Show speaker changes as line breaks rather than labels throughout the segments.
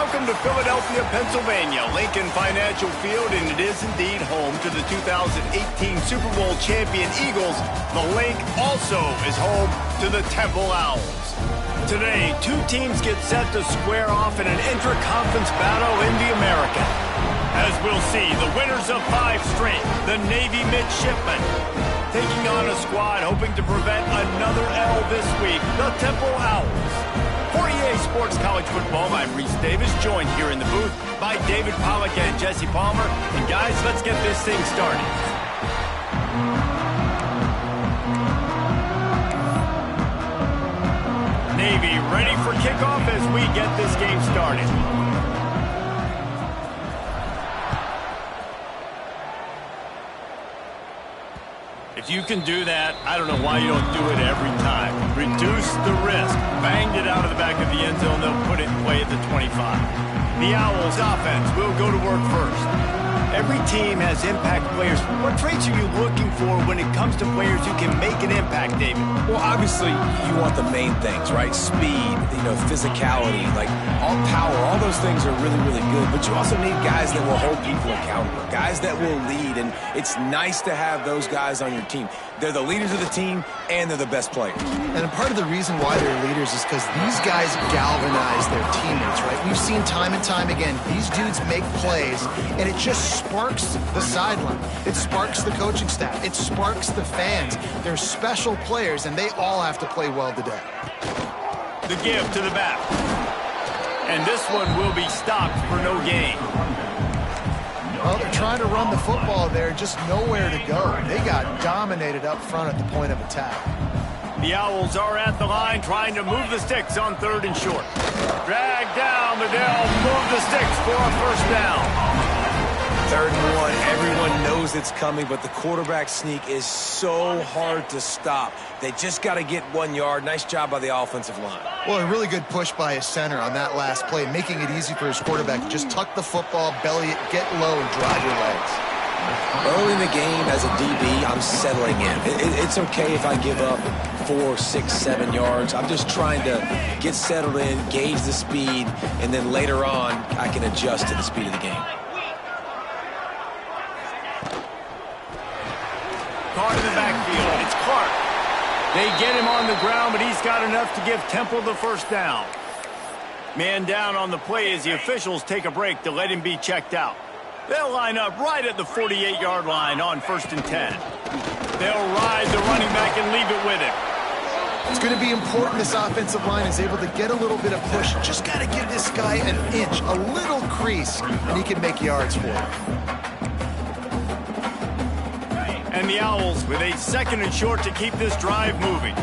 Welcome to Philadelphia, Pennsylvania, Lincoln Financial Field, and it is indeed home to the 2018 Super Bowl champion Eagles. The Link also is home to the Temple Owls. Today, two teams get set to square off in an intra-conference battle in the American. As we'll see, the winners of 5 straight, the Navy Midshipmen, taking on a squad hoping to prevent another L this week, the Temple Owls. For EA Sports College Football, I'm Reese Davis, joined here in the booth by David Pollack and Jesse Palmer. And guys, let's get this thing started. Navy ready for kickoff as we get this game started. If you can do that, I don't know why you don't do it every time. Reduce the risk. Banged it out of the back of the end zone. They'll put it in play at the 25. The Owls offense will go to work first. Every team has impact players. What traits are you looking for when it comes to players who can make an impact, David?
Well, obviously, you want the main things, right? Speed, physicality, like all power. All those things are really, really good. But you also need guys that will hold people accountable, guys that will lead. And it's nice to have those guys on your team. They're the leaders of the team, and they're the best players.
And part of the reason why they're leaders is because these guys galvanize their teammates, right? We've seen time and time again, these dudes make plays, and it just sparks the sideline. It sparks the coaching staff. It sparks the fans. They're special players, and they all have to play well today.
The give to the back. And this one will be stopped for no gain.
Well, they're trying to run the football there, just nowhere to go. They got dominated up front at the point of attack.
The Owls are at the line trying to move the sticks on 3rd and short. Drag down, but they'll move the sticks for a first down.
3rd and 1, everyone knows it's coming, but the quarterback sneak is so hard to stop. They just got to get 1 yard. Nice job by the offensive line.
Well, a really good push by his center on that last play, making it easy for his quarterback to just tuck the football, belly it, get low, and drive your legs.
Early in the game, as a DB, I'm settling in. It's okay if I give up 4, 6, 7 yards. I'm just trying to get settled in, gauge the speed, and then later on, I can adjust to the speed of the game.
Card in the backfield. It's Clark. They get him on the ground, but he's got enough to give Temple the first down. Man down on the play as the officials take a break to let him be checked out. They'll line up right at the 48-yard line on 1st and 10. They'll ride the running back and leave it with him.
It's going to be important this offensive line is able to get a little bit of push. Just got to give this guy an inch, a little crease, and he can make yards for it.
And the Owls with a 2nd and short to keep this drive moving.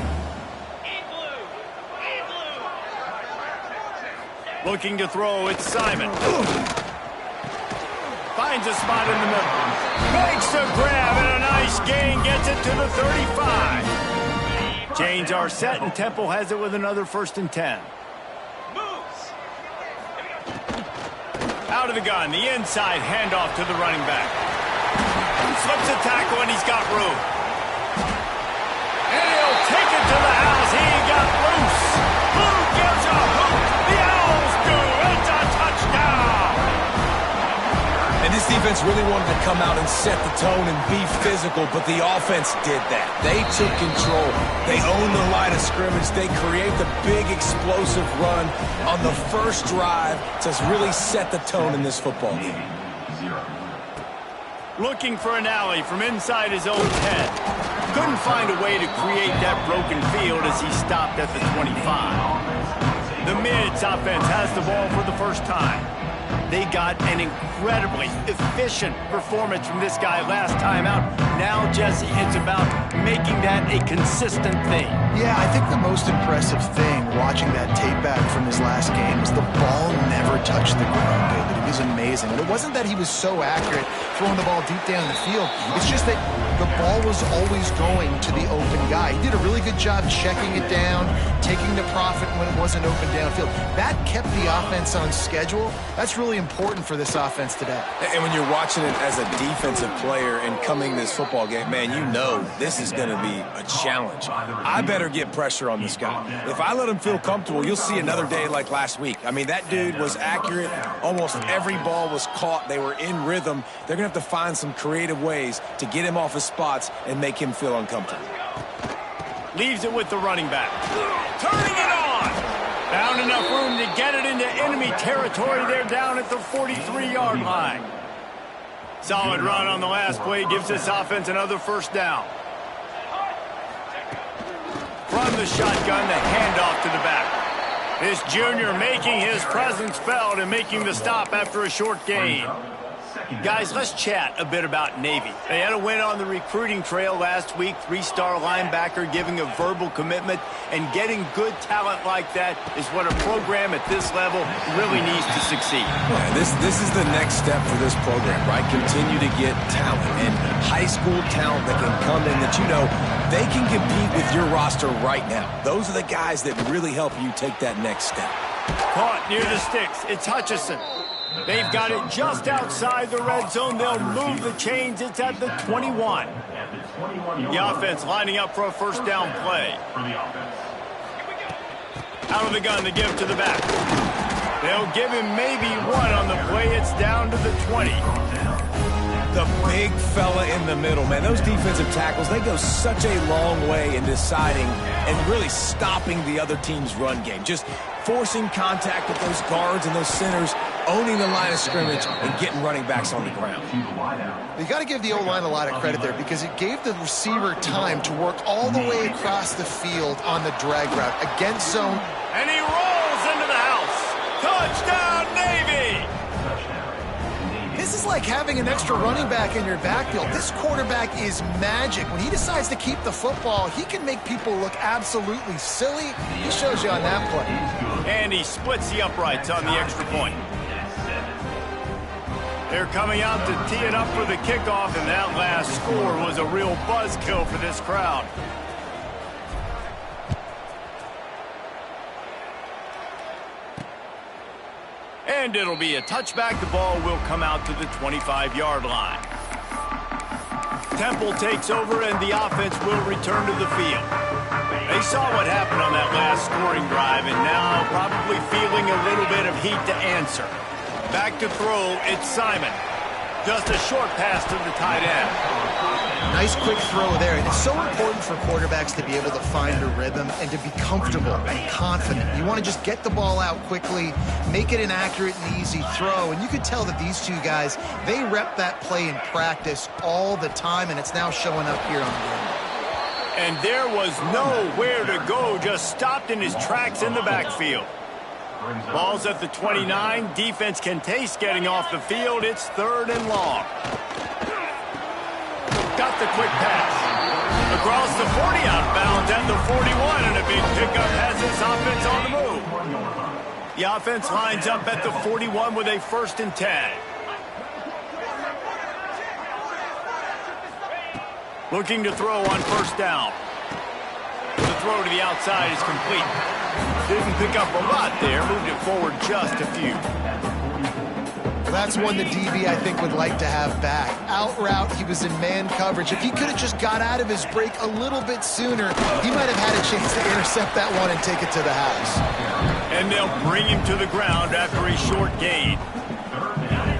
Looking to throw, it's Simon. Finds a spot in the middle. Makes a grab and a nice gain. Gets it to the 35. Chains are set and Temple has it with another 1st and 10. Out of the gun, the inside handoff to the running back. Slips a tackle and he's got room. And he'll take it to the house. He got loose. Who gives a hoot? The Owls do. It's a touchdown.
And this defense really wanted to come out and set the tone and be physical, but the offense did that. They took control. They owned the line of scrimmage. They create the big explosive run on the first drive to really set the tone in this football game.
Looking for an alley from inside his own 10. Couldn't find a way to create that broken field as he stopped at the 25. The Mids offense has the ball for the first time. They got an incredibly efficient performance from this guy last time out. Now, Jesse, it's about making that a consistent thing.
Yeah, I think the most impressive thing watching that tape back from his last game is the ball never touched the ground, David. It was amazing. And it wasn't that he was so accurate. throwing the ball deep down the field. It's just that the ball was always going to the open guy. He did a really good job checking it down, taking the profit when it wasn't open downfield. That kept the offense on schedule. That's really important for this offense today.
And when you're watching it as a defensive player and coming this football game, man, you know this is going to be a challenge. I better get pressure on this guy. If I let him feel comfortable, you'll see another day like last week. I mean, that dude was accurate. Almost every ball was caught. They were in rhythm. They're going to have to find some creative ways to get him off his spots and make him feel uncomfortable.
Leaves it with the running back. Turning it on. Found enough room to get it into enemy territory. They're down at the 43-yard line. Solid run on the last play gives this offense another first down. From the shotgun, the handoff to the back. This junior making his presence felt and making the stop after a short gain. Guys, let's chat a bit about Navy. They had a win on the recruiting trail last week. 3-star linebacker giving a verbal commitment, and getting good talent like that is what a program at this level really needs to succeed.
Yeah, this is the next step for this program, right? Continue to get talent, and high school talent that can come in that, you know, they can compete with your roster right now. Those are the guys that really help you take that next step.
Caught near the sticks. It's Hutchison. They've got it just outside the red zone. They'll move the chains. It's at the 21. The offense lining up for a first down play. Out of the gun to give to the back. They'll give him maybe one on the play. It's down to the 20.
The big fella in the middle, man. Those defensive tackles, they go such a long way in deciding and really stopping the other team's run game. Just forcing contact with those guards and those centers, owning the line of scrimmage, and getting running backs on the ground.
You got to give the O-line a lot of credit there because it gave the receiver time to work all the way across the field on the drag route against zone.
And he rolls into the house. Touchdown, Navy!
This is like having an extra running back in your backfield. This quarterback is magic. When he decides to keep the football, he can make people look absolutely silly. He shows you on that play.
And he splits the uprights on the extra point. They're coming out to tee it up for the kickoff, and that last score was a real buzzkill for this crowd. And it'll be a touchback. The ball will come out to the 25-yard line. Temple takes over, and the offense will return to the field. They saw what happened on that last scoring drive, and now probably feeling a little bit of heat to answer. Back to throw, it's Simon. Just a short pass to the tight end.
Nice quick throw there. And it's so important for quarterbacks to be able to find a rhythm and to be comfortable and confident. You want to just get the ball out quickly, make it an accurate and easy throw. And you can tell that these two guys, they rep that play in practice all the time, and it's now showing up here on the game.
And there was nowhere to go, just stopped in his tracks in the backfield. Ball's at the 29. Defense can taste getting off the field. It's 3rd and long. Got the quick pass. Across the 40, out of bounds at the 41, and a big pickup has this offense on the move. The offense lines up at the 41 with a 1st and 10. Looking to throw on 1st down. The throw to the outside is complete. Didn't pick up a lot there, moved it forward just a few.
Well, that's one the DB, I think, would like to have back. Out route, he was in man coverage. If he could have just got out of his break a little bit sooner, he might have had a chance to intercept that one and take it to the house.
And they'll bring him to the ground after a short gain.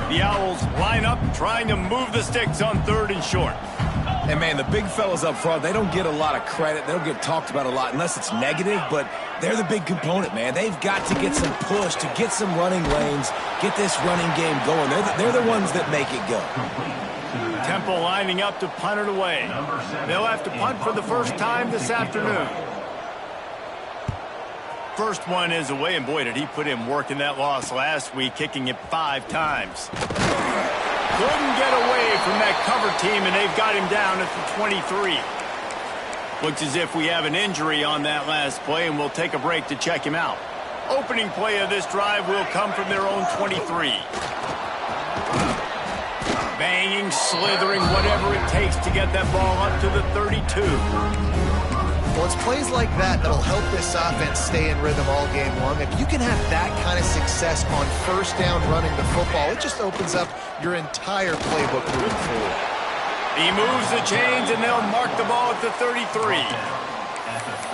The Owls line up, trying to move the sticks on 3rd and short.
And, man, the big fellas up front, they don't get a lot of credit. They don't get talked about a lot unless it's negative, but they're the big component, man. They've got to get some push, to get some running lanes, get this running game going. They're the ones that make it go.
Temple lining up to punt it away. They'll have to punt for the first time this afternoon. First one is away, and boy, did he put in work in that loss last week, kicking it 5 times. Couldn't get away from that cover team, and they've got him down at the 23. Looks as if we have an injury on that last play, and we'll take a break to check him out. Opening play of this drive will come from their own 23. Hanging, slithering, whatever it takes to get that ball up to the 32.
Well, it's plays like that that'll help this offense stay in rhythm all game long. If you can have that kind of success on first down running the football, it just opens up your entire playbook moving forward.
He moves the chains, and they'll mark the ball at the 33.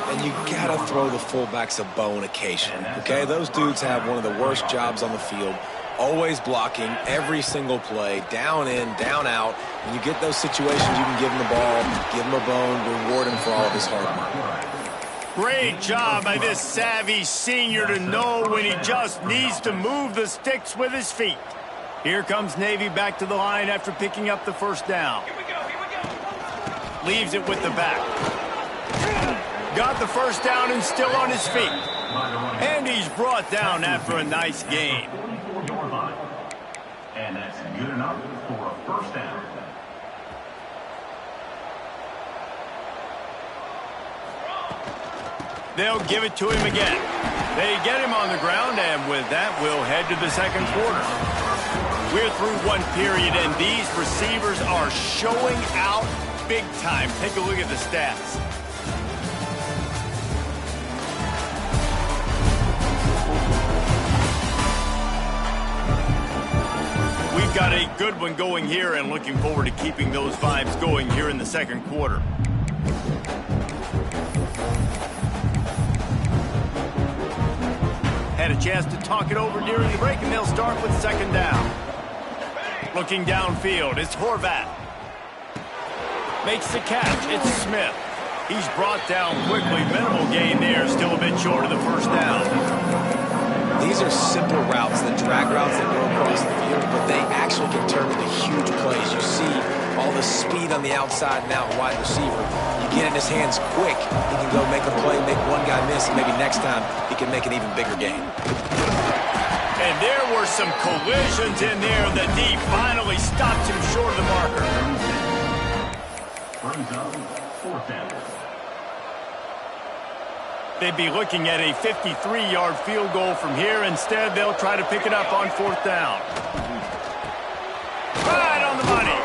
And you gotta throw the fullbacks a bone occasionally, okay? Those dudes have one of the worst jobs on the field, always blocking every single play, down in, down out. When you get those situations, you can give him the ball, give him a bone, reward him for all of his hard work.
Great job by this savvy senior to know when he just needs to move the sticks with his feet. Here comes Navy back to the line after picking up the first down. Here we go. Leaves it with the back. Got the first down and still on his feet. And he's brought down after a nice gain.
And that's good enough for a first down.
They'll give it to him again. They get him on the ground, and with that, we'll head to the second quarter. We're through one period, and these receivers are showing out big time. Take a look at the stats. We've got a good one going here, and looking forward to keeping those vibes going here in the second quarter. Had a chance to talk it over during the break, and they'll start with second down. Looking downfield, it's Horvat. Makes the catch, it's Smith. He's brought down quickly. Minimal gain there, still a bit short of the first down.
These are simple routes, the drag routes that go across the field, but they actually can turn into huge plays. You see all the speed on the outside now, wide receiver. You get in his hands quick, he can go make a play, make one guy miss, and maybe next time he can make an even bigger gain.
And there were some collisions in there. The D finally stops him short of the marker.
Brings up fourth down.
They'd be looking at a 53-yard field goal from here. Instead, they'll try to pick it up on fourth down. Right on the money.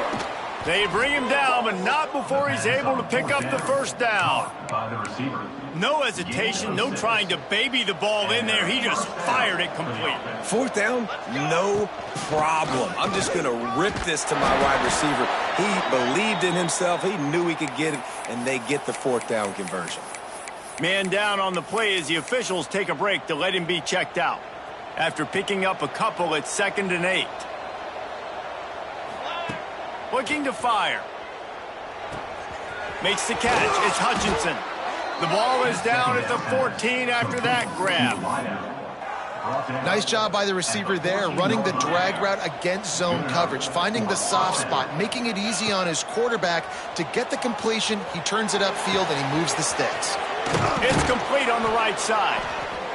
They bring him down, but not before he's able to pick up the first down.
By the receiver.
No hesitation, no trying to baby the ball in there. He just fired it complete.
Fourth down, no problem. I'm just going to rip this to my wide receiver. He believed in himself. He knew he could get it, and they get the fourth down conversion.
Man down on the play as the officials take a break to let him be checked out. After picking up a couple, it's 2nd and 8. Looking to fire. Makes the catch. It's Hutchinson. The ball is down at the 14 after that grab.
Nice job by the receiver there, running the drag route against zone coverage, finding the soft spot, making it easy on his quarterback to get the completion. He turns it upfield, and he moves the sticks.
It's complete on the right side.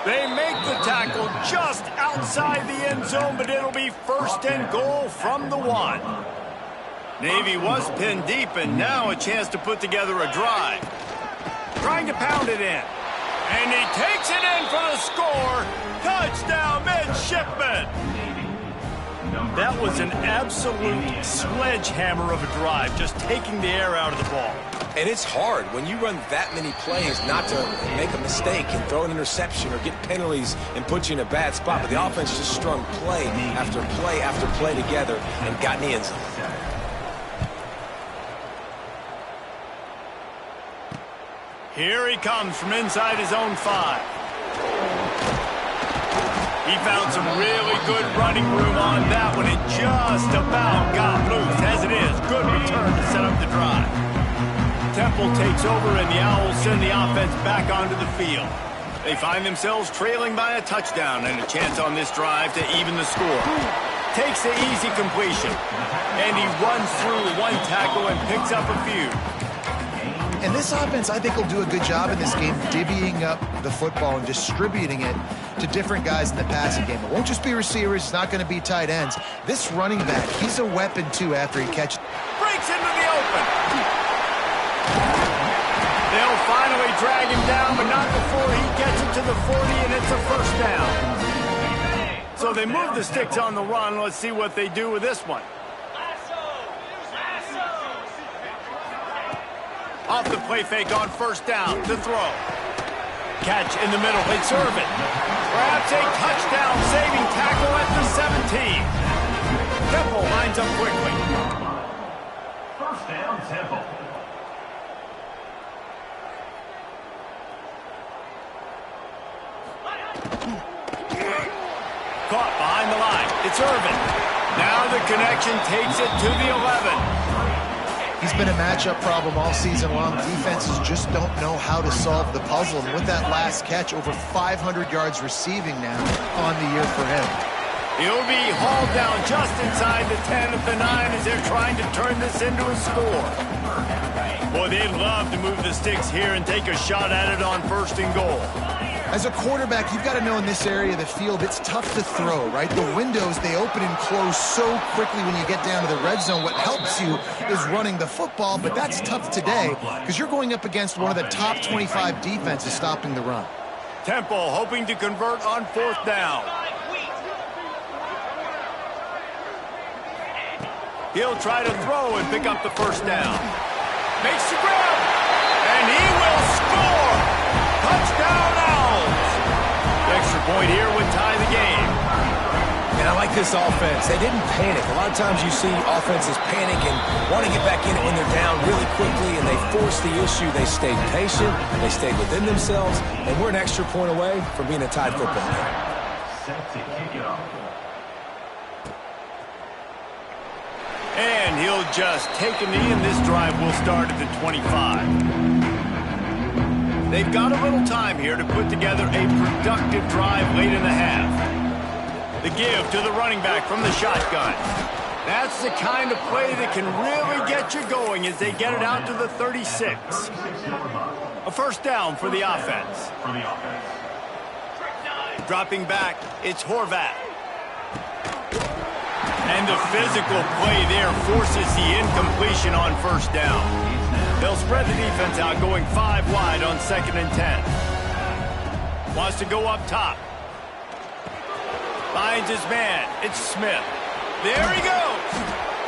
They make the tackle just outside the end zone, but it'll be 1st and goal from the 1. Navy was pinned deep, and now a chance to put together a drive. Trying to pound it in. And he takes it in for the score. Touchdown, midshipman. That was an absolute sledgehammer of a drive, just taking the air out of the ball.
And it's hard when you run that many plays not to make a mistake and throw an interception or get penalties and put you in a bad spot. But the offense just strung play after play after play together and got in the end zone.
Here he comes from inside his own 5. He found some really good running room on that one. It just about got loose. As it is, good return to set up the drive. Temple takes over, and the Owls send the offense back onto the field. They find themselves trailing by a touchdown and a chance on this drive to even the score. Takes the easy completion, and he runs through one tackle and picks up a few.
And this offense, I think, will do a good job in this game divvying up the football and distributing it to different guys in the passing game. It won't just be receivers. It's not going to be tight ends. This running back, he's a weapon, too, after he catches.
Breaks into the open. They'll finally drag him down, but not before he gets it to the 40, and it's a first down. So they move the sticks on the run. Let's see what they do with this one. Off the play fake on first down to throw. Catch in the middle. It's Irvin. Perhaps a touchdown-saving tackle at the 17. Temple lines up quickly.
First down, Temple.
Caught behind the line. It's Irvin. Now the connection takes it to the 11.
He's been a matchup problem all season long. Defenses just don't know how to solve the puzzle. And with that last catch, over 500 yards receiving now on the year for him.
He'll be hauled down just inside the 10 of the 9 as they're trying to turn this into a score. Boy, they'd love to move the sticks here and take a shot at it on first and goal.
As a quarterback, you've got to know in this area of the field, it's tough to throw, right? The windows, they open and close so quickly when you get down to the red zone. What helps you is running the football, but that's tough today because you're going up against one of the top 25 defenses stopping the run.
Temple hoping to convert on fourth down. He'll try to throw and pick up the first down. Makes the grab, and he will score! Touchdown, Owls! The extra point here would tie the game.
And I like this offense. They didn't panic. A lot of times you see offenses panic and want to get back in it when they're down really quickly, and they force the issue. They stayed patient, they stayed within themselves, and we're an extra point away from being a tied football game.
Set to kick it off.
And he'll just take a knee, and this drive will start at the 25. They've got a little time here to put together a productive drive late in the half. The give to the running back from the shotgun. That's the kind of play that can really get you going as they get it out to the 36. A first down for the offense. Dropping back, it's Horvat. And the physical play there forces the incompletion on first down. They'll spread the defense out, going 5 wide on 2nd and 10. Wants to go up top. Finds his man. It's Smith. There he goes.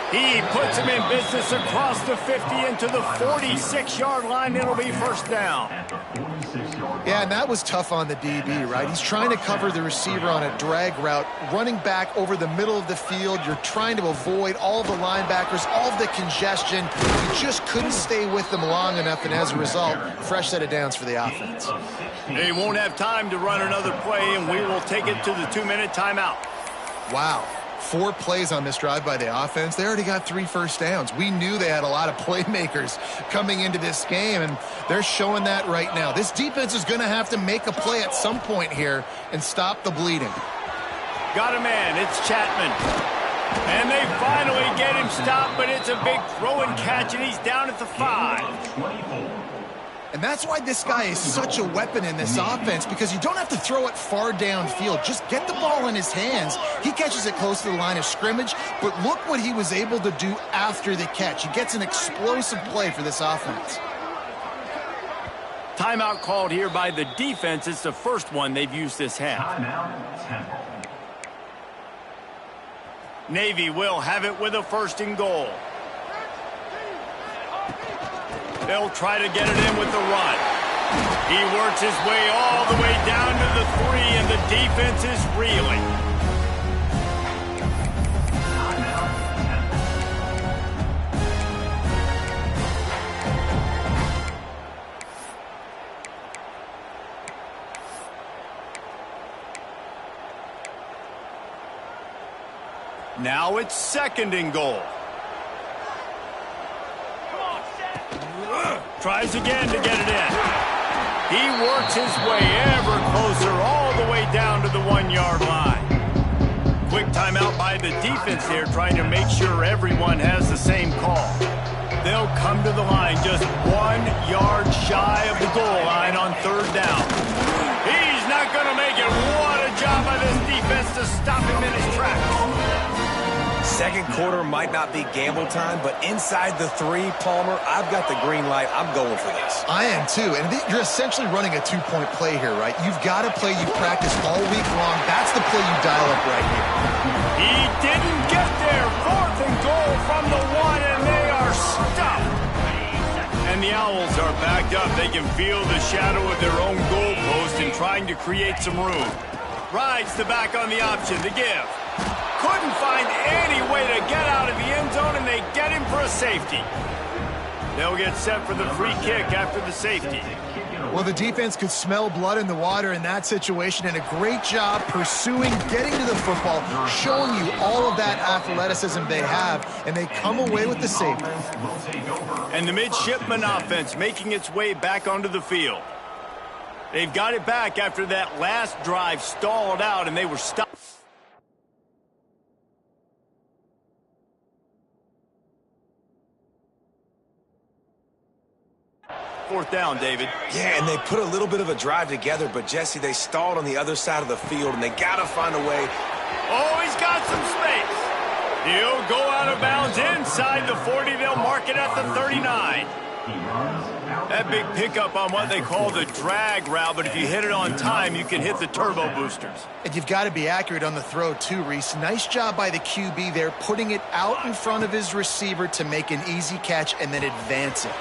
He puts him in business across the 50 into the 46-yard line. It'll be first down.
Yeah, and that was tough on the DB, right? He's trying to cover the receiver on a drag route, running back over the middle of the field. You're trying to avoid all the linebackers, all of the congestion. You just couldn't stay with them long enough, and as a result, fresh set of downs for the offense.
They won't have time to run another play, and we will take it to the 2-minute timeout.
Wow. 4 plays on this drive by the offense. They already got 3 first downs. We knew they had a lot of playmakers coming into this game, and they're showing that right now. This defense is going to have to make a play at some point here and stop the bleeding.
Got a man. It's Chapman. And they finally get him stopped, but it's a big throw and catch, and he's down at the 5.
And that's why this guy is such a weapon in this offense, because you don't have to throw it far downfield. Just get the ball in his hands. He catches it close to the line of scrimmage, but look what he was able to do after the catch. He gets an explosive play for this offense.
Timeout called here by the defense. It's the first one they've used this half. Navy will have it with a 1st and goal. They'll try to get it in with the run. He works his way all the way down to the 3, and the defense is reeling. Now it's 2nd and goal. Tries again to get it in. He works his way ever closer all the way down to the 1-yard line. Quick timeout by the defense there, trying to make sure everyone has the same call. They'll come to the line just 1 yard shy of the goal line on 3rd down. He's not going to make it. What a job by this defense to stop him in his tracks.
Second quarter might not be gamble time, but inside the 3, Palmer, I've got the green light. I'm going for this.
I am too, and you're essentially running a 2-point play here, right? You've got to play you practice all week long. That's the play you dial up right here.
He didn't get there. 4th and goal from the 1, and they are stuffed. And the Owls backed up, they can feel the shadow of their own goalpost and trying to create some room. Rides the back on the option to give. Couldn't find any way to get out of the end zone, and they get him for a safety. They'll get set for the free kick after the safety.
Well, the defense could smell blood in the water in that situation, and a great job pursuing, getting to the football, showing you all of that athleticism they have, and they come away with the safety.
And the midshipman offense making its way back onto the field. They've got it back after that last drive stalled out, and they were stopped. Fourth down, David.
Yeah, and they put a little bit of a drive together, but, Jesse, they stalled on the other side of the field, and they got to find a way.
Oh, he's got some space. He'll go out of bounds inside the 40. They'll mark it at the 39. That big pickup on what they call the drag route, but if you hit it on time, you can hit the turbo boosters.
And you've got to be accurate on the throw, too, Reese. Nice job by the QB there, putting it out in front of his receiver to make an easy catch and then advance it.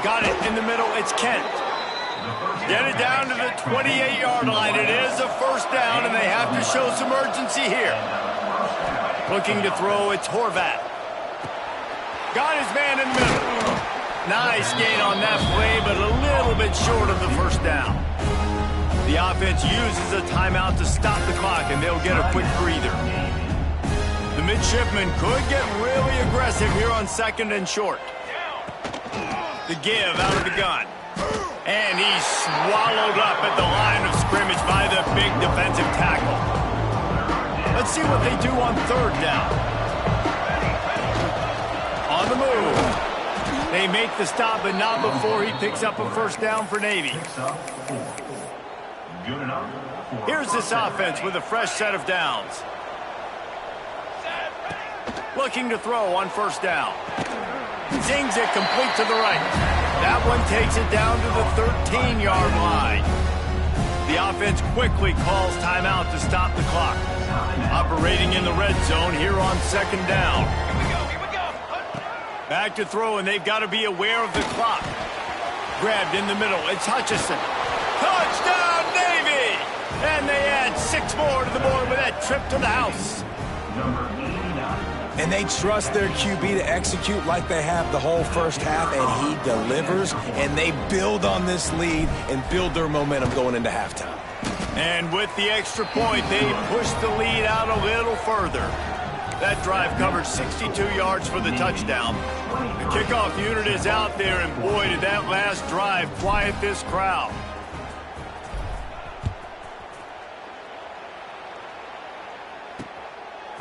Got it in the middle. It's Kent. Get it down to the 28-yard line. It is a first down, and they have to show some urgency here. Looking to throw, it's Horvat. Got his man in the middle. Nice gain on that play, but a little bit short of the first down. The offense uses a timeout to stop the clock, and they'll get a quick breather. The midshipmen could get really aggressive here on second and short. The give out of the gun. And he's swallowed up at the line of scrimmage by the big defensive tackle. Let's see what they do on third down. On the move. They make the stop, but not before he picks up a first down for Navy. Here's this offense with a fresh set of downs. Looking to throw on first down. Zings it complete to the right. That one takes it down to the 13-yard line. The offense quickly calls timeout to stop the clock. Operating in the red zone here on second down. Here we go. Back to throw, and they've got to be aware of the clock. Grabbed in the middle. It's Hutchison. Touchdown, Navy! And they add 6 more to the board with that trip to the house.
And they trust their QB to execute like they have the whole first half, and he delivers, and they build on this lead and build their momentum going into halftime.
And with the extra point, they push the lead out a little further. That drive covered 62 yards for the touchdown. The kickoff unit is out there, and boy, did that last drive quiet this crowd.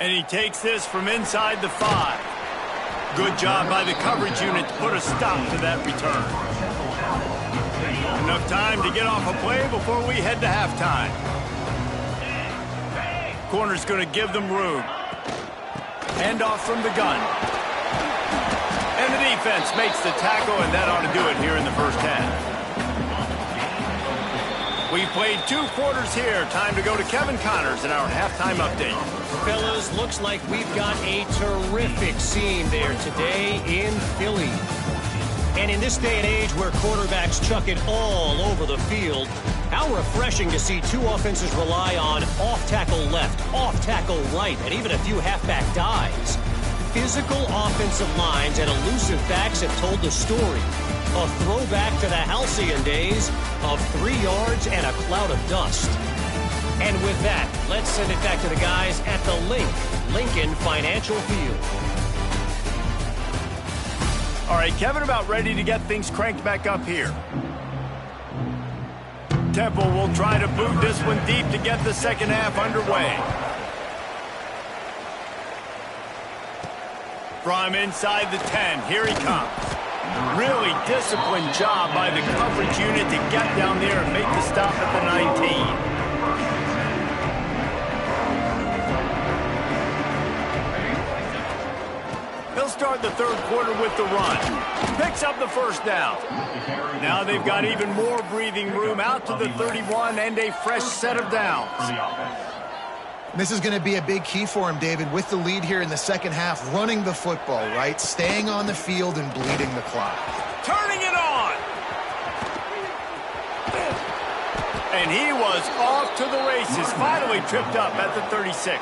And he takes this from inside the 5. Good job by the coverage unit to put a stop to that return. Enough time to get off a play before we head to halftime. Corner's going to give them room. Handoff from the gun. And the defense makes the tackle, and that ought to do it here in the first half. We played 2 quarters here. Time to go to Kevin Connors in our halftime update.
Fellas, looks like we've got a terrific scene there today in Philly. And in this day and age where quarterbacks chuck it all over the field, how refreshing to see 2 offenses rely on off-tackle left, off-tackle right, and even a few halfback dives. Physical offensive lines and elusive backs have told the story. A throwback to the halcyon days of 3 yards and a cloud of dust. And with that, let's send it back to the guys at the Lincoln Financial Field.
All right, Kevin, about ready to get things cranked back up here. Temple will try to boot this one deep to get the second half underway. From inside the 10, here he comes. Really disciplined job by the coverage unit to get down there and make the stop at the 19. He'll start the third quarter with the run. Picks up the first down. Now they've got even more breathing room out to the 31 and a fresh set of downs.
This is going to be a big key for him, David, with the lead here in the second half, running the football, right? Staying on the field and bleeding the clock.
Turning it on. And he was off to the races, finally tripped up at the 36.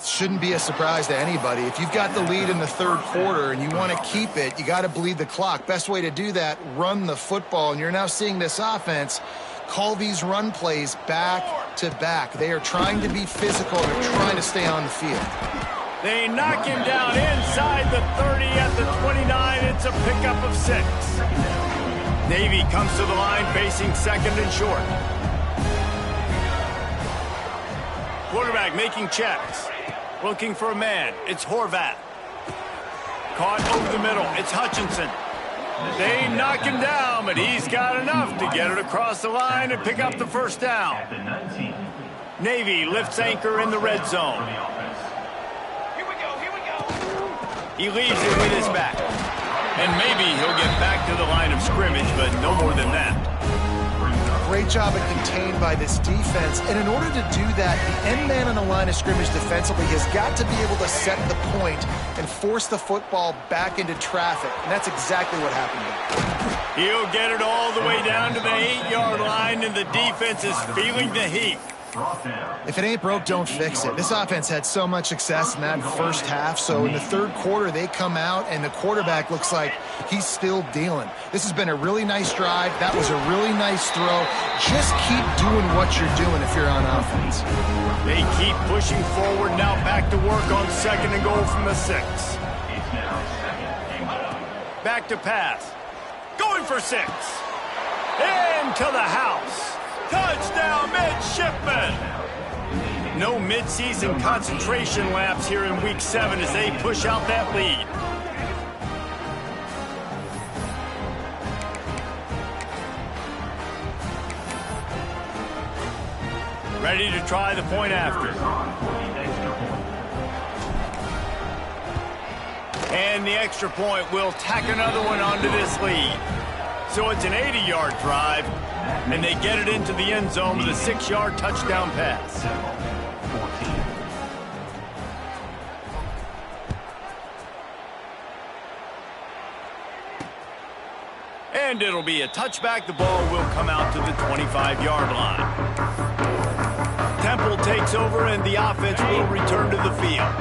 Shouldn't be a surprise to anybody. If you've got the lead in the third quarter and you want to keep it, you got to bleed the clock. Best way to do that, run the football. And you're now seeing this offense call these run plays back to back. They are trying to be physical. They're trying to stay on the field.
They knock him down inside the 30 at the 29. It's a pickup of 6. Navy comes to the line facing second and short. Quarterback making checks. Looking for a man. It's Horvath. Caught over the middle. It's Hutchinson. They knock him down, but he's got enough to get it across the line and pick up the first down. Navy lifts anchor in the red zone.
Here we go.
He leaves it with his back. And maybe he'll get back to the line of scrimmage, but no more than that.
Great job of contained by this defense. And in order to do that, the end man on the line of scrimmage defensively has got to be able to set the point and force the football back into traffic. And that's exactly what happened there.
He'll get it all the way down to the 8-yard line, and the defense is feeling the heat.
If it ain't broke, don't fix it. This offense had so much success in that first half, so in the third quarter, they come out, and the quarterback looks like he's still dealing. This has been a really nice drive. That was a really nice throw. Just keep doing what you're doing if you're on offense.
They keep pushing forward, now back to work on second and goal from the 6. Back to pass. Going for 6. Into the house. Touchdown, midshipman! No midseason concentration laps here in Week 7 as they push out that lead. Ready to try the point after. And the extra point will tack another one onto this lead. So it's an 80-yard drive, and they get it into the end zone with a 6-yard touchdown pass. And it'll be a touchback. The ball will come out to the 25-yard line. Temple takes over, and the offense will return to the field.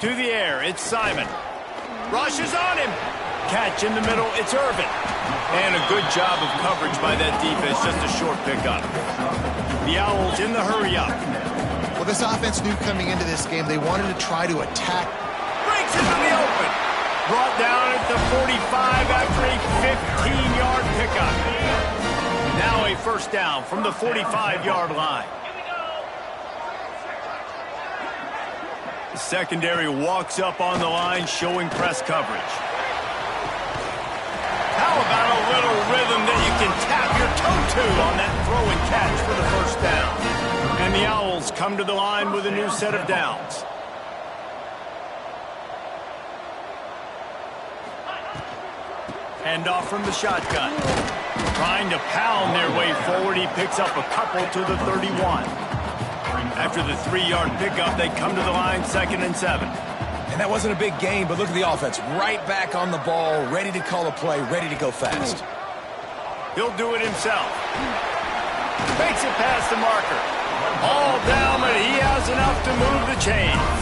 To the air, it's Simon. Rushes on him. Catch in the middle, it's Irvin. And a good job of coverage by that defense, just a short pickup. The Owls in the hurry-up.
Well, this offense knew coming into this game they wanted to try to attack.
Breaks into the open. Brought down at the 45 after a 15-yard pickup. Now a first down from the 45-yard line. The secondary walks up on the line, showing press coverage. How about a little rhythm that you can tap your toe to on that throw and catch for the first down? And the Owls come to the line with a new set of downs. Hand off from the shotgun. Trying to pound their way forward, he picks up a couple to the 31. After the 3-yard pickup, they come to the line, 2nd and 7.
And that wasn't a big gain, but look at the offense. Right back on the ball, ready to call a play, ready to go fast.
He'll do it himself. Makes it past the marker. All down, but he has enough to move the chains.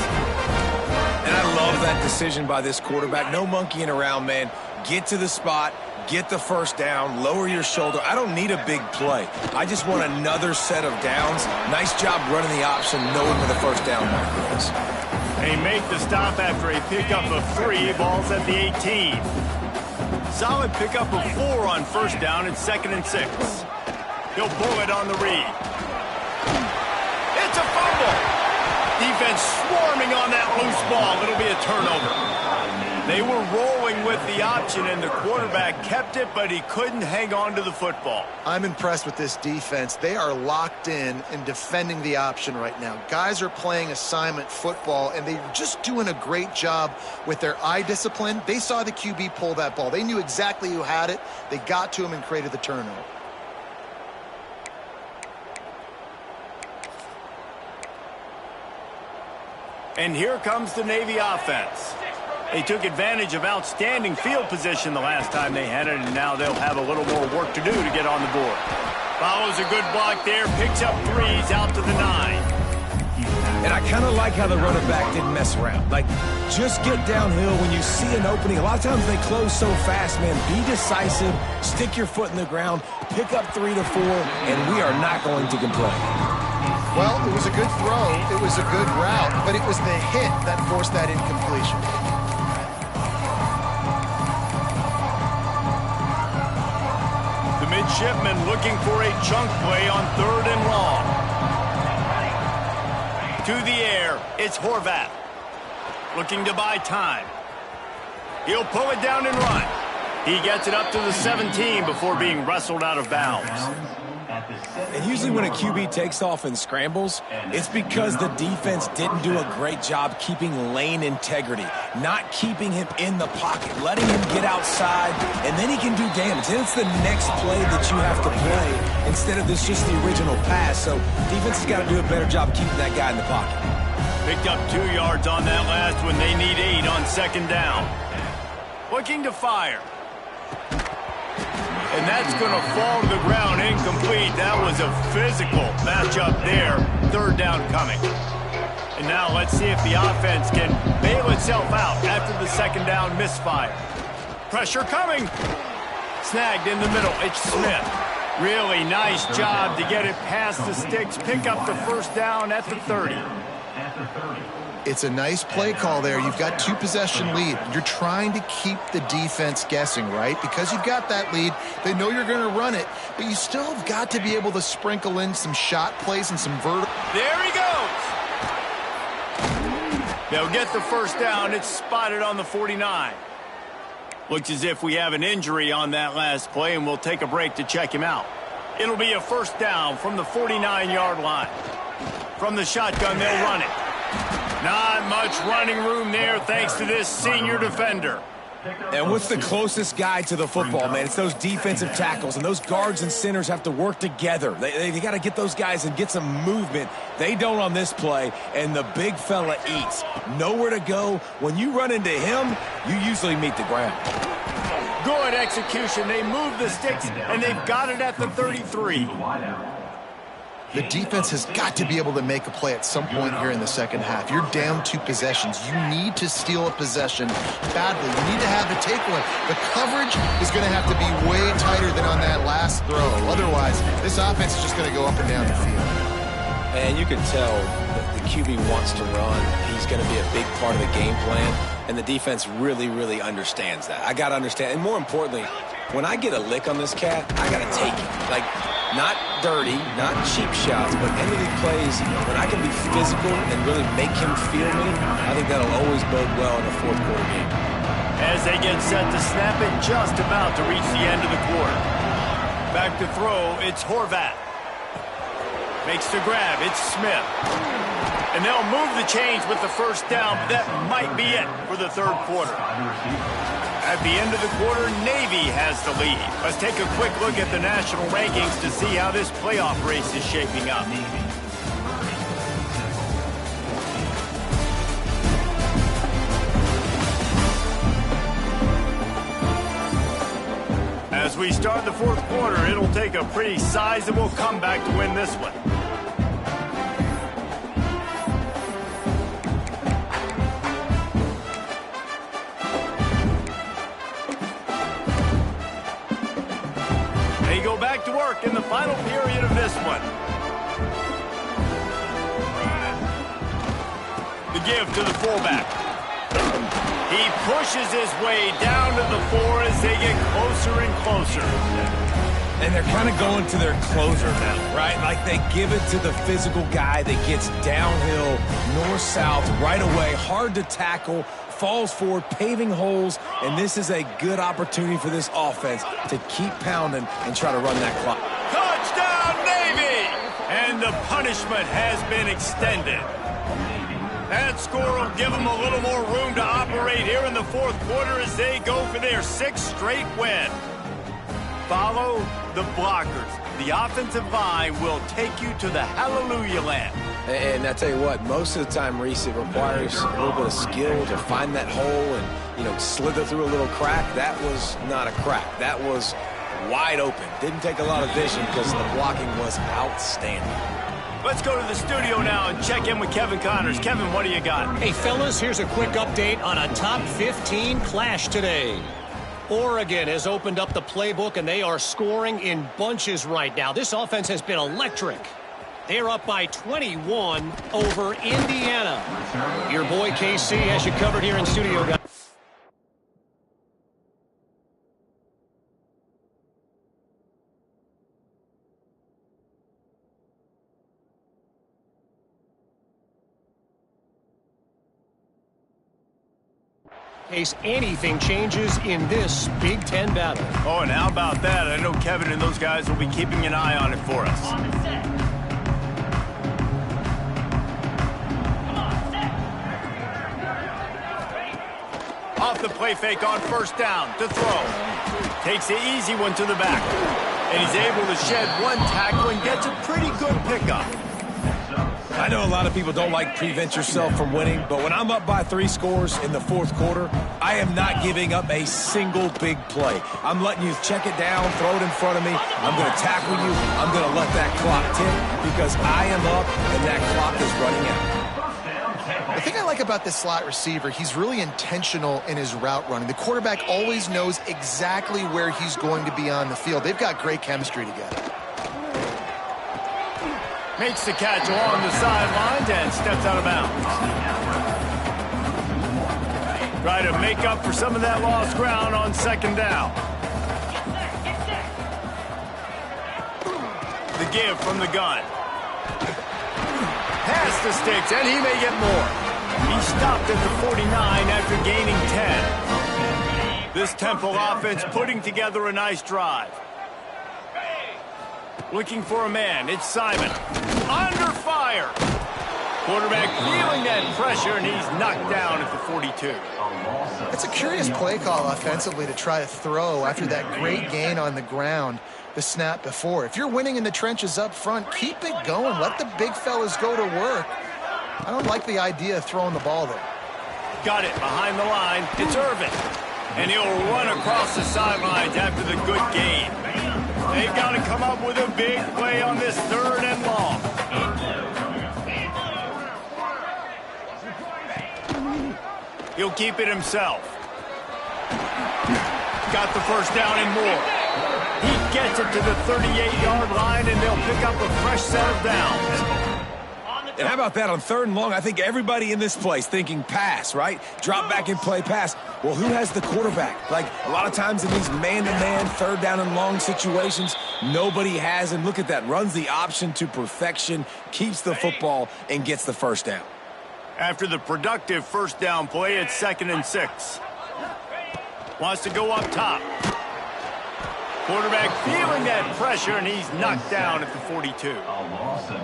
And I love that decision by this quarterback. No monkeying around, man. Get to the spot, get the first down, lower your shoulder. I don't need a big play. I just want another set of downs. Nice job running the option, knowing where the first down marker is.
They make the stop after a pickup of 3, balls at the 18. Solid pickup of 4 on first down and 2nd and 6. He'll pull it on the read. It's a fumble. Defense swarming on that loose ball. It'll be a turnover. They were rolling with the option, and the quarterback kept it, but he couldn't hang on to the football.
I'm impressed with this defense. They are locked in and defending the option right now. Guys are playing assignment football, and they're just doing a great job with their eye discipline. They saw the QB pull that ball. They knew exactly who had it. They got to him and created the turnover.
And here comes the Navy offense. They took advantage of outstanding field position the last time they had it, and now they'll have a little more work to do to get on the board. Follows a good block there, picks up 3s out to the 9.
And I kind of like how the running back didn't mess around. Like, just get downhill when you see an opening. A lot of times they close so fast, man. Be decisive, stick your foot in the ground, pick up 3 to 4, and we are not going to complain.
Well, it was a good throw. It was a good route, but it was the hit that forced that incompletion.
Midshipman looking for a chunk play on 3rd and long. To the air, it's Horvath. Looking to buy time. He'll pull it down and run. He gets it up to the 17 before being wrestled out of bounds.
And usually when a QB takes off and scrambles, it's because the defense didn't do a great job keeping lane integrity, not keeping him in the pocket, letting him get outside, and then he can do damage. Then it's the next play that you have to play instead of this just the original pass. So defense has got to do a better job keeping that guy in the pocket.
Picked up 2 yards on that last one. They need 8 on 2nd down. Looking to fire. And that's going to fall to the ground incomplete. That was a physical matchup there. 3rd down coming. And now let's see if the offense can bail itself out after the 2nd down misfire. Pressure coming. Snagged in the middle. It's Smith. Really nice job to get it past the sticks. Pick up the 1st down at the 30.
It's a nice play call there. You've got 2-possession lead. You're trying to keep the defense guessing, right? Because you've got that lead, they know you're going to run it, but you still have got to be able to sprinkle in some shot plays and some vertical.
There he goes. They'll get the 1st down. It's spotted on the 49. Looks as if we have an injury on that last play, and we'll take a break to check him out. It'll be a 1st down from the 49-yard line. From the shotgun, they'll run it. Not much running room there thanks to this senior defender.
And what's the closest guy to the football, man? It's those defensive tackles, and those guards and centers have to work together. They got to get those guys and get some movement. They don't on this play, and the big fella eats. Nowhere to go. When you run into him, you usually meet the ground.
Good execution. They move the sticks, and they've got it at the 33.
The defense has got to be able to make a play at some point here in the 2nd half. You're down 2 possessions. You need to steal a possession badly. You need to have a takeaway. The coverage is going to have to be way tighter than on that last throw. Otherwise, this offense is just going to go up and down the field.
And you can tell that the QB wants to run. He's going to be a big part of the game plan, and the defense really, really understands that. I got to understand. And more importantly, when I get a lick on this cat, I got to take it. Like, not dirty, not cheap shots, but end of the plays, when I can be physical and really make him feel me, I think that'll always bode well in a 4th quarter game.
As they get set to snap it, just about to reach the end of the quarter. Back to throw, it's Horvath. Makes the grab, it's Smith. And they'll move the chains with the 1st down, but that might be it for the 3rd quarter. At the end of the quarter, Navy has the lead. Let's take a quick look at the national rankings to see how this playoff race is shaping up. As we start the 4th quarter, it'll take a pretty sizable comeback to win this one. They go back to work in the final period of this one. The give to the fullback. He pushes his way down to the 4 as they get closer and closer.
And they're kind of going to their closer now, right? Like they give it to the physical guy that gets downhill, north-south, right away, hard to tackle, falls forward, paving holes, and this is a good opportunity for this offense to keep pounding and try to run that clock.
Touchdown, Navy! And the punishment has been extended. That score will give them a little more room to operate here in the fourth quarter as they go for their 6th straight win. Follow the blockers. The offensive line will take you to the hallelujah land.
And I tell you what, most of the time, Reese, it requires a little bit of skill to find that hole and, you know, slither through a little crack. That was not a crack. That was wide open. Didn't take a lot of vision because the blocking was outstanding.
Let's go to the studio now and check in with Kevin Connors. Kevin, what do you got?
Hey, fellas, here's a quick update on a top 15 clash today. Oregon has opened up the playbook, and they are scoring in bunches right now. This offense has been electric. They're up by 21 over Indiana. Your boy KC has you covered here in studio, guys. In case anything changes in this Big Ten battle.
Oh, and how about that? I know Kevin and those guys will be keeping an eye on it for us. Off the play fake on first down to throw. Takes the easy one to the back. And he's able to shed one tackle and gets a pretty good pickup.
I know a lot of people don't like prevent yourself from winning, but when I'm up by 3 scores in the fourth quarter, I am not giving up a single big play. I'm letting you check it down, throw it in front of me. I'm going to tackle you. I'm going to let that clock tick because I am up and that clock is running out.
The thing I like about this slot receiver, he's really intentional in his route running. The quarterback always knows exactly where he's going to be on the field. They've got great chemistry together.
Makes the catch along the sidelines and steps out of bounds. Try to make up for some of that lost ground on second down. The give from the gun. Pass the sticks, and he may get more. He stopped at the 49 after gaining 10. This Temple offense putting together a nice drive. Looking for a man. It's Simon. Under fire. Quarterback feeling that pressure, and he's knocked down at the 42.
It's a curious play call offensively to try to throw after that great gain on the ground the snap before. If you're winning in the trenches up front, keep it going. Let the big fellas go to work. I don't like the idea of throwing the ball there.
Got it behind the line. It's Irvin. And he'll run across the sidelines after the good gain. They've got to come up with a big play on this 3rd and long. He'll keep it himself. Got the first down and more. He gets it to the 38-yard line, and they'll pick up a fresh set of downs.
And how about that on 3rd and long? I think everybody in this place thinking pass, right? Drop back and play pass. Well, who has the quarterback? Like, a lot of times in these man-to-man, 3rd down and long situations, nobody has. And look at that. Runs the option to perfection, keeps the football, and gets the first down.
After the productive first down play, it's 2nd and 6. Wants to go up top. Quarterback feeling that pressure, and he's knocked down at the 42.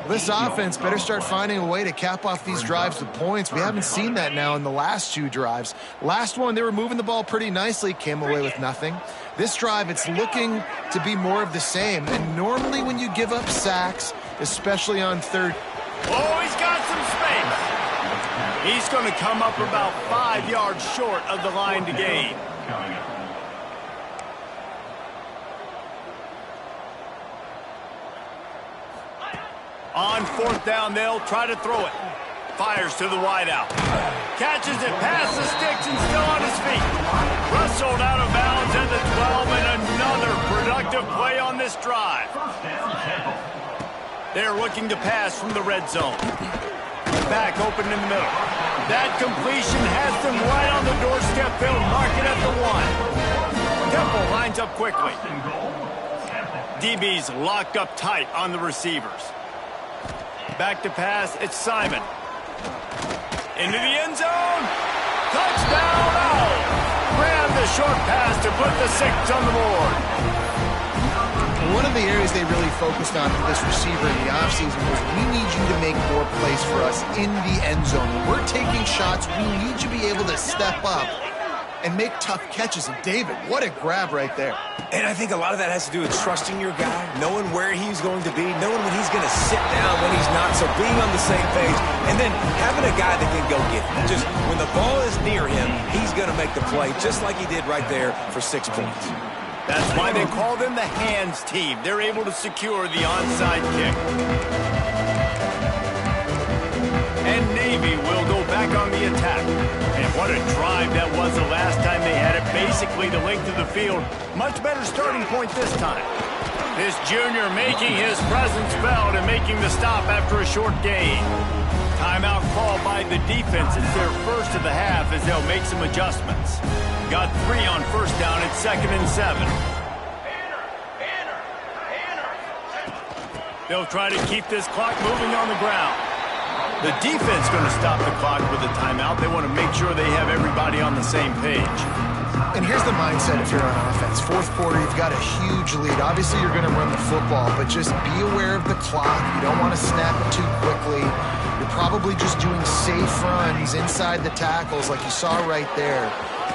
This offense better start finding a way to cap off these drives with points. We haven't seen that now in the last 2 drives. Last one, they were moving the ball pretty nicely, came away with nothing. This drive, it's looking to be more of the same. And normally when you give up sacks, especially on 3rd.
Oh, he's got some space. He's going to come up about 5 yards short of the line to gain. On 4th down, they'll try to throw it. Fires to the wideout. Catches it past the sticks and still on his feet. Rustled out of bounds at the 12, and another productive play on this drive. They're looking to pass from the red zone. back open in the middle. That completion has them right on the doorstep. They'll mark it at the 1. Temple lines up quickly. DB's locked up tight on the receivers. Back to pass, it's Simon. Into the end zone. Touchdown! Oh! Ran the short pass to put the 6 on the board.
One of the areas they really focused on with this receiver in the offseason was, we need you to make more plays for us in the end zone. When we're taking shots, we need you to be able to step up and make tough catches. And David, what a grab right there.
And I think a lot of that has to do with trusting your guy, knowing where he's going to be, knowing when he's going to sit down, when he's not, so being on the same page, and then having a guy that can go get it. Just when the ball is near him, he's going to make the play, just like he did right there for 6 points.
That's why they call them the hands team. They're able to secure the onside kick. And Navy will go back on the attack. And what a drive that was the last time they had it. Basically the length of the field. Much better starting point this time. This junior making his presence felt and making the stop after a short gain. Timeout called by the defense. It's their first of the half as they'll make some adjustments. Got 3 on first down. It's 2nd and 7. They'll try to keep this clock moving on the ground. The defense going to stop the clock with a timeout. They want to make sure they have everybody on the same page.
And here's the mindset if you're on offense. 4th quarter, you've got a huge lead. Obviously, you're going to run the football, but just be aware of the clock. You don't want to snap it too quickly. You're probably just doing safe runs inside the tackles like you saw right there.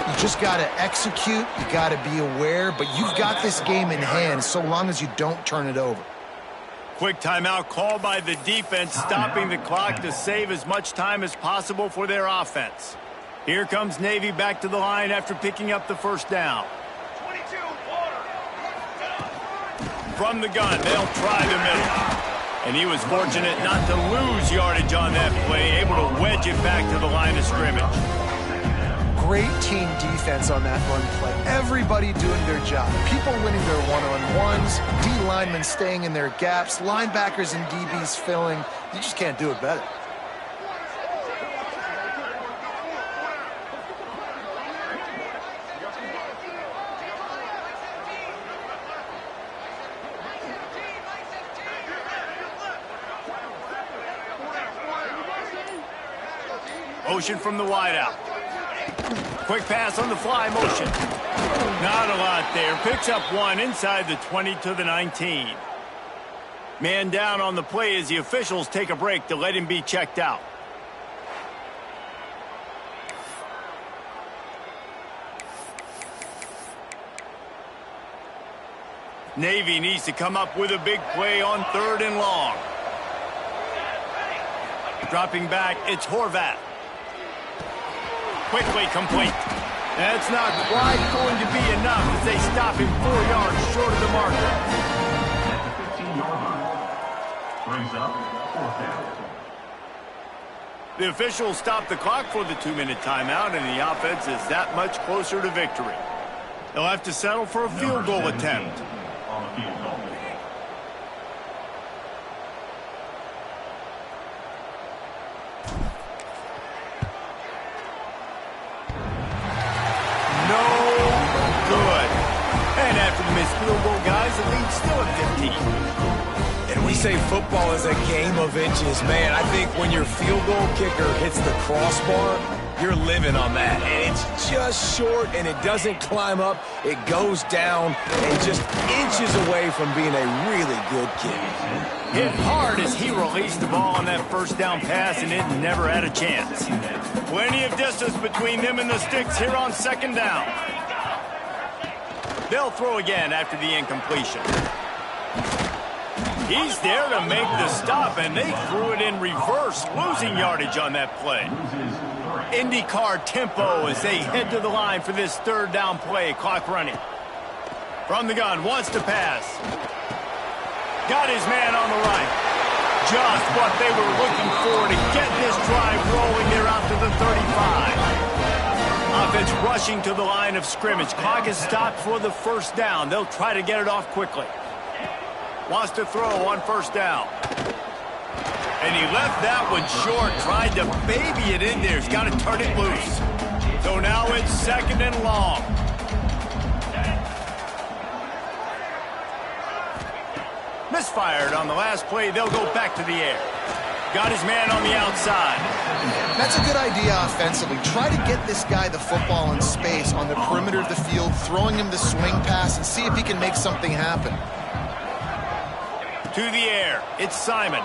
You just got to execute. You got to be aware, but you've got this game in hand so long as you don't turn it over.
Quick timeout called by the defense, stopping the clock to save as much time as possible for their offense. Here comes Navy back to the line after picking up the first down. From the gun, they'll try the middle. And he was fortunate not to lose yardage on that play, able to wedge it back to the line of scrimmage.
Great team defense on that run play. Everybody doing their job. People winning their one-on-ones, D linemen staying in their gaps, linebackers and DBs filling. You just can't do it better.
Motion from the wideout. Quick pass on the fly motion. Not a lot there. Picks up 1 inside the 20 to the 19. Man down on the play as the officials take a break to let him be checked out. Navy needs to come up with a big play on 3rd and long. Dropping back, it's Horvath. Quickly complete. That's not quite going to be enough as they stop him 4 yards short of the marker.
15-yard line. Brings up 4th down.
The officials stop the clock for the 2-minute timeout, and the offense is that much closer to victory. They'll have to settle for a field goal attempt.
On the field goal.
Field goal, guys. The lead's still at 15.
And we say football is a game of inches. Man, I think when your field goal kicker hits the crossbar, you're living on that. And it's just short, and it doesn't climb up. It goes down and just inches away from being a really good kick.
Hit hard as he released the ball on that first down pass, and it never had a chance. Plenty of distance between them and the sticks here on 2nd down. They'll throw again after the incompletion. He's there to make the stop, and they threw it in reverse, losing yardage on that play. IndyCar tempo as they head to the line for this 3rd down play. Clock running. From the gun, wants to pass. Got his man on the right. Just what they were looking for to get this drive rolling. They're out to the 35. Offense rushing to the line of scrimmage. Clock is stopped for the 1st down. They'll try to get it off quickly. Wants to throw on 1st down. And he left that one short, tried to baby it in there. He's got to turn it loose. So now it's 2nd and long. Misfired on the last play. They'll go back to the air. Got his man on the outside.
That's a good idea offensively. Try to get this guy the football in space on the perimeter of the field, throwing him the swing pass, and see if he can make something happen.
To the air. It's Simon.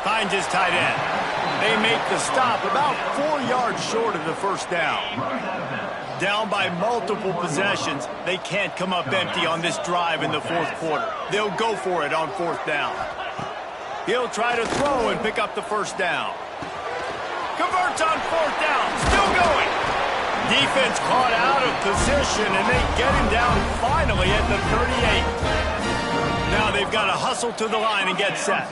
Finds his tight end. They make the stop about 4 yards short of the first down. Down by multiple possessions, they can't come up empty on this drive in the 4th quarter. They'll go for it on 4th down. He'll try to throw and pick up the first down. Converts on 4th down. Still going. Defense caught out of position, and they get him down finally at the 38. Now they've got to hustle to the line and get set.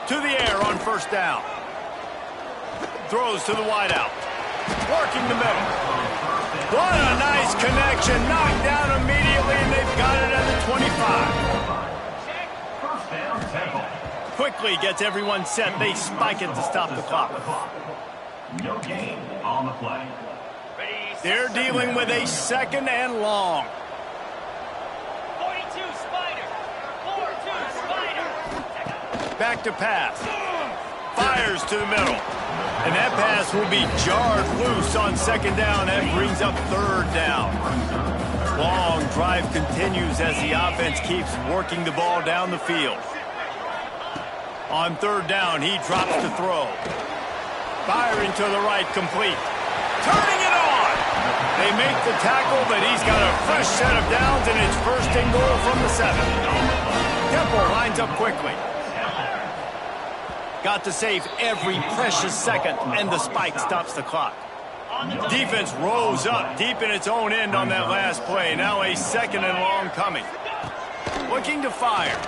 To the air on 1st down. Throws to the wideout. Working the middle. What a nice connection. Knocked down immediately, and they've got it at the 25. Quickly gets everyone set. They spike it to stop the clock.
No gain on the play.
They're dealing with a 2nd and long.
42 Spider. 4-2 Spider.
Back to pass. Fires to the middle. And that pass will be jarred loose on 2nd down. That brings up 3rd down. Long drive continues as the offense keeps working the ball down the field. On 3rd down, he drops to throw. Firing to the right, complete. Turning it on. They make the tackle, but he's got a fresh set of downs, and it's 1st and goal from the 7. Temple lines up quickly. Got to save every precious second, and the spike stops the clock. Defense rose up deep in its own end on that last play. Now a 2nd and long coming. Looking to fire.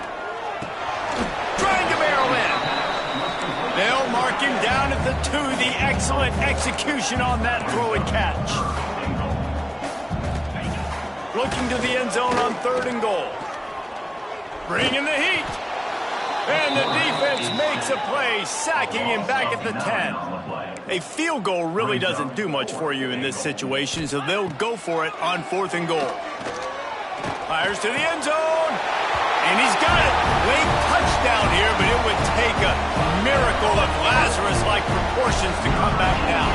Trying to barrel in. They'll mark him down at the 2. The excellent execution on that throw and catch. Looking to the end zone on 3rd and goal. Bringing the heat. And the defense makes a play, sacking him back at the 10. A field goal really doesn't do much for you in this situation, so they'll go for it on 4th and goal. Fires to the end zone. And he's got it. Late touchdown here, but it would take a miracle of Lazarus-like proportions to come back down.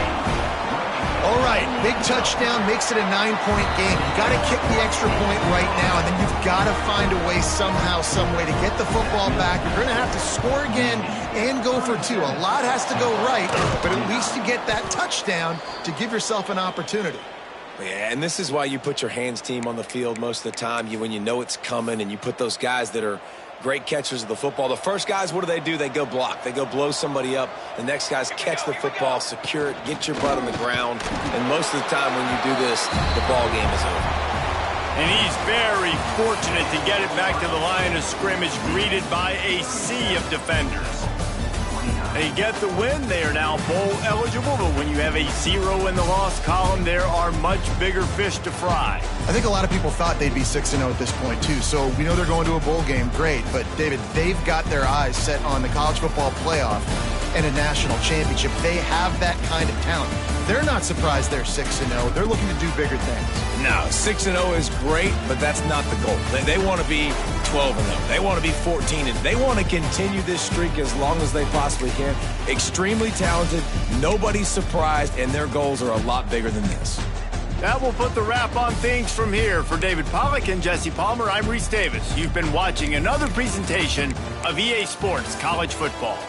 All right, big touchdown makes it a 9-point game. You got to kick the extra point right now, and then you've got to find a way somehow, some way to get the football back. You're going to have to score again and go for 2. A lot has to go right, but at least you get that touchdown to give yourself an opportunity.
Yeah, and this is why you put your hands team on the field most of the time. When you know it's coming, and you put those guys that are great catchers of the football. The first guys, what do? They go block. They go blow somebody up. The next guys catch the football, secure it, get your butt on the ground. And most of the time when you do this, the ball game is over.
And he's very fortunate to get it back to the line of scrimmage, greeted by a sea of defenders. They get the win. They are now bowl eligible, but when you have a 0 in the loss column, there are much bigger fish to fry.
I think a lot of people thought they'd be 6-0 at this point, too. So we know they're going to a bowl game. Great. But, David, they've got their eyes set on the college football playoff and a national championship. They have that kind of talent. They're not surprised they're 6-0. They're looking to do bigger things.
No, 6-0 is great, but that's not the goal. They want to be 12-0. They want to be 14-0. They want to continue this streak as long as they possibly can. Extremely talented. Nobody's surprised, and their goals are a lot bigger than this.
That will put the wrap on things from here. For David Pollack and Jesse Palmer, I'm Reese Davis. You've been watching another presentation of EA Sports College Football.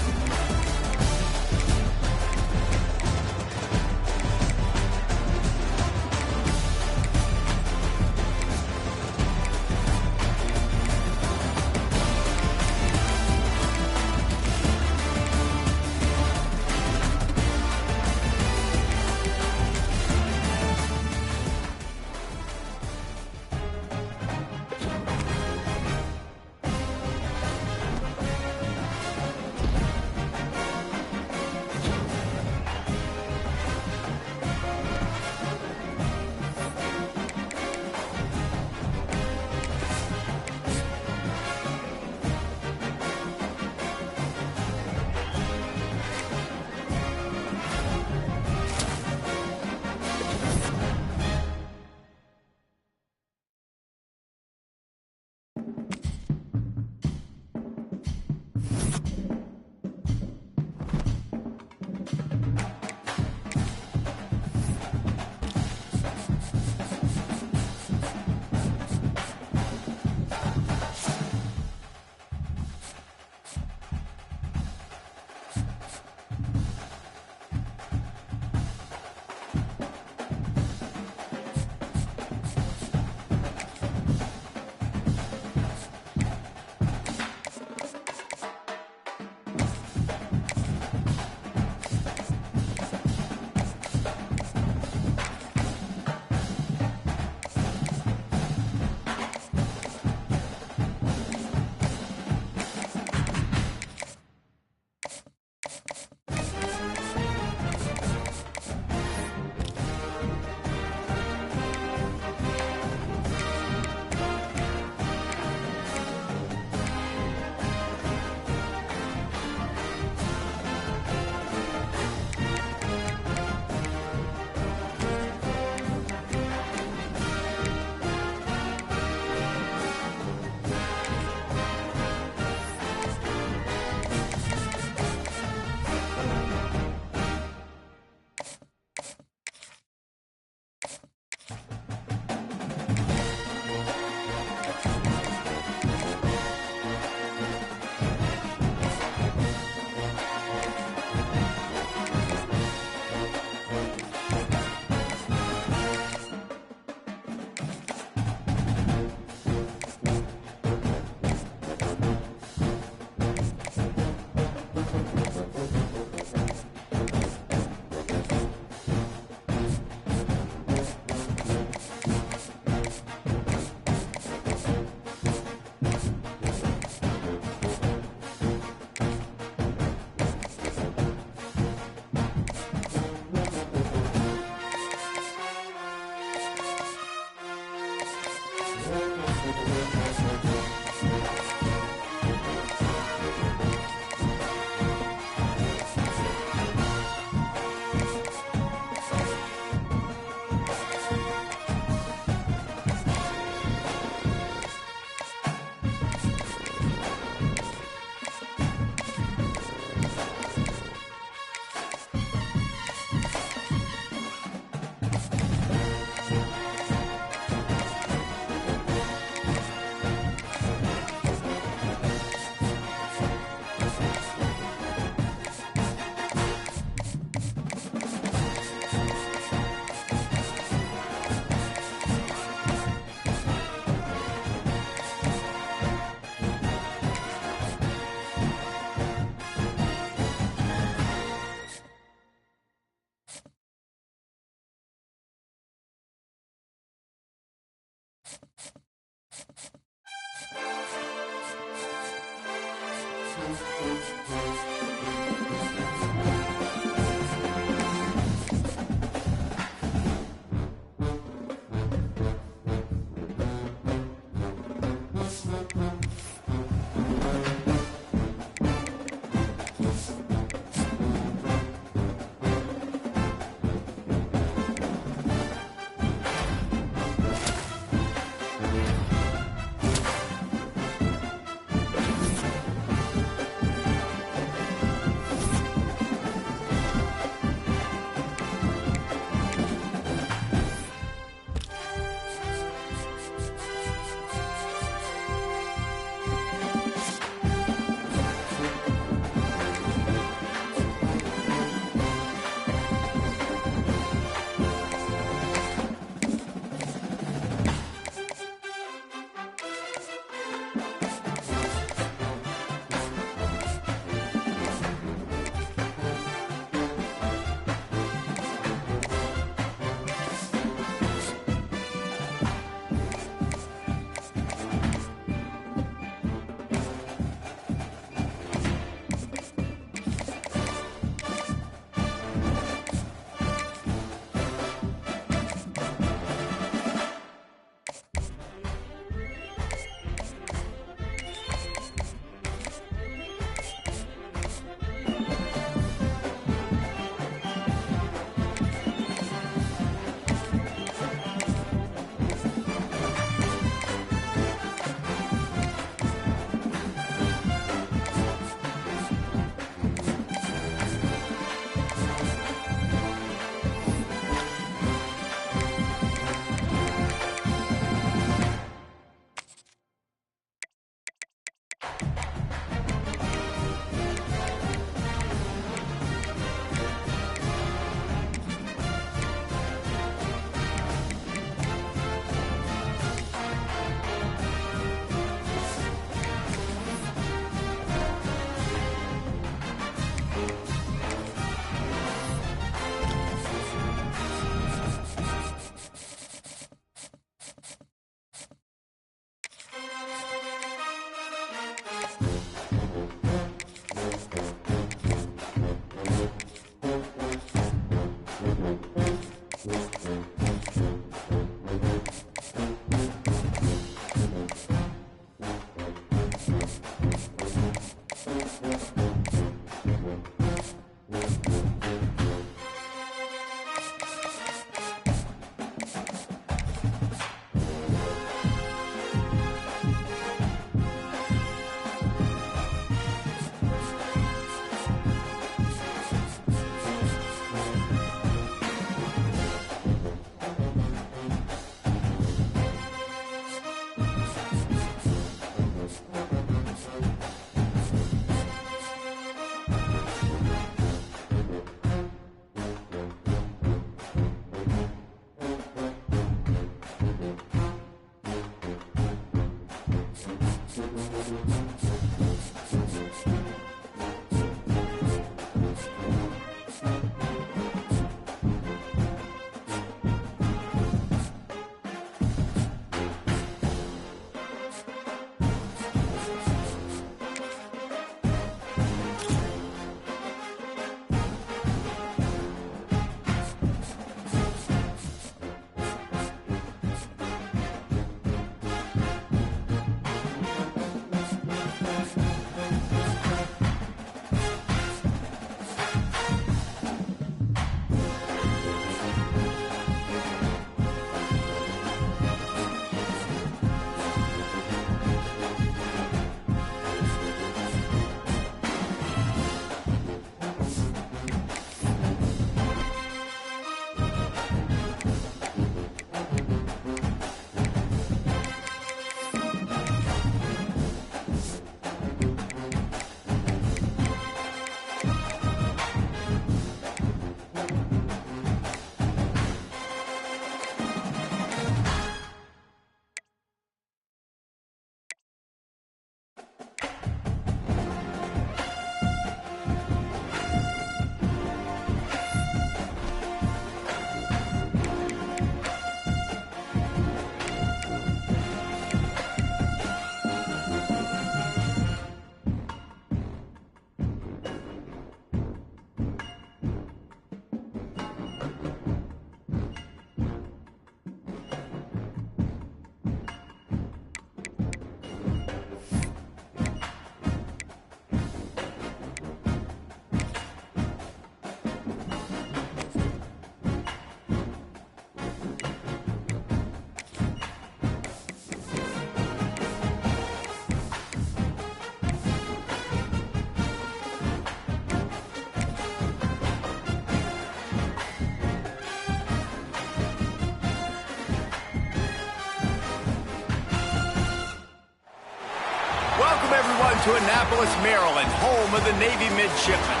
to Annapolis, Maryland, home of the Navy midshipmen,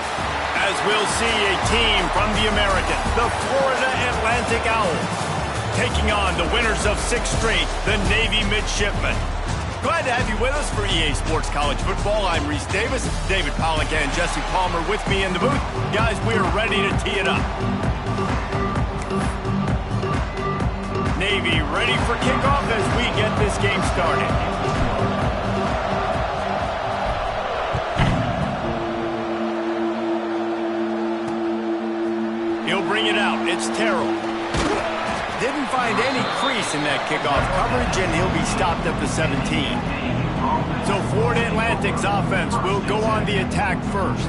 as we'll see a team from the American, the Florida Atlantic Owls, taking on the winners of 6 straight, the Navy midshipmen. Glad to have you with us for EA Sports College Football. I'm Reese Davis, David Pollack and Jesse Palmer with me in the booth. Guys, we're ready to tee it up. Navy ready for kickoff as we get this game started. He'll bring it out. It's Terrell. Didn't find any crease in that kickoff coverage, and he'll be stopped at the 17. So Florida Atlantic's offense will go on the attack first.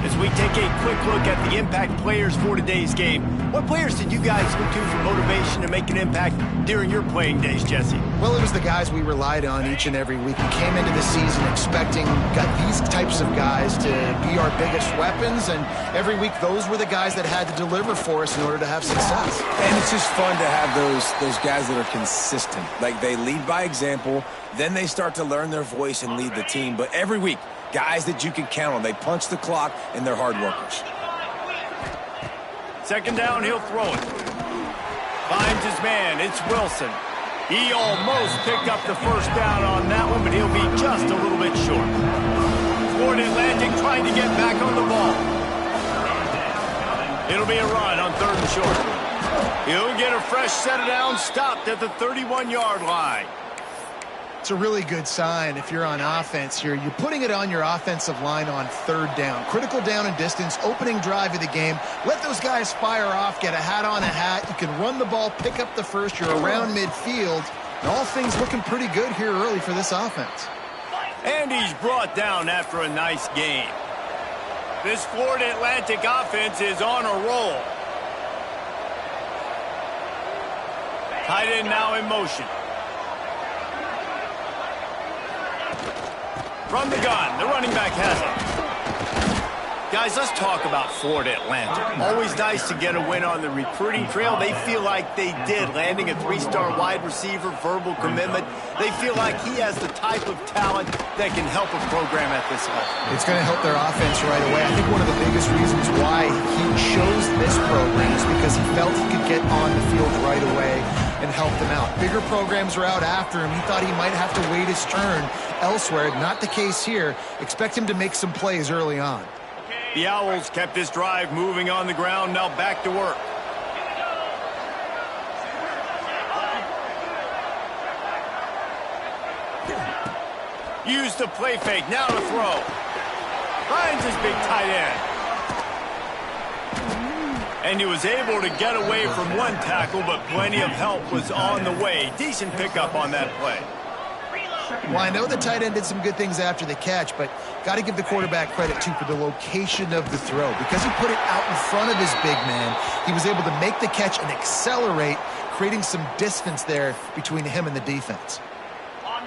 As we take a quick look at the impact players for today's game, what players did you guys look to for motivation to make an impact during your playing days, Jesse?
Well, it was the guys we relied on each and every week. We came into the season expecting these types of guys to be our biggest weapons, and every week those were the guys that had to deliver for us in order to have success.
And it's just fun to have those guys that are consistent. Like, they lead by example, then they start to learn their voice and lead the team. But every week, guys that you can count on. They punch the clock, and they're hard workers.
Second down, he'll throw it. Finds his man. It's Wilson. He almost picked up the first down on that one, but he'll be just a little bit short. Florida Atlantic trying to get back on the ball. It'll be a run on 3rd and short. He'll get a fresh set of downs, stopped at the 31-yard line.
It's a really good sign if you're on offense here. You're putting it on your offensive line on 3rd down. Critical down and distance, opening drive of the game. Let those guys fire off, get a hat on a hat. You can run the ball, pick up the first. You're around midfield. And all things looking pretty good here early for this offense.
And he's brought down after a nice game. This Florida Atlantic offense is on a roll. Tight end now in motion. From the gun, the running back has it. Guys, let's talk about Florida Atlantic. Always nice to get a win on the recruiting trail. They feel like they did, landing a 3-star wide receiver, verbal commitment. They feel like he has the type of talent that can help a program at this level.
It's going to help their offense right away. I think one of the biggest reasons why he chose this program is because he felt he could get on the field right away and help them out. Bigger programs are out after him. He thought he might have to wait his turn elsewhere. Not the case here. Expect him to make some plays early on.
The Owls kept this drive moving on the ground. Now back to work. Use the play fake. Now to throw. Finds his big tight end. And he was able to get away from one tackle, but plenty of help was on the way. Decent pickup on that play.
Well, I know the tight end did some good things after the catch, but got to give the quarterback credit, too, for the location of the throw. Because he put it out in front of his big man, he was able to make the catch and accelerate, creating some distance there between him and the defense.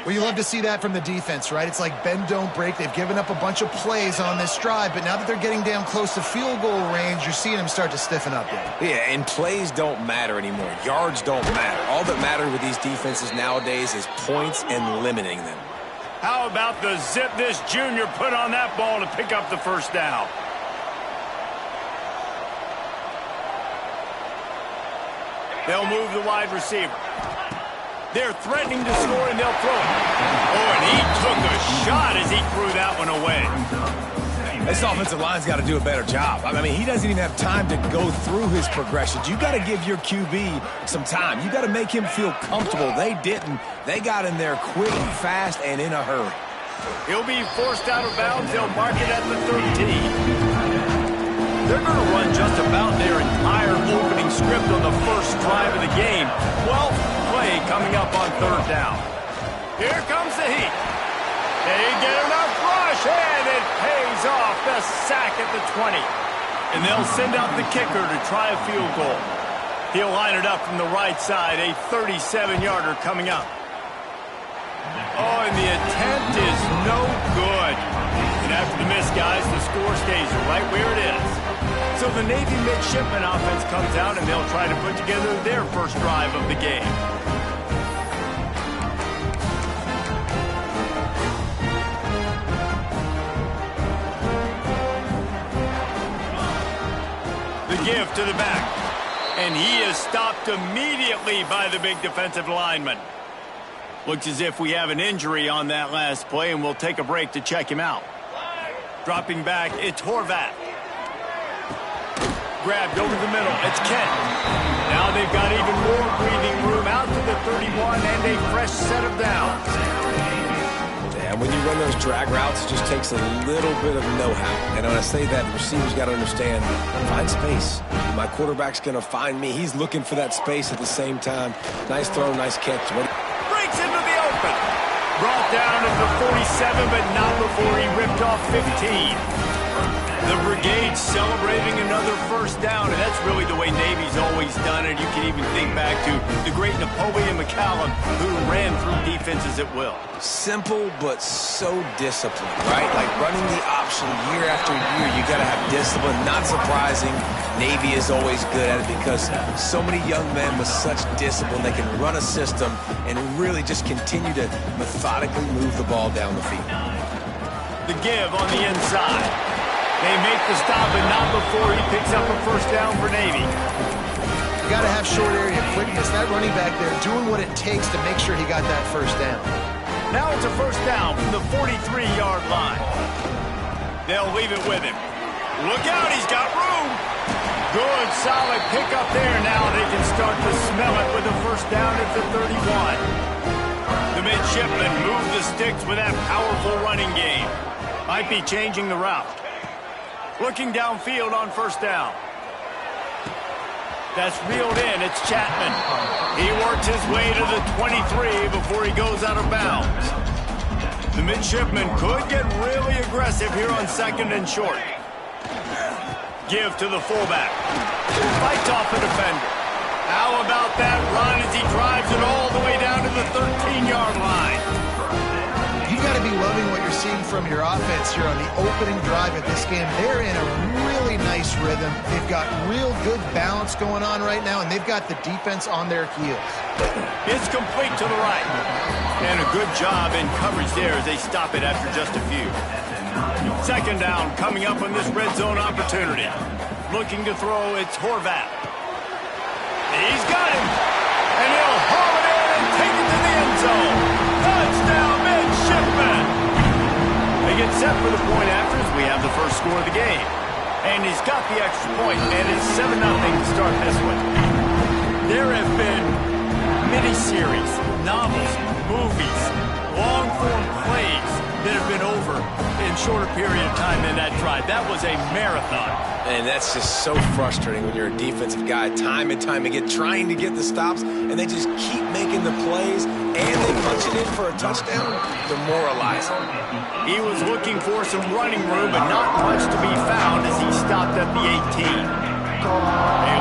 Well, you love to see that from the defense, right? It's like bend, don't break. They've given up a bunch of plays on this drive, but now that they're getting down close to field goal range, you're seeing them start to stiffen up there.
Yeah, and plays don't matter anymore. Yards don't matter. All that matters with these defenses nowadays is points and limiting them.
How about the zip this junior put on that ball to pick up the first down? They'll move the wide receiver. They're threatening to score, and they'll throw it. Oh, and he took a shot as he threw that one away.
This offensive line's got to do a better job. I mean, he doesn't even have time to go through his progressions. You got to give your QB some time. You got to make him feel comfortable. They didn't. They got in there quick, fast, and in a hurry.
He'll be forced out of bounds. They'll mark it at the 13. They're going to run just about their entire opening script on the first drive of the game. 12th play coming up on 3rd down. Here comes the heat. They get enough rush, and it pays off. The sack at the 20. And they'll send out the kicker to try a field goal. He'll line it up from the right side. A 37-yarder coming up. Oh, and the attempt is no good. And after the miss, guys, the score stays right where it is. So the Navy midshipman offense comes out, and they'll try to put together their first drive of the game. The give to the back. And he is stopped immediately by the big defensive lineman. Looks as if we have an injury on that last play, and we'll take a break to check him out. Dropping back, it's Horvath. Grabbed over the middle, it's Kent. Now they've got even more breathing room out to the 31 and a fresh set of downs.
And when you run those drag routes, it just takes a little bit of know-how. And when I say that, the receiver's got to understand, find space. My quarterback's going to find me. He's looking for that space at the same time. Nice throw, nice catch.
Breaks into the open. Brought down to the 47, but not before he ripped off 15. The brigade celebrating another first down, and that's really the way Navy's always done it. You can even think back to the great Napoleon McCallum, who ran through defenses at will.
Simple, but so disciplined, right? Like running the option year after year, you got to have discipline. Not surprising, Navy is always good at it because so many young men with such discipline, they can run a system and really just continue to methodically move the ball down the field.
The give on the inside. They make the stop, but not before he picks up a first down for Navy.
You got to have short area quickness. That running back there doing what it takes to make sure he got that first down.
Now it's a first down from the 43-yard line. They'll leave it with him. Look out, he's got room. Good, solid pickup there. Now they can start to smell it with a first down at the 31. The midshipmen move the sticks with that powerful running game. Might be changing the route. Looking downfield on first down. That's reeled in. It's Chapman. He works his way to the 23 before he goes out of bounds. The midshipman could get really aggressive here on second and short. Give to the fullback. Fights off the defender. How about that run as he drives it all the way down to the 13-yard line?
You got to be loving what you're seeing from your offense here on the opening drive of this game. They're in a really nice rhythm. They've got real good balance going on right now, and they've got the defense on their heels.
It's complete to the right. And a good job in coverage there as they stop it after just a few. Second down coming up on this red zone opportunity. Looking to throw, it's Horvath. He's got him. And he'll haul it in and take it to the end zone. Touchdown, midshipmen. They get set for the point after as we have the first score of the game. And he's got the extra point, and it's 7-0 to start this one. There have been miniseries, novels, movies, long-form plays that have been over in shorter period of time than that drive. That was a marathon.
And that's just so frustrating when you're a defensive guy, time and time again, trying to get the stops, and they just keep making the plays, and they punch it in for a touchdown. Demoralizing.
He was looking for some running room, but not much to be found as he stopped at the 18. A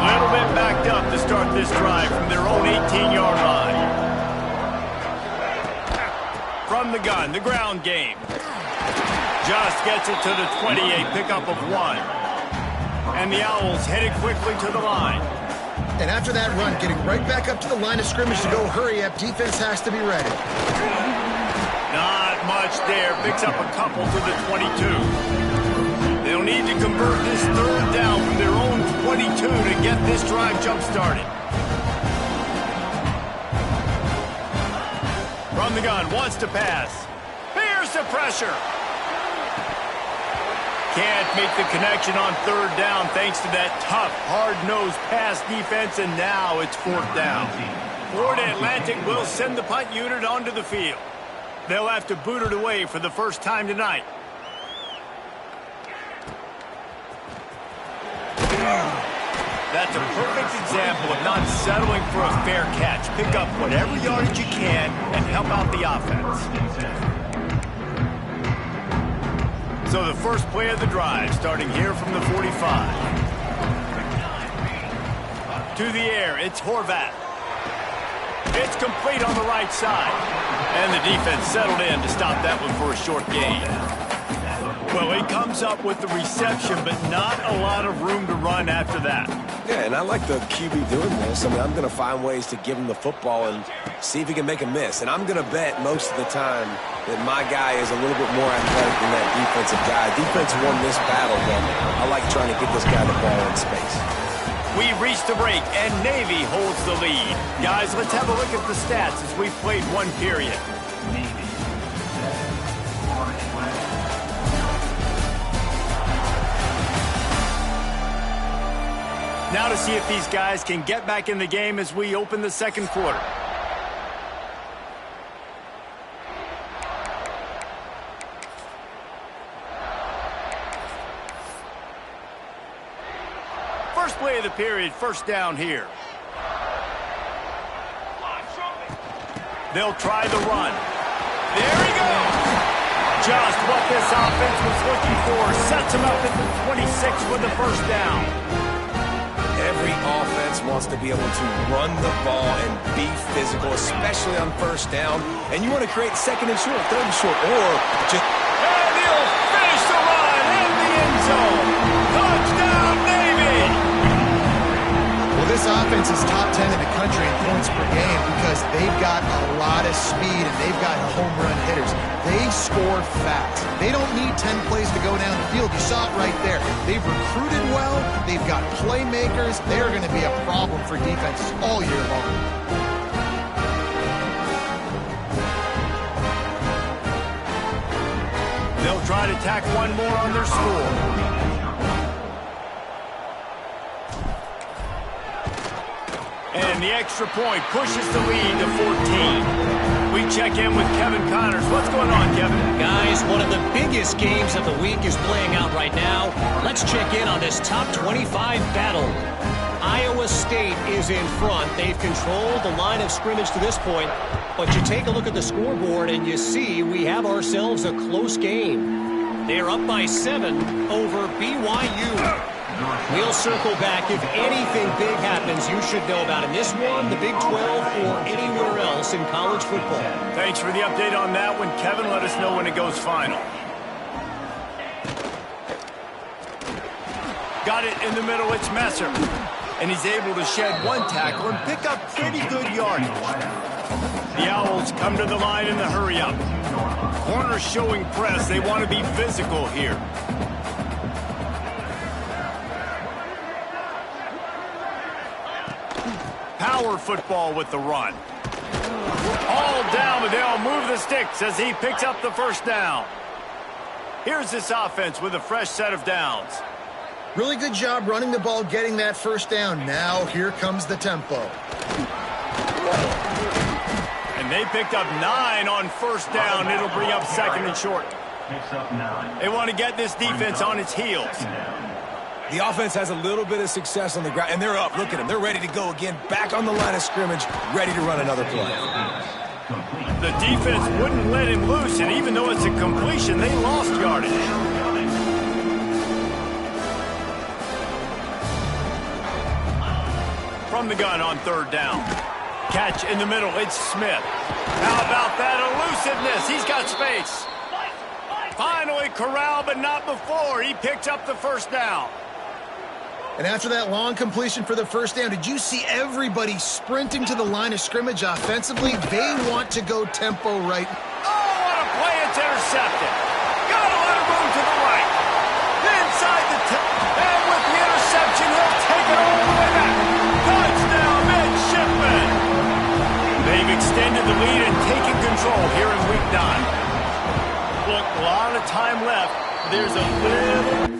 little bit backed up to start this drive from their own 18-yard line. From the gun, the ground game. Just gets it to the 28, pickup of 1. And the Owls headed quickly to the line.
And after that run, getting right back up to the line of scrimmage to go hurry up, defense has to be ready.
Not much there. Picks up a couple to the 22. They'll need to convert this third down from their own 22 to get this drive jump-started. From the gun, wants to pass. Here's the pressure. Can't make the connection on third down thanks to that tough, hard-nosed pass defense, and now it's fourth down. Florida Atlantic will send the punt unit onto the field. They'll have to boot it away for the first time tonight. That's a perfect example of not settling for a fair catch. Pick up whatever yardage you can and help out the offense. So the first play of the drive, starting here from the 45. To the air, it's Horvath. It's complete on the right side. And the defense settled in to stop that one for a short gain. Well, he comes up with the reception, but not a lot of room to run after that.
Yeah, and I like the QB doing this. I mean, I'm going to find ways to give him the football and see if he can make a miss. And I'm going to bet most of the time that my guy is a little bit more athletic than that defensive guy. Defense won this battle, but I like trying to get this guy the ball in space.
We reached the break, and Navy holds the lead. Guys, let's have a look at the stats as we've played one period. Now to see if these guys can get back in the game as we open the second quarter. First play of the period, first down here. They'll try the run. There he goes! Just what this offense was looking for. Sets him up at the 26 for the first down.
Every offense wants to be able to run the ball and be physical, especially on first down. And you want to create second and short, third and short, or just...
And he'll finish the run in the end zone. Touchdown, Navy!
Well, this offense is top 10 in the country in points per game because they've got a lot of speed and they've got home run hitters. They score fast. They don't need 10 plays to go down the field. You saw it right there. They've recruited well. They've got playmakers. They're going to be a problem for defenses all year long.
They'll try to tack one more on their score. And the extra point pushes the lead to 14. We check in with Kevin Connors. What's going on, Kevin?
Guys, one of the biggest games of the week is playing out right now. Let's check in on this top 25 battle. Iowa State is in front. They've controlled the line of scrimmage to this point. But you take a look at the scoreboard and you see we have ourselves a close game. They're up by 7 over BYU. We'll circle back. If anything big happens, you should know about in this one, the Big 12, or anywhere else in college football.
Thanks for the update on that one, Kevin. Let us know when it goes final. Got it in the middle. It's Messer. And he's able to shed one tackle and pick up pretty good yardage. The Owls come to the line in the hurry-up. Corners showing press. They want to be physical here. Power football with the run. All down, but they'll move the sticks as he picks up the first down. Here's this offense with a fresh set of downs.
Really good job running the ball, getting that first down. Now here comes the tempo.
And they picked up 9 on first down. It'll bring up second and short. They want to get this defense on its heels.
The offense has a little bit of success on the ground, and they're up. Look at them. They're ready to go again, back on the line of scrimmage, ready to run another play.
The defense wouldn't let him loose, and even though it's a completion, they lost yardage. From the gun on third down. Catch in the middle. It's Smith. How about that elusiveness? He's got space. Finally corralled, but not before. He picked up the first down.
And after that long completion for the first down, did you see everybody sprinting to the line of scrimmage offensively? They want to go tempo right.
Oh, what a play. It's intercepted. Got a lot of room to the right. Inside the and with the interception, he'll take it all the way back. Touchdown, midshipman. They've extended the lead and taken control here in week 9. Look, a lot of time left. There's a little...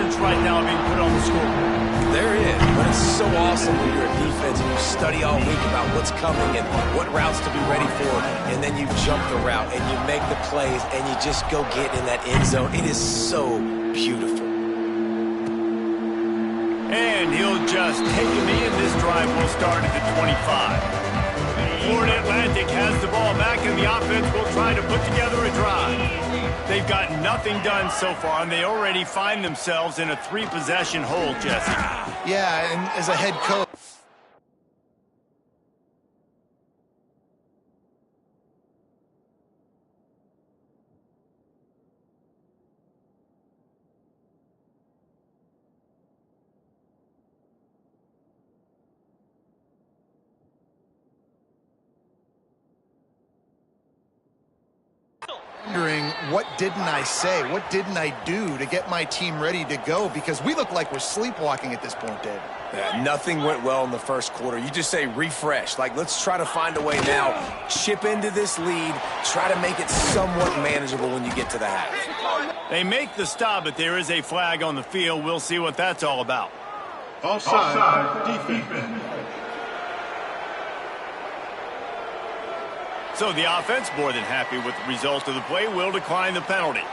points right now being put on the scoreboard.
There is, but it's so awesome when you're a defense and you study all week about what's coming and what routes to be ready for, and then you jump the route and you make the plays and you just go get in that end zone. It is so beautiful.
And he'll just take a knee, and this drive will start at the 25. Florida Atlantic has the ball back, and the offense will try to put together a drive. They've got nothing done so far, and they already find themselves in a 3-possession hole, Jesse.
Yeah, and as a head coach, wondering, what didn't I say? What didn't I do to get my team ready to go? Because we look like we're sleepwalking at this point, David.
Yeah, nothing went well in the first quarter. You just say refresh. Like, let's try to find a way now. Chip into this lead. Try to make it somewhat manageable when you get to the half.
They make the stop, but there is a flag on the field. We'll see what that's all about.
Offside defense.
So the offense, more than happy with the result of the play, will decline the penalty.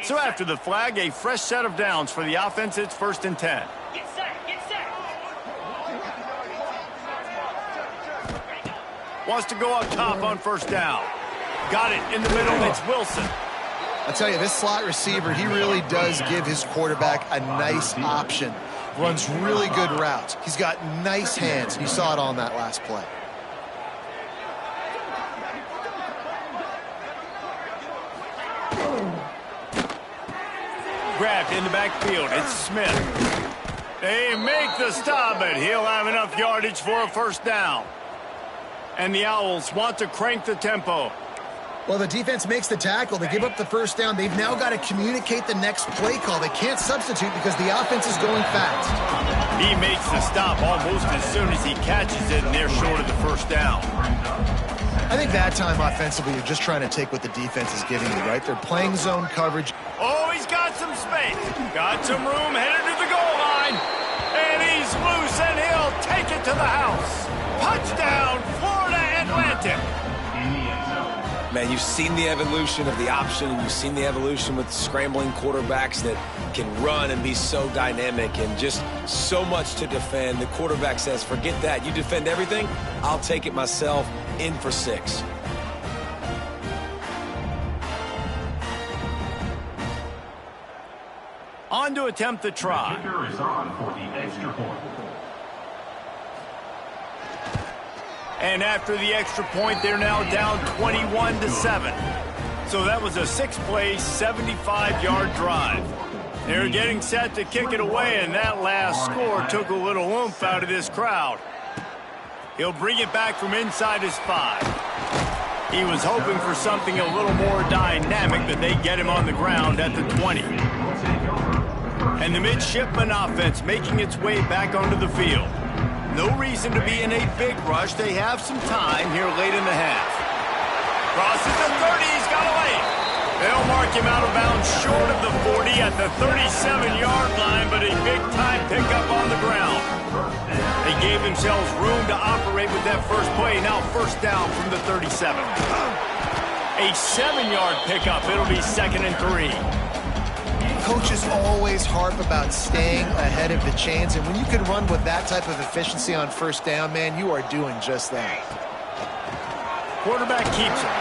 So after the flag, a fresh set of downs for the offense. It's 1st and 10.
Get set, get set.
Wants to go up top on 1st down. Got it in the middle. It's Wilson.
I tell you, this slot receiver, he really does give his quarterback a nice option. Runs really good routes. He's got nice hands, and you saw it on that last play.
Grabbed in the backfield. It's Smith. They make the stop, but he'll have enough yardage for a 1st down. And the Owls want to crank the tempo.
Well, the defense makes the tackle. They give up the 1st down. They've now got to communicate the next play call. They can't substitute because the offense is going fast.
He makes the stop almost as soon as he catches it, and they're short of the 1st down.
I think that time offensively, you're just trying to take what the defense is giving you, right? They're playing zone coverage.
Oh, he's got some space. Got some room, headed to the goal line. And he's loose, and he'll take it to the house. Touchdown, Florida Atlantic.
Man, you've seen the evolution of the option, and you've seen the evolution with scrambling quarterbacks that can run and be so dynamic and just so much to defend. The quarterback says, forget that. You defend everything, I'll take it myself. In for 6.
On to attempt the try.
Kicker is on for the extra point.
And after the extra point, they're now down 21-7. So that was a 6-play, 75-yard drive. They're getting set to kick it away, and that last score took a little oomph out of this crowd. He'll bring it back from inside his 5. He was hoping for something a little more dynamic, but they get him on the ground at the 20. And the midshipman offense making its way back onto the field. No reason to be in a big rush. They have some time here late in the half. Crosses the 30. He's got a lane. They'll mark him out of bounds short of the 40 at the 37-yard line, but a big-time pickup on the ground. They gave themselves room to operate with that first play. Now 1st down from the 37. A 7-yard pickup. It'll be 2nd and 3.
Coaches always harp about staying ahead of the chains, and when you can run with that type of efficiency on 1st down, man, you are doing just that.
Quarterback keeps it.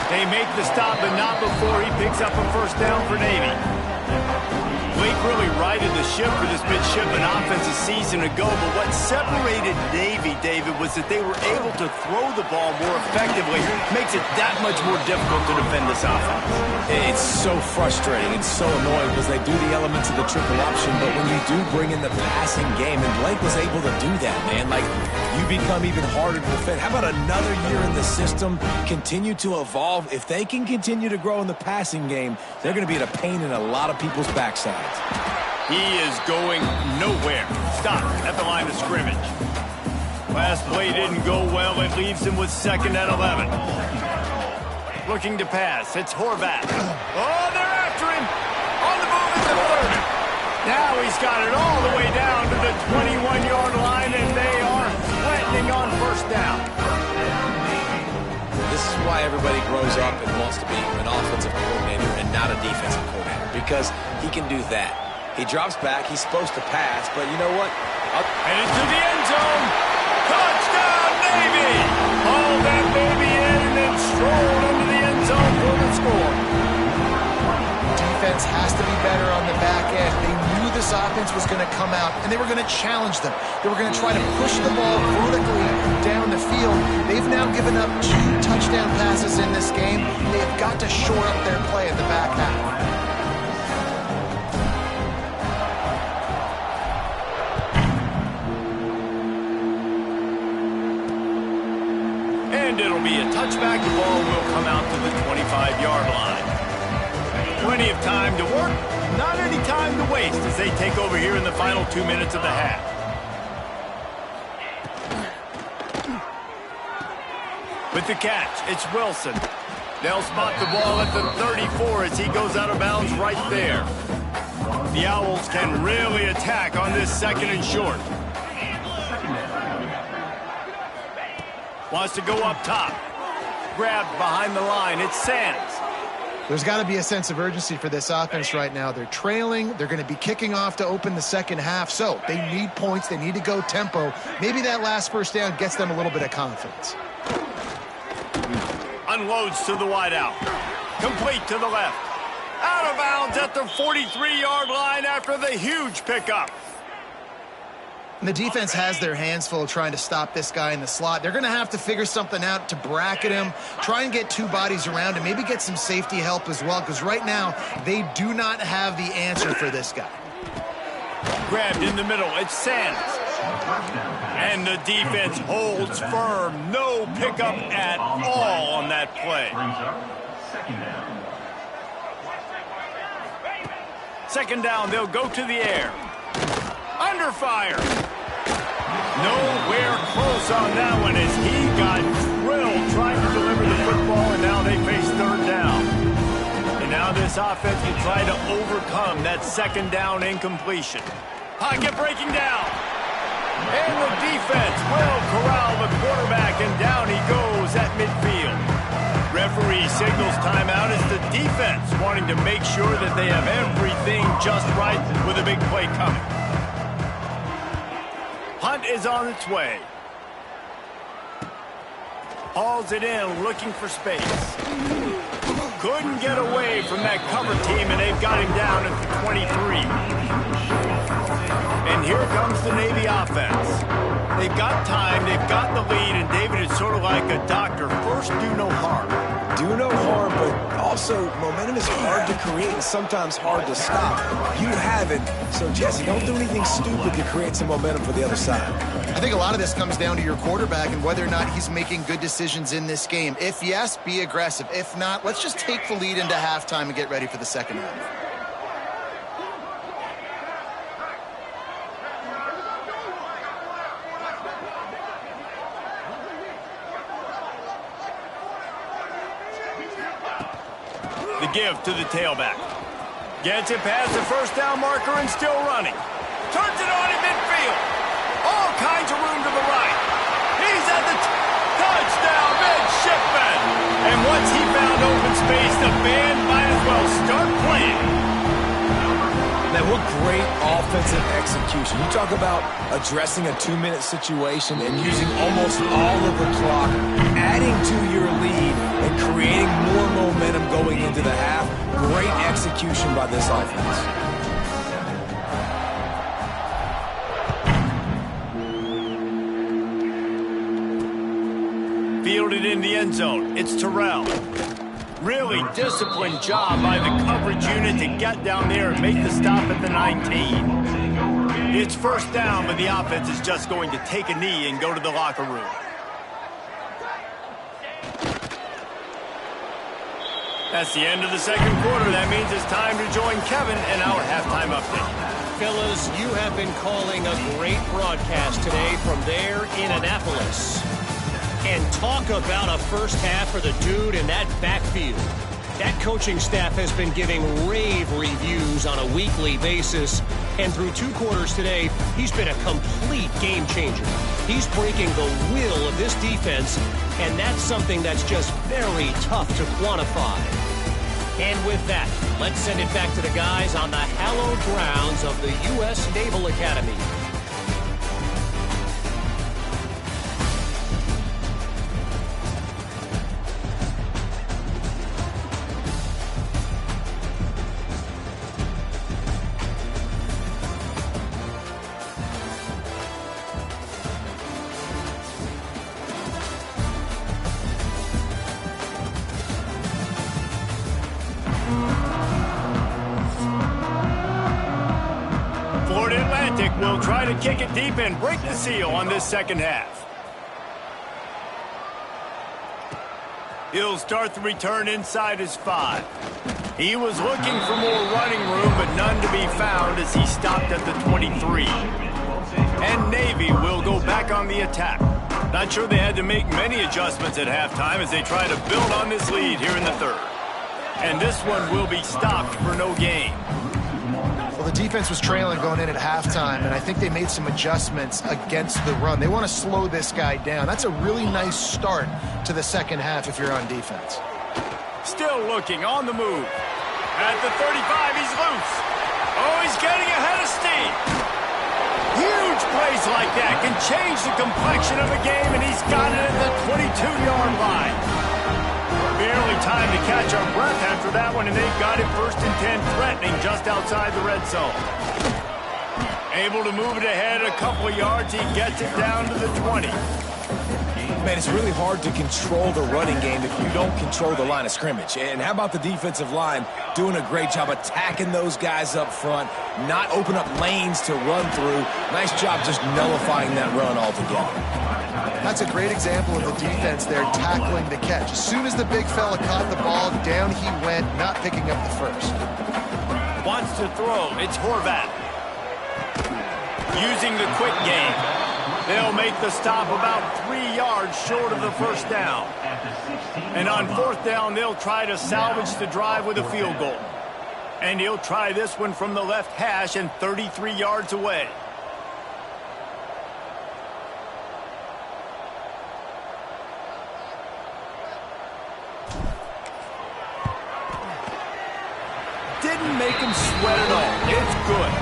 They make the stop, but not before he picks up a 1st down for Navy. Blake really righted the ship for this midshipman offense a season ago, but what separated Navy, David, was that they were able to throw the ball more effectively. Makes it that much more difficult to defend this offense.
It's so frustrating. It's so annoying because they do the elements of the triple option, but when you do bring in the passing game, and Blake was able to do that, man, like, you become even harder to defend. How about another year in the system, continue to evolve? If they can continue to grow in the passing game, they're going to be at a pain in a lot of people's backsides.
He is going nowhere. Stopped at the line of scrimmage. Last play didn't go well. It leaves him with 2nd and 11. Looking to pass. It's Horvath. Oh, they're after him. On the move at the 30. Now he's got it all the way down to the 21-yard line, and they are flattening on 1st down.
This is why everybody grows up and wants to be an offensive coordinator and not a defensive coordinator, because he can do that. He drops back. He's supposed to pass, but you know what?
Headed to the end zone. Touchdown, Navy! Haul that baby in and then strolled into the end zone for the score.
Defense has to be better on the back end. They knew this offense was going to come out, and they were going to challenge them. They were going to try to push the ball vertically down the field. They've now given up 2 touchdown passes in this game. They've got to shore up their play in the back half.
And it'll be a touchback. The ball will come out to the 25-yard line. Plenty of time to work, not any time to waste as they take over here in the final 2 minutes of the half. With the catch, it's Wilson. They'll spot the ball at the 34 as he goes out of bounds right there. The Owls can really attack on this 2nd and short. Wants to go up top. Grabbed behind the line. It's Sands.
There's got to be a sense of urgency for this offense right now. They're trailing. They're going to be kicking off to open the 2nd half. So they need points. They need to go tempo. Maybe that last 1st down gets them a little bit of confidence.
Unloads to the wideout. Complete to the left. Out of bounds at the 43-yard line after the huge pickup.
And the defense has their hands full trying to stop this guy in the slot. They're going to have to figure something out to bracket him, try and get 2 bodies around him, maybe get some safety help as well, because right now they do not have the answer for this guy.
Grabbed in the middle. It's Sands. And the defense holds firm. No pickup at all on that play. 2nd down, they'll go to the air. Under fire. Nowhere close on that one as he got drilled trying to deliver the football, and now they face 3rd down. And now this offense can try to overcome that 2nd down incompletion. Pocket breaking down. And the defense will corral the quarterback, and down he goes at midfield. Referee signals timeout as the defense wanting to make sure that they have everything just right with a big play coming. Hunt is on its way. Hauls it in, looking for space. Couldn't get away from that cover team, and they've got him down at the 23. And here comes the Navy offense. They've got time, they've got the lead, and David is sort of like a doctor. First, do no harm.
Do no harm, but also momentum is hard to create and sometimes hard to stop. You have it, so Jesse, don't do anything stupid to create some momentum for the other side.
I think a lot of this comes down to your quarterback and whether or not he's making good decisions in this game. If yes, be aggressive. If not, let's just take the lead into halftime and get ready for the 2nd half.
The give to the tailback. Gets it past the 1st down marker and still running. Turns it on in midfield. All kinds of room to the right. He's at the touchdown, midshipman. And once he found open space, the band might as well start playing.
Man, what great offensive execution. You talk about addressing a 2-minute situation and using almost all of the clock, adding to your lead and creating more momentum going into the half. Great execution by this offense.
Fielded in the end zone. It's Terrell. Really disciplined job by the coverage unit to get down there and make the stop at the 19. It's 1st down, but the offense is just going to take a knee and go to the locker room. That's the end of the 2nd quarter. That means it's time to join Kevin in our halftime update.
fellas, you have been calling a great broadcast today from there in Annapolis. And talk about a first half for the dude in that backfield. That coaching staff has been giving rave reviews on a weekly basis. And through 2 quarters today, he's been a complete game changer. He's breaking the will of this defense, and that's something that's just very tough to quantify. And with that, let's send it back to the guys on the hallowed grounds of the U.S. Naval Academy.
Will try to kick it deep and break the seal on this second half. He'll start the return inside his 5. He was looking for more running room, but none to be found as he stopped at the 23. And Navy will go back on the attack. Not sure they had to make many adjustments at halftime as they try to build on this lead here in the third. And this one will be stopped for no gain.
Well, the defense was trailing going in at halftime, and I think they made some adjustments against the run. They want to slow this guy down. That's a really nice start to the second half if you're on defense.
Still looking on the move. At the 35, he's loose. Oh, he's getting ahead of steam. Huge plays like that can change the complexion of a game, and he's got it at the 22-yard line. Barely time to catch our breath after that one, and they've got it 1st and 10, threatening just outside the red zone. Able to move it ahead a couple of yards. He gets it down to the 20.
Man, it's really hard to control the running game if you don't control the line of scrimmage. And how about the defensive line doing a great job attacking those guys up front, not open up lanes to run through. Nice job just nullifying that run altogether.
That's a great example of the defense there tackling the catch. As soon as the big fella caught the ball, down he went, not picking up the first.
Wants to throw. It's Horvat. Using the quick game. They'll make the stop about 3 yards short of the first down. And on 4th down, they'll try to salvage the drive with a field goal. And he'll try this one from the left hash and 33 yards away. Didn't make him sweat at all. It's good.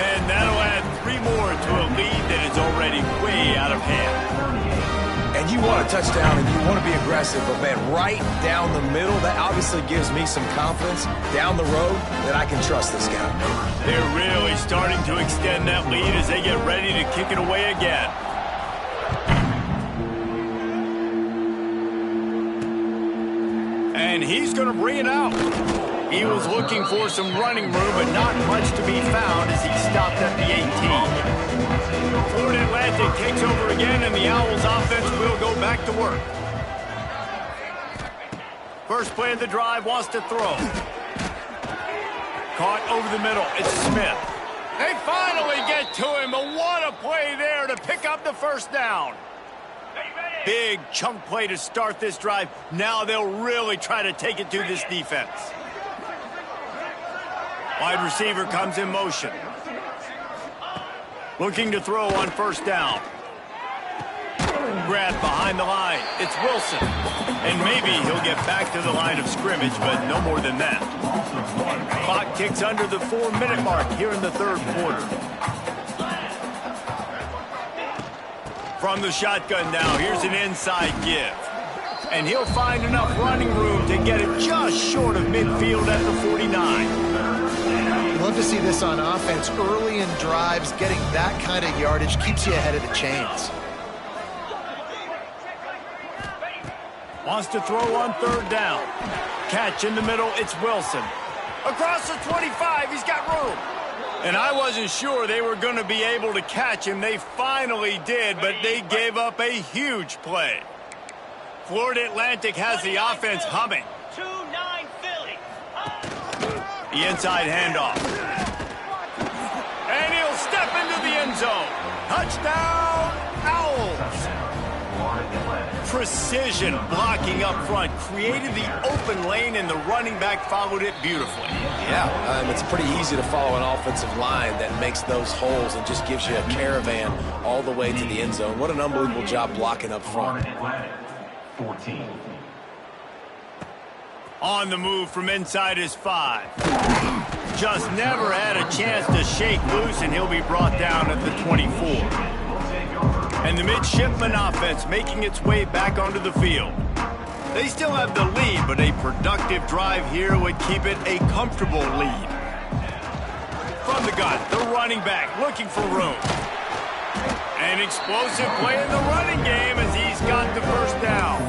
And that'll add 3 more to a lead that is already way out of hand.
And you want a touchdown and you want to be aggressive, but man, right down the middle, that obviously gives me some confidence down the road that I can trust this guy.
They're really starting to extend that lead as they get ready to kick it away again. And he's going to bring it out. He was looking for some running room, but not much to be found as he stopped at the 18. Florida Atlantic takes over again, and the Owls offense will go back to work. First play of the drive, wants to throw. Caught over the middle. It's Smith. They finally get to him, but what a play there to pick up the first down. Big chunk play to start this drive. Now they'll really try to take it to this defense. Wide receiver comes in motion. Looking to throw on first down. Grab behind the line. It's Wilson. And maybe he'll get back to the line of scrimmage, but no more than that. Clock ticks under the 4-minute mark here in the third quarter. From the shotgun now, here's an inside give. And he'll find enough running room to get it just short of midfield at the 49.
You'd love to see this on offense. Early in drives, getting that kind of yardage keeps you ahead of the chains.
Wants to throw on third down. Catch in the middle, it's Wilson. Across the 25, he's got room. And I wasn't sure they were going to be able to catch him. They finally did, but they gave up a huge play. Florida Atlantic has the offense humming.
2-9 Philly.
The inside handoff. end zone. Touchdown, Owls. Precision blocking up front created the open lane, and the running back followed it beautifully.
Yeah, it's pretty easy to follow an offensive line that makes those holes and just gives you a caravan all the way to the end zone. What an unbelievable job blocking up front.
14.
On the move from inside his 5. Just never had a chance to shake loose, and he'll be brought down at the 24. And the midshipman offense making its way back onto the field. They still have the lead, but a productive drive here would keep it a comfortable lead. From the gun, the running back looking for room. An explosive play in the running game as he's got the first down.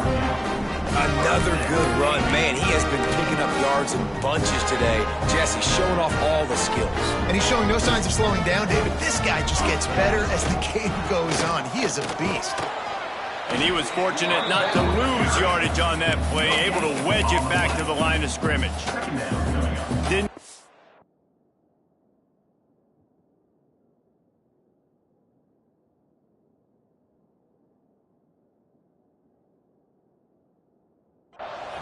Another good run. Man, he has been picking up yards in bunches today. Jesse showing off all the skills.
And he's showing no signs of slowing down, David. This guy just gets better as the game goes on. He is a beast.
And he was fortunate not to lose yardage on that play, able to wedge it back to the line of scrimmage. Didn't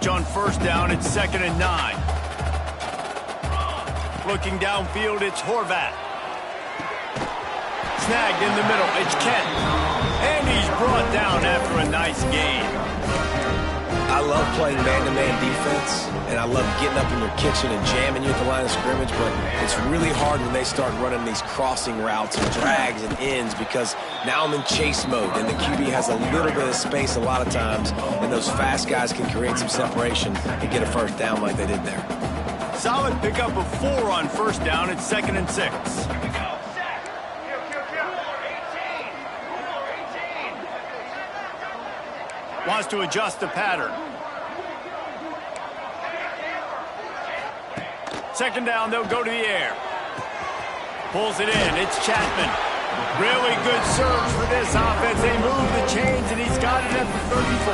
on first down, it's 2nd and 9. Looking downfield, it's Horvath. Snagged in the middle, it's Kent. And he's brought down after a nice gain.
I love playing man-to-man defense, and I love getting up in your kitchen and jamming you at the line of scrimmage, but it's really hard when they start running these crossing routes and drags and ends because now I'm in chase mode, and the QB has a little bit of space a lot of times, and those fast guys can create some separation and get a first down like they did there.
Solid pickup of 4 on first down. It's 2nd and 6. Wants to adjust the pattern. 2nd down, they'll go to the air. Pulls it in, it's Chapman. Really good serves for this offense. They move the chains, and he's got it at the 34.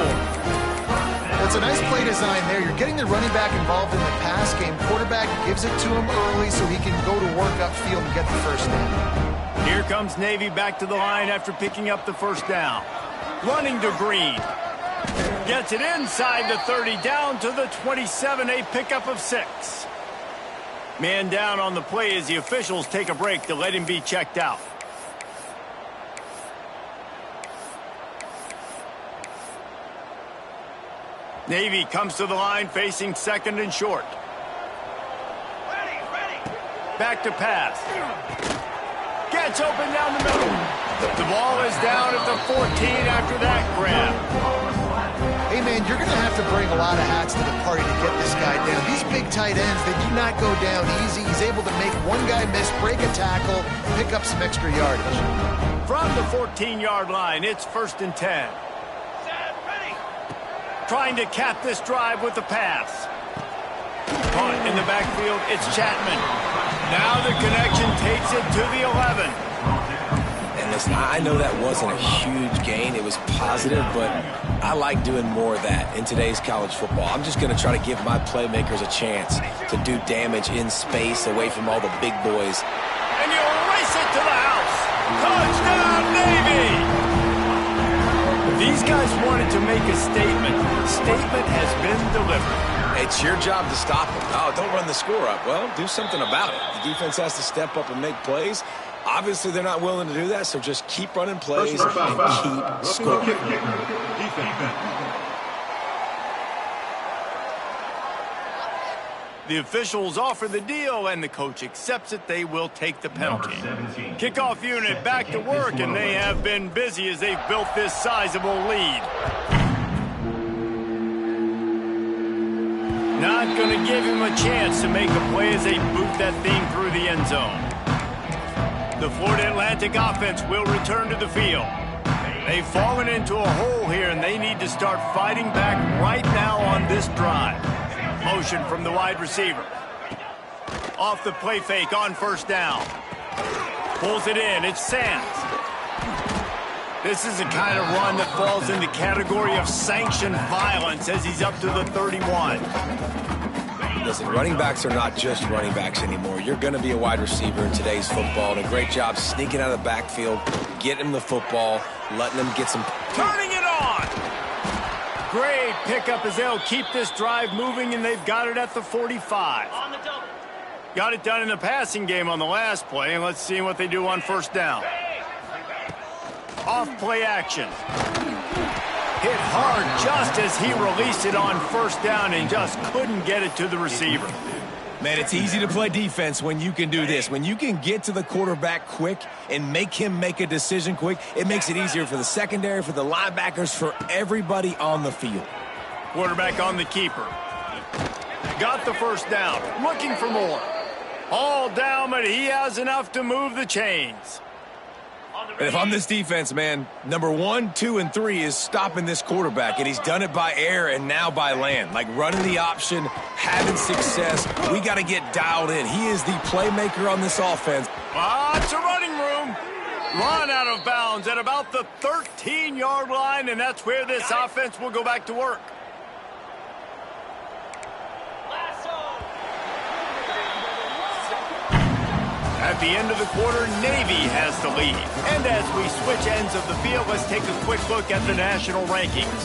Well, it's a nice play design there. You're getting the running back involved in the pass game. Quarterback gives it to him early so he can go to work upfield and get the first down.
Here comes Navy back to the line after picking up the first down. Running to Green. Gets it inside the 30, down to the 27, a pickup of 6. Man down on the play as the officials take a break to let him be checked out. Navy comes to the line facing 2nd and short. Back to pass. Gets open down the middle. The ball is down at the 14 after that grab.
Hey, man, you're going to have to bring a lot of hats to the party to get this guy down. These big tight ends, they do not go down easy. He's able to make one guy miss, break a tackle, pick up some extra yardage.
From the 14-yard line, it's 1st and 10. Trying to cap this drive with the pass. Caught in the backfield, it's Chapman. Now the connection takes it to the 11.
And listen, I know that wasn't a huge gain. It was positive, but I like doing more of that in today's college football. I'm just going to try to give my playmakers a chance to do damage in space away from all the big boys.
And you'll race it to the house. Touchdown, Navy! These guys wanted to make a statement. The statement has been delivered.
It's your job to stop them. Oh, don't run the score up. Well, do something about it. The defense has to step up and make plays. Obviously, they're not willing to do that, so just keep running plays and keep scoring.
The officials offer the deal, and the coach accepts it. They will take the penalty. Kickoff unit back to work, and they have been busy as they've built this sizable lead. Not going to give him a chance to make a play as they boot that thing through the end zone. The Florida Atlantic offense will return to the field. They've fallen into a hole here, and they need to start fighting back right now on this drive. Motion from the wide receiver. Off the play fake on first down. Pulls it in. It's Sands. This is the kind of run that falls in the category of sanctioned violence as he's up to the 31.
Listen, running backs are not just running backs anymore. You're going to be a wide receiver in today's football, and a great job sneaking out of the backfield, getting him the football, letting him get some...
Turning it on! Great pickup as they'll keep this drive moving, and they've got it at the 45.
On the double.
Got it done in the passing game on the last play, and let's see what they do on first down. Off play action. Hit hard just as he released it on first down and just couldn't get it to the receiver.
Man, it's easy to play defense when you can do this. When you can get to the quarterback quick and make him make a decision quick, it makes it easier for the secondary, for the linebackers, for everybody on the field.
Quarterback on the keeper. Got the first down. Looking for more. All down, but he has enough to move the chains.
And if I'm this defense, man, number 1, 2, and 3 is stopping this quarterback, and he's done it by air and now by land. Like running the option, having success. We got to get dialed in. He is the playmaker on this offense.
Lots of running room. Run out of bounds at about the 13-yard line, and that's where this offense will go back to work. At the end of the quarter, Navy has the lead. And as we switch ends of the field, let's take a quick look at the national rankings.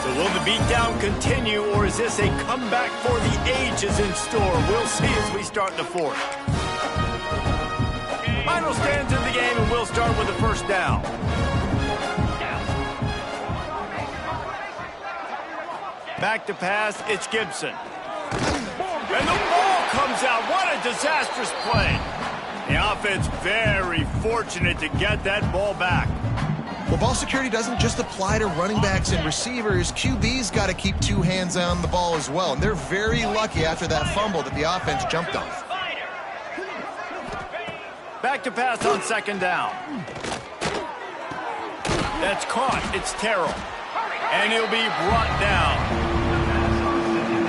So will the beatdown continue, or is this a comeback for the ages in store? We'll see as we start the fourth. Final stands in the game, and we'll start with the first down. Back to pass, it's Gibson. And the ball comes out. What a disastrous play. The offense very fortunate to get that ball back.
Well, ball security doesn't just apply to running backs and receivers. QB's got to keep two hands on the ball as well. And they're very lucky after that fumble that the offense jumped on.
Back to pass on second down. That's caught. It's Terrell. And he'll be brought down.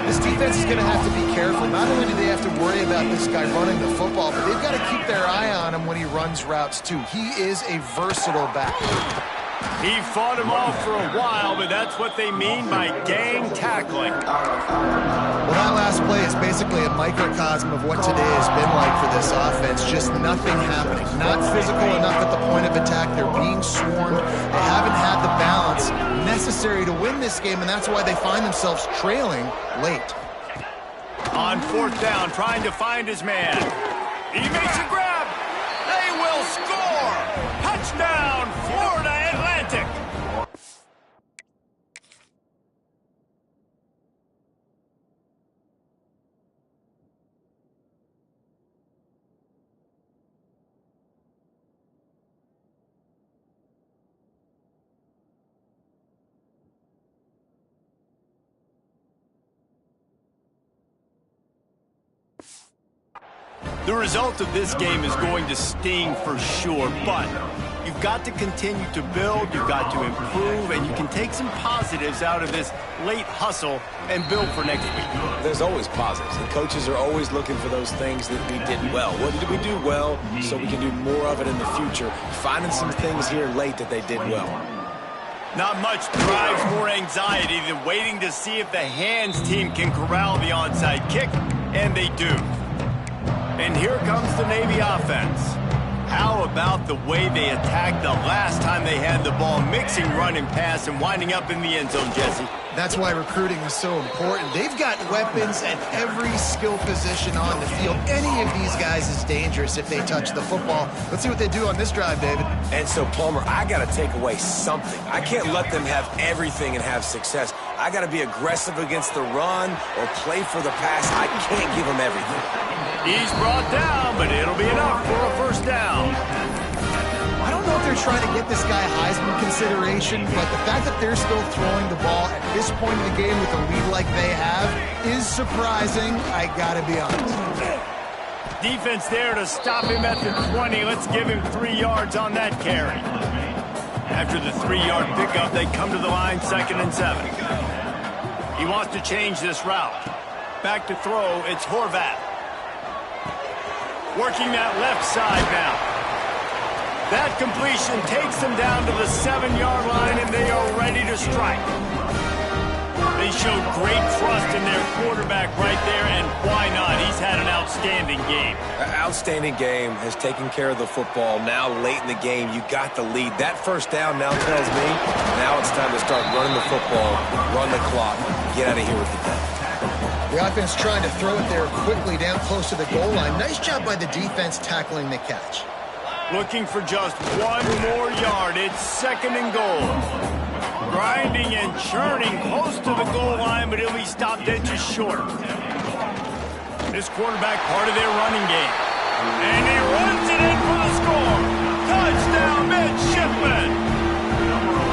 This defense is going to have to be careful. Not only do they have to worry about this guy running the football, but they've got to keep their eye on him when he runs routes, too. He is a versatile back.
He fought him off for a while, but that's what they mean by gang tackling.
Well, that last play is basically a microcosm of what today has been like for this offense. Just nothing happening. Not physical enough at the point of attack. They're being swarmed. They haven't had the balance necessary to win this game, and that's why they find themselves trailing late.
On fourth down, trying to find his man. He makes a grab. They will score. Touchdown, Florida Atlantic. The result of this game is going to sting for sure, but you've got to continue to build, you've got to improve, and you can take some positives out of this late hustle and build for next week.
There's always positives, and coaches are always looking for those things that we did well. What did we do well so we can do more of it in the future? Finding some things here late that they did well.
Not much drives more anxiety than waiting to see if the hands team can corral the onside kick, and they do. And here comes the Navy offense. How about the way they attacked the last time they had the ball, mixing run and pass and winding up in the end zone, Jesse?
That's why recruiting is so important. They've got weapons at every skill position on the field. Any of these guys is dangerous if they touch the football. Let's see what they do on this drive, David.
And so, Palmer, I got to take away something. I can't let them have everything and have success. I got to be aggressive against the run or play for the pass. I can't give them everything.
He's brought down, but it'll be enough for a first down.
I don't know if they're trying to get this guy Heisman consideration, but the fact that they're still throwing the ball at this point in the game with a lead like they have is surprising, I gotta be honest.
Defense there to stop him at the 20. Let's give him 3 yards on that carry. After the 3-yard pickup, they come to the line, 2nd and 7. He wants to change this route. Back to throw, it's Horvath. Working that left side now. That completion takes them down to the 7-yard line, and they are ready to strike. They showed great trust in their quarterback right there, and why not? He's had an outstanding game.
Outstanding game, has taken care of the football. Now late in the game, you got the lead. That first down now tells me now it's time to start running the football, run the clock, get out of here with the day.
The offense trying to throw it there quickly down close to the goal line. Nice job by the defense tackling the catch.
Looking for just one more yard. It's 2nd and goal. Grinding and churning close to the goal line, but he'll be stopped inches short. This quarterback part of their running game. And he runs it in for the score. Touchdown, midshipman.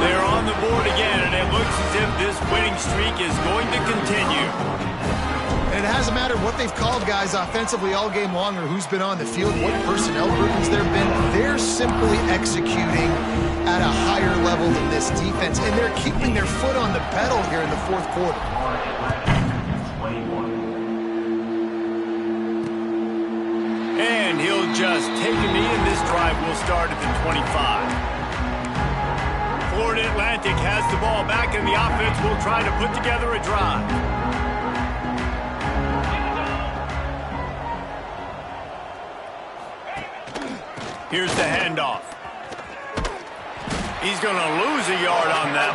They're on the board again, and it looks as if this winning streak is going to continue.
And it hasn't mattered what they've called guys offensively all game long or who's been on the field, what personnel groupings there have been. They're simply executing at a higher level than this defense, and they're keeping their foot on the pedal here in the 4th quarter.
And he'll just take a knee, and this drive will start at the 25. Florida Atlantic has the ball back, and the offense will try to put together a drive. Here's the handoff. He's going to lose a yard on that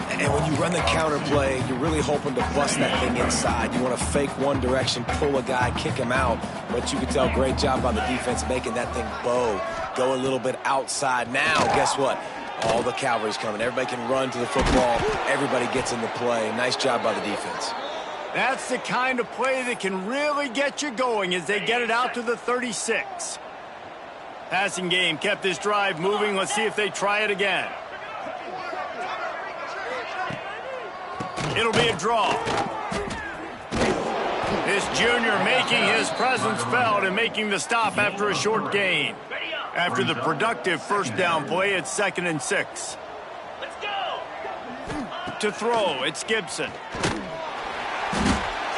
one.
And when you run the counter play, you're really hoping to bust that thing inside. You want to fake one direction, pull a guy, kick him out. But you can tell, great job by the defense making that thing bow. Go a little bit outside. Now, guess what? All the cavalry's coming. Everybody can run to the football. Everybody gets into play. Nice job by the defense.
That's the kind of play that can really get you going as they get it out to the 36. Passing game kept this drive moving. Let's see if they try it again. It'll be a draw. This junior making his presence felt and making the stop after a short gain. After the productive first down play, it's 2nd and 6.
Let's go.
To throw, it's Gibson.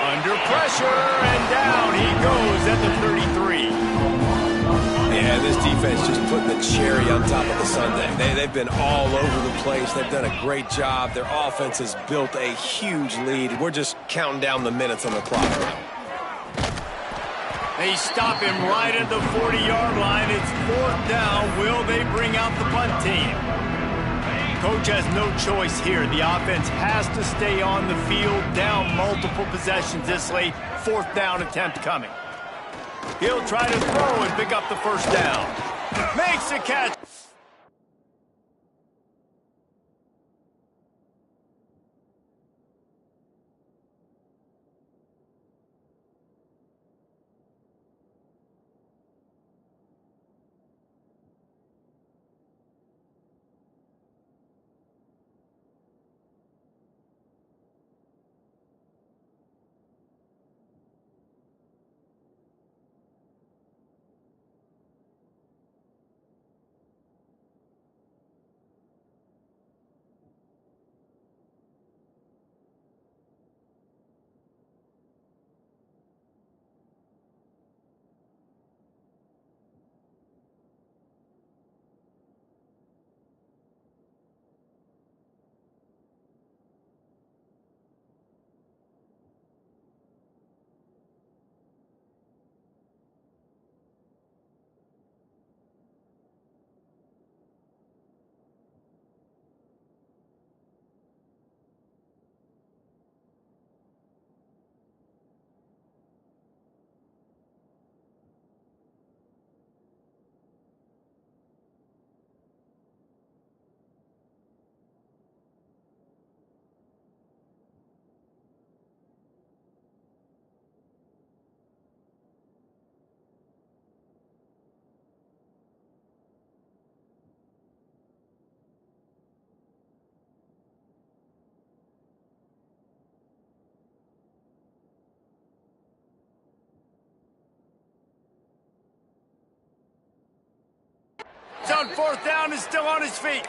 Under pressure, and down he goes at the 33.
Yeah, this defense just putting the cherry on top of the sundae. They've been all over the place. They've done a great job. Their offense has built a huge lead. We're just counting down the minutes on the clock now.
They stop him right at the 40-yard line. It's 4th down. Will they bring out the punt team? Coach has no choice here. The offense has to stay on the field, down multiple possessions this late. 4th down attempt coming. He'll try to throw and pick up the first down. Makes a catch. On 4th down is still on his feet.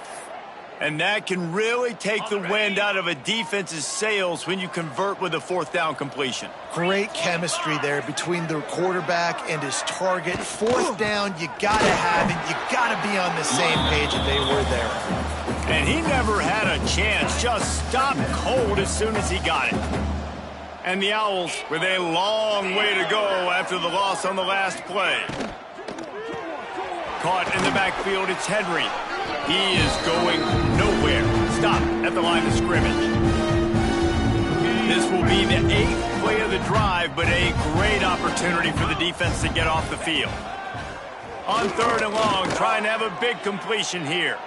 And that can really take the wind out of a defense's sails when you convert with a fourth down completion.
Great chemistry there between the quarterback and his target. Fourth down, you got to have it. You got to be on the same page, and they were there.
And he never had a chance. Just stopped cold as soon as he got it. And the Owls with a long way to go after the loss on the last play. Caught in the backfield, it's Henry. He is going nowhere. Stop at the line of scrimmage. This will be the 8th play of the drive, but a great opportunity for the defense to get off the field. On 3rd and long, trying to have a big completion here.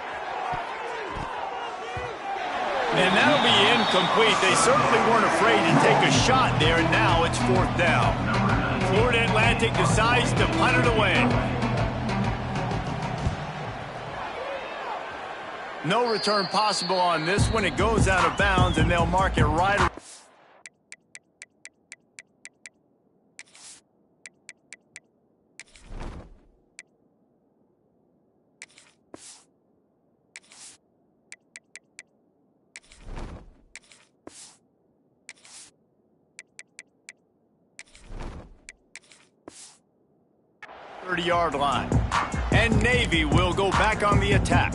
And that'll be incomplete. They certainly weren't afraid to take a shot there, and now it's 4th down. Florida Atlantic decides to punt it away. No return possible on this one. It goes out of bounds, and they'll mark it right. Yard line. And Navy will go back on the attack.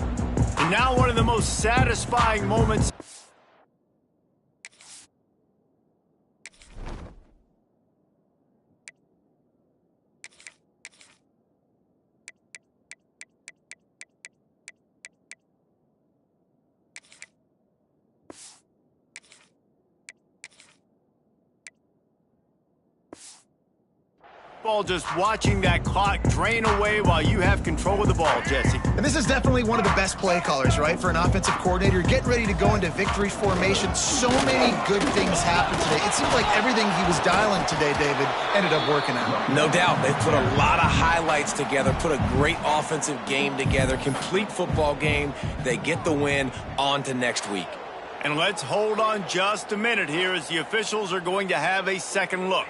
And now one of the most satisfying moments. Ball, just watching that clock drain away while you have control of the ball, Jesse.
And this is definitely one of the best play callers, right, for an offensive coordinator. Getting ready to go into victory formation. So many good things happened today. It seemed like everything he was dialing today, David, ended up working out.
No doubt. They put a lot of highlights together, put a great offensive game together, complete football game. They get the win. On to next week.
And let's hold on just a minute here as the officials are going to have a second look.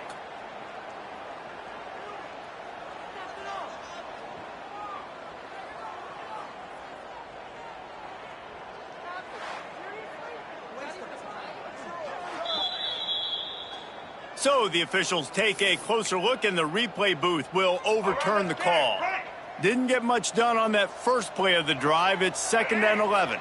So the officials take a closer look, and the replay booth will overturn the call. Didn't get much done on that first play of the drive. It's 2nd and 11.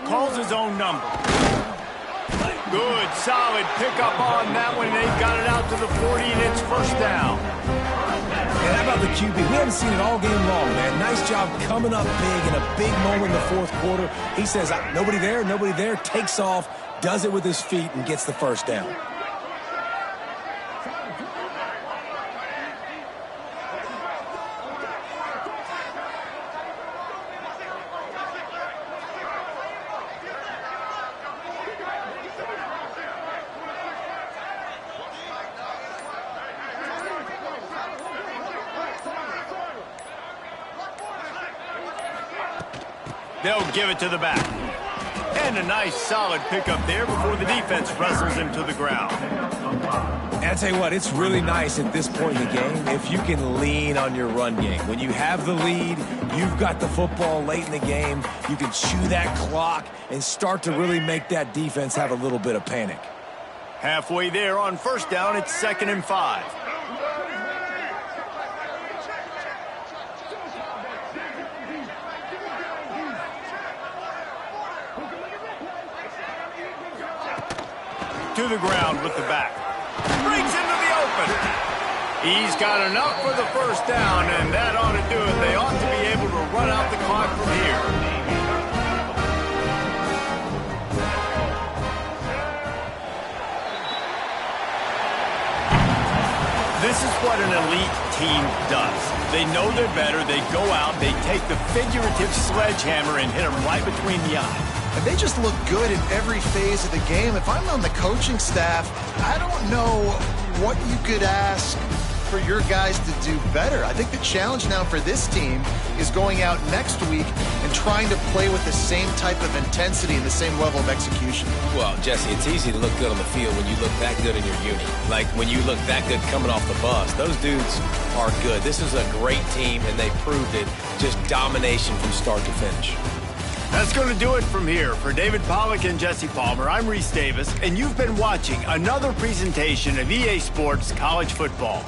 Calls his own number. Good, solid pickup on that one. They've got it out to the 40, and it's 1st down.
And how about the QB? We haven't seen it all game long, man. Nice job coming up big in a big moment in the 4th quarter. He says, nobody there, takes off, does it with his feet, and gets the 1st down.
They'll give it to the back. And a nice solid pickup there before the defense wrestles him to the ground.
And I tell you what, it's really nice at this point in the game if you can lean on your run game. When you have the lead, you've got the football late in the game, you can chew that clock and start to really make that defense have a little bit of panic.
Halfway there on 1st down, it's 2nd and 5. To the ground with the back. Breaks into the open. He's got enough for the 1st down, and that ought to do it. They ought to be able to run out the clock from here. This is what an elite team does. They know they're better. They go out, they take the figurative sledgehammer and hit them right between the eyes.
And they just look good in every phase of the game. If I'm on the coaching staff, I don't know what you could ask for your guys to do better. I think the challenge now for this team is going out next week and and trying to play with the same type of intensity and the same level of execution.
Well, Jesse, it's easy to look good on the field when you look that good in your uni. Like when you look that good coming off the bus. Those dudes are good. This is a great team, and they proved it. Just domination from start to finish.
That's going to do it from here. For David Pollack and Jesse Palmer, I'm Reese Davis, and you've been watching another presentation of EA Sports College Football.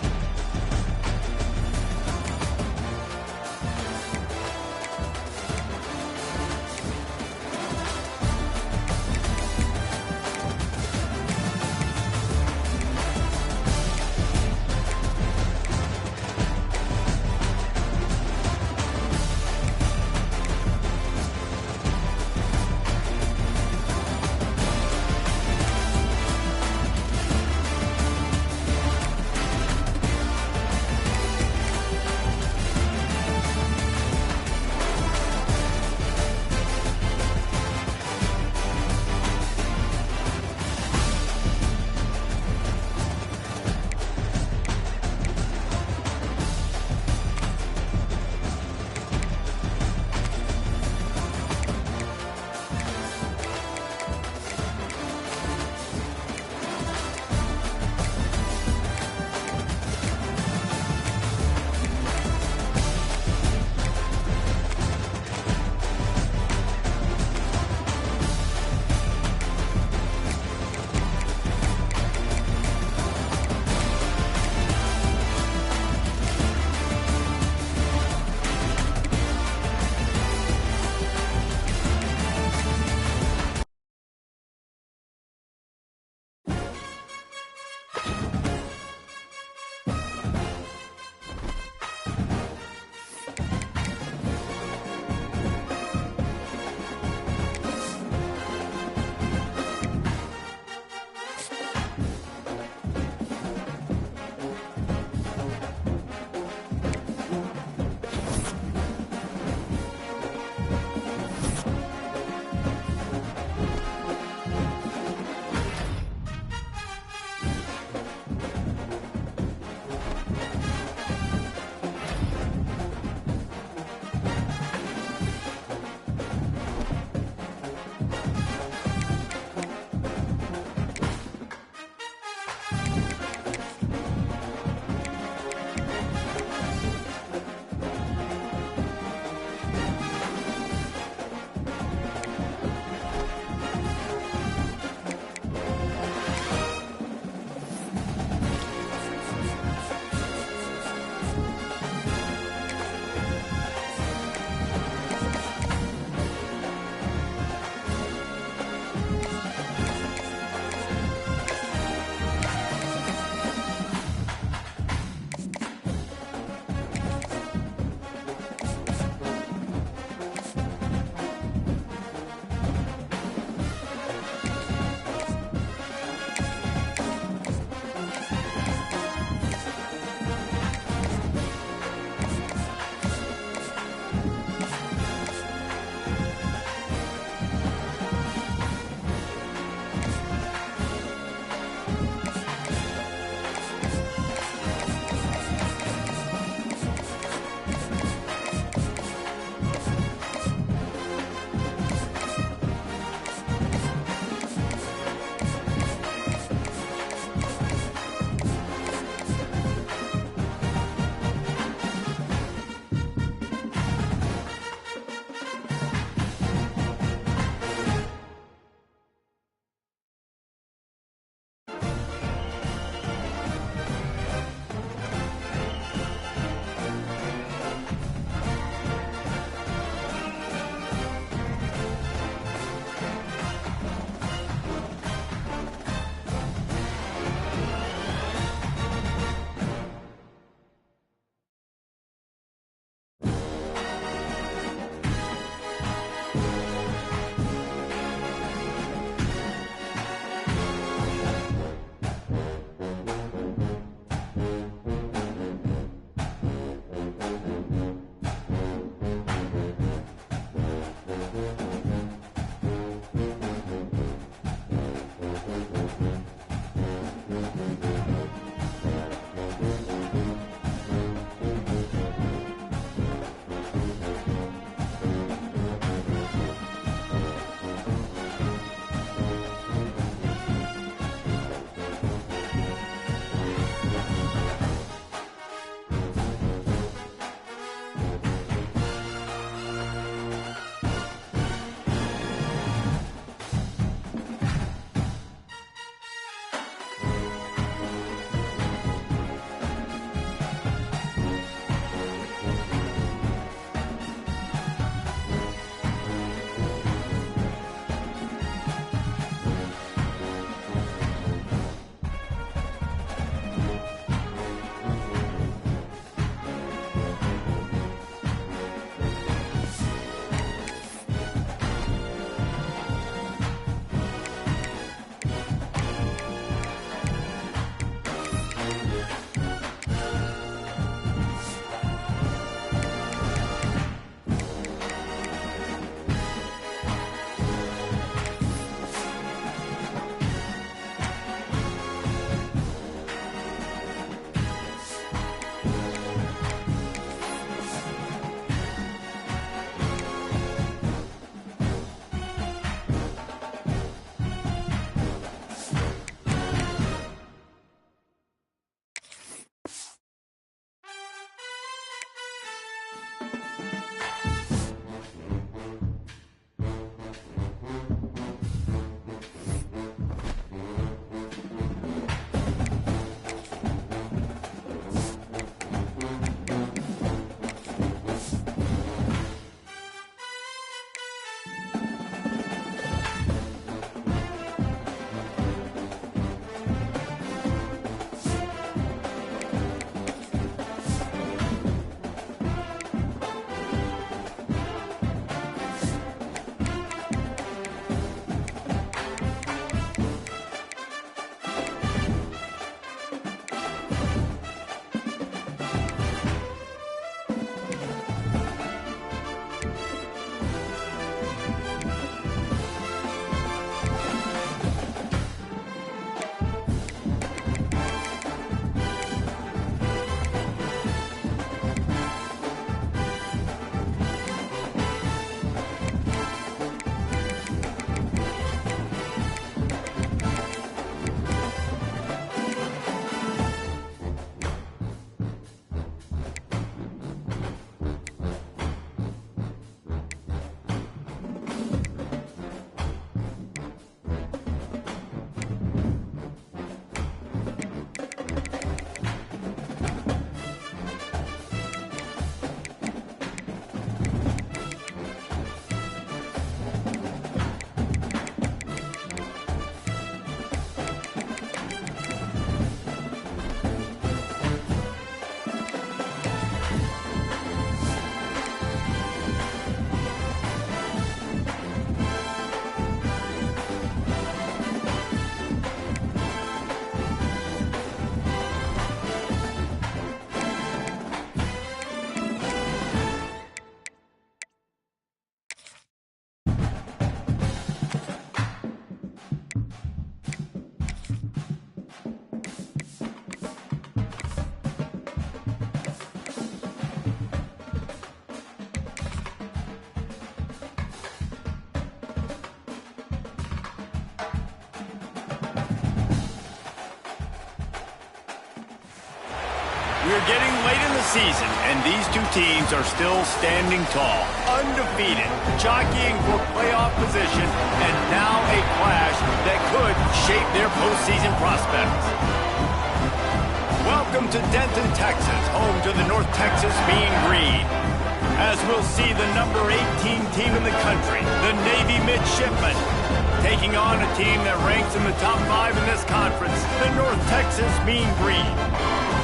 We're getting late in the season, and these two teams are still standing tall, undefeated, jockeying for playoff position, and now a clash that could shape their postseason prospects. Welcome to Denton, Texas, home to the North Texas Mean Green. As we'll see the number 18 team in the country, the Navy Midshipmen, taking on a team that ranks in the top 5 in this conference, the North Texas Mean Green.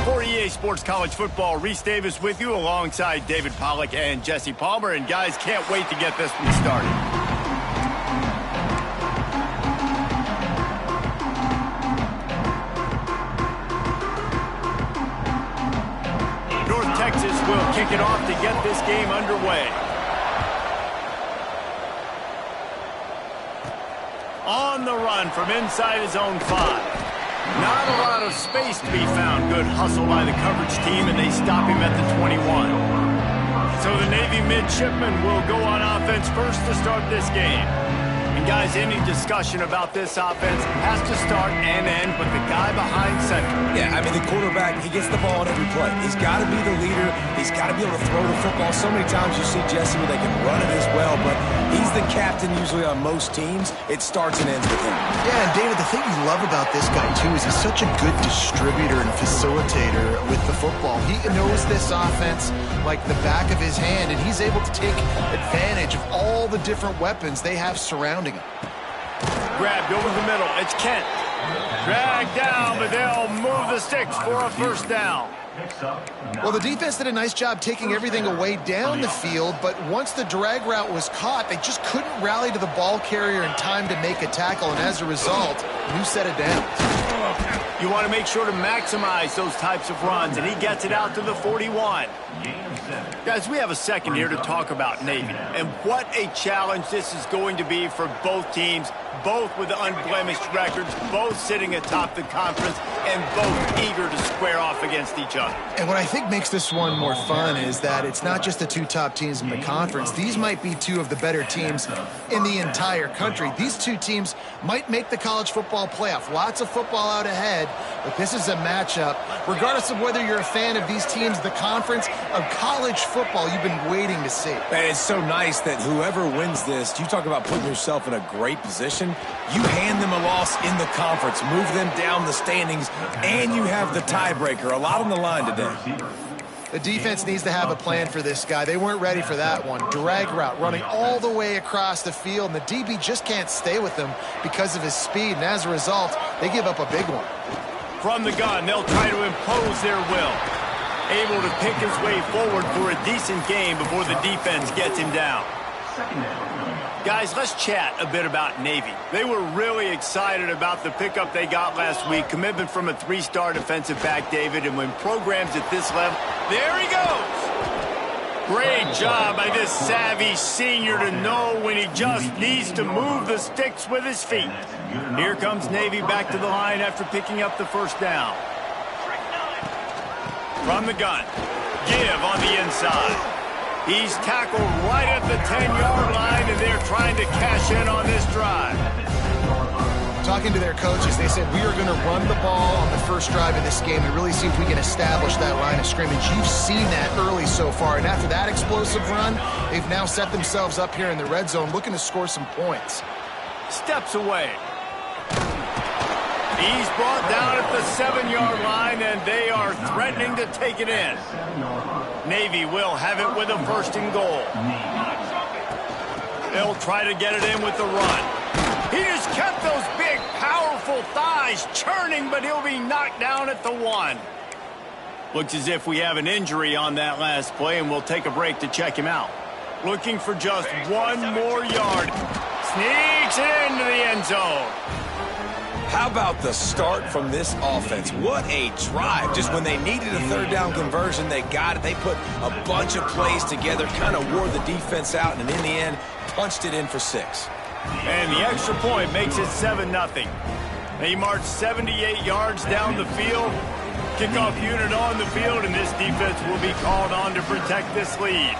For EA Sports College Football, Reese Davis with you alongside David Pollack and Jesse Palmer. And guys, can't wait to get this one started. North Texas will kick it off to get this game underway. On the run from inside his own 5. Not a lot of space to be found. Good hustle by the coverage team, and they stop him at the 21. So the Navy Midshipmen will go on offense first to start this game. And guys, any discussion about this offense has to start and end with the guy behind center.
Yeah, I mean, the quarterback, he gets the ball on every play. He's got to be the leader. He's got to be able to throw the football. So many times you see Jesse where they can run it as well, but he's the captain usually on most teams. It starts and ends with him.
Yeah, and David, the thing you love about this guy, too, is he's such a good distributor and facilitator with the football. He knows this offense like the back of his hand, and he's able to take advantage of all the different weapons they have surrounding him.
Grabbed over the middle. It's Kent. Dragged down, but they'll move the sticks for a first down.
Well, the defense did a nice job taking everything away down the field, but once the drag route was caught, they just couldn't rally to the ball carrier in time to make a tackle, and as a result, new set of downs.
You want to make sure to maximize those types of runs, and he gets it out to the 41. Guys, we have a second here to talk about Navy, and what a challenge this is going to be for both teams, both with unblemished records, both sitting atop the conference, and both eager to square off against each other.
And what I think makes this one more fun is that it's not just the two top teams in the conference. These might be two of the better teams in the entire country. These two teams might make the college football playoff. Lots of football out ahead, but this is a matchup, regardless of whether you're a fan of these teams, the conference, of college football you've been waiting to see.
And it's so nice that whoever wins this, you talk about putting yourself in a great position, you hand them a loss in the conference, move them down the standings, and you have the tiebreaker. A lot on the line today.
The defense needs to have a plan for this guy. They weren't ready for that one. Drag route running all the way across the field, and the DB just can't stay with him because of his speed, and as a result, they give up a big one.
From the gun, they'll try to impose their will. Able to pick his way forward for a decent game before the defense gets him down. Guys, let's chat a bit about Navy. They were really excited about the pickup they got last week. Commitment from a 3-star defensive back, David, and when programs at this level... There he goes! Great job by this savvy senior to know when he just needs to move the sticks with his feet. Here comes Navy back to the line after picking up the first down. From the gun, give on the inside. He's tackled right at the 10-yard line, and they're trying to cash in on this drive.
Talking to their coaches, they said, we are going to run the ball on the first drive of this game and really see if we can establish that line of scrimmage. You've seen that early so far, and after that explosive run, they've now set themselves up here in the red zone looking to score some points.
Steps away. He's brought down at the 7-yard line, and they are threatening to take it in. Navy will have it with a 1st and goal. They'll try to get it in with the run. He just kept those big, powerful thighs churning, but he'll be knocked down at the 1. Looks as if we have an injury on that last play, and we'll take a break to check him out. Looking for just 1 more yard. Sneaks it into the end zone.
How about the start from this offense? What a drive. Just when they needed a 3rd down conversion, they got it. They put a bunch of plays together, kind of wore the defense out, and in the end, punched it in for 6.
And the extra point makes it 7-0. They march 78 yards down the field. Kickoff unit on the field, and this defense will be called on to protect this lead.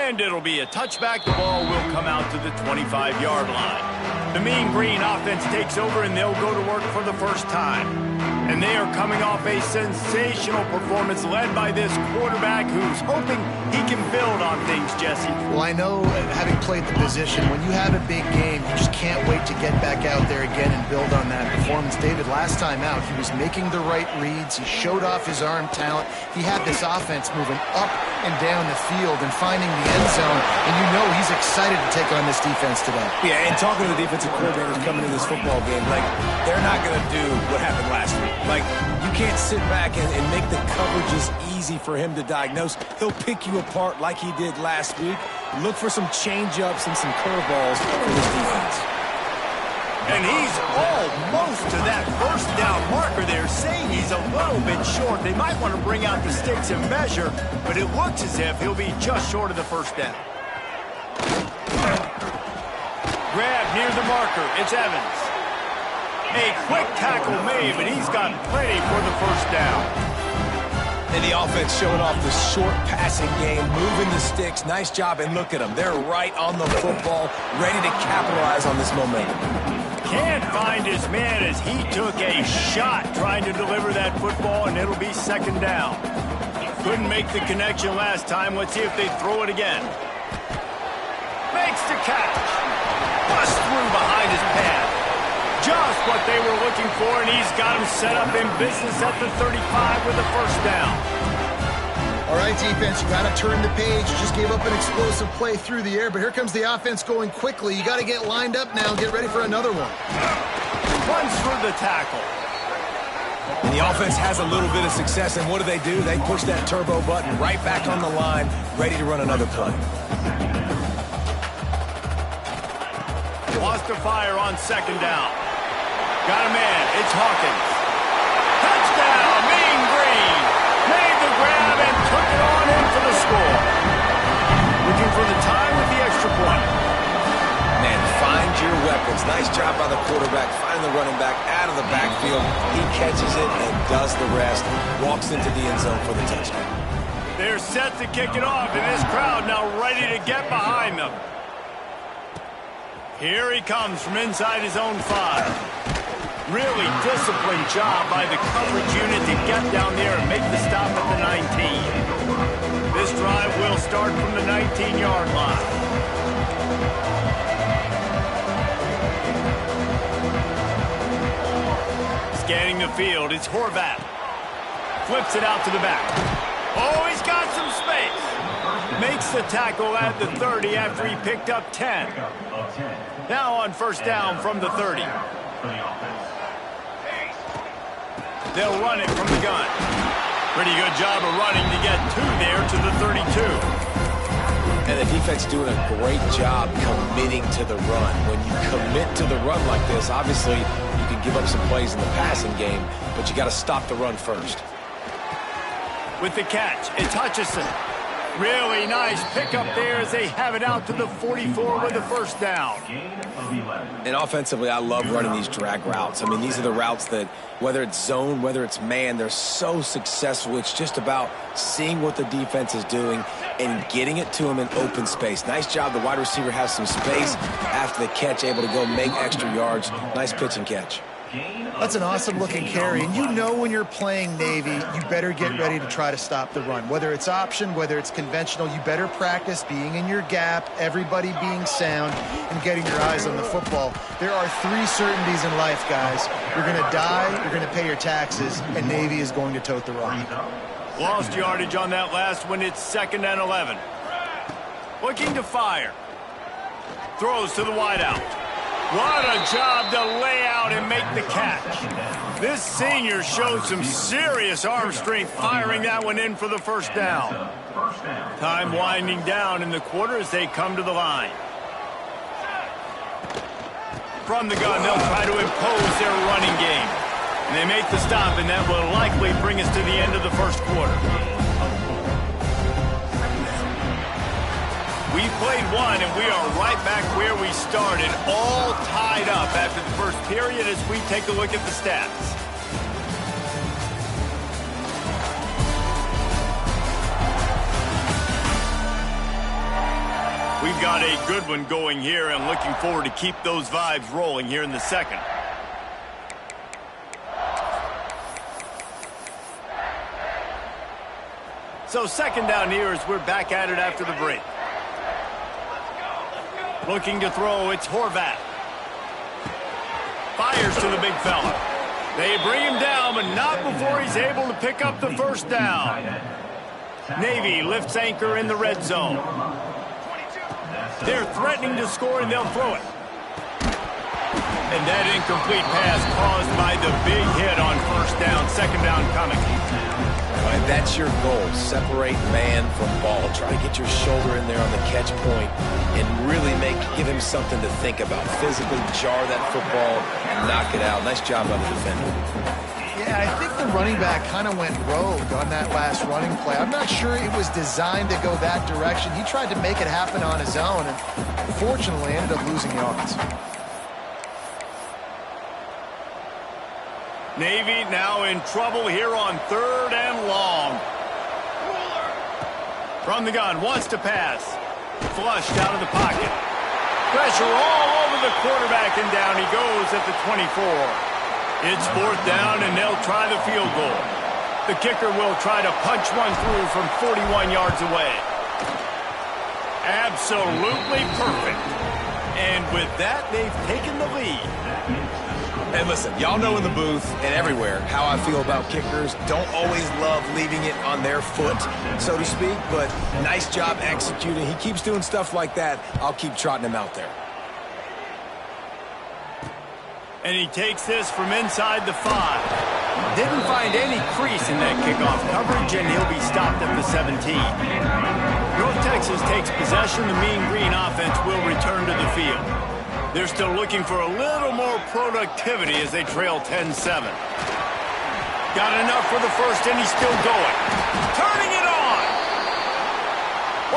And it'll be a touchback. The ball will come out to the 25-yard line. The Mean Green offense takes over, and they'll go to work for the first time. And they are coming off a sensational performance led by this quarterback who's hoping he can build on things, Jesse.
Well, I know, having played the position, when you have a big game, you just can't wait to get back out there again and build on that performance. David, last time out, he was making the right reads. He showed off his arm talent. He had this offense moving up and down the field and finding the end zone. And you know he's excited to take on this defense today.
Yeah, and talking to the defensive coordinators coming into this football game, like, they're not going to do what happened last week. Like, you can't sit back and make the coverages easy for him to diagnose. He'll pick you apart like he did last week. Look for some change-ups and some curveballs for this defense.
And he's almost to that first down marker there, saying he's a little bit short. They might want to bring out the sticks and measure, but it looks as if he'll be just short of the first down. Grab near the marker. It's Evans. A quick tackle made, but he's got plenty for the first down.
And the offense showing off the short passing game, moving the sticks. Nice job, and look at them. They're right on the football, ready to capitalize on this momentum.
Can't find his man as he took a shot trying to deliver that football, and it'll be second down. Couldn't make the connection last time. Let's see if they throw it again. Makes the catch. Bust through behind his pad. Just what they were looking for, and he's got him set up in business at the 35 with a first down.
All right, defense, you got to turn the page. You just gave up an explosive play through the air, but here comes the offense going quickly. You got to get lined up now and get ready for another one.
Runs through the tackle.
And the offense has a little bit of success, and what do? They push that turbo button right back on the line, ready to run another play.
Lost to fire on second down. Got a man. It's Hawkins. Touchdown, Mean Green. Made the grab and took it on in for the score. Looking for the tie with the extra point.
Man, find your weapons. Nice job by the quarterback, finding the running back out of the backfield. He catches it and does the rest. Walks into the end zone for the touchdown.
They're set to kick it off, and this crowd now ready to get behind them. Here he comes from inside his own 5. Really disciplined job by the coverage unit to get down there and make the stop at the 19. This drive will start from the 19-yard line. Scanning the field, it's Horvat. Flips it out to the back. Oh, he's got some space. Makes the tackle at the 30 after he picked up 10. Now on first down from the 30. They'll run it from the gun. Pretty good job of running to get there to the 32.
And the defense doing a great job committing to the run. When you commit to the run like this, obviously you can give up some plays in the passing game, but you got to stop the run first.
With the catch, it's Hutchison. Really nice pickup there as they have it out to the 44 with the first down.
And offensively, I love running these drag routes. I mean, these are the routes that, whether it's zone, whether it's man, they're so successful. It's just about seeing what the defense is doing and getting it to them in open space. Nice job. The wide receiver has some space after the catch, able to go make extra yards. Nice pitch and catch.
That's an awesome-looking carry. And you know when you're playing Navy, you better get ready to try to stop the run. Whether it's option, whether it's conventional, you better practice being in your gap, everybody being sound, and getting your eyes on the football. There are 3 certainties in life, guys. You're going to die, you're going to pay your taxes, and Navy is going to tote the rock.
Lost yardage on that last one. It's 2nd and 11. Looking to fire. Throws to the wideout. What a job to lay out and make the catch. This senior showed some serious arm strength firing that one in for the first down. Time winding down in the quarter as they come to the line. From the gun, they'll try to impose their running game. And they make the stop, and that will likely bring us to the end of the first quarter. We played one, and we are right back where we started, all tied up after the first period as we take a look at the stats. We've got a good one going here and looking forward to keep those vibes rolling here in the second. So second down here as we're back at it after the break. Looking to throw, it's Horvath. Fires to the big fella. They bring him down, but not before he's able to pick up the first down. Navy lifts anchor in the red zone. They're threatening to score, and they'll throw it. And that incomplete pass caused by the big hit on first down. Second down coming.
Right, that's your goal. Separate man from ball. Try to get your shoulder in there on the catch point and really give him something to think about. Physically jar that football and knock it out. Nice job by the defender.
Yeah, I think the running back kind of went rogue on that last running play. I'm not sure it was designed to go that direction. He tried to make it happen on his own and fortunately ended up losing yards.
Navy now in trouble here on third and long. From the gun, wants to pass. Flushed out of the pocket. Pressure all over the quarterback, and down he goes at the 24. It's fourth down, and they'll try the field goal. The kicker will try to punch one through from 41 yards away. Absolutely perfect. And with that, they've taken the lead.
And listen, y'all know in the booth and everywhere how I feel about kickers. Don't always love leaving it on their foot, so to speak, but nice job executing. He keeps doing stuff like that. I'll keep trotting him out there.
And he takes this from inside the 5. Didn't find any crease in that kickoff coverage, and he'll be stopped at the 17. North Texas takes possession. The Mean Green offense will return to the field. They're still looking for a little more productivity as they trail 10-7. Got enough for the first, and he's still going. Turning it on!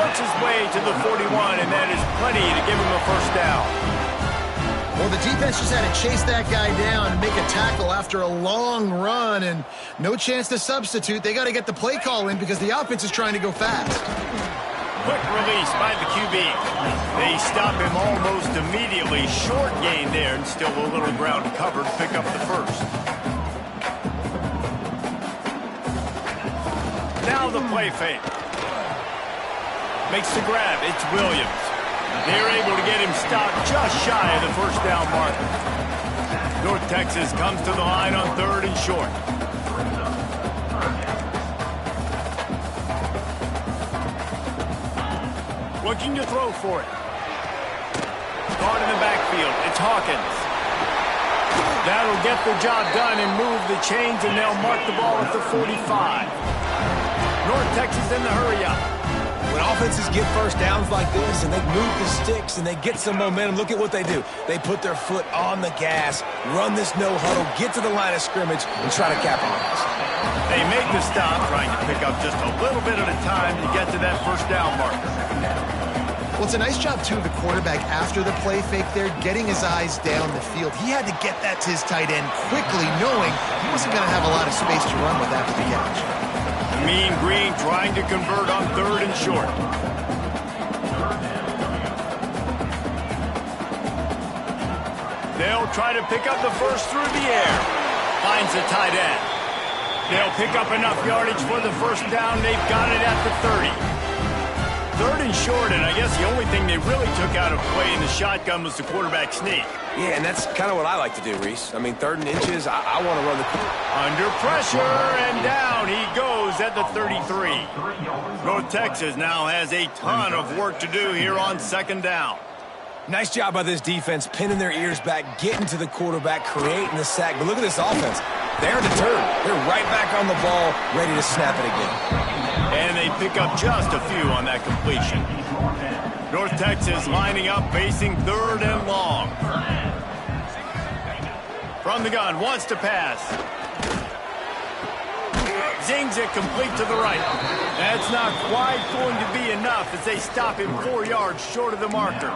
Works his way to the 41, and that is plenty to give him a first down.
Well, the defense just had to chase that guy down and make a tackle after a long run, and no chance to substitute. They got to get the play call in because the offense is trying to go fast.
Quick release by the QB. They stop him almost immediately. Short gain there, and still a little ground covered to pick up the first. Now the play fake. Makes the grab. It's Williams. They're able to get him stopped just shy of the first down marker. North Texas comes to the line on third and short. Looking to throw for it. Guard in the backfield. It's Hawkins. That'll get the job done and move the chains, and they'll mark the ball at the 45. North Texas in the hurry-up.
When offenses get first downs like this and they move the sticks and they get some momentum, look at what they do. They put their foot on the gas, run this no-huddle, get to the line of scrimmage, and try to capitalize.
They make the stop, trying to pick up just a little bit at a time to get to that first down marker.
Well, it's a nice job, too, of the quarterback after the play fake there, getting his eyes down the field. He had to get that to his tight end quickly, knowing he wasn't going to have a lot of space to run with after the catch.
Mean Green trying to convert on third and short. They'll try to pick up the first through the air. Finds the tight end. They'll pick up enough yardage for the first down. They've got it at the 30. Third and short, and I guess the only thing they really took out of play in the shotgun was the quarterback sneak.
Yeah, and that's kind of what I like to do, Reese. I mean, third and inches, I want to run the...
Under pressure, and down he goes at the 33. North Texas now has a ton of work to do here on second down.
Nice job by this defense, pinning their ears back, getting to the quarterback, creating the sack. But look at this offense. They're deterred. They're right back on the ball, ready to snap it again.
And they pick up just a few on that completion. North Texas lining up, facing third and long. From the gun, wants to pass. Zings it complete to the right. That's not quite going to be enough as they stop him 4 yards short of the marker.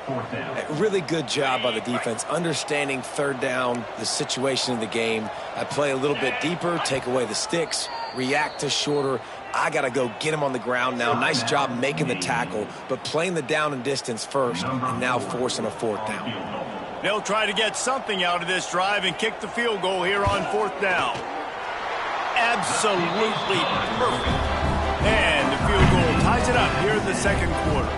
A really good job by the defense, understanding third down, the situation of the game. I play a little bit deeper, take away the sticks, react to shorter, I got to go get him on the ground now. Nice job making the tackle, but playing the down and distance first, and now forcing a 4th down.
They'll try to get something out of this drive and kick the field goal here on 4th down. Absolutely perfect. And the field goal ties it up here in the 2nd quarter.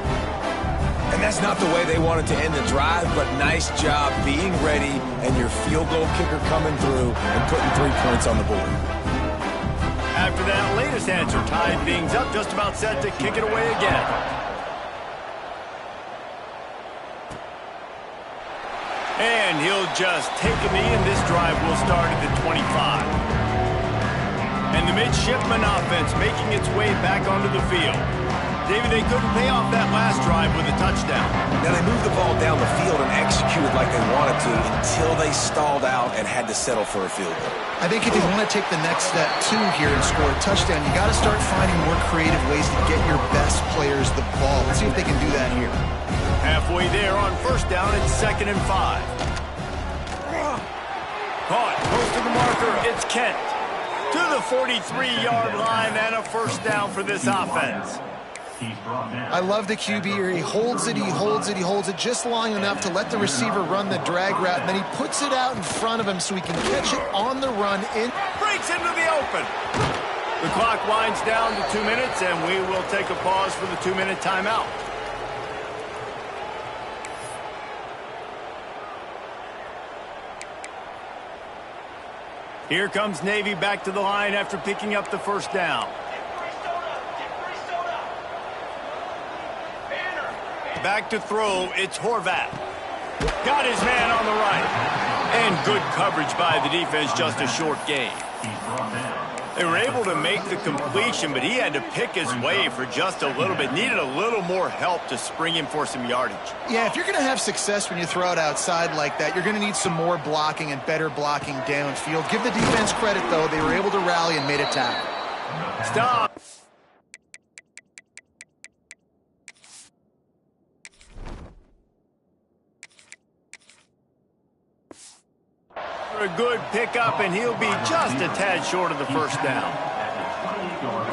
And that's not the way they wanted to end the drive, but nice job being ready and your field goal kicker coming through and putting 3 points on the board.
After that latest answer tied things up, just about set to kick it away again. And he'll just take a knee, and this drive will start at the 25. And the midshipman offense making its way back onto the field. David, they couldn't pay off that last drive with a touchdown.
Now, they moved the ball down the field and executed like they wanted to until they stalled out and had to settle for a field goal.
I think if you want to take the next step, too, here and score a touchdown, you got to start finding more creative ways to get your best players the ball. Let's see if they can do that here.
Halfway there on 1st down, it's 2nd and 5. Caught, close to the marker, it's Kent. To the 43-yard line and a 1st down for this offense.
I love the QB here. He holds it, he holds it, he holds it just long enough to let the receiver run the drag route, and then he puts it out in front of him so he can catch it on the run.
Breaks into the open. The clock winds down to 2 minutes, and we will take a pause for the 2-minute timeout. Here comes Navy back to the line after picking up the 1st down. Back to throw, it's Horvat. Got his man on the right. And good coverage by the defense, just a short gain. They were able to make the completion, but he had to pick his way for just a little bit. Needed a little more help to spring him for some yardage.
Yeah, if you're going to have success when you throw it outside like that, you're going to need some more blocking and better blocking downfield. Give the defense credit, though. They were able to rally and made a tackle.
Stop. A good pickup, and he'll be just a tad short of the 1st down.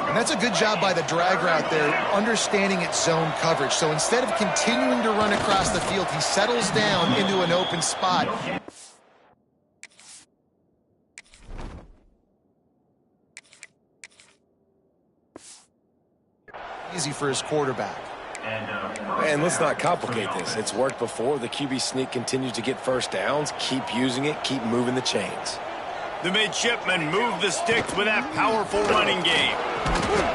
And that's a good job by the drag route there, understanding its zone coverage. So instead of continuing to run across the field, he settles down into an open spot. Easy for his quarterback.
And let's not complicate this. It's worked before. The QB sneak continues to get 1st downs. Keep using it. Keep moving the chains.
The midshipmen move the sticks with that powerful running game.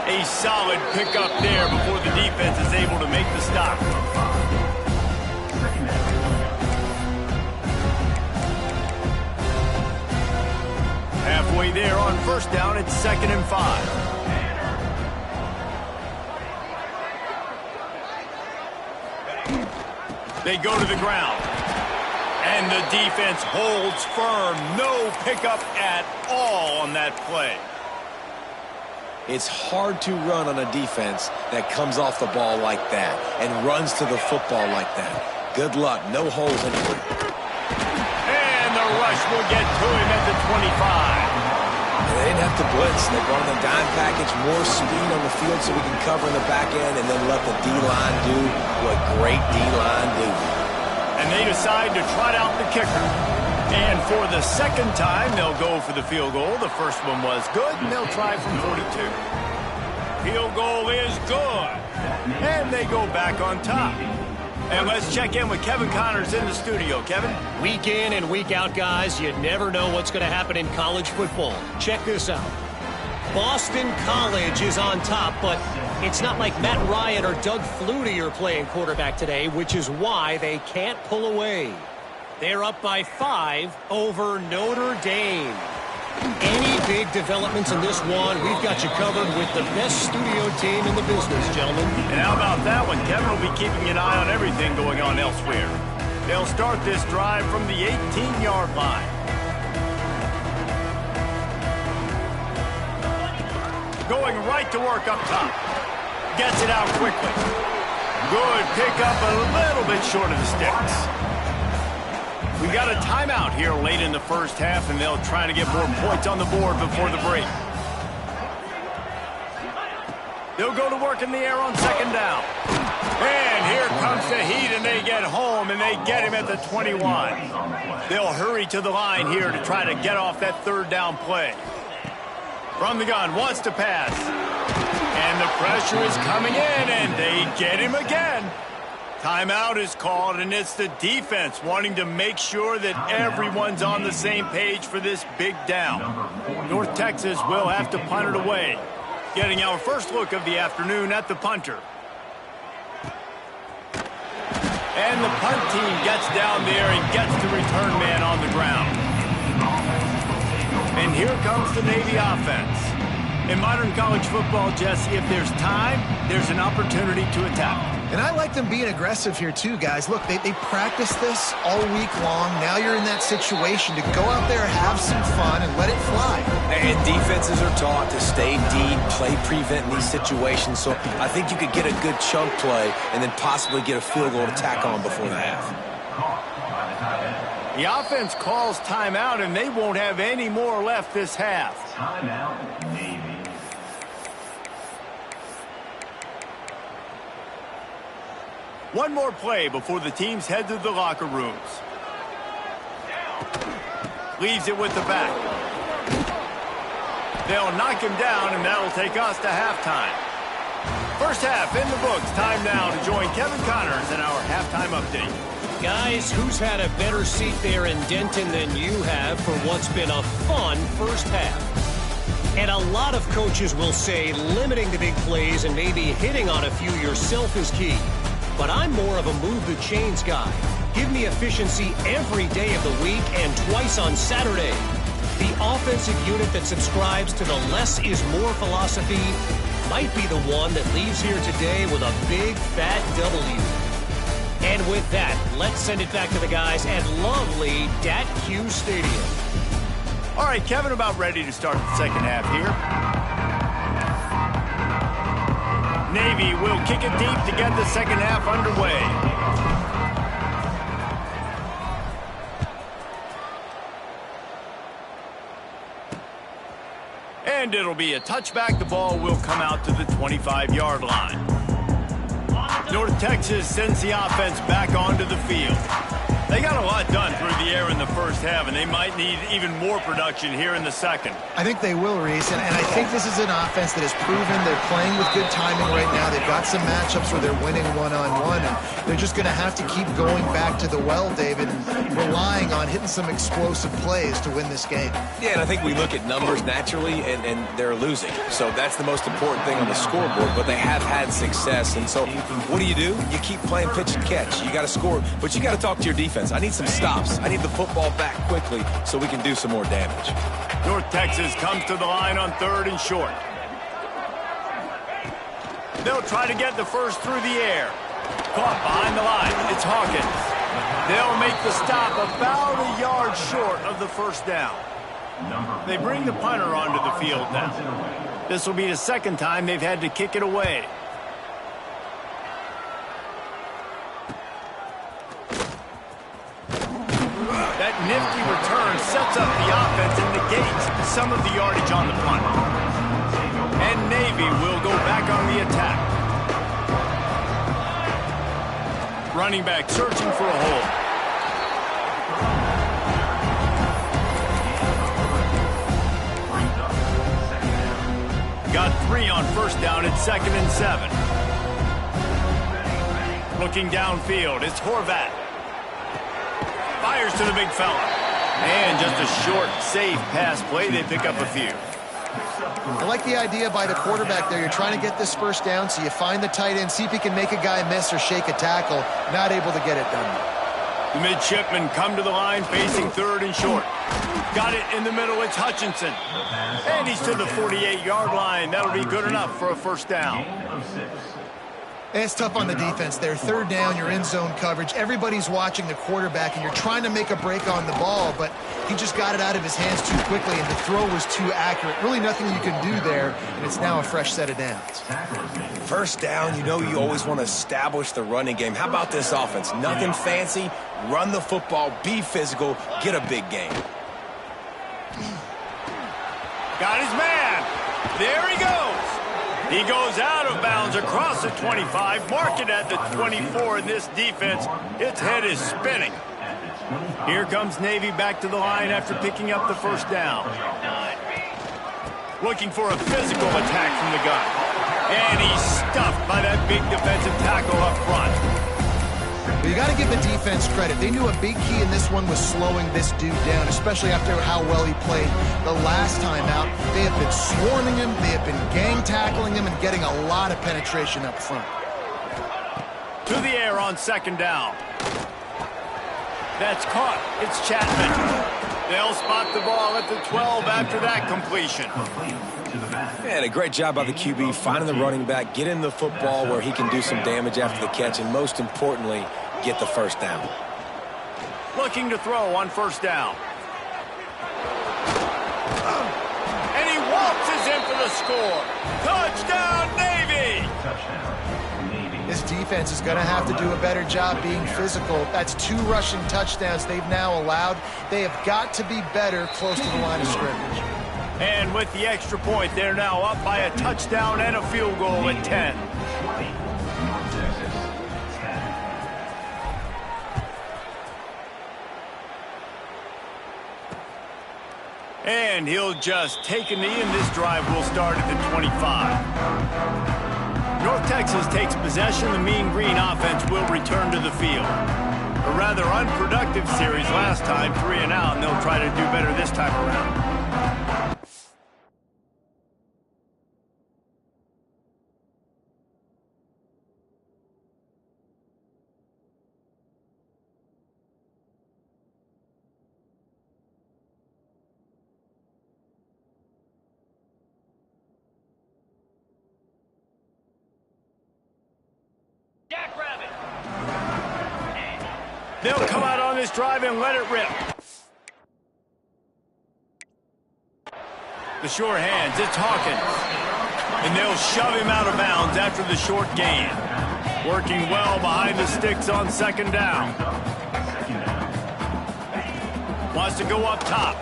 A solid pickup there before the defense is able to make the stop. Halfway there on 1st down, it's 2nd and 5. They go to the ground. And the defense holds firm. No pickup at all on that play.
It's hard to run on a defense that comes off the ball like that and runs to the football like that. Good luck. No holes anywhere.
And the rush will get to him at the 25.
They didn't have to blitz. They brought in the dime package, more speed on the field so we can cover in the back end and then let the D-line do what great D-line do.
And they decide to trot out the kicker. And for the 2nd time, they'll go for the field goal. The first one was good, and they'll try from 42. Field goal is good. And they go back on top. And let's check in with Kevin Connors in the studio. Kevin?
Week in and week out, guys, you never know what's going to happen in college football. Check this out. Boston College is on top, but it's not like Matt Ryan or Doug Flutie are playing quarterback today, which is why they can't pull away. They're up by 5 over Notre Dame. Any big developments in this one, we've got you covered with the best studio team in the business, gentlemen.
And how about that one? Kevin will be keeping an eye on everything going on elsewhere. They'll start this drive from the 18-yard line. Going right to work up top. Gets it out quickly. Good pickup, a little bit short of the sticks. We got a timeout here late in the 1st half, and they'll try to get more points on the board before the break. They'll go to work in the air on second down. And here comes the heat, and they get home, and they get him at the 21. They'll hurry to the line here to try to get off that third down play. From the gun, wants to pass. And the pressure is coming in, and they get him again. Timeout is called, and it's the defense wanting to make sure that everyone's on the same page for this big down. North Texas will have to punt it away. Getting our first look of the afternoon at the punter. And the punt team gets down there and gets the return man on the ground. And here comes the Navy offense. In modern college football, Jesse, if there's time, there's an opportunity to attack.
And I like them being aggressive here too, guys. Look, they practice this all week long. Now you're in that situation to go out there, have some fun, and let it fly.
And defenses are taught to stay deep, play prevent in these situations. So I think you could get a good chunk play and then possibly get a field goal to tack on before the half.
The offense calls timeout, and they won't have any more left this half.
Timeout, Navy.
One more play before the teams head to the locker rooms. Leaves it with the back. They'll knock him down, and that'll take us to halftime. First half in the books. Time now to join Kevin Connors in our halftime update.
Guys, who's had a better seat there in Denton than you have for what's been a fun first half? And a lot of coaches will say limiting the big plays and maybe hitting on a few yourself is key. But I'm more of a move the chains guy. Give me efficiency every day of the week and twice on Saturday. The offensive unit that subscribes to the less is more philosophy might be the one that leaves here today with a big fat W. And with that, let's send it back to the guys at lovely Dat-Q Stadium.
All right, Kevin, about ready to start the second half here. Navy will kick it deep to get the second half underway. And it'll be a touchback. The ball will come out to the 25-yard line. North Texas sends the offense back onto the field. They got a lot done through the air in the first half, and they might need even more production here in the second.
I think they will, Reese, and I think this is an offense that has proven they're playing with good timing right now. They've got some matchups where they're winning one-on-one, and they're just going to have to keep going back to the well, David, and relying on hitting some explosive plays to win this game.
Yeah, and I think we look at numbers naturally, and they're losing. So that's the most important thing on the scoreboard, but they have had success. And so what do? You keep playing pitch and catch. You got to score, but you got to talk to your defense. I need some stops. I need the football back quickly so we can do some more damage.
North Texas comes to the line on third and short. They'll try to get the first through the air. Caught behind the line. It's Hawkins. They'll make the stop about a yard short of the first down. They bring the punter onto the field now. This will be the second time they've had to kick it away. That nifty return sets up the offense and negates some of the yardage on the punt. And Navy will go back on the attack. Running back searching for a hole. Got 3 on first down at 2nd and 7. Looking downfield, it's Horvat. Fires to the big fella. And just a short, safe pass play. They pick up a few.
I like the idea by the quarterback there. You're trying to get this first down, so you find the tight end, see if he can make a guy miss or shake a tackle. Not able to get it done.
The midshipmen come to the line facing third and short. Got it in the middle. It's Hutchinson. And he's to the 48-yard line. That'll be good enough for a first down.
And it's tough on the defense there. Third down, you're in zone coverage. Everybody's watching the quarterback, and you're trying to make a break on the ball, but he just got it out of his hands too quickly, and the throw was too accurate. Really nothing you can do there, and it's now a fresh set of downs.
First down, you always want to establish the running game. How about this offense? Nothing fancy. Run the football, be physical, get a big game.
Got his man. There he goes. He goes out of bounds across the 25, marking at the 24 in this defense. Its head is spinning. Here comes Navy back to the line after picking up the first down. Looking for a physical attack from the gun. And he's stuffed by that big defensive tackle up front.
But you got to give the defense credit. They knew a big key in this one was slowing this dude down, especially after how well he played the last time out. They have been swarming him, they have been gang tackling him, and getting a lot of penetration up front.
To the air on second down. That's caught. It's Chapman. They'll spot the ball at the 12 after that completion.
Man, a great job by the QB finding the running back, getting the football where he can do some damage after the catch, and most importantly, get the first down.
Looking to throw on first down. And he waltzes in for the score. Touchdown, Navy!
This defense is going to have to do a better job being physical. That's 2 rushing touchdowns they've now allowed. They have got to be better close to the line of scrimmage.
And with the extra point, they're now up by a touchdown and a field goal at 10. And he'll just take a knee, and this drive will start at the 25. North Texas takes possession. The Mean Green offense will return to the field. A rather unproductive series last time, 3 and out, and they'll try to do better this time around. They'll come out on this drive and let it rip. The sure hands, it's Hawkins. And they'll shove him out of bounds after the short gain. Working well behind the sticks on second down. Wants to go up top.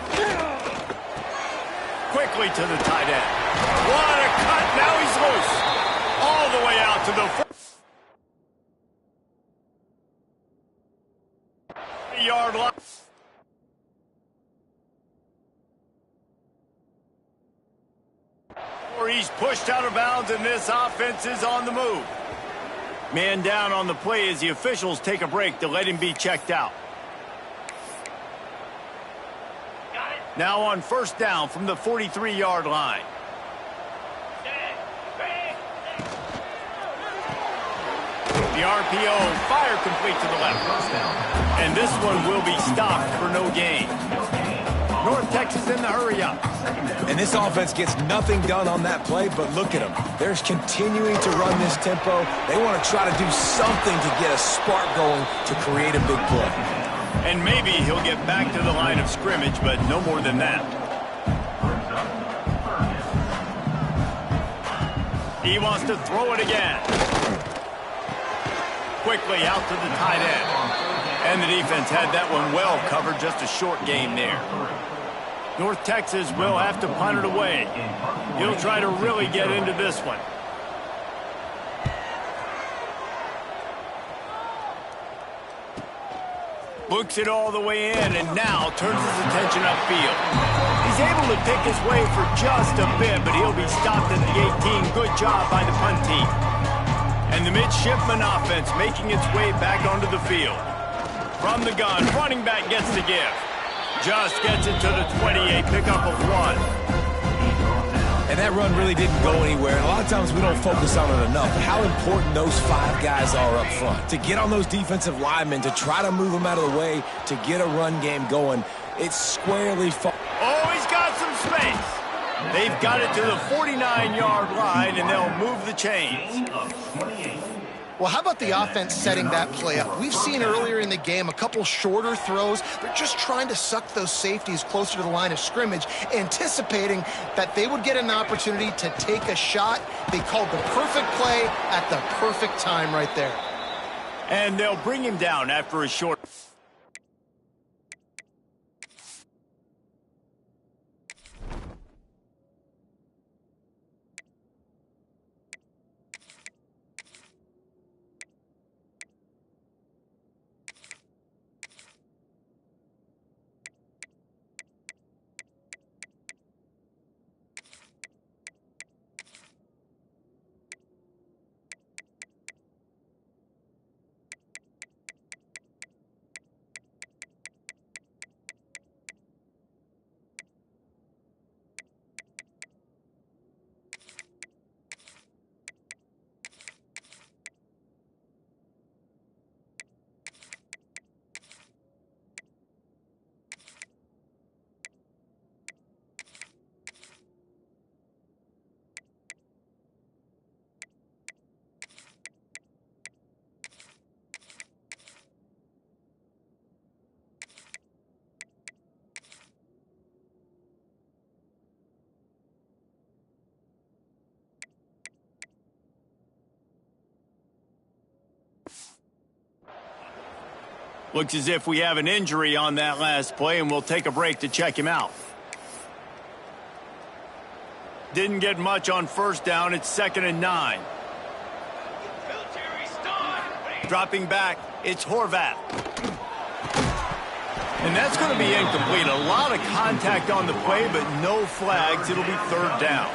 Quickly to the tight end. What a cut, now he's loose. All the way out to the 40-yard line. Or he's pushed out of bounds, and this offense is on the move. Man down on the play as the officials take a break to let him be checked out. Now on first down from the 43-yard line. The RPO, fire complete to the left. And this one will be stopped for no gain. North Texas in the hurry-up.
And this offense gets nothing done on that play, but look at them. They're continuing to run this tempo. They want to try to do something to get a spark going to create a big play.
And maybe he'll get back to the line of scrimmage, but no more than that. He wants to throw it again. Quickly out to the tight end. And the defense had that one well covered, just a short game there. North Texas will have to punt it away. He'll try to really get into this one. Looks it all the way in, and now turns his attention upfield. He's able to pick his way for just a bit, but he'll be stopped at the 18. Good job by the punt team. And the midshipman offense making its way back onto the field. From the gun, running back gets the give. Just gets it to the 28, pickup of 1.
And that run really didn't go anywhere. And a lot of times we don't focus on it enough. How important those 5 guys are up front. To get on those defensive linemen, to try to move them out of the way, to get a run game going. It's squarely far.
Oh, he's got some space. They've got it to the 49-yard line, and they'll move the chains.
Well, how about the offense setting that play up? We've seen earlier in the game a couple shorter throws. They're just trying to suck those safeties closer to the line of scrimmage, anticipating that they would get an opportunity to take a shot. They called the perfect play at the perfect time right there.
And they'll bring him down after a short... Looks as if we have an injury on that last play, and we'll take a break to check him out. Didn't get much on first down. It's 2nd and 9. Dropping back, it's Horvath. And that's going to be incomplete. A lot of contact on the play, but no flags. It'll be 3rd down.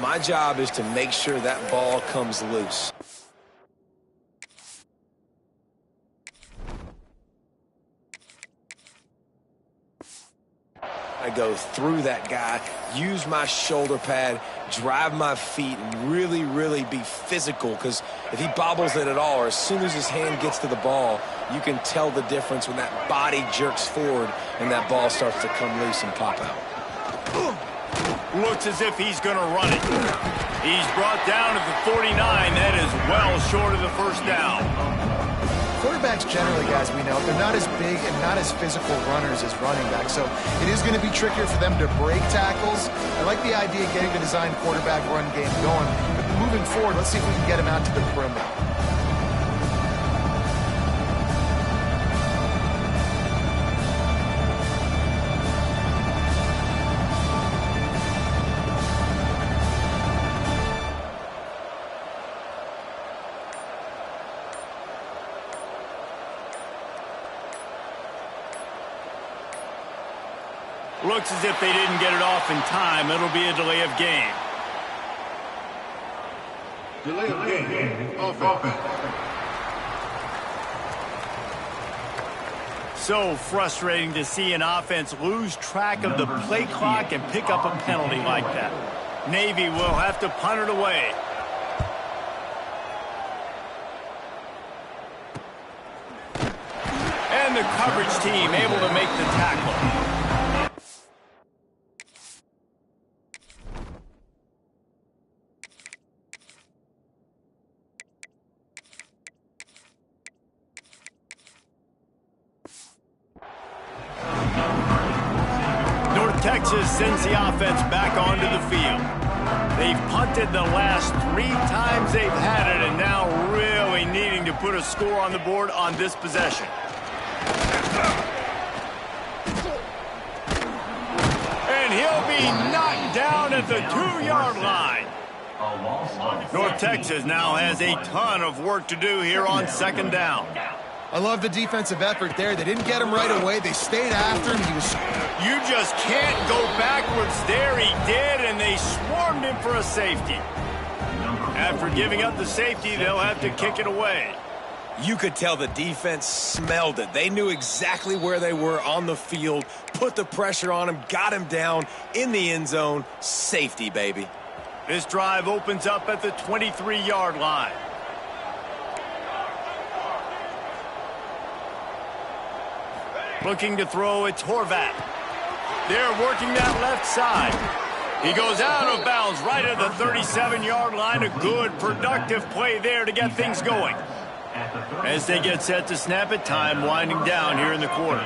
My job is to make sure that ball comes loose. I go through that guy, use my shoulder pad, drive my feet, and really be physical, because if he bobbles it at all, or as soon as his hand gets to the ball, you can tell the difference when that body jerks forward and that ball starts to come loose and pop out.
Looks as if he's going to run it. He's brought down at the 49. That is well short of the 1st down.
Quarterbacks generally, guys, we know, they're not as big and not as physical runners as running backs, so it is going to be trickier for them to break tackles. I like the idea of getting the design quarterback run game going, but moving forward, let's see if we can get him out to the perimeter.
Looks as if they didn't get it off in time. It'll be a delay of game.
Delay of game. Offense.
So frustrating to see an offense lose track of the play clock and pick up a penalty like that. Navy will have to punt it away. And the coverage team able to make the tackle. Texas sends the offense back onto the field. They've punted the last 3 times they've had it, and now really needing to put a score on the board on this possession. And he'll be knocked down at the 2-yard line. North Texas now has a ton of work to do here on 2nd down.
I love the defensive effort there. They didn't get him right away. They stayed after him.
You just can't go backwards there. He did, and they swarmed him for a safety. After giving up the safety, they'll have to kick it away.
You could tell the defense smelled it. They knew exactly where they were on the field, put the pressure on him, got him down in the end zone. Safety, baby.
This drive opens up at the 23-yard line. Looking to throw, it's Horvath. They're working that left side. He goes out of bounds right at the 37-yard line. A good, productive play there to get things going. As they get set to snap it, time winding down here in the quarter.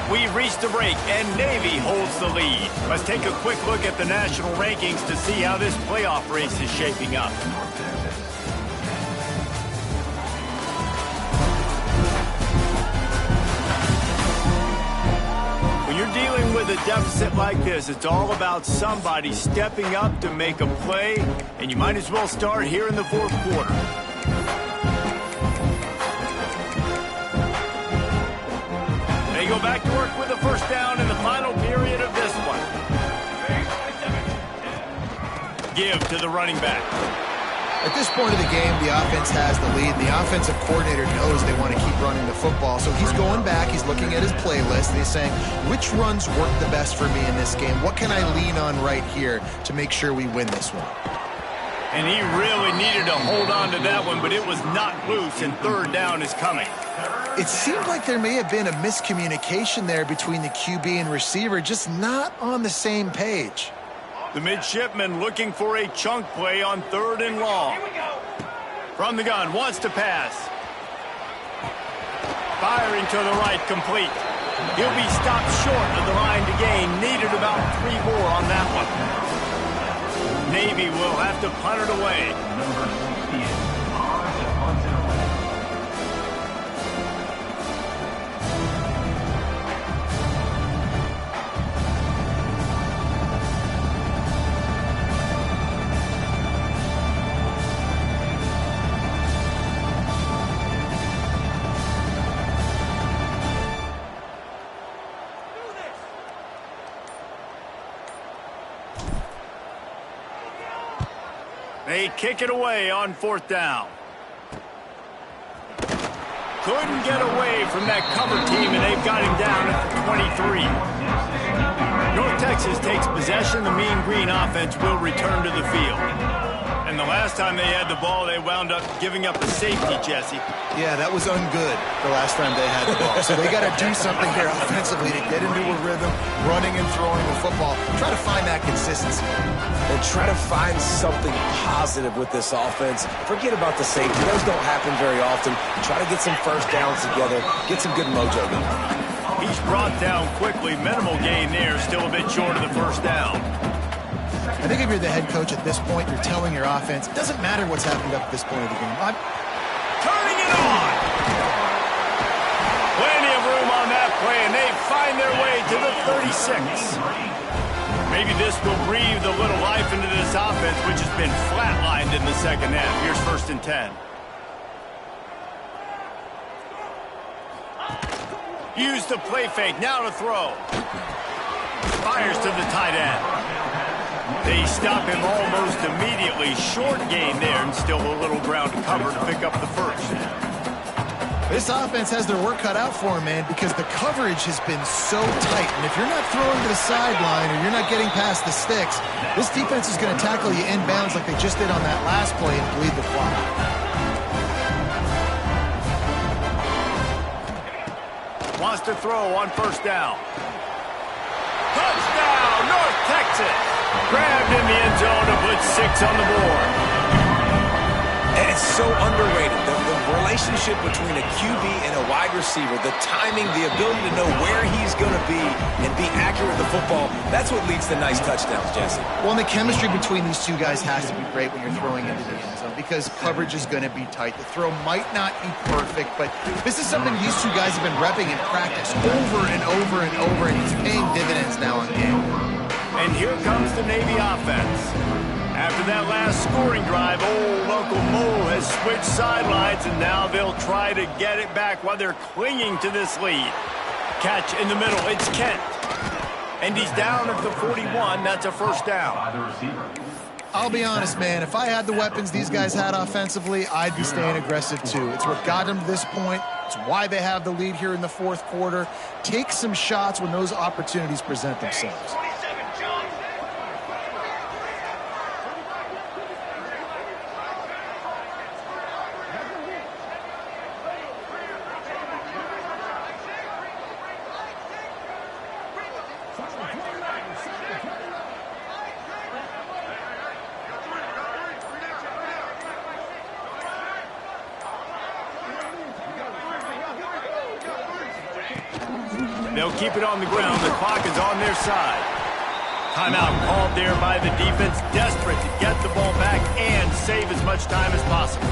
We've reached a break, and Navy holds the lead. Let's take a quick look at the national rankings to see how this playoff race is shaping up. When you're dealing with a deficit like this, it's all about somebody stepping up to make a play, and you might as well start here in the 4th quarter. They go back to work with a 1st down in the final period of this one. Give to the running back.
At this point of the game, the offense has the lead, and the offensive coordinator knows they want to keep running the football. So he's going back, he's looking at his playlist, and he's saying, which runs work the best for me in this game? What can I lean on right here to make sure we win this one?
And he really needed to hold on to that one, but it was not loose, and 3rd down is coming.
It seemed like there may have been a miscommunication there between the QB and receiver, just not on the same page.
The midshipman looking for a chunk play on 3rd and long. From the gun, wants to pass. Firing to the right, complete. He'll be stopped short of the line to gain. Needed about 3 more on that one. Navy will have to punt it away. They kick it away on 4th down. Couldn't get away from that cover team, and they've got him down at the 23. North Texas takes possession. The Mean Green offense will return to the field. And the last time they had the ball, they wound up giving up a safety, Jesse.
Yeah, that was ungood the last time they had the ball. So they got to do something here offensively to get into a rhythm, running and throwing the football. Try to find that consistency.
And try to find something positive with this offense. Forget about the safety. Those don't happen very often. Try to get some first downs together. Get some good mojo going.
He's brought down quickly. Minimal gain there. Still a bit short of the first down.
I think if you're the head coach at this point, you're telling your offense, it doesn't matter what's happened up at this point of the game.
Turning it on! Plenty of room on that play, and they find their way to the 36. Maybe this will breathe a little life into this offense, which has been flatlined in the second half. Here's 1st and 10. Use the play fake, now to throw. Fires to the tight end. They stop him almost immediately. Short gain there, and still a little ground to cover to pick up the first.
This offense has their work cut out for them, man, because the coverage has been so tight. And if you're not throwing to the sideline or you're not getting past the sticks, this defense is going to tackle you inbounds like they just did on that last play and bleed the clock.
Wants to throw on 1st down. Touchdown, North Texas! Grabbed in the end zone to put 6 on the board.
And it's so underrated. The relationship between a QB and a wide receiver, the timing, the ability to know where he's going to be and be accurate with the football, that's what leads to nice touchdowns, Jesse.
Well, and the chemistry between these two guys has to be great when you're throwing into the end zone because coverage is going to be tight. The throw might not be perfect, but this is something these two guys have been repping in practice over and over and over, and it's paying dividends now in game.
And here comes the Navy offense. After that last scoring drive, old Uncle Mo has switched sidelines, and now they'll try to get it back while they're clinging to this lead. Catch in the middle, it's Kent. And he's down at the 41, that's a 1st down.
I'll be honest, man, if I had the weapons these guys had offensively, I'd be staying aggressive too. It's what got them to this point. It's why they have the lead here in the 4th quarter. Take some shots when those opportunities present themselves.
They'll keep it on the ground. The clock is on their side. Timeout called there by the defense, desperate to get the ball back and save as much time as possible.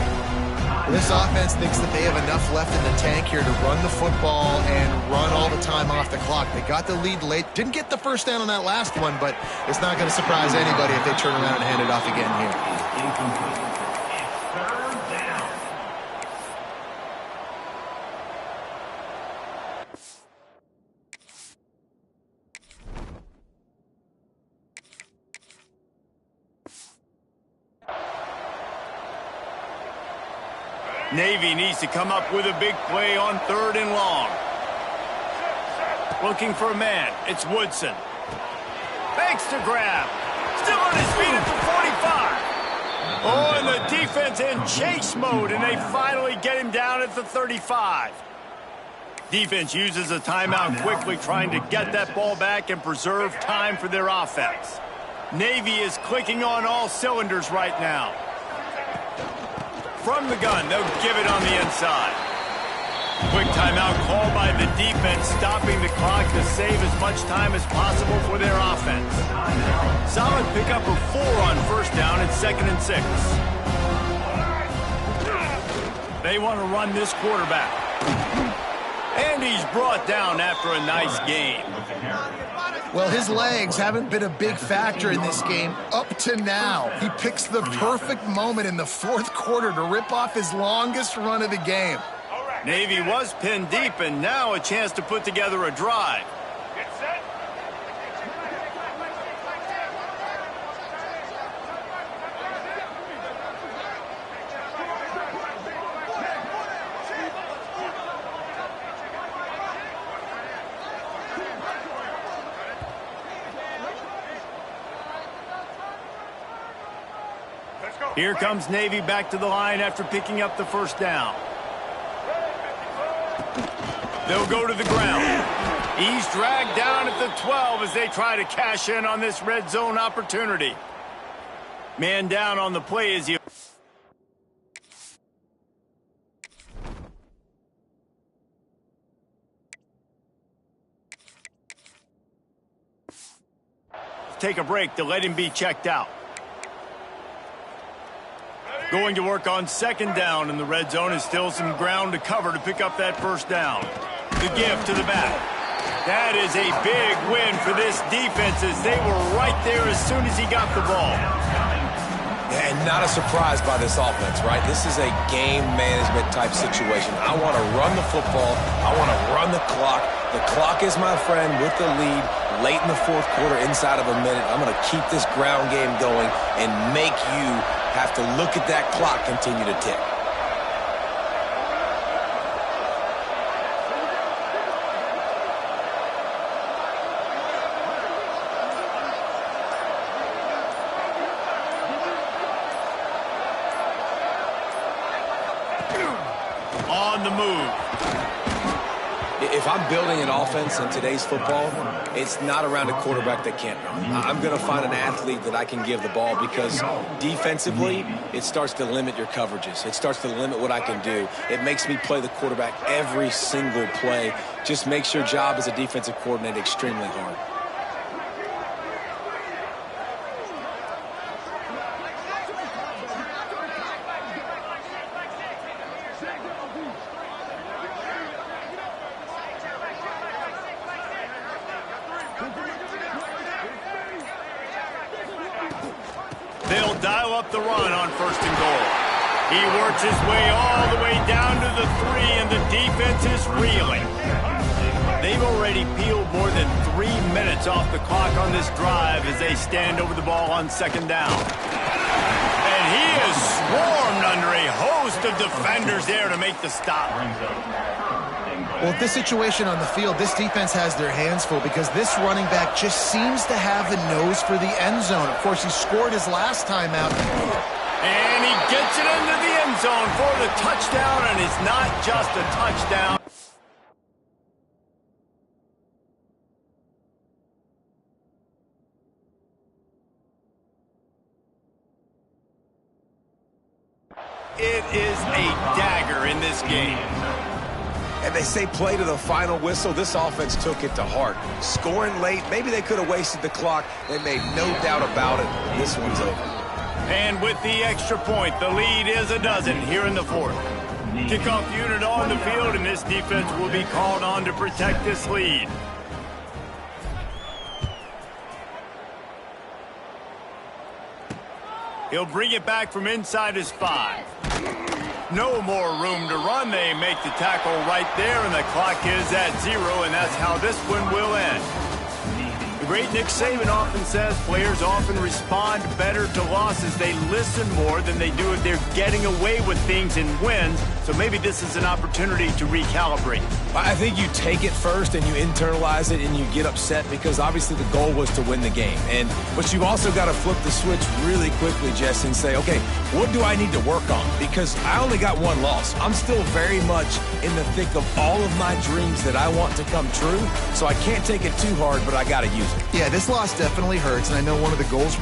This offense thinks that they have enough left in the tank here to run the football and run all the time off the clock. They got the lead late. Didn't get the first down on that last one, but it's not going to surprise anybody if they turn around and hand it off again here.
Navy needs to come up with a big play on 3rd and long. Looking for a man. It's Woodson. Fakes to grab. Still on his feet at the 45. Oh, and the defense in chase mode, and they finally get him down at the 35. Defense uses a timeout quickly, trying to get that ball back and preserve time for their offense. Navy is clicking on all cylinders right now. From the gun, they'll give it on the inside. Quick timeout called by the defense, stopping the clock to save as much time as possible for their offense. Solid pickup of 4 on first down at 2nd and 6. They want to run this quarterback. And he's brought down after a nice gain.
Well, his legs haven't been a big factor in this game up to now. He picks the perfect moment in the 4th quarter to rip off his longest run of the game.
Navy was pinned deep, and now a chance to put together a drive.
Get set.
Here comes Navy back to the line after picking up the first down. They'll go to the ground. He's dragged down at the 12 as they try to cash in on this red zone opportunity. Man down on the play as he... Take a break to let him be checked out. Going to work on 2nd down, and the red zone is still some ground to cover to pick up that first down. The give to the back. That is a big win for this defense as they were right there as soon as he got the ball.
Yeah, and not a surprise by this offense, right? This is a game management type situation. I want to run the football. I want to run the clock. The clock is my friend with the lead late in the 4th quarter, inside of a minute. I'm going to keep this ground game going and make you have to look at that clock continue to tick.
On the move.
If I'm building an offense in today's football, it's not around a quarterback that can't run. I'm going to find an athlete that I can give the ball because defensively, it starts to limit your coverages. It starts to limit what I can do. It makes me play the quarterback every single play. Just makes your job as a defensive coordinator extremely hard.
They'll dial up the run on 1st and goal. He works his way all the way down to the 3, and the defense is reeling. They've already peeled more than 3 minutes off the clock on this drive as they stand over the ball on 2nd down. And he is swarmed under a host of defenders there to make the stop.
Well, with this situation on the field, this defense has their hands full because this running back just seems to have the nose for the end zone. Of course, he scored his last time out.
And he gets it into the end zone for the touchdown, and it's not just a touchdown. It is a dagger in this game.
And they say play to the final whistle. This offense took it to heart. Scoring late, maybe they could have wasted the clock. They made no doubt about it. This one's over.
And with the extra point, the lead is a dozen here in the 4th. Kickoff unit on the field, and this defense will be called on to protect this lead. He'll bring it back from inside his 5. No more room to run. They make the tackle right there, and the clock is at 0, and that's how this one will end. The great Nick Saban often says players often respond better to losses. They listen more than they do if they're getting away with things in wins. So maybe this is an opportunity to recalibrate.
I think you take it first and you internalize it and you get upset because obviously the goal was to win the game. But you've also got to flip the switch really quickly, Jesse, and say, okay, what do I need to work on? Because I only got one loss. I'm still very much in the thick of all of my dreams that I want to come true. So I can't take it too hard, but I got to use it.
Yeah, this loss definitely hurts, and I know one of the goals...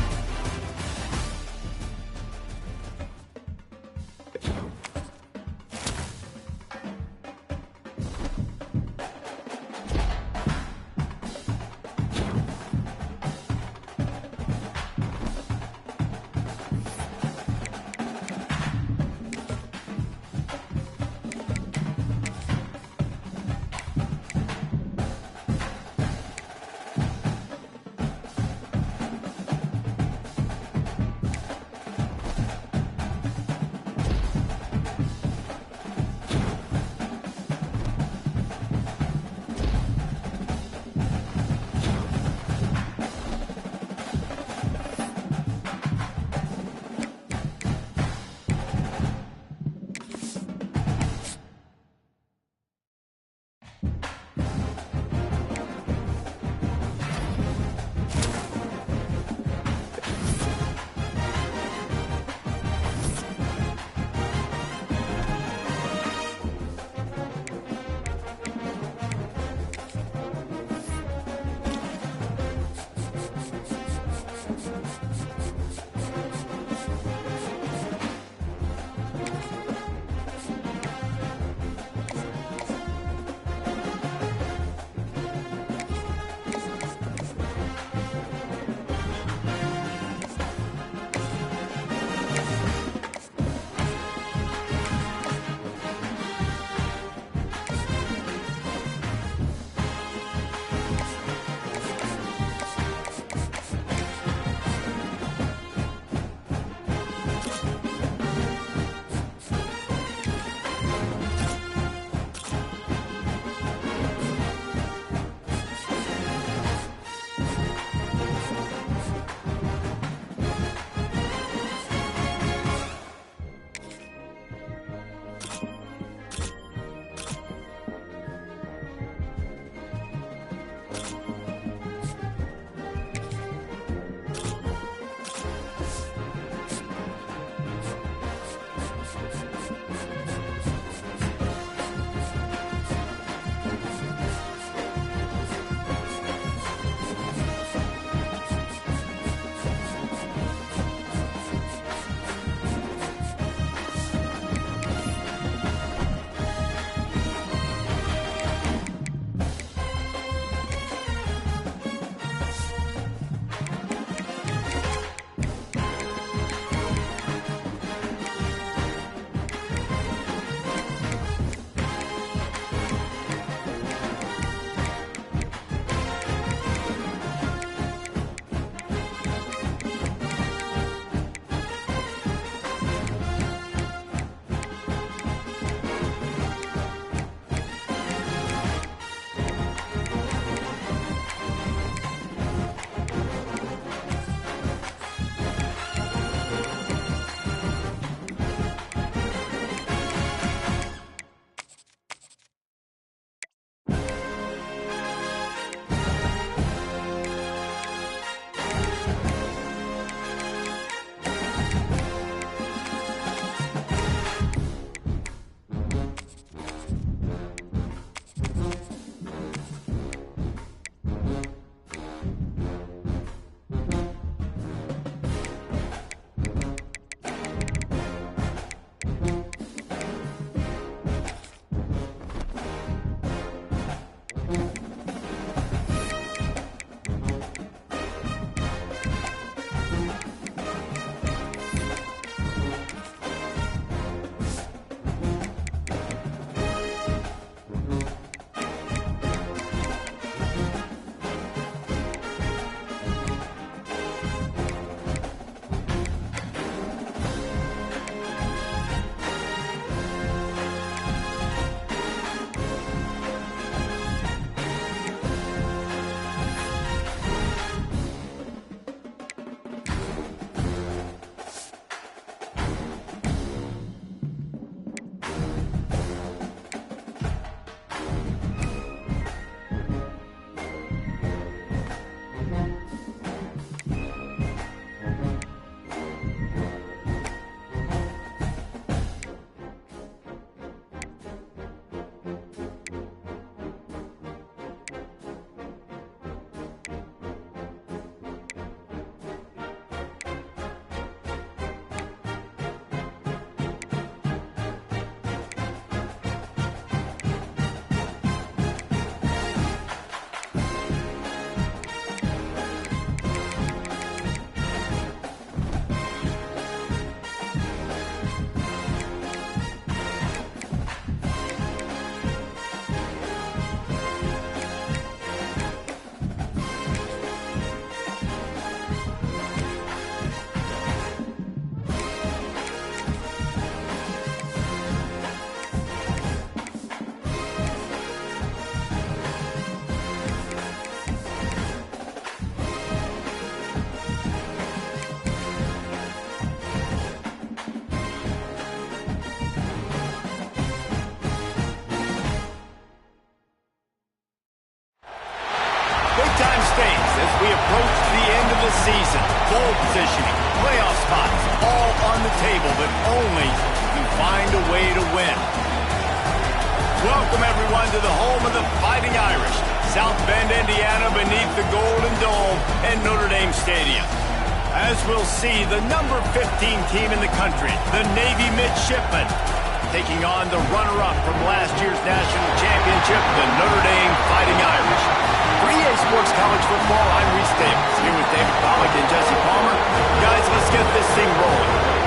Big time stakes as we approach the end of the season. Bowl positioning, playoff spots, all on the table, but only if you find a way to win. Welcome, everyone, to the home of the Fighting Irish, South Bend, Indiana, beneath the Golden Dome and Notre Dame Stadium. As we'll see, the number 15 team in the country, the Navy Midshipmen, taking on the runner-up from last year's national championship, the Notre Dame Fighting Irish. For EA Sports College Football, I'm Reese Davis, here with David Pollack and Jesse Palmer. Guys, let's get this thing rolling.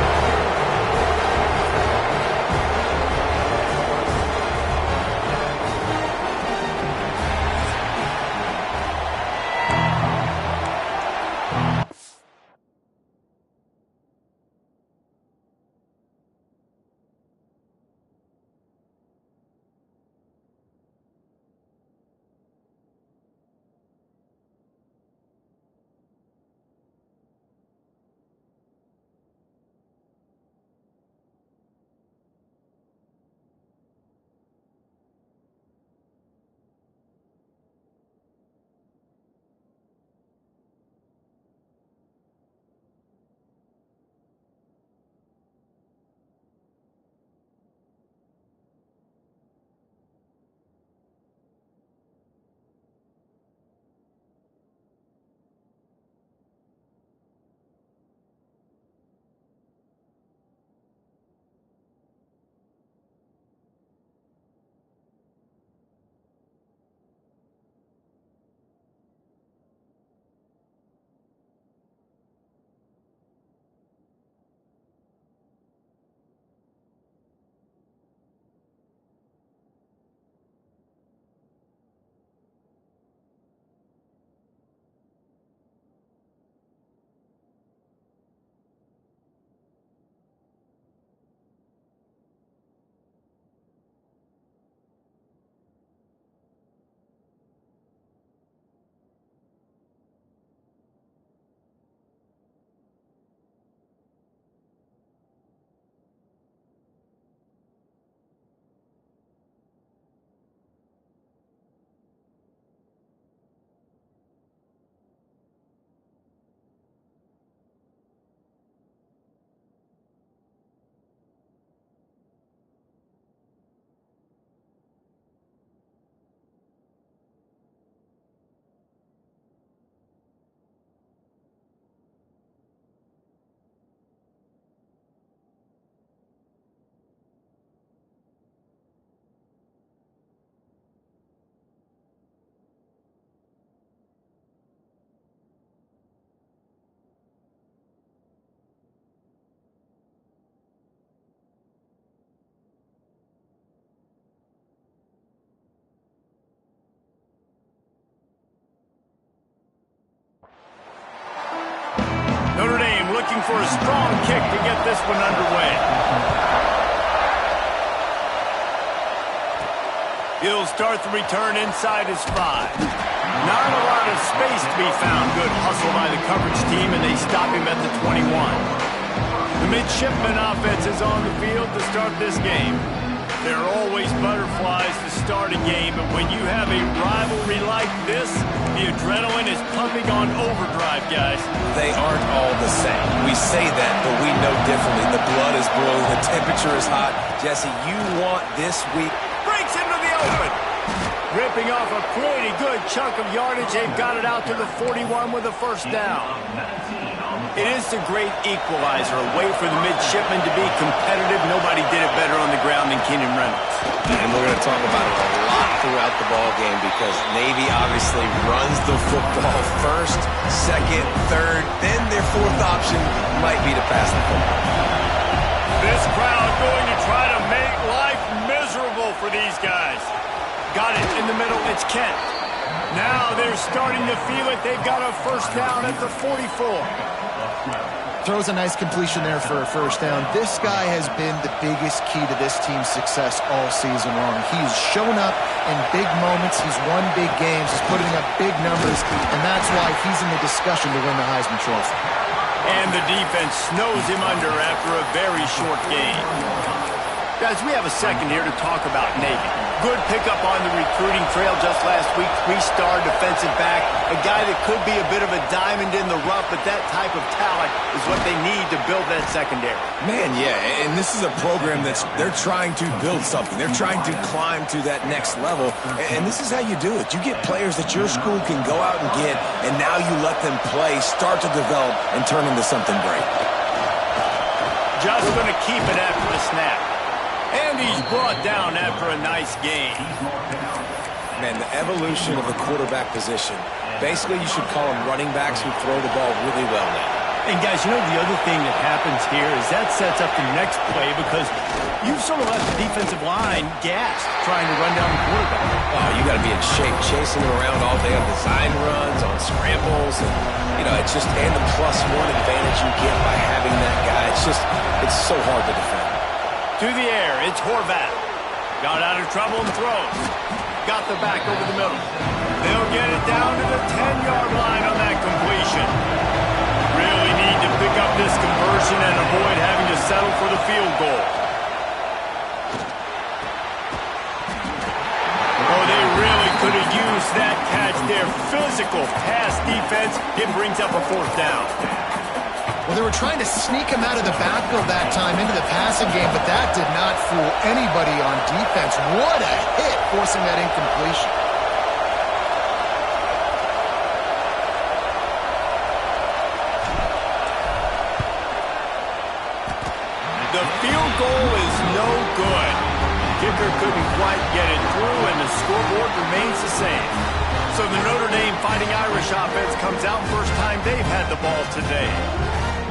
Notre Dame looking for a strong kick to get this one underway. He'll start the return inside his 5. Not a lot of space to be found. Good hustle by the coverage team, and they stop him at the 21. The midshipman offense is on the field to start this game. There are always butterflies to start a game, but when you have a rivalry like this, the adrenaline is pumping on overdrive, guys.
They aren't all the same. We say that, but we know differently. The blood is boiling. The temperature is hot. Jesse, you want this week.
Breaks into the open. Ripping off a pretty good chunk of yardage. They've got it out to the 41 with a first down. It is a great equalizer, a way for the midshipmen to be competitive. Nobody did it better on the ground than Keenan Reynolds.
And we're going to talk about it a lot throughout the ball game because Navy obviously runs the football first, second, third, then their fourth option might be to pass the football.
This crowd going to try to make life miserable for these guys. Got it in the middle. It's Kent. Now they're starting to feel it. They've got a first down at the 44.
Throws a nice completion there for a first down. This guy has been the biggest key to this team's success all season long. He's shown up in big moments. He's won big games. He's putting up big numbers, and that's why he's in the discussion to win the Heisman Trophy.
And the defense snows him under after a very short game. Guys, we have a second here to talk about Navy. Good pickup on the recruiting trail just last week. 3-star defensive back. A guy that could be a bit of a diamond in the rough, but that type of talent is what they need to build that secondary.
Man, yeah, and this is a program they're trying to build something. They're trying to climb to that next level, and this is how you do it. You get players that your school can go out and get, and now you let them play, start to develop, and turn into something great.
Just going to keep it after the snap. And he's brought down after a nice game.
Man, the evolution of the quarterback position. Basically, you should call them running backs who throw the ball really well now.
And guys, you know the other thing that happens here is that sets up the next play because you've sort of left the defensive line gassed trying to run down the quarterback.
Oh, you got to be in shape, chasing him around all day on design runs, on scrambles, and it's just and the +1 advantage you get by having that guy. It's so hard to defend.
To the air, it's Horvat. Got out of trouble and throws. Got the back over the middle. They'll get it down to the 10-yard line on that completion. Really need to pick up this conversion and avoid having to settle for the field goal. Oh, they really could have used that catch there. Physical pass defense. It brings up a 4th down.
Well, they were trying to sneak him out of the backfield that time into the passing game, but that did not fool anybody on defense. What a hit, forcing that incompletion.
The field goal is no good. Kicker couldn't quite get it through, and the scoreboard remains the same. So the Notre Dame Fighting Irish offense comes out first time they've had the ball today.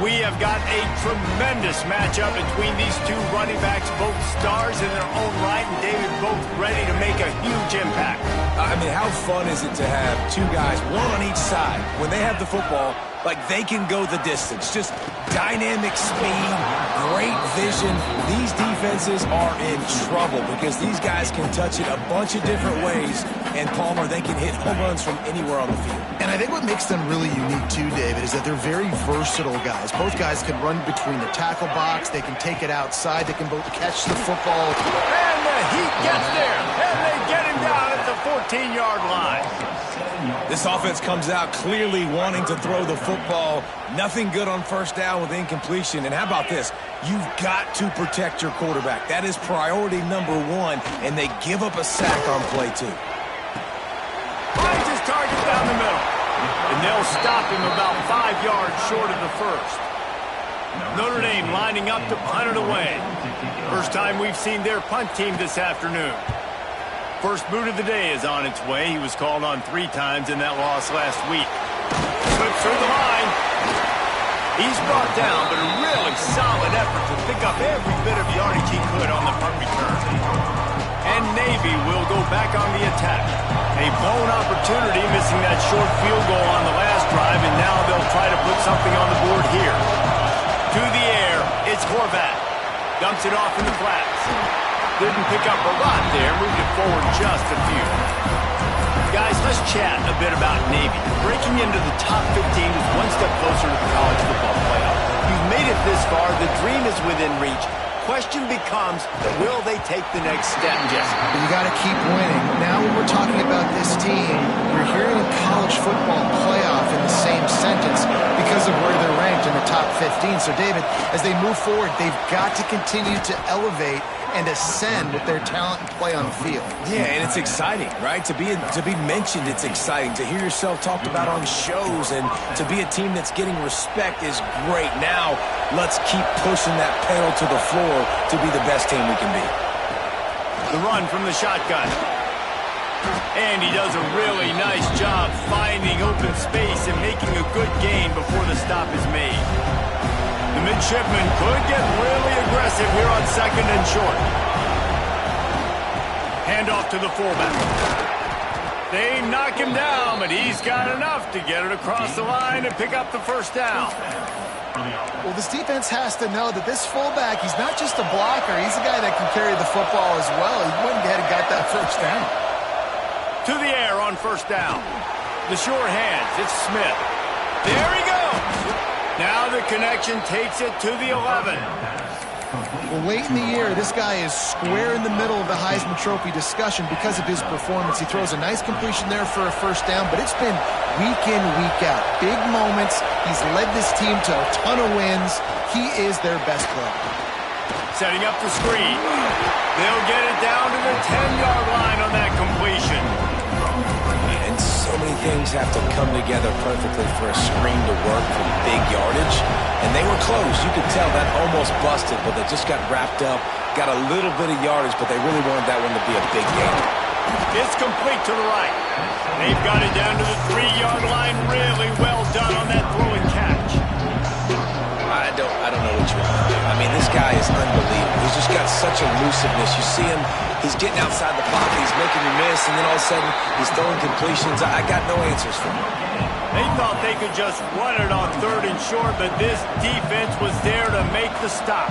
We have got a tremendous matchup between these two running backs, both stars in their own right, and David both ready to make a huge impact.
I mean, how fun is it to have two guys, one on each side, when they have the football, like they can go the distance. Just dynamic speed, great vision. These defenses are in trouble because these guys can touch it a bunch of different ways, and Palmer, they can hit home runs from anywhere on the field.
And I think what makes them really unique too, David, is that they're very versatile guys. Both guys can run between the tackle box. They can take it outside. They can both catch the football.
And the Heat gets there, and they get him down at the 14-yard line.
This offense comes out clearly wanting to throw the football. Nothing good on first down with incompletion. And how about this? You've got to protect your quarterback. That is priority number 1, and they give up a sack on play 2.
Finds his target down the middle. And they'll stop him about 5 yards short of the first. Notre Dame lining up to punt it away. First time we've seen their punt team this afternoon. First boot of the day is on its way. He was called on 3 times in that loss last week. Slips through the line. He's brought down, but a really solid effort to pick up every bit of yardage he could on the punt return. And Navy will go back on the attack. A blown opportunity, missing that short field goal on the last drive, and now they'll try to put something on the board here. To the air, it's Horvat. Dumps it off in the flats. Didn't pick up a lot there, moved it forward just a few. Guys, let's chat a bit about Navy. Breaking into the top 15 is one step closer to the college football playoff. You've made it this far. The dream is within reach. Question becomes, will they take the next step, Jesse?
You got to keep winning. Now when we're talking about this team, you're hearing a college football playoff in the same sentence because of where they're ranked in the top 15. So, David, as they move forward, they've got to continue to elevate and ascend with their talent and play on the field.
Yeah, and it's exciting, right? To be mentioned, it's exciting. To hear yourself talked about on shows and to be a team that's getting respect is great. Now, let's keep pushing that pedal to the floor to be the best team we can be.
The run from the shotgun. And he does a really nice job finding open space and making a good gain before the stop is made. The midshipman could get really aggressive here on 2nd and short. Handoff to the fullback. They knock him down, but he's got enough to get it across the line and pick up the first down.
Well, this defense has to know that this fullback, he's not just a blocker. He's a guy that can carry the football as well. He went ahead and got that first down.
To the air on first down. The sure hands, it's Smith. There he goes. Now the connection takes it to the 11.
Well, late in the year, this guy is square in the middle of the Heisman Trophy discussion because of his performance. He throws a nice completion there for a first down, but it's been week in, week out. Big moments. He's led this team to a ton of wins. He is their best player.
Setting up the screen. They'll get it down to the 10-yard line on that completion.
And so many things have to come together perfectly for a screen to work for big yardage. And they were close. You could tell that almost busted, but they just got wrapped up, got a little bit of yardage, but they really wanted that one to be a big game.
It's complete to the right. They've got it down to the 3-yard line. Really well done on that throw and catch.
I don't know what you want to do. I mean, this guy is unbelievable. He's just got such elusiveness. You see him, he's getting outside the pocket, he's making you miss, and then all of a sudden, he's throwing completions. I got no answers for him.
They thought they could just run it on 3rd and short, but this defense was there to make the stop.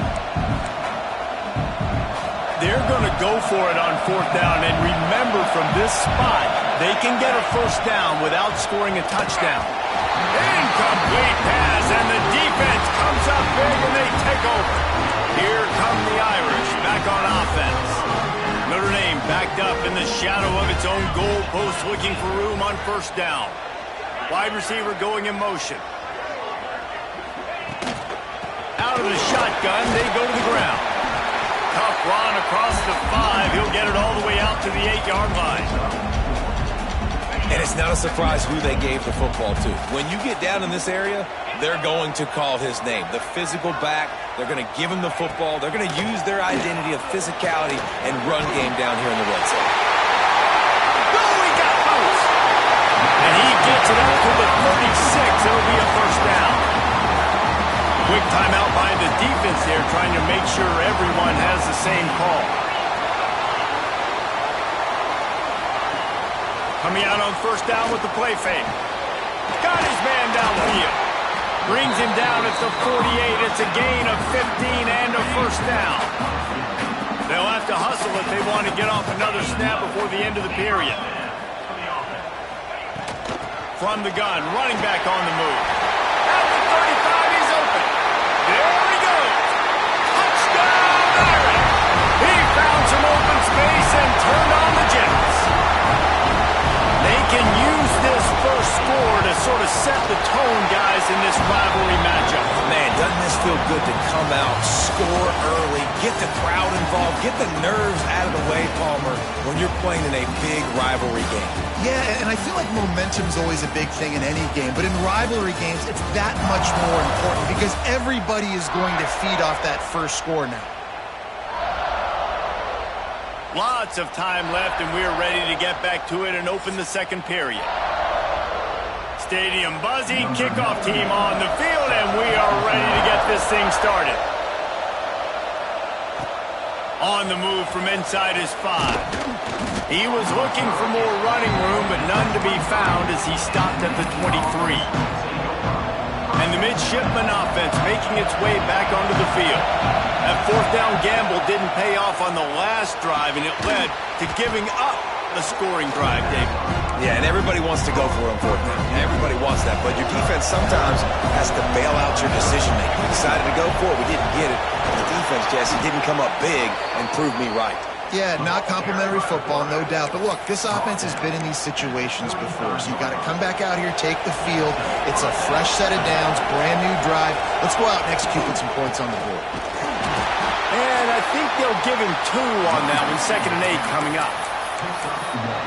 They're going to go for it on 4th down, and remember, from this spot, they can get a first down without scoring a touchdown. Incomplete pass, and the defense comes up big, and they take over. Here come the Irish back on offense. Notre Dame backed up in the shadow of its own goal post, looking for room on 1st down. Wide receiver going in motion. Out of the shotgun, they go to the ground. Tough run across the 5. He'll get it all the way out to the 8-yard line.
And it's not a surprise who they gave the football to. When you get down in this area, they're going to call his name. The physical back, they're going to give him the football. They're going to use their identity of physicality and run game down here in the red zone.
And he gets it up to the 36. It'll be a first down. Quick timeout by the defense there, trying to make sure everyone has the same call. Coming out on 1st down with the play fake. Got his man downfield. Brings him down at the 48. It's a gain of 15 and a first down. They'll have to hustle if they want to get off another snap before the end of the period. From the gun, running back on the move. At the 35, he's open. There he goes. Touchdown, Irish. He found some open space and turned on the Jets. They can use this first score to sort of set the tone, guys, in this rivalry matchup.
Man, doesn't this feel good to come out, score early, get the crowd involved, get the nerves out of the way, Palmer, when you're playing in a big rivalry game.
Yeah, and I feel like momentum's always a big thing in any game, but in rivalry games, it's that much more important because everybody is going to feed off that first score now.
Lots of time left, and we're ready to get back to it and open the second period. Stadium buzzing, kickoff team on the field, and we are ready to get this thing started. On the move from inside his 5. He was looking for more running room, but none to be found as he stopped at the 23. And the midshipman offense making its way back onto the field. That 4th down gamble didn't pay off on the last drive, and it led to giving up the scoring drive, David.
Yeah, and everybody wants to go for it on 4th down. Everybody wants that, but your defense sometimes has to bail out your decision-making. We decided to go for it. We didn't get it. The defense, Jesse, didn't come up big and prove me right.
Yeah, not complimentary football, no doubt. But look, this offense has been in these situations before, so you got to come back out here, take the field. It's a fresh set of downs, brand new drive. Let's go out and execute with some points on the board.
And I think they'll give him 2 on that one, 2nd and 8 coming up.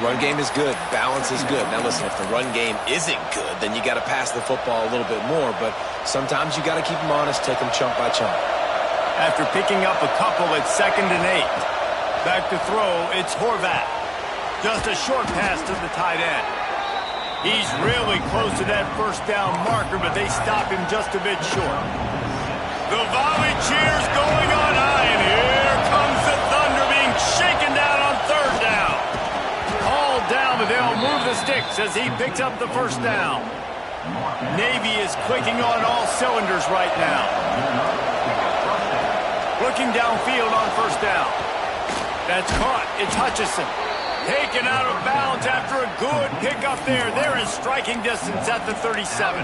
Run game is good. Balance is good. Now, listen, if the run game isn't good, then you got to pass the football a little bit more. But sometimes you got to keep them honest, take them chunk by chunk.
After picking up a couple at 2nd and 8. Back to throw, it's Horvath. Just a short pass to the tight end. He's really close to that first down marker, but they stop him just a bit short. The volley cheers going on high, and here comes the Thunder being shaken down on 3rd down. Hauled down, but they'll move the sticks as he picks up the first down. Navy is clicking on all cylinders right now. Looking downfield on 1st down. That's caught. It's Hutchinson. Taken out of bounds after a good pickup there. They're in striking distance at the 37.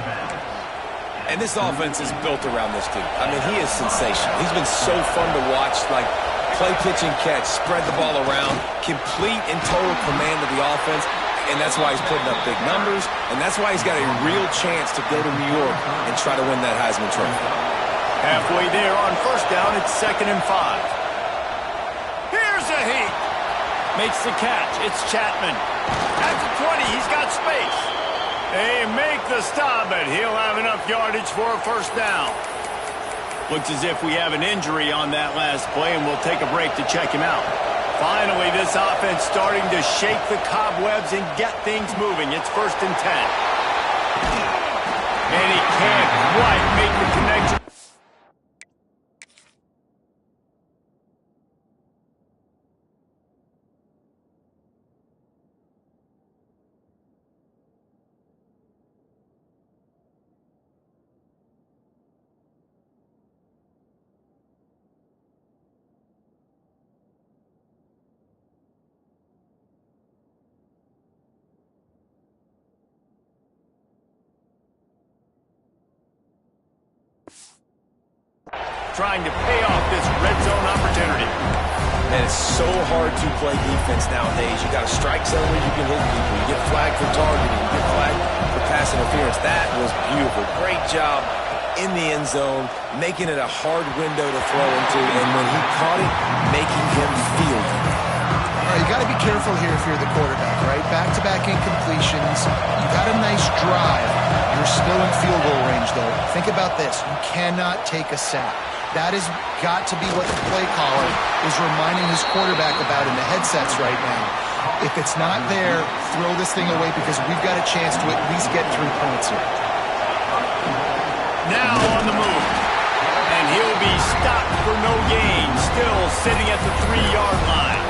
And this offense is built around this dude. I mean, he is sensational. He's been so fun to watch, like play, pitch, and catch, spread the ball around, complete and total command of the offense, and that's why he's putting up big numbers, and that's why he's got a real chance to go to New York and try to win that Heisman Trophy.
Halfway there on first down, it's 2nd and 5. Here's a heat. Makes the catch. It's Chapman. At the 20, he's got space. They make the stop, but he'll have enough yardage for a first down. Looks as if we have an injury on that last play, and we'll take a break to check him out. Finally, this offense starting to shake the cobwebs and get things moving. It's 1st and 10. And he can't quite make the connection. Trying to pay off this red zone opportunity.
And it's so hard to play defense nowadays. You got a strike zone where you can hit people. You get flagged for targeting. You get flagged for pass interference. That was beautiful. Great job in the end zone, making it a hard window to throw into. And when he caught it, making him feel it.
All right, you got to be careful here if you're the quarterback, right? Back-to-back incompletions. You got a nice drive. You're still in field goal range, though. Think about this. You cannot take a sack. That has got to be what the play caller is reminding his quarterback about in the headsets right now. If it's not there, throw this thing away because we've got a chance to at least get 3 points here.
Now on the move. And he'll be stopped for no gain. Still sitting at the 3-yard line.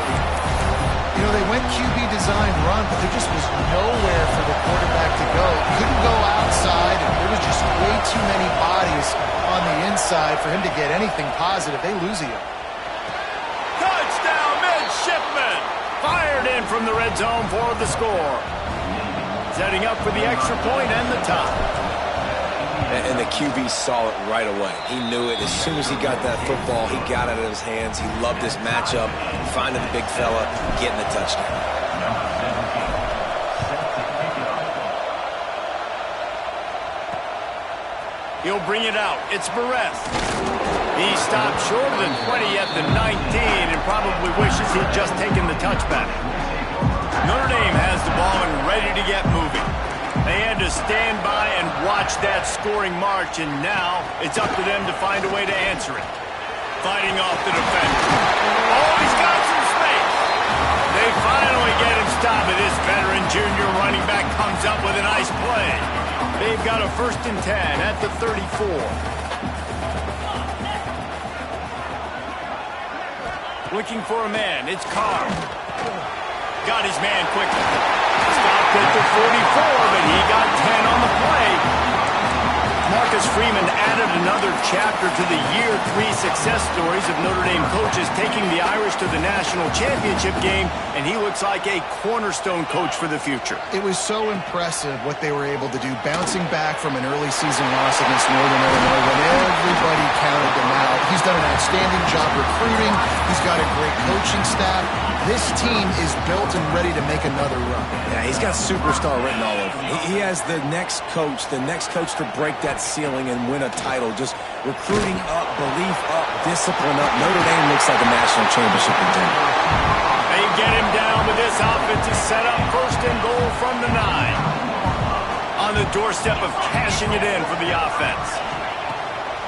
You know, they went QB design run, but there just was nowhere for the quarterback to go. Couldn't go outside, and there was just way too many bodies on the inside for him to get anything positive. They lose a yard.
Touchdown, midshipman! Fired in from the red zone for the score. Setting up for the extra point and the tie.
And the QB saw it right away. He knew it. As soon as he got that football, he got it out of his hands. He loved this matchup, finding the big fella, getting the touchdown.
He'll bring it out. It's Barres. He stopped shorter than 20 at the 19 and probably wishes he'd just taken the touchback. Notre Dame has the ball and ready to get moving. They had to stand by and watch that scoring march, and now it's up to them to find a way to answer it. Fighting off the defender. Oh, he's got some space. They finally get him stopped, but this veteran junior running back comes up with a nice play. They've got a 1st and 10 at the 34. Looking for a man. It's Carr. Got his man quickly. Stopped at the 44, but he got 10 on the play. Marcus Freeman added another chapter to the year 3 success stories of Notre Dame coaches taking the Irish to the national championship game, and he looks like a cornerstone coach for the future.
It was so impressive what they were able to do, bouncing back from an early season loss against Northern Illinois when everybody counted them out. He's done an outstanding job recruiting. He's got a great coaching staff. This team is built and ready to make another run.
Yeah, he's got superstar written all over him. He has the next coach to break that ceiling and win a title. Just recruiting up, belief up, discipline up. Notre Dame looks like a national championship contender.
They get him down, but this offense is set up 1st and goal from the 9. On the doorstep of cashing it in for the offense.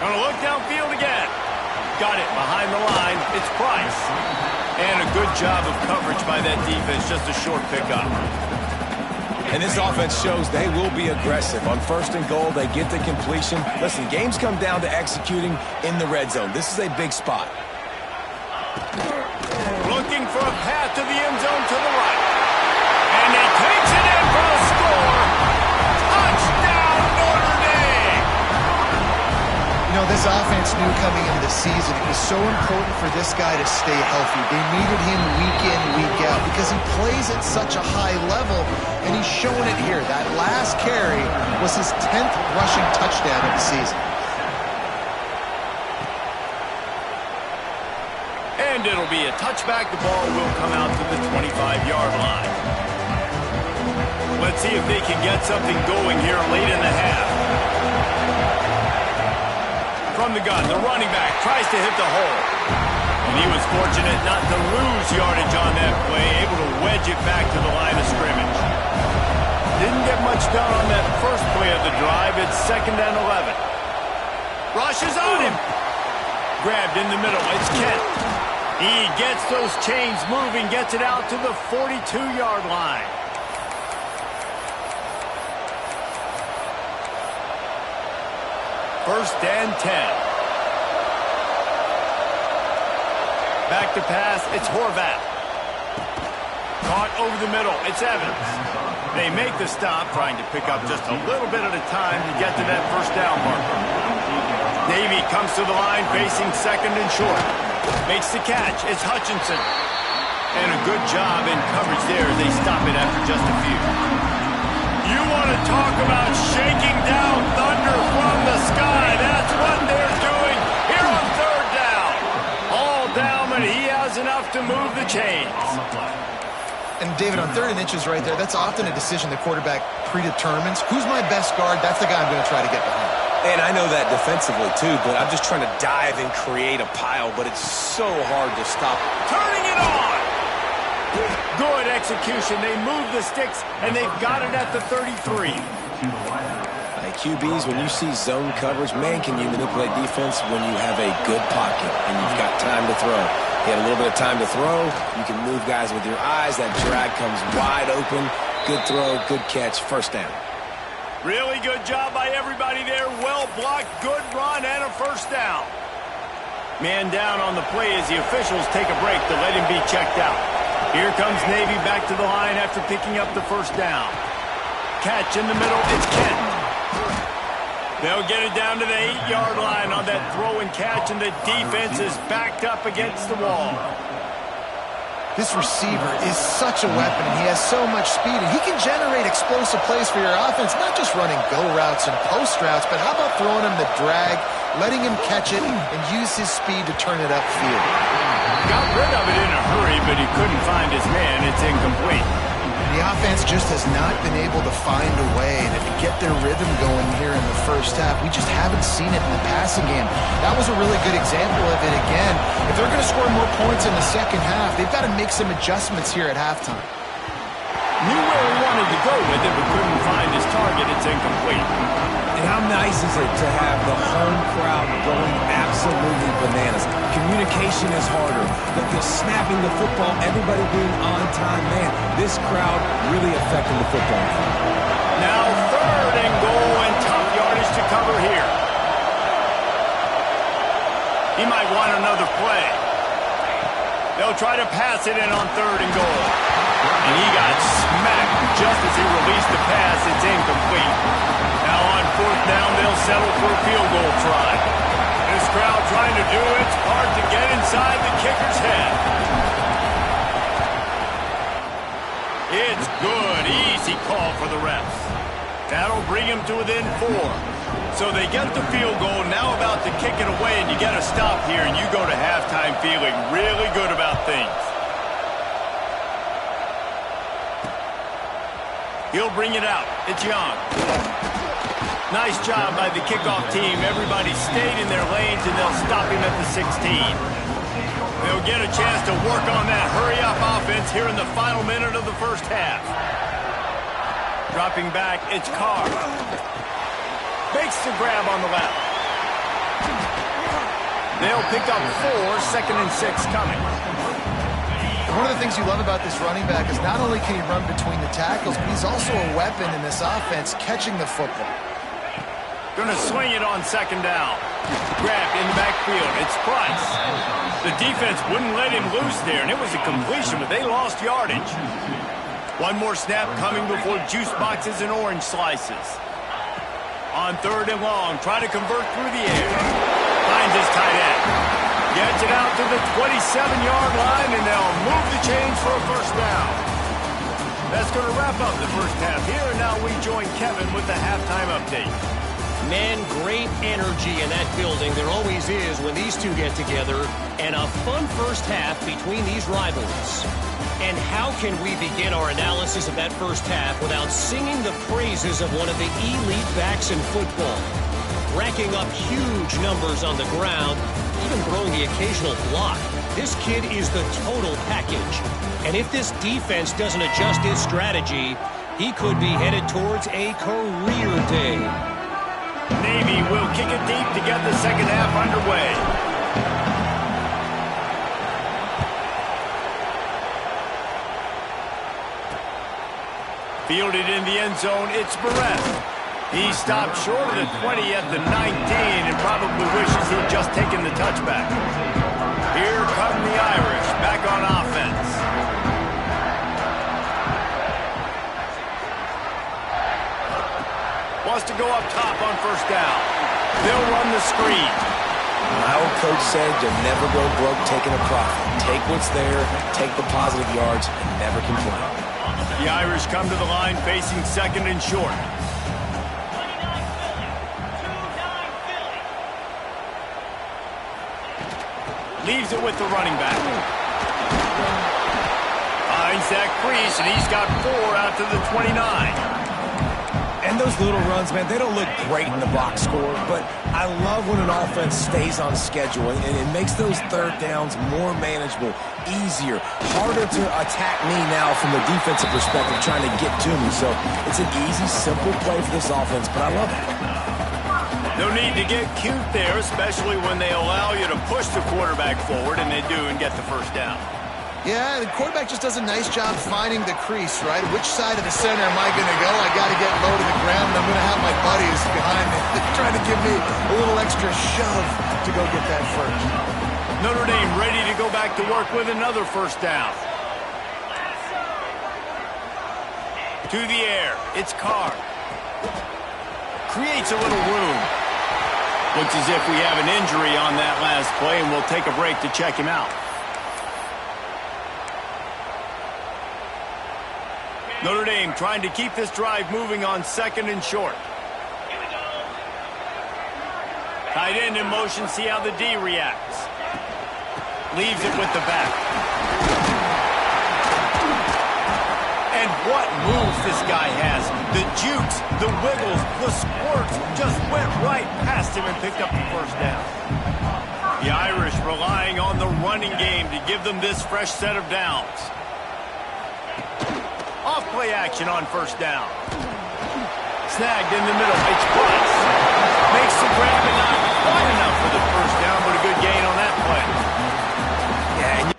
Gonna look downfield again. Got it behind the line. It's Price. And a good job of coverage by that defense. Just a short pickup.
And this offense shows they will be aggressive. On 1st and goal, they get the completion. Listen, games come down to executing in the red zone. This is a big spot.
Looking for a path to the end zone to the right. And he takes it in for the score. Touchdown, Notre Dame!
You know, this offense knew coming into the season it was so important for this guy to stay healthy. They needed him week in, week out because he plays at such a high level, and he's showing it here. That last carry, was his 10th rushing touchdown of the season.
And it'll be a touchback. The ball will come out to the 25-yard line. Let's see if they can get something going here late in the half. From the gun, the running back tries to hit the hole. And he was fortunate not to lose yardage on that play, able to wedge it back to the line of scrimmage. Didn't get much done on that first play of the drive. It's 2nd and 11. Rushes on him. Grabbed in the middle. It's Kent. He gets those chains moving, gets it out to the 42-yard line. First and 10. Back to pass, it's Horvath. Caught over the middle, it's Evans. They make the stop, trying to pick up just a little bit at a time to get to that first down marker. Davey comes to the line, facing 2nd and short. Makes the catch, it's Hutchinson. And a good job in coverage there as they stop it after just a few. You want to talk about shaking down thunder from the sky. That's what they're doing here on 3rd down. All down, but he has enough to move the chains.
And David, on 3rd and inches right there, that's often a decision the quarterback predetermines. Who's my best guard? That's the guy I'm going to try to get behind.
And I know that defensively, too, but I'm just trying to dive and create a pile, but it's so hard to stop.
Turning it on! Good execution. They move the sticks, and they've got it at the 33.
Hey, QBs, when you see zone coverage, man, can you manipulate defense when you have a good pocket and you've got time to throw. You had a little bit of time to throw. You can move guys with your eyes. That drag comes wide open. Good throw, good catch, first down.
Really good job by everybody there. Well blocked, good run, and a first down. Man down on the play as the officials take a break to let him be checked out. Here comes Navy back to the line after picking up the first down. Catch in the middle, it's Kent. They'll get it down to the 8-yard line on that throw and catch, and the defense is backed up against the wall.
This receiver is such a weapon, and he has so much speed, and he can generate explosive plays for your offense, not just running go routes and post routes, but how about throwing him the drag, letting him catch it, and use his speed to turn it upfield.
Got rid of it in a hurry, but he couldn't find his man. It's incomplete.
The offense just has not been able to find a way to get their rhythm going here in the first half. We just haven't seen it in the passing game. That was a really good example of it again. If they're going to score more points in the second half, they've got to make some adjustments here at halftime.
Knew where he wanted to go with it, but couldn't find his target. It's incomplete.
And how nice is it to have the home crowd going absolutely bananas? Communication is harder. The snapping the football, everybody being on time. Man, this crowd really affecting the football game.
Now 3rd and goal and tough yardage to cover here. He might want another play. They'll try to pass it in on 3rd and goal. And he got smacked just as he released the pass. It's incomplete. Now on 4th down, they'll settle for a field goal try. This crowd trying to do it. It's hard to get inside the kicker's head. It's good. Easy call for the refs. That'll bring him to within 4. So they get the field goal, now about to kick it away, and you get a stop here, and you go to halftime feeling really good about things. He'll bring it out. It's Young. Nice job by the kickoff team. Everybody stayed in their lanes, and they'll stop him at the 16. They'll get a chance to work on that hurry-up offense here in the final minute of the first half. Dropping back, it's Carr. Makes the grab on the left. They'll pick up 4, 2nd and 6 coming.
One of the things you love about this running back is not only can he run between the tackles, but he's also a weapon in this offense catching the football.
Gonna swing it on 2nd down. Grabbed in the backfield. It's Price. The defense wouldn't let him loose there, and it was a completion, but they lost yardage. One more snap coming before juice boxes and orange slices. On 3rd and long, try to convert through the air. Finds his tight end. Gets it out to the 27-yard line, and they'll move the chains for a first down. That's going to wrap up the first half here. Now we join Kevin with the halftime update.
Man, great energy in that building. There always is when these two get together. And a fun first half between these rivals. And how can we begin our analysis of that first half without singing the praises of one of the elite backs in football? Racking up huge numbers on the ground, even throwing the occasional block. This kid is the total package. And if this defense doesn't adjust its strategy, he could be headed towards a career day.
Navy will kick it deep to get the second half underway. Fielded in the end zone, it's Barrett. He stopped short of the 20 at the 19 and probably wishes he'd just taken the touchback. Here come the Irish back on offense. Wants to go up top on first down. They'll run the screen.
My old coach said you'll never go broke taking a profit. Take what's there, take the positive yards, and never complain.
The Irish come to the line facing second and short. Leaves it with the running back. Finds that crease, and he's got 4 out to the 29.
And those little runs, man, they don't look great in the box score, but I love when an offense stays on schedule, and it makes those third downs more manageable, easier, harder to attack me now from the defensive perspective trying to get to me. So it's an easy, simple play for this offense, but I love it.
No need to get cute there, especially when they allow you to push the quarterback forward, and they do, and get the first down.
Yeah, the quarterback just does a nice job finding the crease, right? Which side of the center am I going to go? I got to get low to the ground, and I'm going to have my buddies behind me trying to give me a little extra shove to go get that first.
Notre Dame ready to go back to work with another first down. To the air, it's Carr. Creates a little room. Looks as if we have an injury on that last play, and we'll take a break to check him out. Notre Dame trying to keep this drive moving on second and short. Tight end in motion, see how the D reacts. Leaves it with the back. And what moves this guy has. The jukes, the wiggles, the squirts just went right past him and picked up the first down. The Irish relying on the running game to give them this fresh set of downs. Off-play action on first down. Snagged in the middle. It's Price. Makes the grab and not quite enough for the first down, but a good gain on that play. Yeah.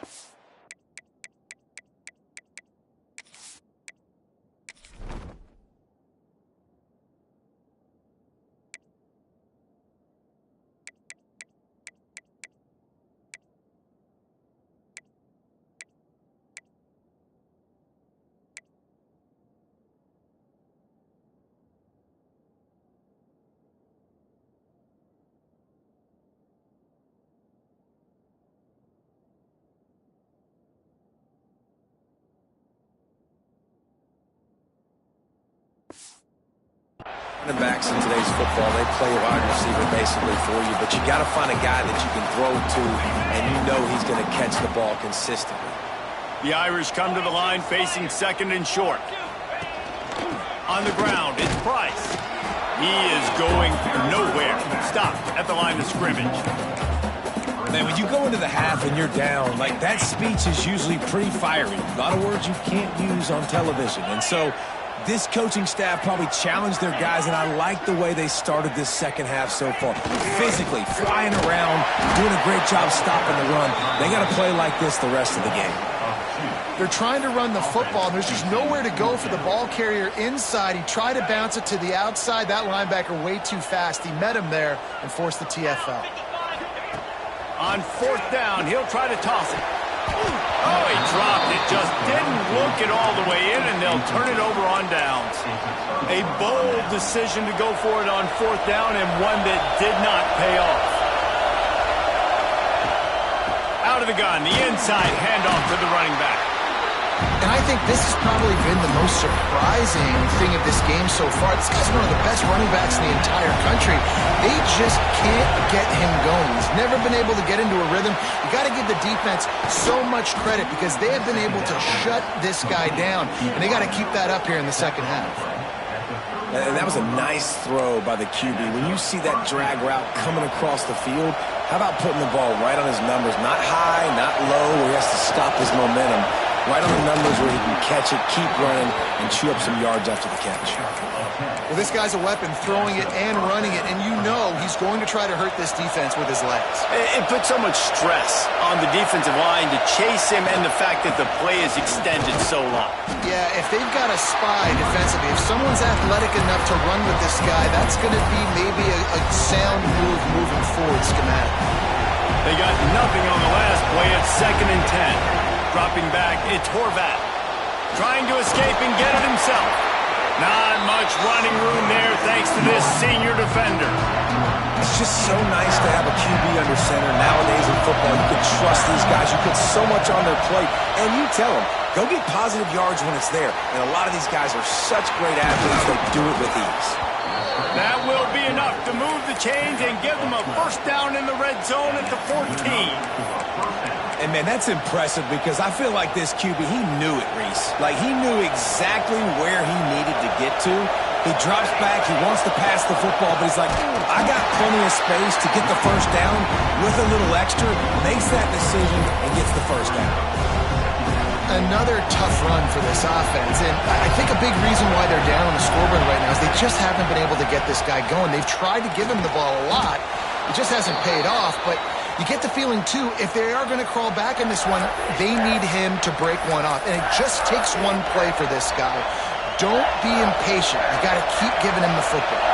Running backs in today's football, they play a wide receiver basically for you, but you got to find a guy that you can throw to, and you know he's going to catch the ball consistently.
The Irish come to the line facing second and short. On the ground, it's Price. He is going nowhere. Stopped at the line of scrimmage.
Man, when you go into the half and you're down, like that speech is usually pretty fiery. A lot of words you can't use on television, and so this coaching staff probably challenged their guys, and I like the way they started this second half so far. Physically, flying around, doing a great job stopping the run. They got to play like this the rest of the game.
They're trying to run the football, and there's just nowhere to go for the ball carrier inside. He tried to bounce it to the outside. That linebacker way too fast. He met him there and forced the TFL.
On fourth down, he'll try to toss it. Oh, he dropped it. Just didn't look it all the way in, and they'll turn it over on downs. A bold decision to go for it on fourth down, and one that did not pay off. Out of the gun, the inside handoff to the running back.
And I think this has probably been the most surprising thing of this game so far. This guy's one of the best running backs in the entire country. They just can't get him going. He's never been able to get into a rhythm. You got to give the defense so much credit because they have been able to shut this guy down, and they got to keep that up here in the second half.
And that was a nice throw by the QB. When you see that drag route coming across the field, how about putting the ball right on his numbers? Not high, not low, where he has to stop his momentum. Right on the numbers where he can catch it, keep running, and chew up some yards after the catch.
Well, this guy's a weapon, throwing it and running it, and you know he's going to try to hurt this defense with his legs.
It puts so much stress on the defensive line to chase him, and the fact that the play is extended so long.
Yeah, if they've got a spy defensively, if someone's athletic enough to run with this guy, that's going to be maybe a sound move moving forward schematic.
They got nothing on the last play. It's 2nd and 10. Dropping back, it's Horvat. Trying to escape and get it himself. Not much running room there thanks to this senior defender.
It's just so nice to have a QB under center. Nowadays in football, you can trust these guys. You put so much on their plate, and you tell them, go get positive yards when it's there. And a lot of these guys are such great athletes, they do it with ease.
That will be enough to move the chains and give them a first down in the red zone at the 14.
And, man, that's impressive because I feel like this QB, he knew it, Reese. Like, he knew exactly where he needed to get to. He drops back. He wants to pass the football, but he's like, I got plenty of space to get the first down with a little extra, makes that decision, and gets the first down.
Another tough run for this offense, and I think a big reason why they're down on the scoreboard right now is they just haven't been able to get this guy going. They've tried to give him the ball a lot. It just hasn't paid off, but you get the feeling, too, if they are going to crawl back in this one, they need him to break one off, and it just takes one play for this guy. Don't be impatient. You got to keep giving him the football.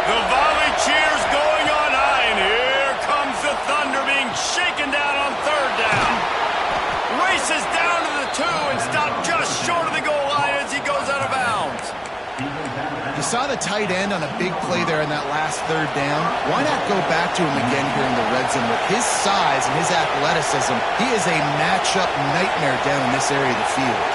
The volley cheers going on high, and here comes the Thunder being shaken down on 3rd down. Races down to the 2 and stopped just short of the goal line as he goes out of bounds.
You saw the tight end on a big play there in that last 3rd down. Why not go back to him again here in the red zone? With his size and his athleticism, he is a matchup nightmare down in this area of the field.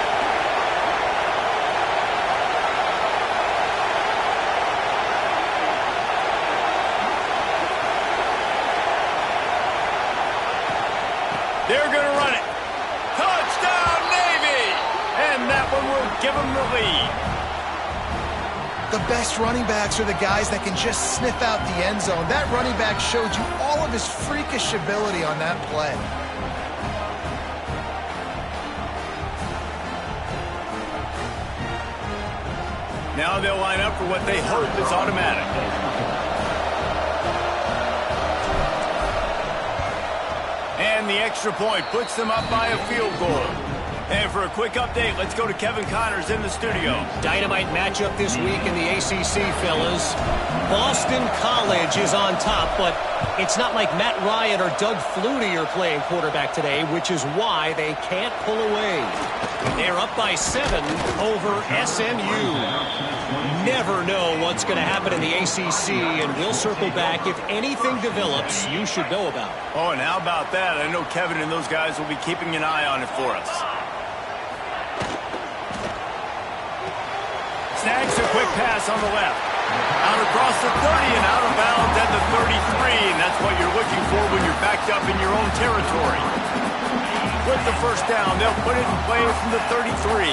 They're going to run it. Touchdown, Navy! And that one will give them the lead.
The best running backs are the guys that can just sniff out the end zone. That running back showed you all of his freakish ability on that play.
Now they'll line up for what they hope is automatic. And the extra point puts them up by a field goal. And for a quick update, let's go to Kevin Connors in the studio.
Dynamite matchup this week in the ACC, fellas. Boston College is on top, but it's not like Matt Ryan or Doug Flutie are playing quarterback today, which is why they can't pull away. They're up by 7 over SMU. Never know what's going to happen in the ACC, and we'll circle back if anything develops you should know about.
Oh, and how about that? I know Kevin and those guys will be keeping an eye on it for us. Snags a quick pass on the left. Out across the 30 and out of bounds at the 33, and that's what you're looking for when you're backed up in your own territory. With the first down, they'll put it in play from the 33.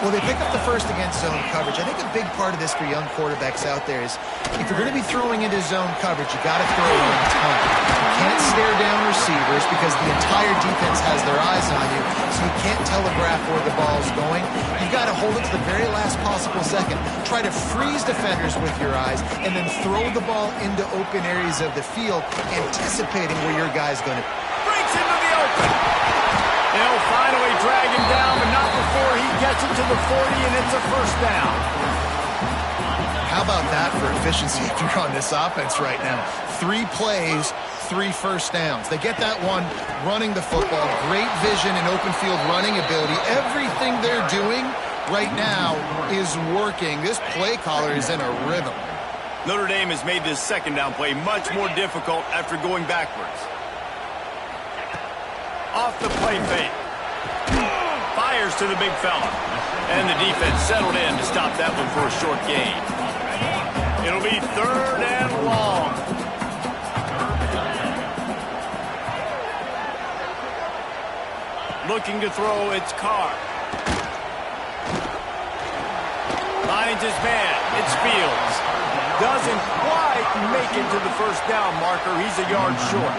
Well, they pick up the first against zone coverage. I think a big part of this for young quarterbacks out there is if you're going to be throwing into zone coverage, you got to throw it on time. You can't stare down receivers because the entire defense has their eyes on you, so you can't telegraph where the ball's going. You've got to hold it to the very last possible second. Try to freeze defenders with your eyes and then throw the ball into open areas of the field, anticipating where your guy's going to be.
Breaks into the open. They'll finally drag him down, but not before he gets it to the 40, and it's a first down.
How about that for efficiency if you're on this offense right now? 3 plays, 3 first downs. They get that one running the football. Great vision and open field running ability. Everything they're doing right now is working. This play caller is in a rhythm.
Notre Dame has made this second down play much more difficult after going backwards. Off the play fake. 5 fires to the big fella. And the defense settled in to stop that one for a short gain. It'll be 3rd and long. Looking to throw, it's Carr. Finds his man, it's Fields. Doesn't quite make it to the first down marker. He's a yard short.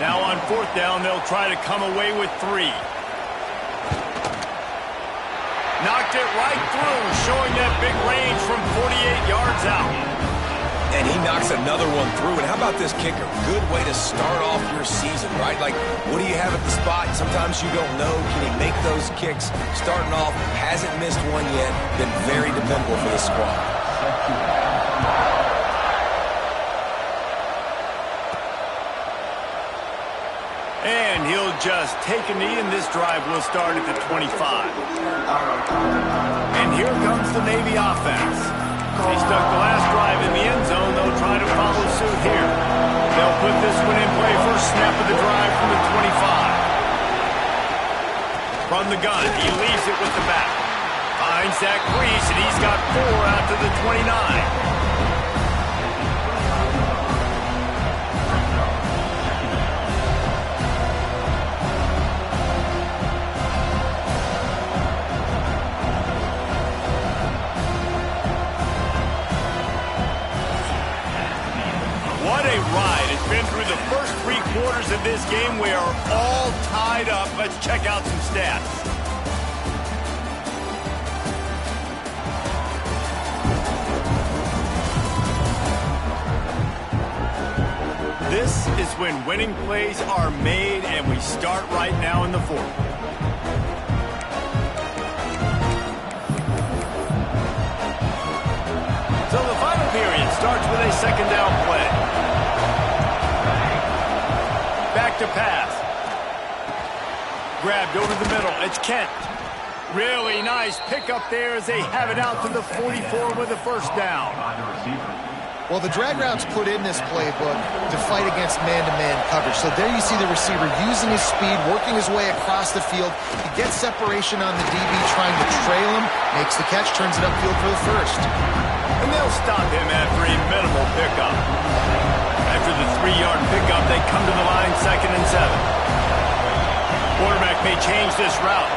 Now on 4th down, they'll try to come away with 3. Knocked it right through, showing that big range from 48 yards out.
And he knocks another one through. And how about this kicker? Good way to start off your season, right? Like, what do you have at the spot? Sometimes you don't know. Can he make those kicks? Starting off, hasn't missed one yet. Been very dependable for the squad.
And he'll just take a knee, and this drive will start at the 25. And here comes the Navy offense. They stuck the last drive in the end zone. They'll try to follow suit here. They'll put this one in play. First snap of the drive from the 25. From the gun, he leaves it with the back. Finds that crease, and he's got 4 out to the 29. Through the first 3 quarters of this game, we are all tied up. Let's check out some stats. This is when winning plays are made, and we start right now in the 4th. So the final period starts with a 2nd down play. Back to pass. Grabbed over the middle. It's Kent. Really nice pickup there as they have it out to the 44 with a first down.
Well, the drag route's put in this playbook to fight against man-to-man coverage. So there you see the receiver using his speed, working his way across the field. He gets separation on the DB, trying to trail him, makes the catch, turns it upfield for the first.
And they'll stop him after a minimal pickup. After the 3-yard pickup, they come to the line 2nd and 7. Quarterback may change this route.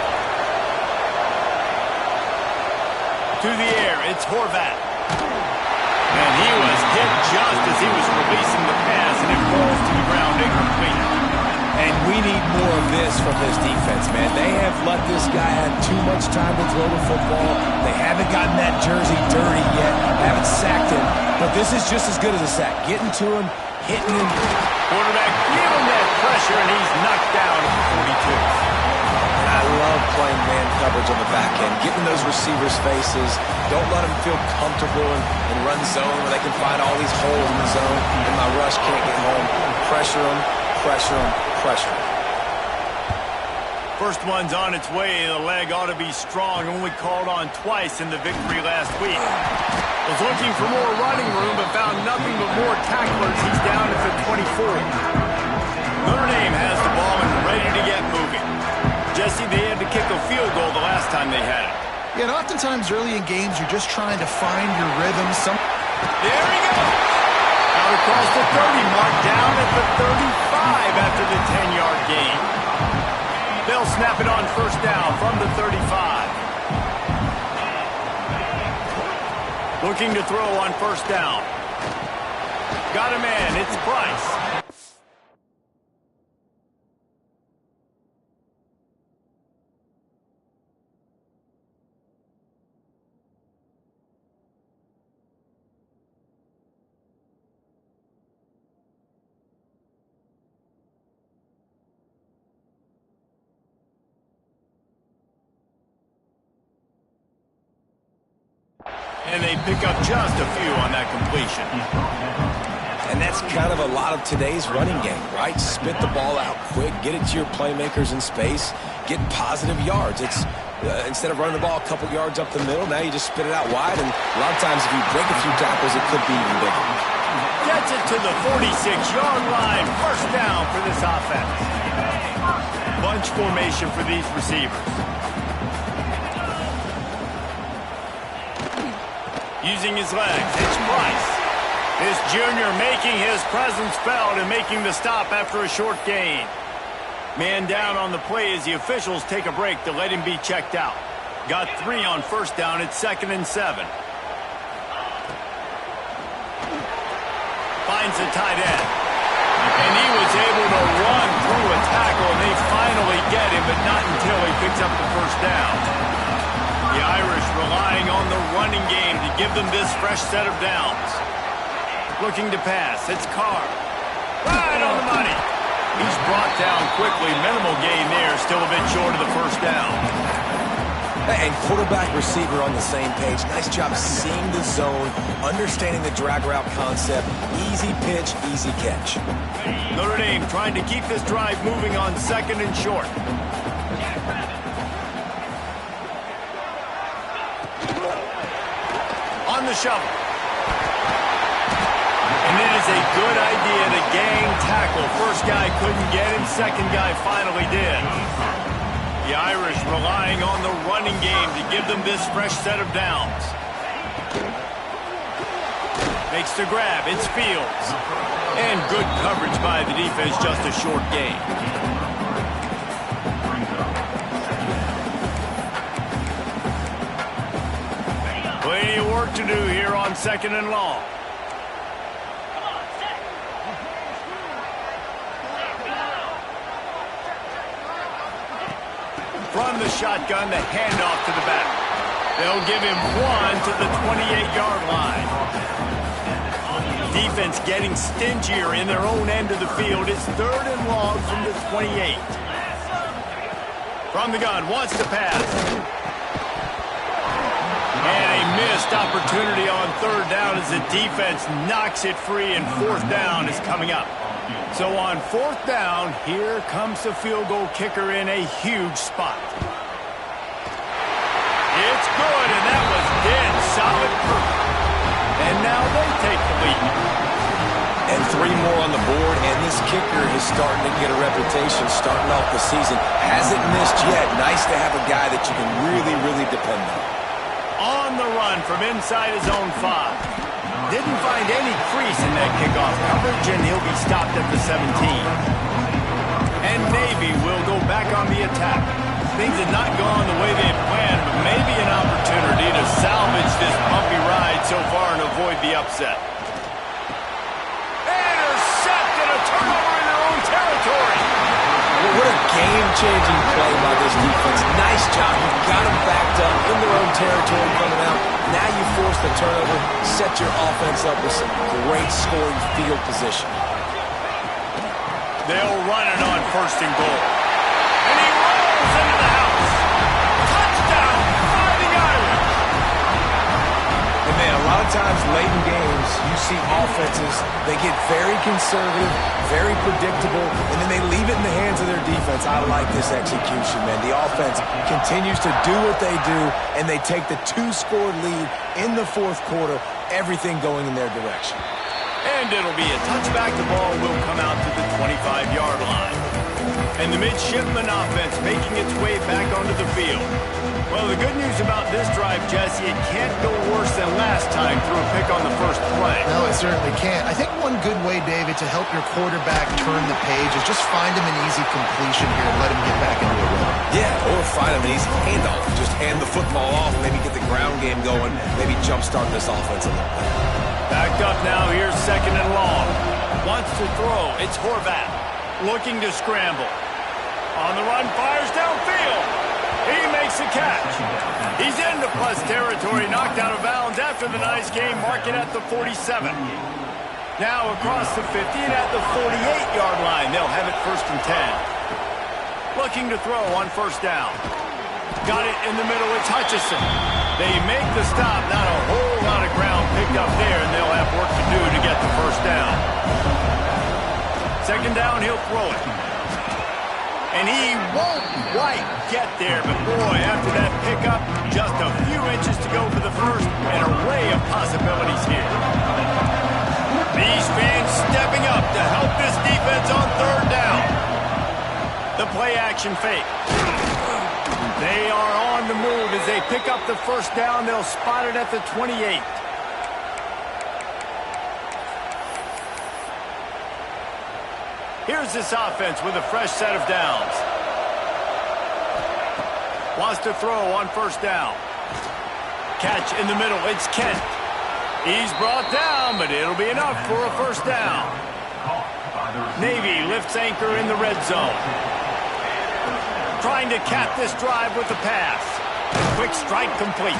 To the air, it's Horvat. And he was hit just as he was releasing the pass, and it falls to the ground incomplete.
And we need more of this from this defense, man. They have let this guy have too much time to throw the football. They haven't gotten that jersey dirty yet, haven't sacked him. But this is just as good as a sack. Getting to him, hitting him.
Quarterback giving that pressure, and he's knocked down at the 42.
And I love playing man coverage on the back end, getting those receivers' faces. Don't let them feel comfortable in run zone where they can find all these holes in the zone, and my rush can't get home. Pressure them, pressure them, pressure them.
First one's on its way. The leg ought to be strong. Only called on twice in the victory last week. Was looking for more running room, but found nothing but more tacklers. He's down at the 24. Notre Dame has the ball and ready to get moving. Jesse, they had to kick a field goal the last time they had it.
Yeah, and oftentimes early in games, you're just trying to find your rhythm.
There he goes. Out across the 30 mark, down at the 35 after the 10-yard gain. They'll snap it on first down from the 35. Looking to throw on first down. Got a man, it's Price. And they pick up just a few on that completion.
And that's kind of a lot of today's running game, right? Spit the ball out quick, get it to your playmakers in space, get positive yards. It's instead of running the ball a couple yards up the middle, now you just spit it out wide, and a lot of times if you break a few tackles, it could be even bigger.
Gets it to the 46-yard line. First down for this offense. bunch formation for these receivers. Using his legs, it's Price. This junior making his presence felt and making the stop after a short gain. Man down on the play as the officials take a break to let him be checked out. Got 3 on first down. It's 2nd and 7. Finds a tight end. And he was able to run through a tackle, and they finally get him, but not until he picks up the first down. The Irish relying on the running game to give them this fresh set of downs. Looking to pass. It's Carr. Right on the money. He's brought down quickly. Minimal gain there. Still a bit short of the first down.
And quarterback receiver on the same page. Nice job seeing the zone, understanding the drag route concept. Easy pitch, easy catch.
Notre Dame trying to keep this drive moving on 2nd and short. On the shovel. And it is a good idea to gang tackle. First guy couldn't get him. Second guy finally did. The Irish relying on the running game to give them this fresh set of downs. Makes the grab. It's Fields. And good coverage by the defense. Just a short gain. Plenty of work to do here on 2nd and long. From the shotgun, the handoff to the back. They'll give him 1 to the 28-yard line. Defense getting stingier in their own end of the field. It's 3rd and long from the 28. From the gun, wants to pass. And a missed opportunity on 3rd down as the defense knocks it free, and 4th down is coming up. So on 4th down, here comes the field goal kicker in a huge spot. It's good, and that was dead solid proof. And now they take the lead.
And 3 more on the board, and this kicker is starting to get a reputation starting off the season. Hasn't missed yet. Nice to have a guy that you can really, really depend on.
On the run from inside his own 5. Didn't find any crease in that kickoff coverage, and he'll be stopped at the 17. And Navy will go back on the attack. Things had not gone the way they had planned, but maybe an opportunity to salvage this bumpy ride so far and avoid the upset. Intercepted, a turnover in their own territory.
Well, what a game-changing play by this defense. Nice job. You got them backed up in their own territory coming out. Now you force the turnover, set your offense up with some great scoring field position.
They'll run it on 1st and goal. And he rolls into the house. Touchdown, Fighting Irish.
And man, a lot of times late in games, you see offenses, they get very conservative, very predictable, and then they leave it in the hands of their defense. I like this execution, man. The offense continues to do what they do, and they take the 2-score lead in the 4th quarter, everything going in their direction.
And it'll be a touchback. The ball will come out to the 25-yard line. And the midshipman offense making its way back onto the field. Well, the good news about this drive, Jesse, it can't go worse than last time through a pick on the first play.
No, it certainly can't. I think one good way, David, to help your quarterback turn the page is just find him an easy completion here and let him get back into a rhythm.
Yeah, or find him an easy handoff. Just hand the football off, maybe get the ground game going, maybe jumpstart this offense a little bit.
Backed up now, here's 2nd and long. Wants to throw, it's Horvath. Looking to scramble. On the run, fires downfield. He makes a catch. He's into plus territory, knocked out of bounds after the nice game, marking at the 47. Now across the 50 and at the 48-yard line. They'll have it 1st and 10. Looking to throw on 1st down. Got it in the middle, it's Hutchinson. They make the stop, not a whole lot of ground picked up there, and they'll have work to do to get the 1st down. 2nd down, he'll throw it. And he won't quite get there, but boy, after that pickup, just a few inches to go for the 1st, an array of possibilities here. These fans stepping up to help this defense on 3rd down. The play-action fake. They are on the move as they pick up the first down. They'll spot it at the 28. Here's this offense with a fresh set of downs. Wants to throw on first down. Catch in the middle. It's Kent. He's brought down, but it'll be enough for a first down. Navy lifts anchor in the red zone. Trying to cap this drive with the pass. Quick strike complete.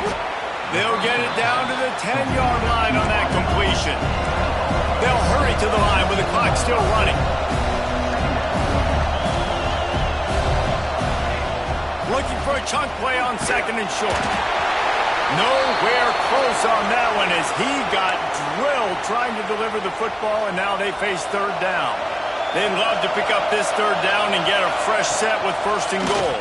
They'll get it down to the 10-yard line on that completion. They'll hurry to the line with the clock still running. Looking for a chunk play on second and short. Nowhere close on that one as he got drilled trying to deliver the football, and now they face third down. They'd love to pick up this third down and get a fresh set with first and goal.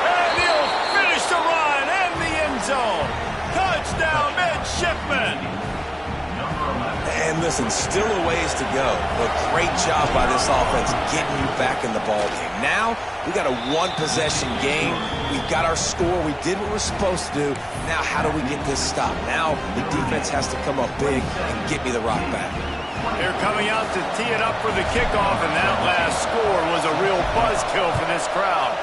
And he'll finish the run in the end zone. Touchdown, midshipman.
And listen, still a ways to go, but great job by this offense getting you back in the ballgame. Now, we got a one-possession game. We've got our score. We did what we're supposed to do. Now, how do we get this stop? Now, the defense has to come up big and get me the rock back.
They're coming out to tee it up for the kickoff, and that last score was a real buzzkill for this crowd.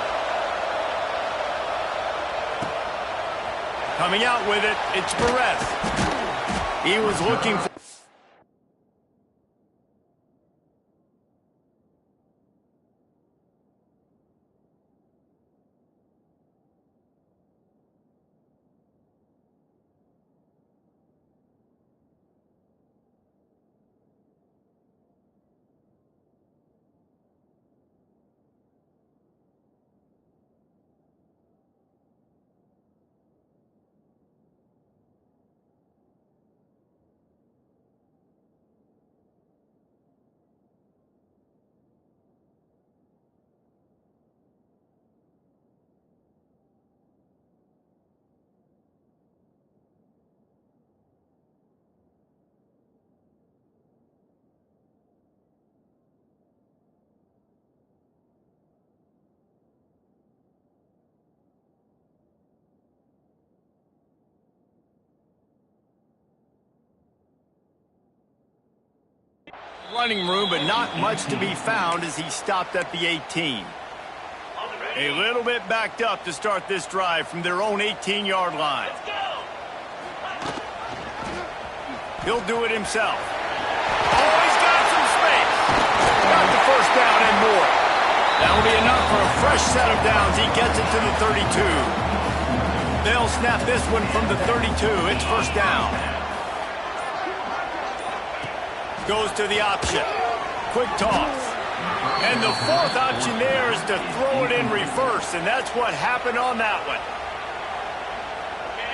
Coming out with it, it's Perez. He was looking for... running room, but not much to be found as he stopped at the 18. A little bit backed up to start this drive from their own 18-yard line. He'll do it himself. Oh, he's got some space. Got the first down and more. That'll be enough for a fresh set of downs. He gets it to the 32. They'll snap this one from the 32. It's first down. Goes to the option. Quick toss. And the fourth option there is to throw it in reverse, and that's what happened on that one.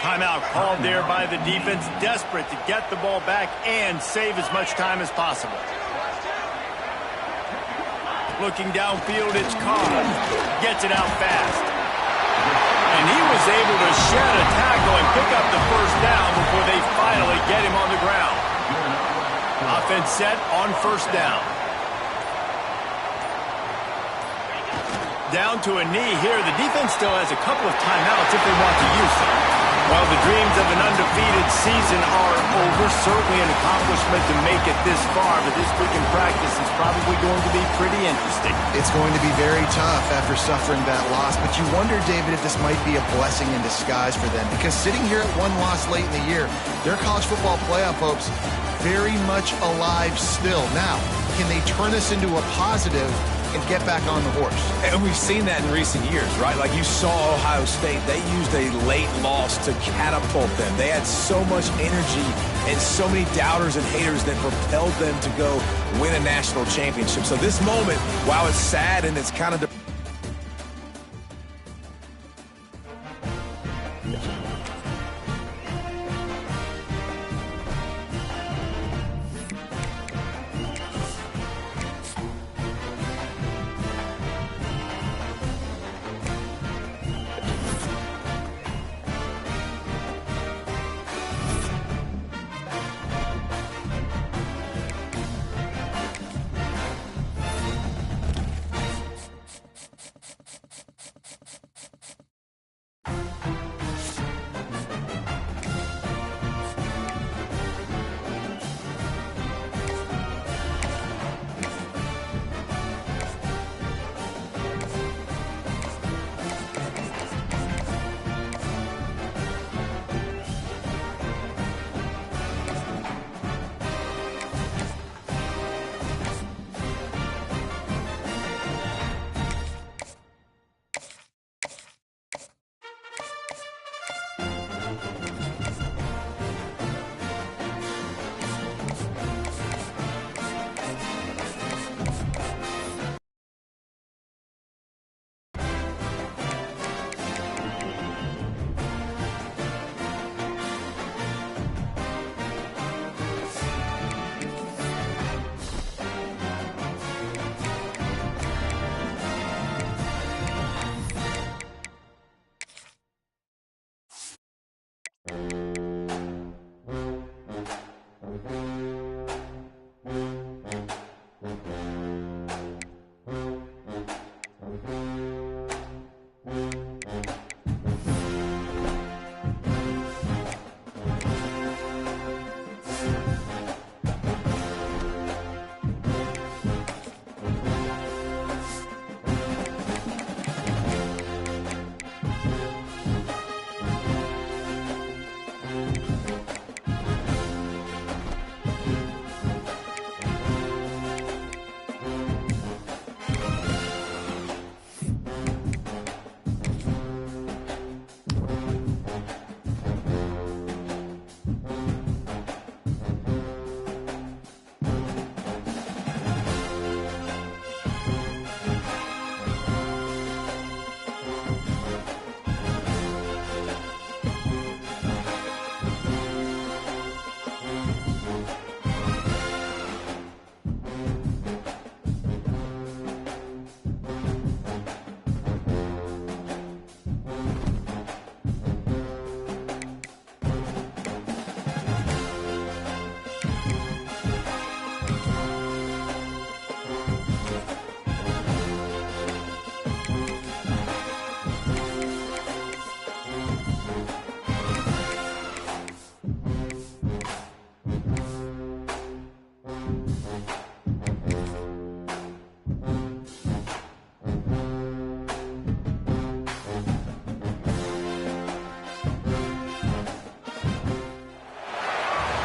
Timeout called there by the defense, desperate to get the ball back and save as much time as possible. Looking downfield, it's Carr. Gets it out fast. And he was able to shed a tackle and pick up the first down before they finally get him on the ground. Offense set on first down. Down to a knee here. The defense still has a couple of timeouts if they want to use them. While the dreams of an undefeated season are over, certainly an accomplishment to make it this far, but this week in practice is probably going to be pretty interesting.
It's going to be very tough after suffering that loss, but you wonder, David, if this might be a blessing in disguise for them, because sitting here at one loss late in the year, their college football playoff hopes very much alive still. Now, can they turn this into a positive and get back on the horse?
And we've seen that in recent years, right? Like you saw Ohio State, they used a late loss to catapult them. They had so much energy and so many doubters and haters that propelled them to go win a national championship. So this moment, while it's sad and it's kind of...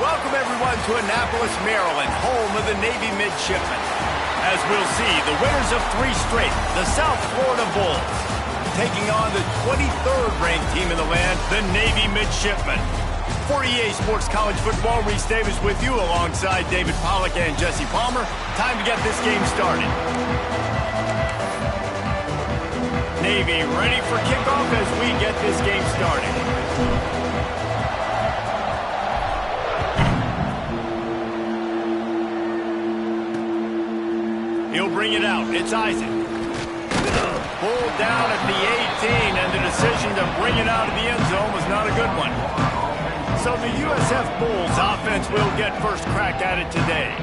Welcome, everyone, to Annapolis, Maryland, home of the Navy Midshipmen. As we'll see, the winners of 3 straight, the South Florida Bulls, taking on the 23rd ranked team in the land, the Navy Midshipmen. For EA Sports College Football, Reese Davis with you alongside David Pollack and Jesse Palmer. Time to get this game started. Navy ready for kickoff as we get this game started. He'll bring it out. It's Isaac. Pulled down at the 18, and the decision to bring it out of the end zone was not a good one. So the USF Bulls offense will get first crack at it today.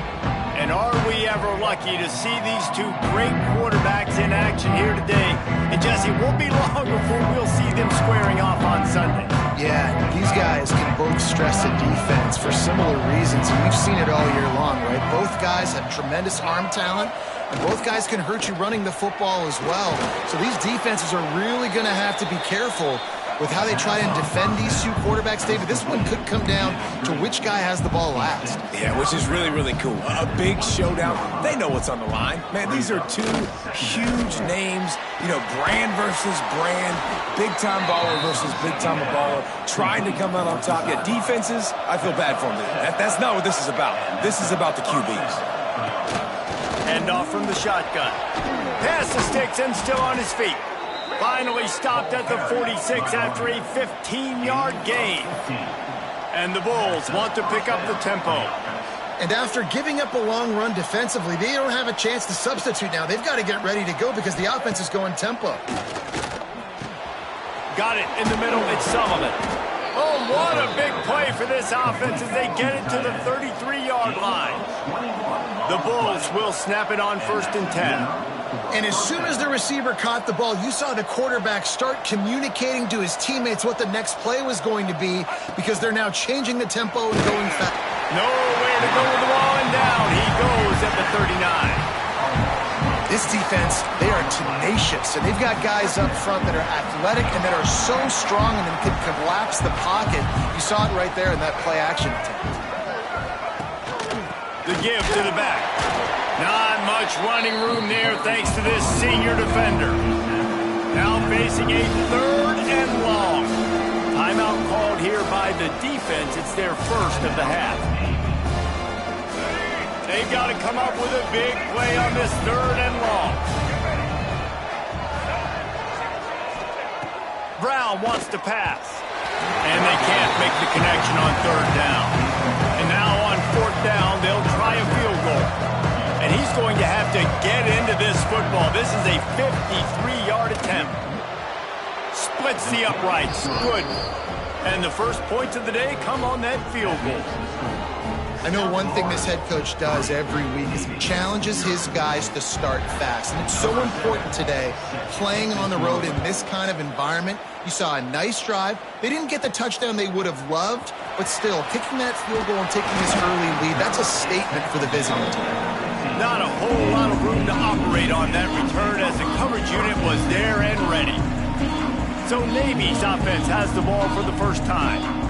And are we ever lucky to see these 2 great quarterbacks in action here today? And Jesse, it won't be long before we'll see them squaring off on Sunday.
Yeah, these guys can both stress the defense for similar reasons, and we've seen it all year long, right? Both guys have tremendous arm talent, and both guys can hurt you running the football as well. So these defenses are really going to have to be careful with how they try and defend these 2 quarterbacks, David. This one could come down to which guy has the ball last.
Yeah, which is really, really cool. A big showdown. They know what's on the line. Man, these are 2 huge names. You know, brand versus brand. Big-time baller versus big-time baller. Trying to come out on top. Yeah, defenses, I feel bad for them. That's not what this is about. This is about the QBs.
Hand off from the shotgun. Pass the sticks and still on his feet. Finally stopped at the 46 after a 15-yard gain. And the Bulls want to pick up the tempo.
And after giving up a long run defensively, they don't have a chance to substitute now. They've got to get ready to go because the offense is going tempo.
Got it in the middle. It's Sullivan. Oh, what a big play for this offense as they get it to the 33-yard line. The Bulls will snap it on 1st and 10.
And as soon as the receiver caught the ball, you saw the quarterback start communicating to his teammates what the next play was going to be because they're now changing the tempo and going fast.
Nowhere to go with the ball, and down he goes at the 39.
This defense, they are tenacious, and they've got guys up front that are athletic and that are so strong and can collapse the pocket. You saw it right there in that play-action attempt.
The give to the back. Not much running room there thanks to this senior defender. Now facing a 3rd and long. Timeout called here by the defense. It's their first of the half. They've got to come up with a big play on this 3rd and long. Brown wants to pass. And they can't make the connection on 3rd down. And now on 4th down, they'll try a field goal. And he's going to have to get into this football. This is a 53-yard attempt. Splits the uprights. Good. And the first points of the day come on that field goal.
I know one thing this head coach does every week is he challenges his guys to start fast. And it's so important today, playing on the road in this kind of environment. You saw a nice drive. They didn't get the touchdown they would have loved, but still, kicking that field goal and taking this early lead, that's a statement for the visiting team.
Not a whole lot of room to operate on that return as the coverage unit was there and ready. So Navy's offense has the ball for the first time.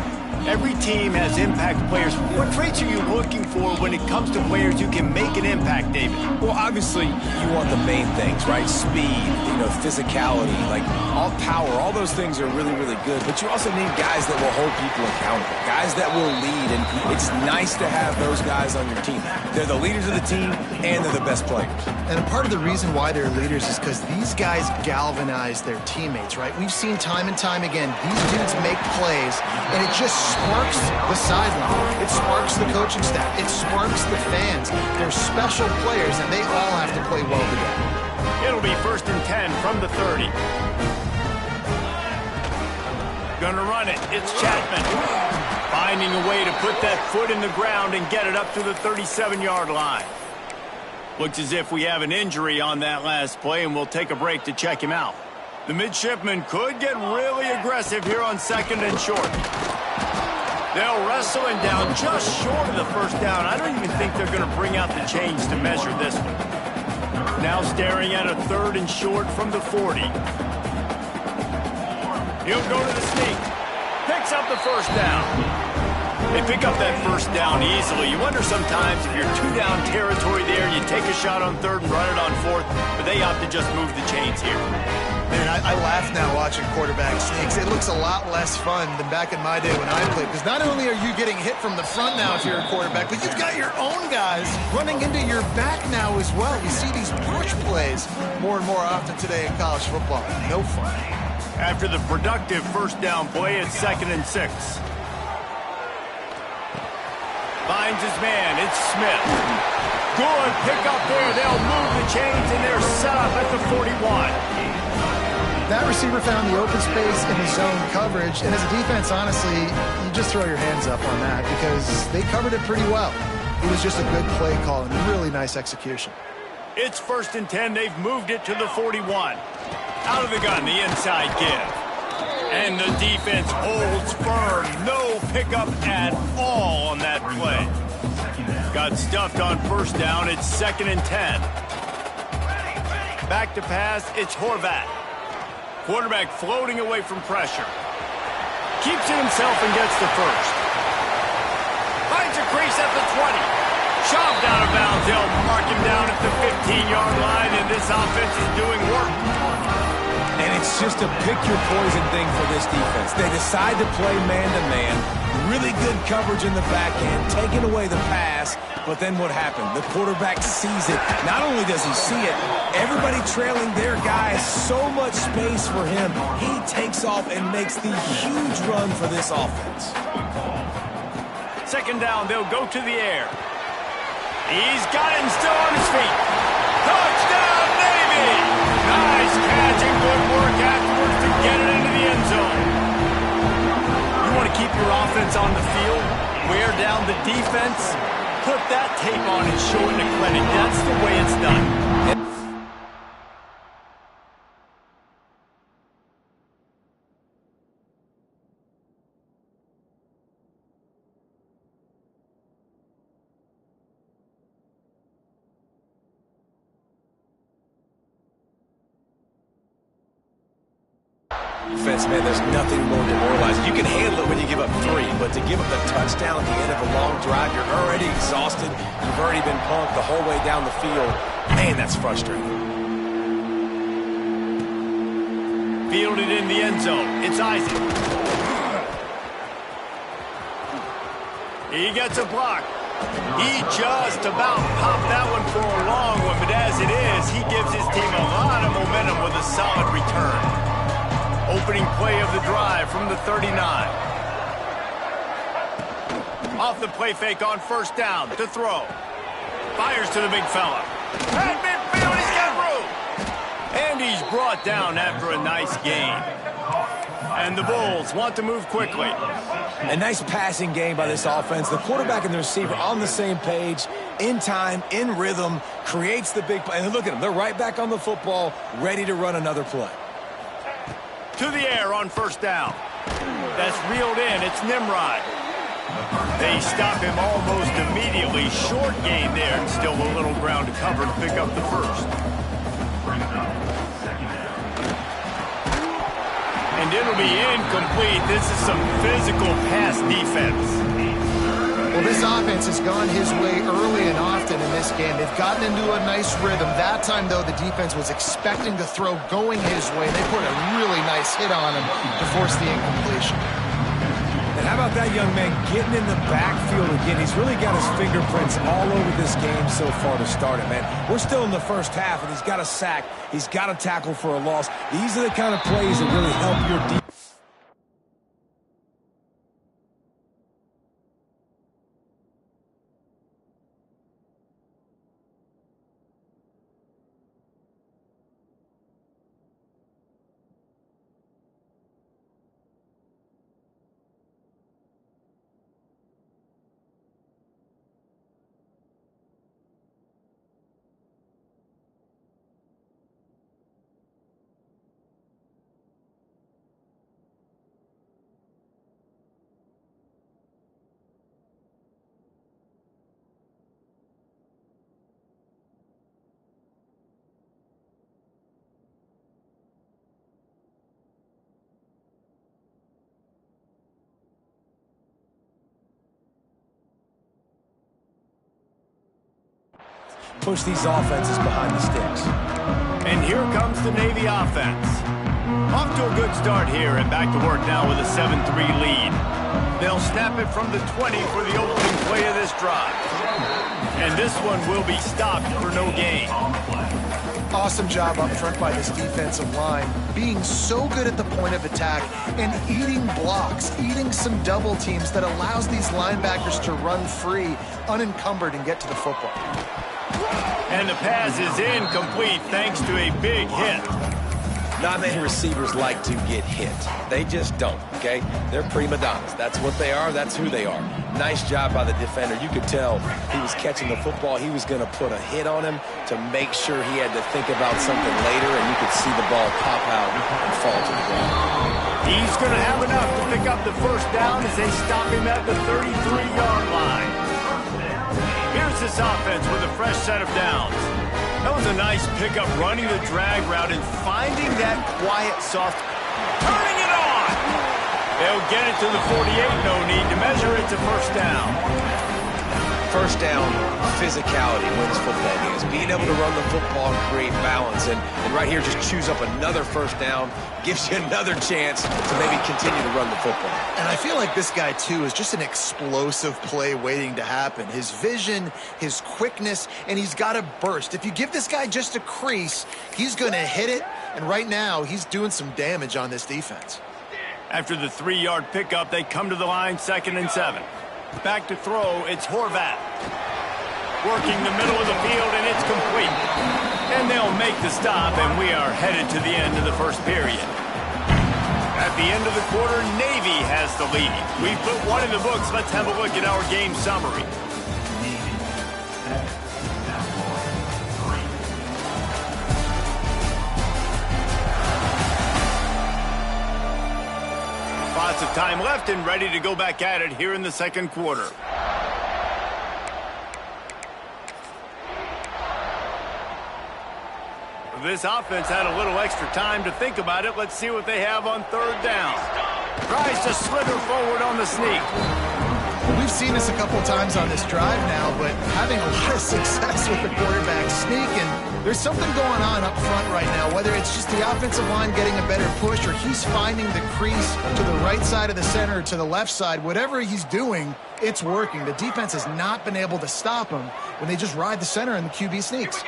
Every team has impact players. What traits are you looking for when it comes to players who can make an impact, David?
Well, obviously, you want the main things, right? Speed, physicality, like all power, all those things are really, really good. But you also need guys that will hold people accountable, guys that will lead. And it's nice to have those guys on your team. They're the leaders of the team, and they're the best players.
And a part of the reason why they're leaders is because these guys galvanize their teammates, right? We've seen time and time again, these dudes make plays, and it just sparks the sideline. It sparks the coaching staff. It sparks the fans. They're special players, and they all have to play well together.
It'll be 1st and 10 from the 30. Gonna run it. It's Chapman. Finding a way to put that foot in the ground and get it up to the 37-yard line. Looks as if we have an injury on that last play, and we'll take a break to check him out. The midshipman could get really aggressive here on 2nd and short. They'll wrestle him down just short of the first down. I don't even think they're going to bring out the chains to measure this one. Now staring at a 3rd and short from the 40. He'll go to the sneak. Picks up the first down. They pick up that first down easily. You wonder sometimes if you're 2-down territory there, you take a shot on 3rd and run it on 4th, but they opt to just move the chains here.
Man, I laugh now watching quarterback sneaks. It looks a lot less fun than back in my day when I played, because not only are you getting hit from the front now if you're a quarterback, but you've got your own guys running into your back now as well. You see these push plays more and more often today in college football. No fun.
After the productive first down play, it's 2nd and 6. Finds his man. It's Smith. Good pick up there. They'll move the chains, and they're set up at the 41.
That receiver found the open space in the zone coverage, and as a defense, honestly, you just throw your hands up on that because they covered it pretty well. It was just a good play call and really nice execution.
It's 1st and 10. They've moved it to the 41. Out of the gun, the inside give. And the defense holds firm. No pickup at all on that play. Got stuffed on first down. It's 2nd and 10. Back to pass. It's Horvat. Quarterback floating away from pressure. Keeps it himself and gets the first. Finds a crease at the 20. Shoved out of bounds. They'll mark him down at the 15-yard line, and this offense is doing work.
And it's just a pick-your-poison thing for this defense. They decide to play man-to-man. Really good coverage in the back end, taking away the pass. But then what happened? The quarterback sees it. Not only does he see it, everybody trailing their guy has so much space for him. He takes off and makes the huge run for this offense.
2nd down, they'll go to the air. He's got it and still on his feet. Touchdown, Navy! Nice catch and good work afterwards to get it into the end zone. You want to keep your offense on the field, wear down the defense, put that tape on and show it to clinic. That's the way it's done.
Defense, man, there's nothing more demoralizing. You can handle it when you give up 3, but to give up the touchdown at the end of a long drive, you're already exhausted. You've already been punked the whole way down the field. Man, that's frustrating.
Fielded in the end zone. It's Isaac. He gets a block. He just about popped that one for a long one, but as it is, he gives his team a lot of momentum with a solid return. Opening play of the drive from the 39. Off the play fake on first down to throw. Fires to the big fella. At midfield, he's got room. And he's brought down after a nice gain. And the Bulls want to move quickly.
A nice passing game by this offense. The quarterback and the receiver on the same page, in time, in rhythm, creates the big play. And look at them. They're right back on the football, ready to run another play.
To the air on first down. That's reeled in. It's Nimrod. They stop him almost immediately. Short gain there. And still a little ground to cover to pick up the first. And it'll be incomplete. This is some physical pass defense.
Well, this offense has gone his way early and often in this game. They've gotten into a nice rhythm. That time, though, the defense was expecting the throw going his way. They put a really nice hit on him to force the incompletion.
And how about that young man getting in the backfield again? He's really got his fingerprints all over this game so far to start it, man. We're still in the first half, and he's got a sack. He's got a tackle for a loss. These are the kind of plays that really help your defense. Push these offenses behind the sticks.
And here comes the Navy offense. Off to a good start here and back to work now with a 7-3 lead. They'll snap it from the 20 for the opening play of this drive. And this one will be stopped for no gain.
Awesome job up front by this defensive line, being so good at the point of attack and eating blocks, eating some double teams that allows these linebackers to run free, unencumbered, and get to the football.
And the pass is incomplete thanks to a big hit.
Not many receivers like to get hit. They just don't, okay? They're prima donnas. That's what they are. That's who they are. Nice job by the defender. You could tell he was catching the football. He was going to put a hit on him to make sure he had to think about something later, and you could see the ball pop out and fall to the ground.
He's going to have enough to pick up the first down as they stop him at the 33-yard line. Here's this offense with a fresh set of downs. That was a nice pickup, running the drag route and finding that quiet, soft, turning it on. They'll get it to the 48, no need to measure it to first down.
First down, physicality wins football games. Being able to run the football and create balance. And right here, just choose up another first down, gives you another chance to maybe continue to run the football.
And I feel like this guy, too, is just an explosive play waiting to happen. His vision, his quickness, and he's got a burst. If you give this guy just a crease, he's going to hit it. And right now, he's doing some damage on this defense.
After the 3-yard pickup, they come to the line, 2nd and 7. Back to throw, it's Horvat. Working the middle of the field, and it's complete. And they'll make the stop, and we are headed to the end of the first period. At the end of the quarter, Navy has the lead. We put one in the books. Let's have a look at our game summary. Lots of time left and ready to go back at it here in the second quarter. This offense had a little extra time to think about it. Let's see what they have on third down. Tries to slither forward on the sneak.
Well, we've seen this a couple times on this drive now, but having a lot of success with the quarterback sneak, and there's something going on up front right now, whether it's just the offensive line getting a better push or he's finding the crease to the right side of the center or to the left side. Whatever he's doing, it's working. The defense has not been able to stop him when they just ride the center and the QB sneaks.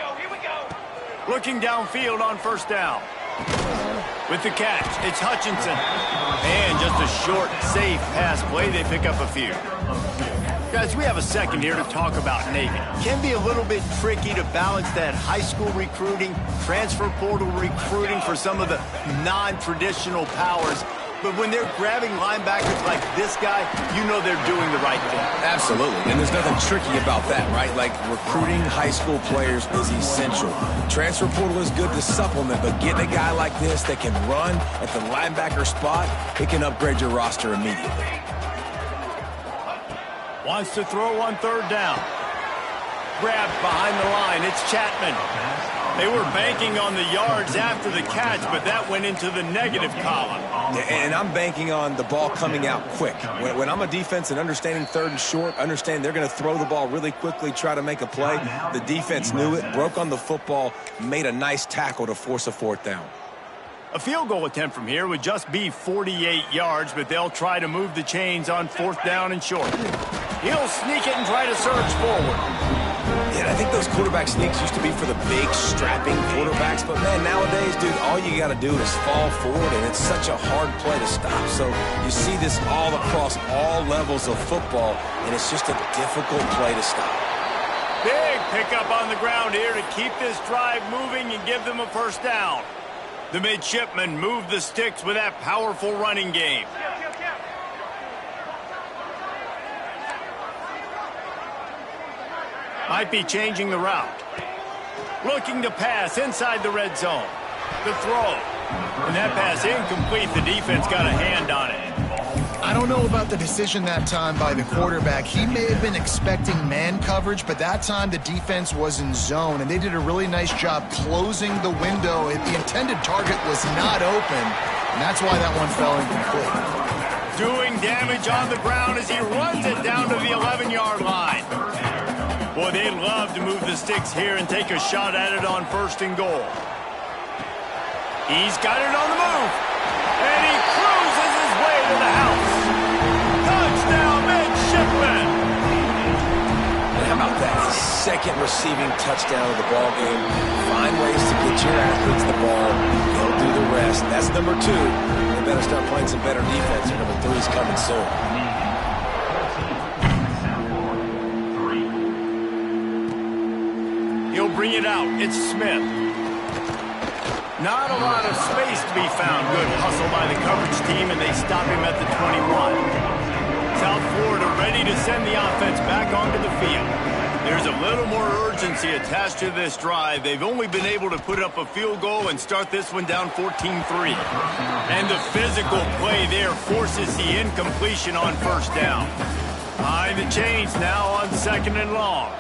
Looking downfield on first down. With the catch, it's Hutchinson. And just a short, safe pass play. They pick up a few. Guys, we have a second here to talk about Navy. Can be a little bit tricky to balance that high school recruiting, transfer portal recruiting for some of the non-traditional powers, But when they're grabbing linebackers like this guy, you know they're doing the right thing.
Absolutely, and there's nothing tricky about that, right? Like, recruiting high school players is essential. Transfer portal is good to supplement, but getting a guy like this that can run at the linebacker spot, it can upgrade your roster immediately.
Wants to throw on third down. Grabbed behind the line. It's Chapman. They were banking on the yards after the catch, but that went into the negative column.
And I'm banking on the ball coming out quick. When I'm a defense and understanding third and short, understand they're going to throw the ball really quickly, try to make a play. The defense knew it, broke on the football, made a nice tackle to force a fourth down.
A field goal attempt from here would just be 48 yards, but they'll try to move the chains on fourth down and short. He'll sneak it and try to surge forward.
Yeah, I think those quarterback sneaks used to be for the big, strapping quarterbacks. But, man, nowadays, dude, all you got to do is fall forward, and it's such a hard play to stop. So you see this all across all levels of football, and it's just a difficult play to stop.
Big pickup on the ground here to keep this drive moving and give them a first down. The midshipmen move the sticks with that powerful running game. Might be changing the route. Looking to pass inside the red zone. The throw. And that pass incomplete. The defense got a hand on it.
I don't know about the decision that time by the quarterback. He may have been expecting man coverage, but that time the defense was in zone, and they did a really nice job closing the window. The intended target was not open, and that's why that one fell incomplete.
Doing damage on the ground as he runs it down to the 11-yard line. Boy, they'd love to move the sticks here and take a shot at it on first and goal. He's got it on the move. And he cruises his way to the house. Touchdown, midshipman.
And how about that? His second receiving touchdown of the ball game. Find ways to get your athletes the ball. They'll do the rest. That's number 2. They better start playing some better defense. Number 3 is coming soon.
He'll bring it out. It's Smith. Not a lot of space to be found. Good hustle by the coverage team, and they stop him at the 21. South Florida ready to send the offense back onto the field. There's a little more urgency attached to this drive. They've only been able to put up a field goal and start this one down 14-3. And the physical play there forces the incompletion on first down. Behind the chains now on second and long.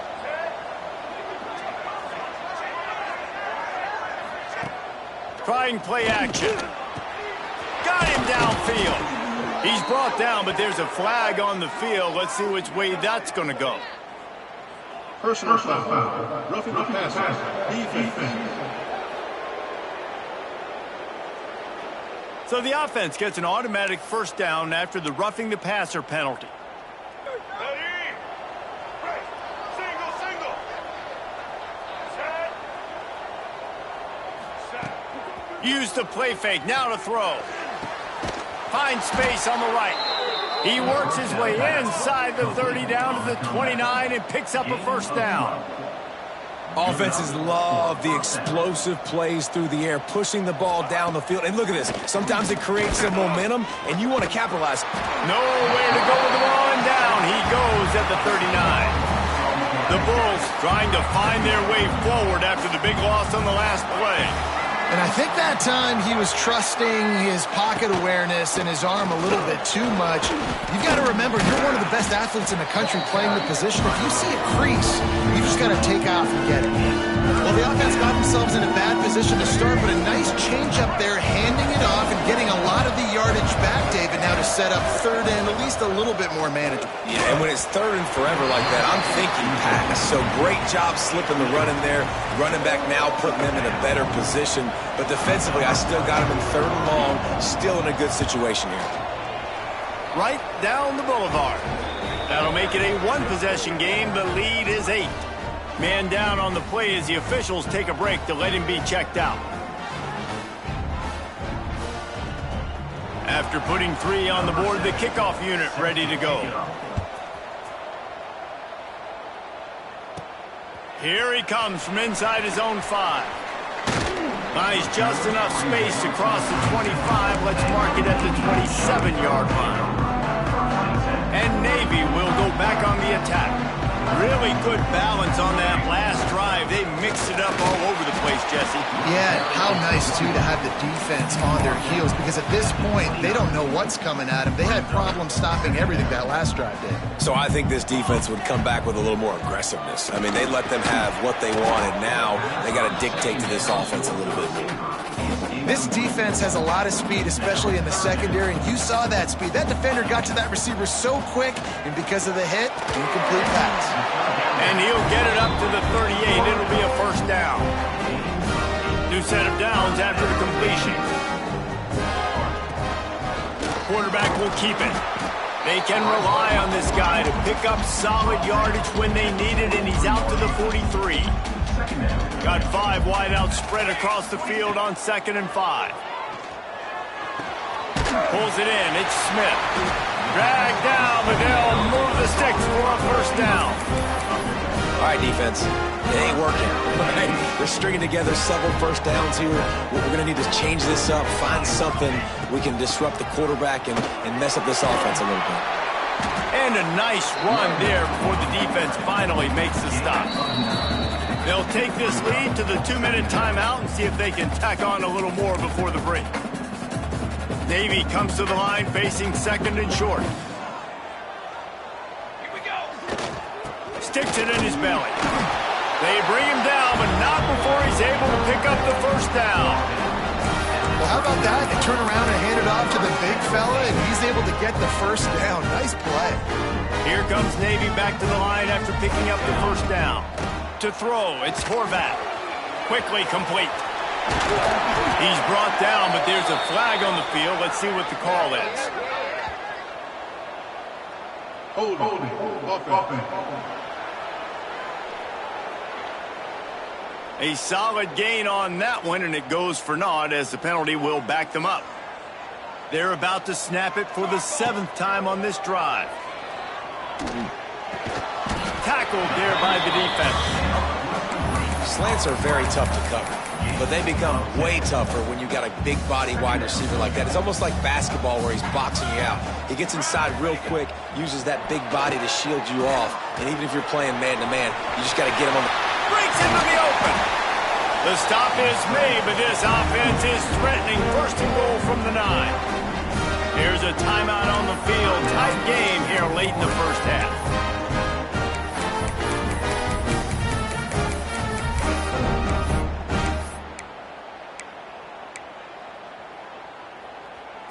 Trying play action. Got him downfield. He's brought down, but there's a flag on the field. Let's see which way that's going to go.
Personal foul. Roughing the passer. Defense.
So the offense gets an automatic first down after the roughing the passer penalty. Use the play fake, now to throw. Finds space on the right. He works his way inside the 30 down to the 29 and picks up a first down.
Offenses love the explosive plays through the air, pushing the ball down the field. And look at this. Sometimes it creates some momentum, and you want to capitalize.
Nowhere to go with the ball, and down he goes at the 39. The Bulls trying to find their way forward after the big loss on the last play.
And I think that time he was trusting his pocket awareness and his arm a little bit too much. You've got to remember, you're one of the best athletes in the country playing the position. If you see a crease, you just got to take off and get it. Well, the offense got themselves in a bad position to start, but a nice change up there, handing it off and getting a lot of the yardage back, David, now to set up third and at least a little bit more manageable.
Yeah, and when it's third and forever like that, I'm thinking pass. So great job slipping the run in there. Running back now putting them in a better position. But defensively, I still got him in third and long, still in a good situation here.
Right down the boulevard. That'll make it a one-possession game. The lead is 8. Man down on the play as the officials take a break to let him be checked out. After putting 3 on the board, the kickoff unit ready to go. Here he comes from inside his own 5. Buys just enough space to cross the 25. Let's mark it at the 27-yard line. And Navy will go back on the attack. Really good balance on that last drive. They mixed it up all over the place, Jesse.
Yeah, how nice, too, to have the defense on their heels, because at this point, they don't know what's coming at them. They had problems stopping everything that last drive did.
So I think this defense would come back with a little more aggressiveness. I mean, they let them have what they wanted. Now they got to dictate to this offense a little bit more.
This defense has a lot of speed, especially in the secondary, and you saw that speed. That defender got to that receiver so quick, and because of the hit, incomplete pass.
And he'll get it up to the 38. It'll be a first down. New set of downs after the completion. Quarterback will keep it. They can rely on this guy to pick up solid yardage when they need it, and he's out to the 43. Got 5 wideouts spread across the field on 2nd and 5. Pulls it in. It's Smith. Dragged down, but they'll move the sticks for a first down.
All right, defense. It ain't working. Right? We're stringing together several first downs here. We're going to need to change this up, find something we can disrupt the quarterback and mess up this offense a little bit.
And a nice run there before the defense finally makes the stop. They'll take this lead to the 2-minute timeout and see if they can tack on a little more before the break. Navy comes to the line facing 2nd and short.
Here we go.
Sticks it in his belly. They bring him down, but not before he's able to pick up the first down.
Well, how about that? They turn around and hand it off to the big fella, and he's able to get the first down. Nice play.
Here comes Navy back to the line after picking up the first down. To throw, it's Horvath. Quickly complete. He's brought down, but there's a flag on the field. Let's see what the call is.
Holding. Offense.
A solid gain on that one, and it goes for naught as the penalty will back them up. They're about to snap it for the 7th time on this drive. Tackled there by the defense.
Slants are very tough to cover, but they become way tougher when you got a big body wide receiver like that. It's almost like basketball where he's boxing you out. He gets inside real quick, uses that big body to shield you off, and even if you're playing man-to-man, you just got to get him on the...
Breaks into the open. The stop is made, but this offense is threatening 1st and goal from the 9. Here's a timeout on the field. Tight game here late in the first half.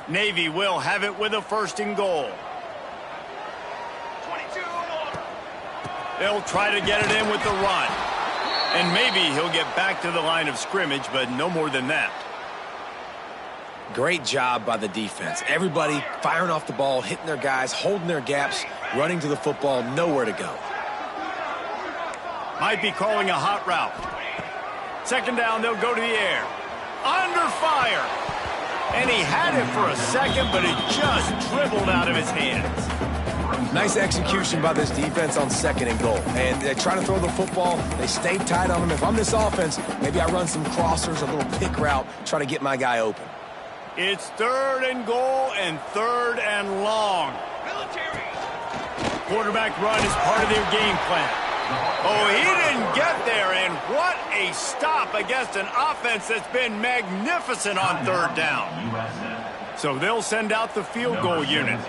Navy will have it with a 1st and goal.
22.
They'll try to get it in with the run. And maybe he'll get back to the line of scrimmage, but no more than that.
Great job by the defense. Everybody firing off the ball, hitting their guys, holding their gaps, running to the football, nowhere to go.
Might be calling a hot route. 2nd down, they'll go to the air. Under fire. And he had it for a second, but it just dribbled out of his hands.
Nice execution by this defense on 2nd and goal. And they try to throw the football. They stay tight on him. If I'm this offense, maybe I run some crossers, a little pick route, try to get my guy open.
It's 3rd and goal and 3rd and long.
Military.
Quarterback run is part of their game plan. Oh, he didn't get there, and what a stop against an offense that's been magnificent on 3rd down. So they'll send out the field goal unit.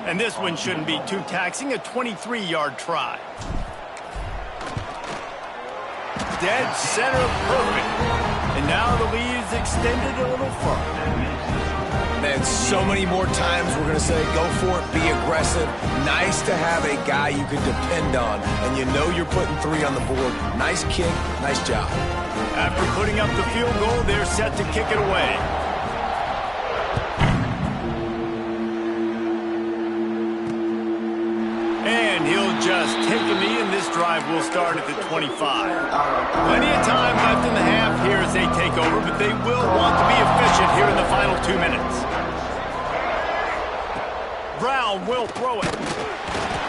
And this one shouldn't be too taxing, a 23-yard try. Dead center perfect. And now the lead is extended a little further.
Man, so many more times we're going to say, go for it, be aggressive. Nice to have a guy you can depend on, and you know you're putting 3 on the board. Nice kick, nice job.
After putting up the field goal, they're set to kick it away. And he'll just take a knee, and this drive will start at the 25. Plenty of time left in the half here as they take over, but they will want to be efficient here in the final 2 minutes. Brown will throw it.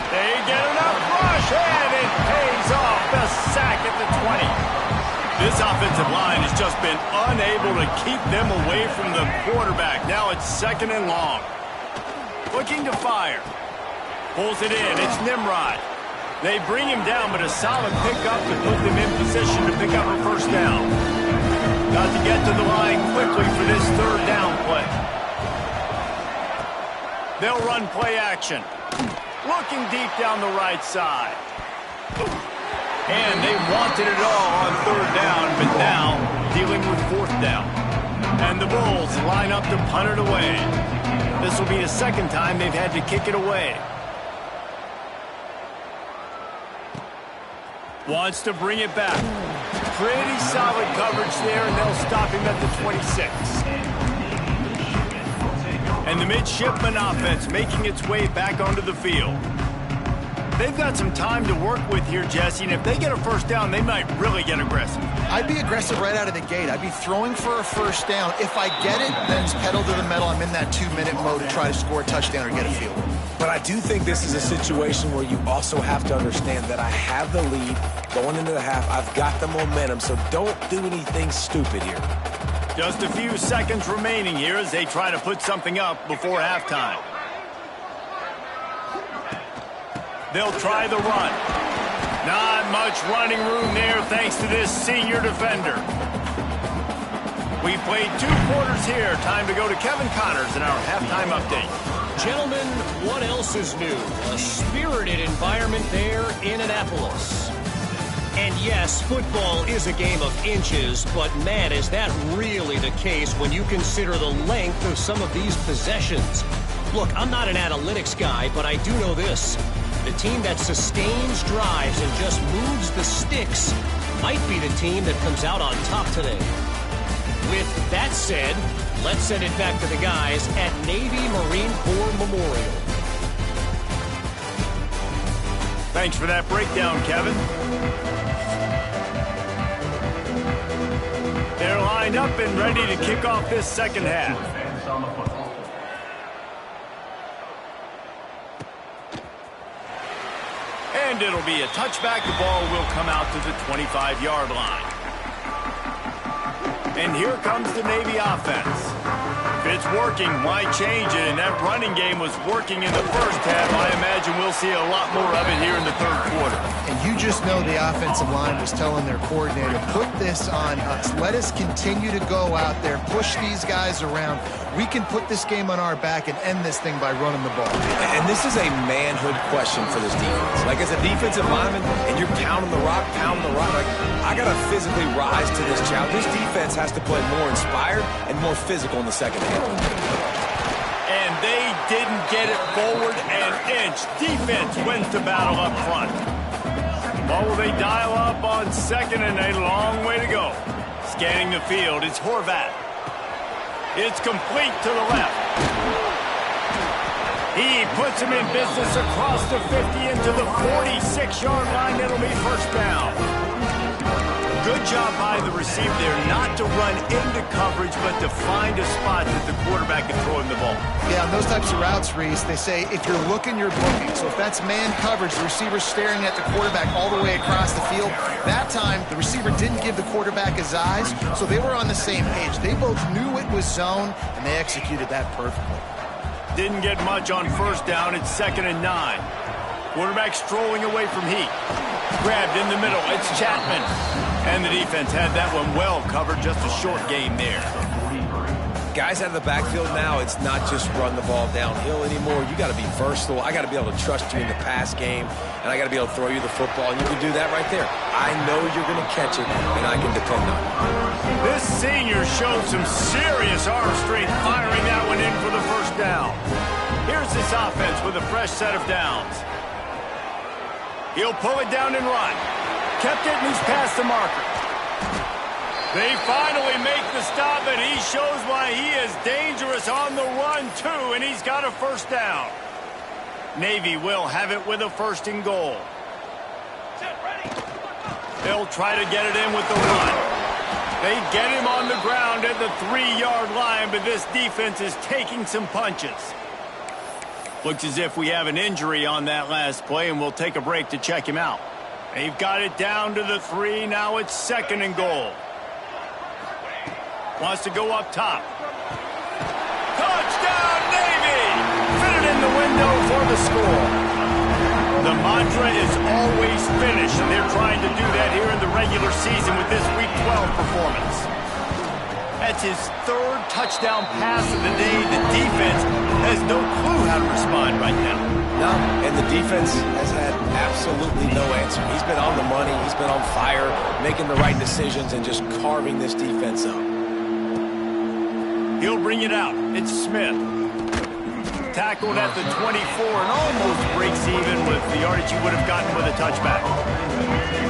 They get enough rush, and it pays off. The sack at the 20. This offensive line has just been unable to keep them away from the quarterback. Now it's 2nd and long. Looking to fire. Pulls it in. It's Nimrod. They bring him down, but a solid pickup to put them in position to pick up a 1st down. Got to get to the line quickly for this 3rd down play. They'll run play action. Looking deep down the right side. And they wanted it all on 3rd down, but now dealing with 4th down. And the Bulls line up to punt it away. This will be the 2nd time they've had to kick it away. Wants to bring it back. Pretty solid coverage there, and they'll stop him at the 26. And the midshipman offense making its way back onto the field. They've got some time to work with here, Jesse, and if they get a 1st down, they might really get aggressive.
I'd be aggressive right out of the gate. I'd be throwing for a 1st down. If I get it, then it's pedal to the metal. I'm in that 2-minute mode to try to score a touchdown or get a field goal.
But I do think this is a situation where you also have to understand that I have the lead going into the half. I've got the momentum, so don't do anything stupid here.
Just a few seconds remaining here as they try to put something up before halftime. They'll try the run. Not much running room there thanks to this senior defender. We played 2 quarters here. Time to go to Kevin Connors in our halftime update.
Gentlemen, what else is new? A spirited environment there in Annapolis. And yes, football is a game of inches, but man, is that really the case when you consider the length of some of these possessions. Look, I'm not an analytics guy, but I do know this. The team that sustains drives and just moves the sticks might be the team that comes out on top today. With that said, let's send it back to the guys at Navy Marine Corps Memorial.
Thanks for that breakdown, Kevin. They're lined up and ready to kick off this 2nd half. And it'll be a touchback. The ball will come out to the 25-yard line. And here comes the Navy offense. If it's working, why change it? And that running game was working in the 1st half. I imagine we'll see a lot more of it here in the 3rd quarter.
And you just know the offensive line was telling their coordinator, put this on us. Let us continue to go out there, push these guys around. We can put this game on our back and end this thing by running the ball.
And this is a manhood question for this defense. Like, as a defensive lineman, and you're pounding the rock, like, I got to physically rise to this challenge. This defense has to play more inspired and more physical in the 2nd half.
And they didn't get it forward an inch. Defense wins the battle up front. What will they dial up on 2nd and a long way to go? Scanning the field, it's Horvat. It's complete to the left. He puts him in business across the 50 into the 46-yard line. It'll be 1st down. Good job by the receiver there not to run into coverage, but to find a spot that the quarterback can throw him the ball.
Yeah, on those types of routes, Reese, they say if you're looking, you're booking. So if that's man coverage, the receiver's staring at the quarterback all the way across the field. That time, the receiver didn't give the quarterback his eyes, so they were on the same page. They both knew it was zone, and they executed that perfectly.
Didn't get much on 1st down. It's 2nd and 9. Quarterback strolling away from heat. Grabbed in the middle. It's Chapman. And the defense had that one well covered. Just a short game there.
Guys out of the backfield now, it's not just run the ball downhill anymore. You got to be versatile. I got to be able to trust you in the pass game, and I got to be able to throw you the football, and you can do that right there. I know you're going to catch it, and I can depend on it.
This senior showed some serious arm strength firing that one in for the 1st down. Here's this offense with a fresh set of downs. He'll pull it down and run. Kept it, and he's past the marker. They finally make the stop, and he shows why he is dangerous on the run, too, and he's got a 1st down. Navy will have it with a 1st and goal. They'll try to get it in with the run. They get him on the ground at the 3-yard line, but this defense is taking some punches. Looks as if we have an injury on that last play, and we'll take a break to check him out. They've got it down to the 3. Now it's 2nd and goal. Wants to go up top. Touchdown, Navy! Fit it in the window for the score. The mantra is always finish, and they're trying to do that here in the regular season with this Week 12 performance. That's his 3rd touchdown pass of the day. The defense has no clue how to respond right now.
No, and the defense has had absolutely no answer. He's been on the money. He's been on fire, making the right decisions and just carving this defense up.
He'll bring it out. It's Smith. Tackled at the 24 and almost breaks even with the yardage he would have gotten with a touchback.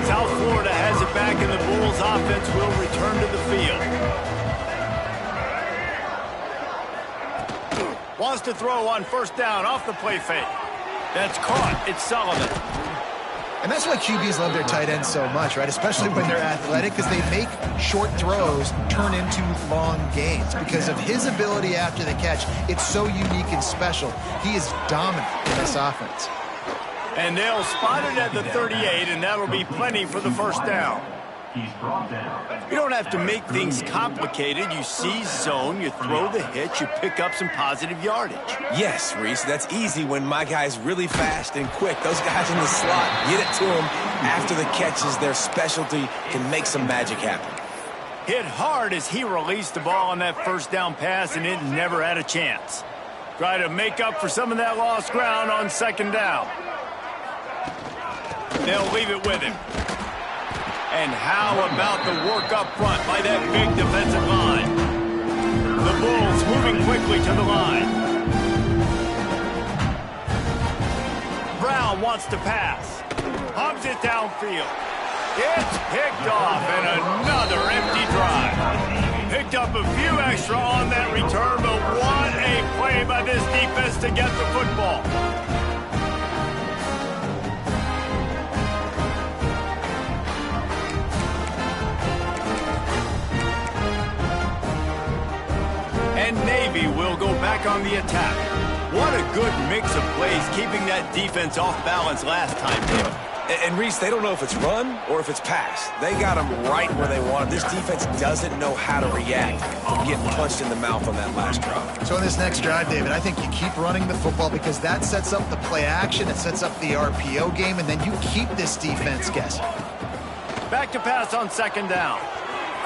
South Florida has it back, and the Bulls offense will return to the field. Wants to throw on 1st down off the play fake. That's caught. It's Sullivan.
And that's why QBs love their tight ends so much, right? Especially when they're athletic, because they make short throws turn into long gains. Because of his ability after the catch, it's so unique and special. He is dominant in this offense.
And they'll spot it at the 38, and that'll be plenty for the 1st down. You don't have to make things complicated. You seize zone, you throw the hitch, you pick up some positive yardage.
Yes, Reese, that's easy when my guy's really fast and quick. Those guys in the slot, get it to them after the catch is their specialty, can make some magic happen.
Hit hard as he released the ball on that 1st down pass, and it never had a chance. Try to make up for some of that lost ground on 2nd down. They'll leave it with him. And how about the work up front by that big defensive line? The Bulls moving quickly to the line. Brown wants to pass. Hubs it downfield. It's picked off, and another empty drive. Picked up a few extra on that return, but what a play by this defense to get the football. And Navy will go back on the attack. What a good mix of plays, keeping that defense off balance last time, David.
And Reese, they don't know if it's run or if it's pass. They got them right where they want them. This defense doesn't know how to react from getting punched in the mouth on that last drive.
So in this next drive, David, I think you keep running the football because that sets up the play action, it sets up the RPO game, and then you keep this defense guessing.
Back to pass on 2nd down.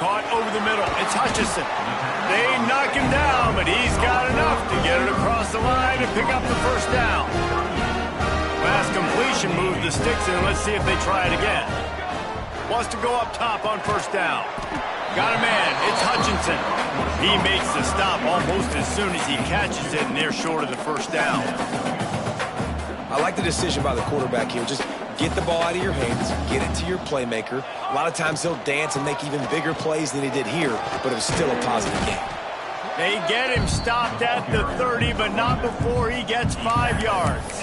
Caught over the middle. It's Hutchinson. They knock him down, but he's got enough to get it across the line and pick up the 1st down. Last completion moved the sticks in. Let's see if they try it again. Wants to go up top on 1st down. Got a man. It's Hutchinson. He makes the stop almost as soon as he catches it, and they're short of the 1st down.
I like the decision by the quarterback here. Just get the ball out of your hands, get it to your playmaker. A lot of times he'll dance and make even bigger plays than he did here, but it was still a positive game.
They get him stopped at the 30, but not before he gets 5 yards.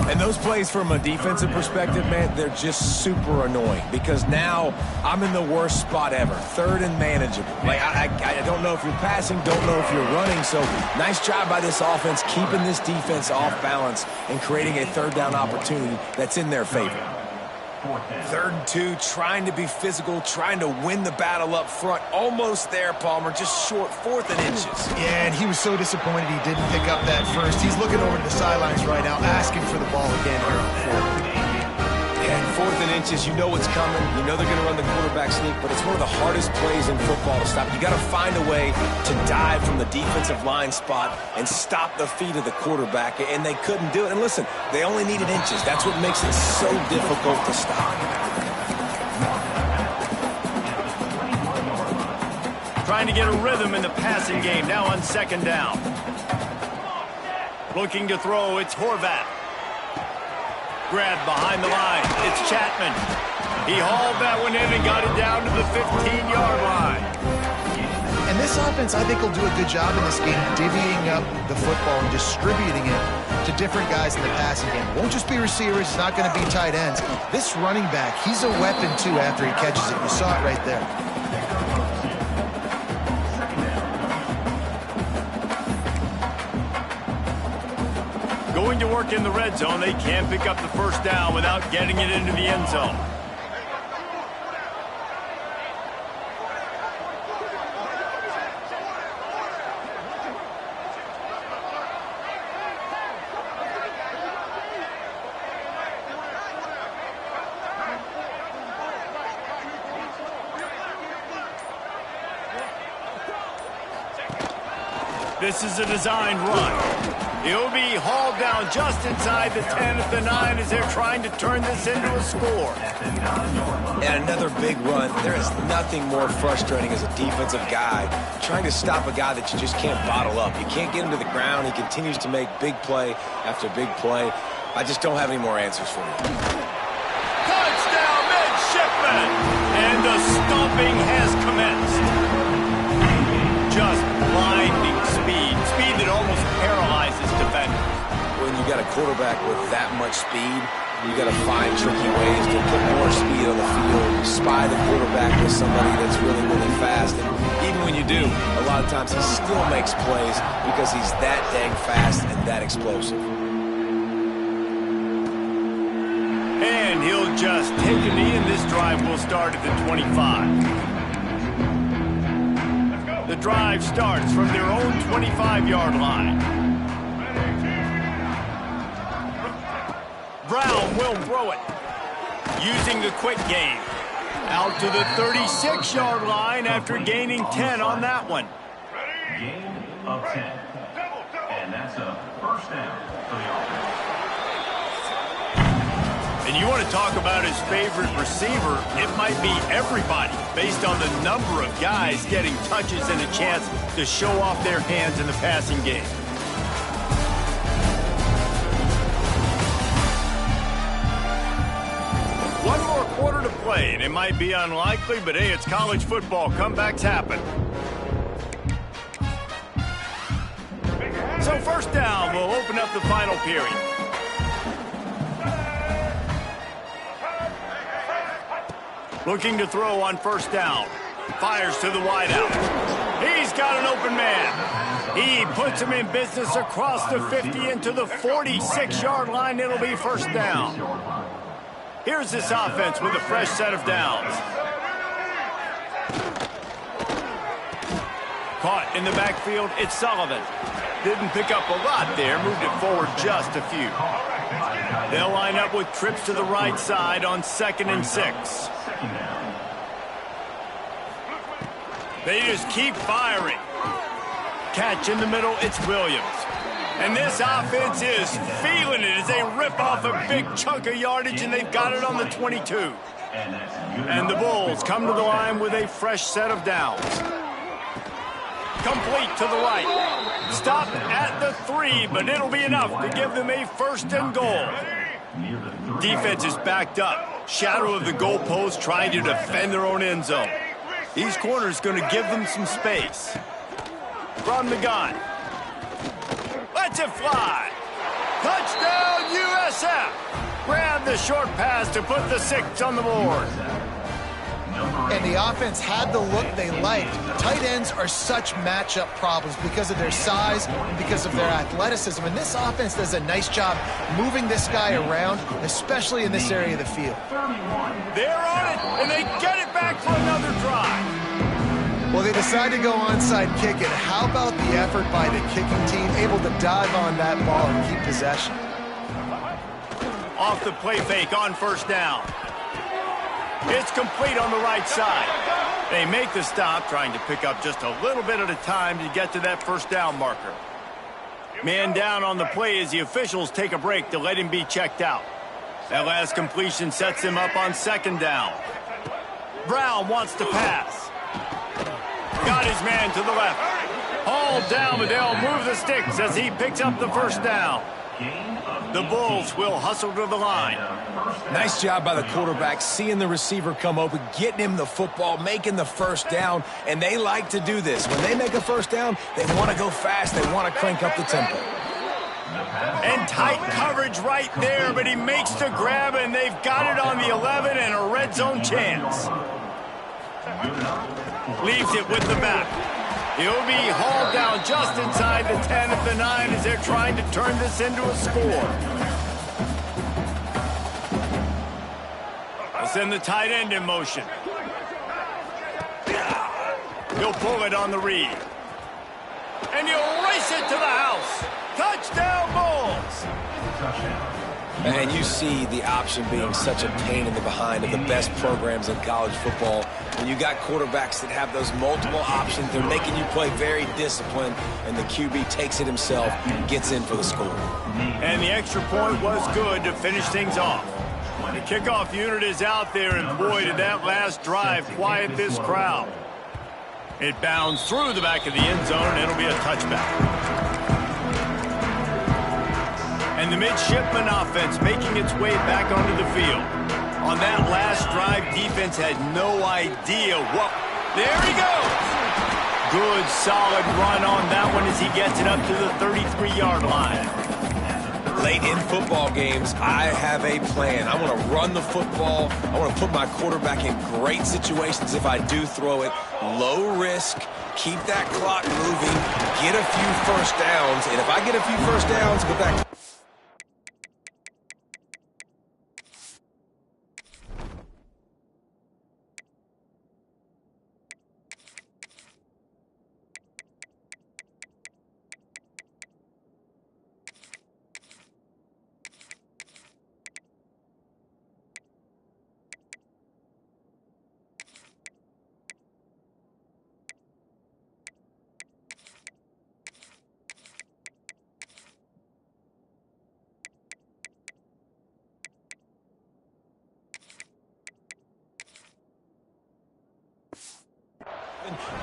And those plays from a defensive perspective, man, they're just super annoying because now I'm in the worst spot ever, 3rd and manageable. Like, I don't know if you're passing, don't know if you're running, so nice job by this offense keeping this defense off balance and creating a 3rd down opportunity that's in their favor. 3rd and 2, trying to be physical, trying to win the battle up front. Almost there, Palmer, just short, 4th and inches.
Yeah, and he was so disappointed he didn't pick up that first. He's looking over to the sidelines right now, asking for the ball again here on 4th.
And 4th and inches, you know what's coming. You know they're going to run the quarterback sneak, but it's one of the hardest plays in football to stop. You got to find a way to dive from the defensive line spot and stop the feet of the quarterback, and they couldn't do it. And listen, they only needed inches. That's what makes it so difficult to stop.
Trying to get a rhythm in the passing game now on 2nd down. Looking to throw, it's Horvat. Grabbed behind the line. It's Chapman. He hauled that one in and got it down to the 15-yard line.
And this offense, I think, will do a good job in this game divvying up the football and distributing it to different guys in the passing game. It won't just be receivers. It's not going to be tight ends. This running back, he's a weapon, too, after he catches it. You saw it right there.
Going to work in the red zone. They can't pick up the first down without getting it into the end zone. This is a designed run. He'll be hauled down just inside the 10 at the 9 as they're trying to turn this into a score.
And another big run. There is nothing more frustrating as a defensive guy trying to stop a guy that you just can't bottle up. You can't get him to the ground. He continues to make big play after big play. I just don't have any more answers for you.
Touchdown, midshipman! And the stomping has commenced. Just blinding speed. Speed that almost paralyzes defenders.
When you got a quarterback with that much speed, you got to find tricky ways to put more speed on the field, spy the quarterback with somebody that's really, really fast. And even when you do, a lot of times he still makes plays because he's that dang fast and that explosive.
And he'll just take a knee, and this drive will start at the 25. The drive starts from their own 25-yard line. Brown will throw it. Using the quick game. Out to the 36-yard line after gaining 10 on that one.
Gain of 10. And that's a first down for the offense.
And you want to talk about his favorite receiver, it might be everybody, based on the number of guys getting touches and a chance to show off their hands in the passing game. One more quarter to play, and it might be unlikely, but hey, it's college football. Comebacks happen. So first down will open up the final period. Looking to throw on first down. Fires to the wideout. He's got an open man. He puts him in business across the 50 into the 46-yard line. It'll be first down. Here's this offense with a fresh set of downs. Caught in the backfield, it's Sullivan. Didn't pick up a lot there, moved it forward just a few. They'll line up with trips to the right side on 2nd and 6. They just keep firing. Catch in the middle, it's Williams. And this offense is feeling it as they rip off a big chunk of yardage, and they've got it on the 22. And the Bulls come to the line with a fresh set of downs. Complete to the right. Stop at the 3, but it'll be enough to give them a first and goal. Defense is backed up. Shadow of the goalpost trying to defend their own end zone. These corners going to give them some space. From the gun. Lets it fly. Touchdown, USF. Grab the short pass to put the 6 on the board.
And the offense had the look they liked. Tight ends are such matchup problems because of their size and because of their athleticism. And this offense does a nice job moving this guy around, especially in this area of the field.
They're on it, and they get it back for another drive.
Well, they decide to go onside kick it. How about the effort by the kicking team, able to dive on that ball and keep possession?
Off the play fake on first down. It's complete on the right side. They make the stop, trying to pick up just a little bit at a time to get to that first down marker. Man down on the play as the officials take a break to let him be checked out. That last completion sets him up on 2nd down. Brown wants to pass. Got his man to the left. Hauled down, but they'll move the sticks as he picks up the first down. The Bulls will hustle to the line.
Nice job by the quarterback, seeing the receiver come open, getting him the football, making the first down, and they like to do this. When they make a first down, they want to go fast. They want to crank up the tempo.
And tight coverage right there, but he makes the grab, and they've got it on the 11 and a red zone chance. Leaves it with the back. He'll be hauled down just inside the 10 at the 9 as they're trying to turn this into a score. They'll send the tight end in motion. He'll pull it on the read. And he'll race it to the house. Touchdown, Bulls!
And you see the option being such a pain in the behind of the best programs in college football. When you got quarterbacks that have those multiple options, they're making you play very disciplined, and the QB takes it himself and gets in for the score.
And the extra point was good to finish things off. The kickoff unit is out there, and boy, did that last drive quiet this crowd. It bounds through the back of the end zone, and it'll be a touchback. And the midshipman offense making its way back onto the field. On that last drive, defense had no idea what... There he goes! Good, solid run on that one as he gets it up to the 33-yard line.
Late in football games, I have a plan. I want to run the football. I want to put my quarterback in great situations if I do throw it. Low risk, keep that clock moving, get a few first downs. And if I get a few first downs, go back to...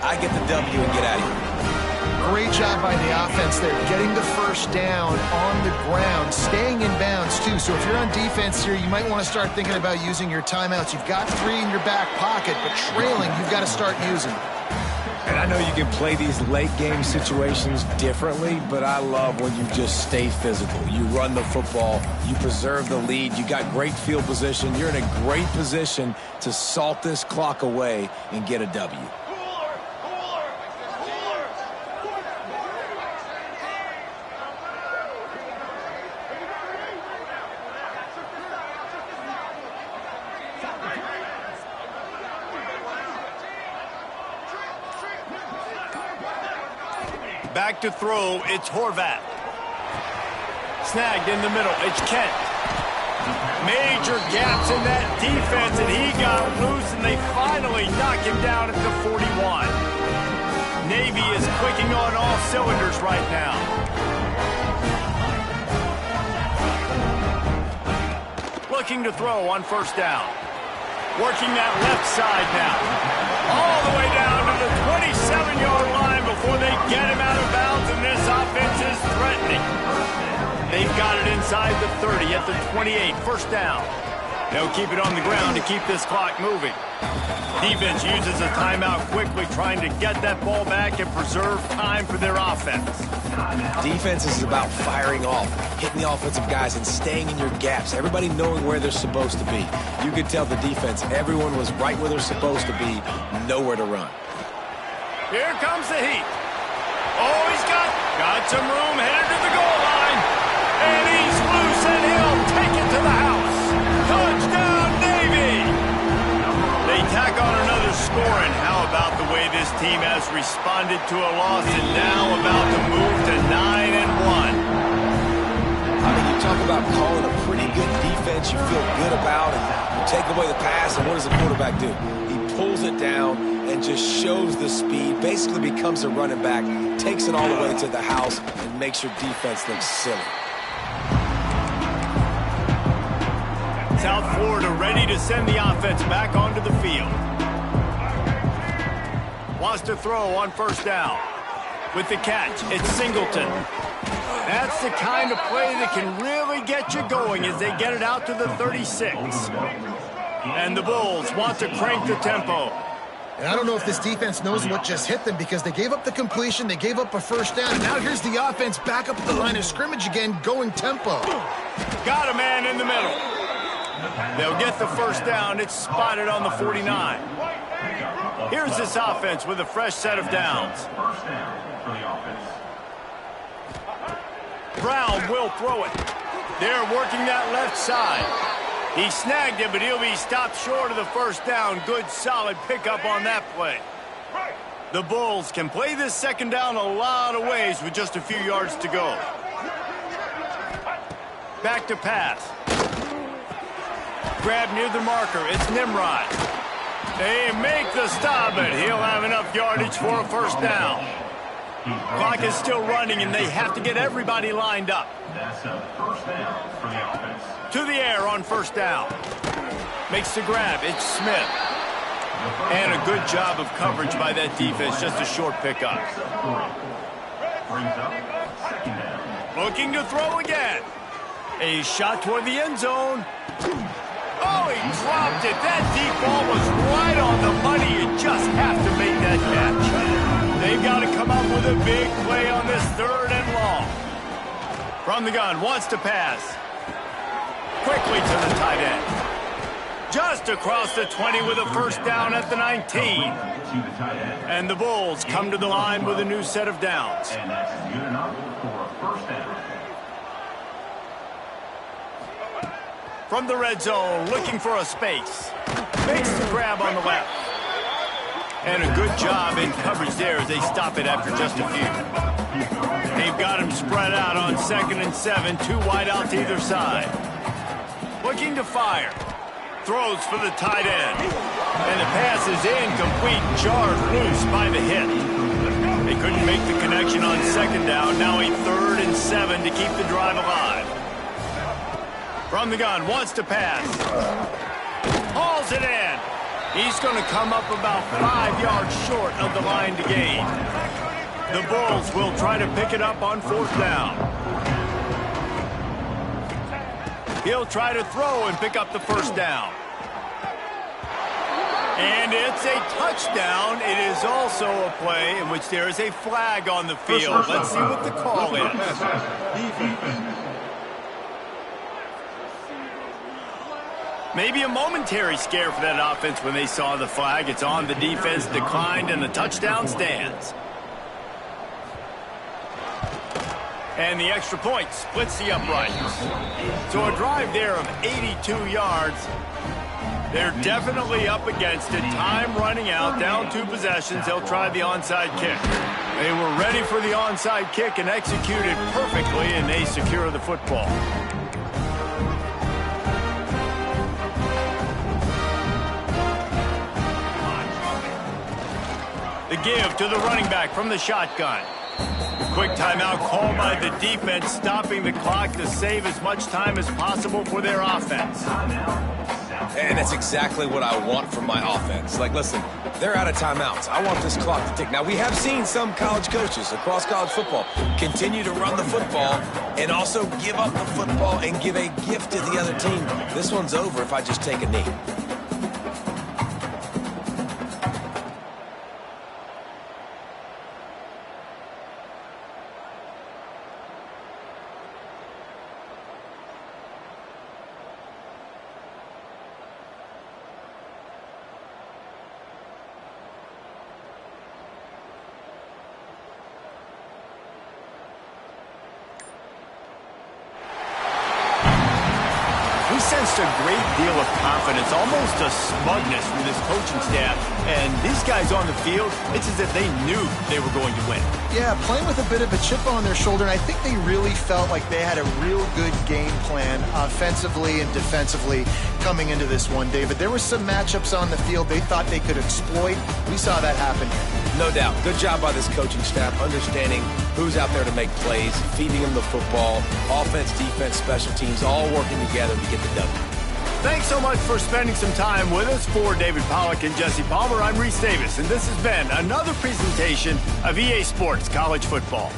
I get the W and get out of here.
Great job by the offense there, getting the first down on the ground, staying in bounds too. So if you're on defense here, you might want to start thinking about using your timeouts. You've got 3 in your back pocket, but trailing, you've got to start using.
And I know you can play these late game situations differently, but I love when you just stay physical. You run the football, you preserve the lead, you got great field position, you're in a great position to salt this clock away and get a W.
Back to throw, it's Horvath. Snagged in the middle, it's Kent. Major gaps in that defense, and he got loose, and they finally knock him down at the 41. Navy is clicking on all cylinders right now. Looking to throw on first down. Working that left side now. All the way down to the 27-yard line before they get him out of bounds, and this offense is threatening. They've got it inside the 30 at the 28, first down. They'll keep it on the ground to keep this clock moving. Defense uses a timeout quickly, trying to get that ball back and preserve time for their offense.
Defense is about firing off, hitting the offensive guys and staying in your gaps, everybody knowing where they're supposed to be. You could tell the defense, everyone was right where they're supposed to be, nowhere to run.
Here comes the heat. Oh, he's got some room, headed to the goal line. And he's loose, and he'll take it to the house. Touchdown, Navy! They tack on another score, and how about the way this team has responded to a loss and now about to move to 9-1.
I mean, you talk about calling a pretty good defense you feel good about, and you take away the pass, and what does the quarterback do? He pulls it down and just shows the speed, basically becomes a running back, takes it all the way to the house, and makes your defense look silly.
South Florida ready to send the offense back onto the field. Wants to throw on first down. With the catch, it's Singleton. That's the kind of play that can really get you going as they get it out to the 36. And the Bulls want to crank the tempo.
And I don't know if this defense knows what just hit them, because they gave up the completion, they gave up a first down, and now here's the offense back up at the line of scrimmage again, going tempo.
Got a man in the middle. They'll get the first down. It's spotted on the 49. Here's this offense with a fresh set of downs.
First down for the offense.
Brown will throw it. They're working that left side. He snagged it, but he'll be stopped short of the first down. Good, solid pickup on that play. The Bulls can play this second down a lot of ways with just a few yards to go. Back to pass. Grab near the marker. It's Nimrod. They make the stop, and he'll have enough yardage for a first down. Clock is still running, and they have to get everybody lined up.
That's a first down for the offense.
To the air on first down. Makes the grab. It's Smith. And a good job of coverage by that defense. Just a short pickup.
Brings up second down.
Looking to throw again. A shot toward the end zone. Oh, he dropped it. That deep ball was right on the money. You just have to make that catch. They've got to come up with a big play on this third and long. From the gun, wants to pass. Quickly to the tight end. Just across the 20 with a first down at the 19. And the Bulls come to the line with a new set of downs.
And that's good enough for a first down.
From the red zone, looking for a space. Makes the grab on the left. And a good job in coverage there as they stop it after just a few. They've got him spread out on 2nd and 7, 2 wide out to either side. Looking to fire. Throws for the tight end. And the pass is incomplete, jarred loose by the hit. They couldn't make the connection on second down. Now a 3rd and 7 to keep the drive alive. From the gun, wants to pass. Hauls it in. He's going to come up about 5 yards short of the line to gain. The Bulls will try to pick it up on 4th down. He'll try to throw and pick up the first down. And it's a touchdown. It is also a play in which there is a flag on the field. Let's see what the call is. Maybe a momentary scare for that offense when they saw the flag. It's on, the defense declined, and the touchdown stands. And the extra point splits the uprights. So a drive there of 82 yards. They're definitely up against it. Time running out, down 2 possessions. They'll try the onside kick. They were ready for the onside kick and executed perfectly, and they secure the football. The give to the running back from the shotgun. Quick timeout called by the defense, stopping the clock to save as much time as possible for their offense.
And that's exactly what I want from my offense. Like, listen, they're out of timeouts. I want this clock to tick. Now, we have seen some college coaches across college football continue to run the football and also give up the football and give a gift to the other team. This one's over if I just take a knee.
Sensed a great deal of confidence, almost a smugness from this coaching staff. And these guys on the field, it's as if they knew they were going to win.
Yeah, playing with a bit of a chip on their shoulder, and I think they really felt like they had a real good game plan offensively and defensively coming into this one, David. There were some matchups on the field they thought they could exploit. We saw that happen here.
No doubt. Good job by this coaching staff, understanding who's out there to make plays, feeding them the football, offense, defense, special teams, all working together to get the W.
Thanks so much for spending some time with us. For David Pollack and Jesse Palmer, I'm Reese Davis, and this has been another presentation of EA Sports College Football.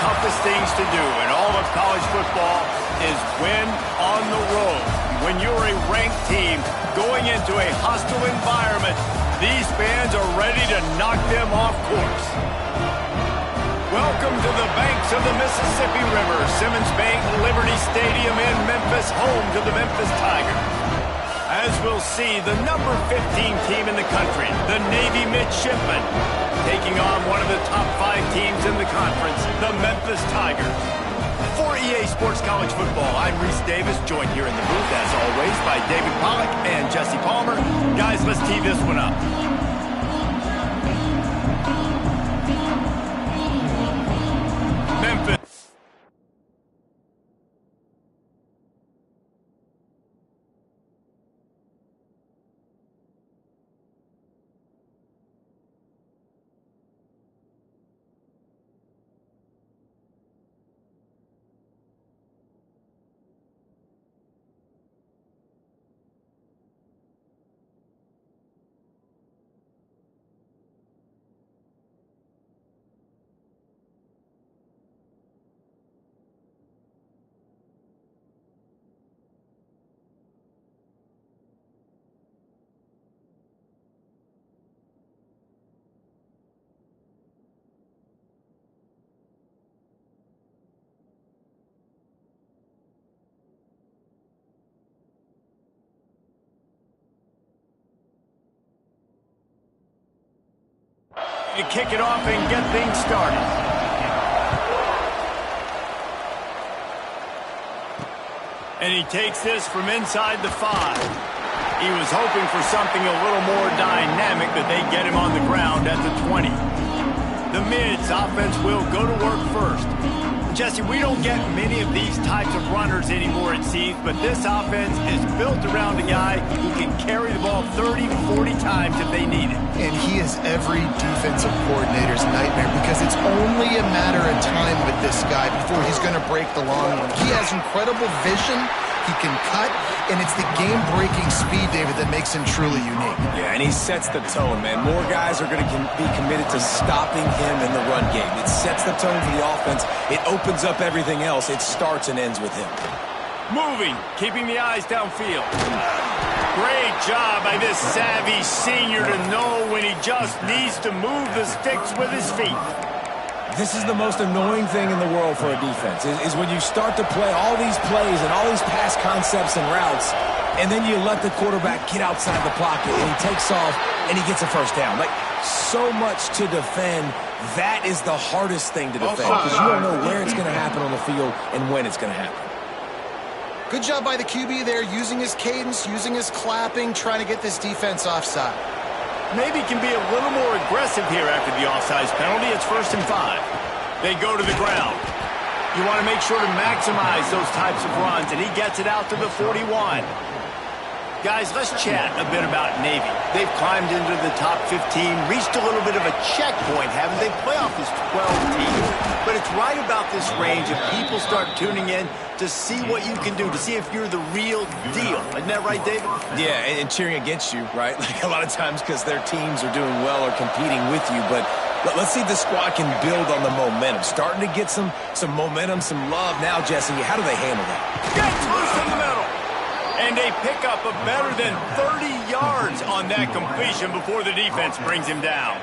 toughest things to do in all of college football is win on the road. When you're a ranked team going into a hostile environment, these fans are ready to knock them off course. Welcome to the banks of the Mississippi River, Simmons Bank Liberty Stadium in Memphis, home to the Memphis Tigers. As we'll see, the number 15 team in the country, the Navy Midshipmen, taking on one of the top 5 teams in the conference, the Memphis Tigers. For EA Sports College Football, I'm Reese Davis, joined here in the booth, as always, by David Pollack and Jesse Palmer. Guys, let's tee this one up. Memphis. To kick it off and get things started. And he takes this from inside the 5. He was hoping for something a little more dynamic, but they get him on the ground at the 20. The Mids offense will go to work first. Jesse, we don't get many of these types of runners anymore, it seems, but this offense is built around a guy who can carry the ball 30 to 40 times if they need it.
And he is every defensive coordinator's nightmare because it's only a matter of time with this guy before he's going to break the long one. He has incredible vision. He can cut, and it's the game-breaking speed, David, that makes him truly unique.
Yeah, and he sets the tone, man. More guys are going to be committed to stopping him in the run game. It sets the tone for the offense. It opens up everything else. It starts and ends with him.
Moving, keeping the eyes downfield. Great job by this savvy senior to know when he just needs to move the sticks with his feet.
This is the most annoying thing in the world for a defense, is when you start to play all these plays and all these pass concepts and routes, and then you let the quarterback get outside the pocket, and he takes off, and he gets a first down. Like, so much to defend. That is the hardest thing to defend, because you don't know where it's going to happen on the field and when it's going to happen.
Good job by the QB there, using his cadence, using his clapping, trying to get this defense offside.
Maybe can be a little more aggressive here after the offsides penalty. It's 1st and 5. They go to the ground. You want to make sure to maximize those types of runs, and he gets it out to the 41. Guys, let's chat a bit about Navy. They've climbed into the top 15, reached a little bit of a checkpoint, haven't they? Playoff is 12 teams, but it's right about this range if people start tuning in to see what you can do, to see if you're the real deal. Isn't that right, David?
Yeah, and cheering against you, right? Like a lot of times because their teams are doing well or competing with you, but let's see if the squad can build on the momentum. Starting to get some momentum, some love. Now, Jesse, how do they handle that?
Gets loose in the middle. And they pick up a better than 30 yards on that completion before the defense brings him down.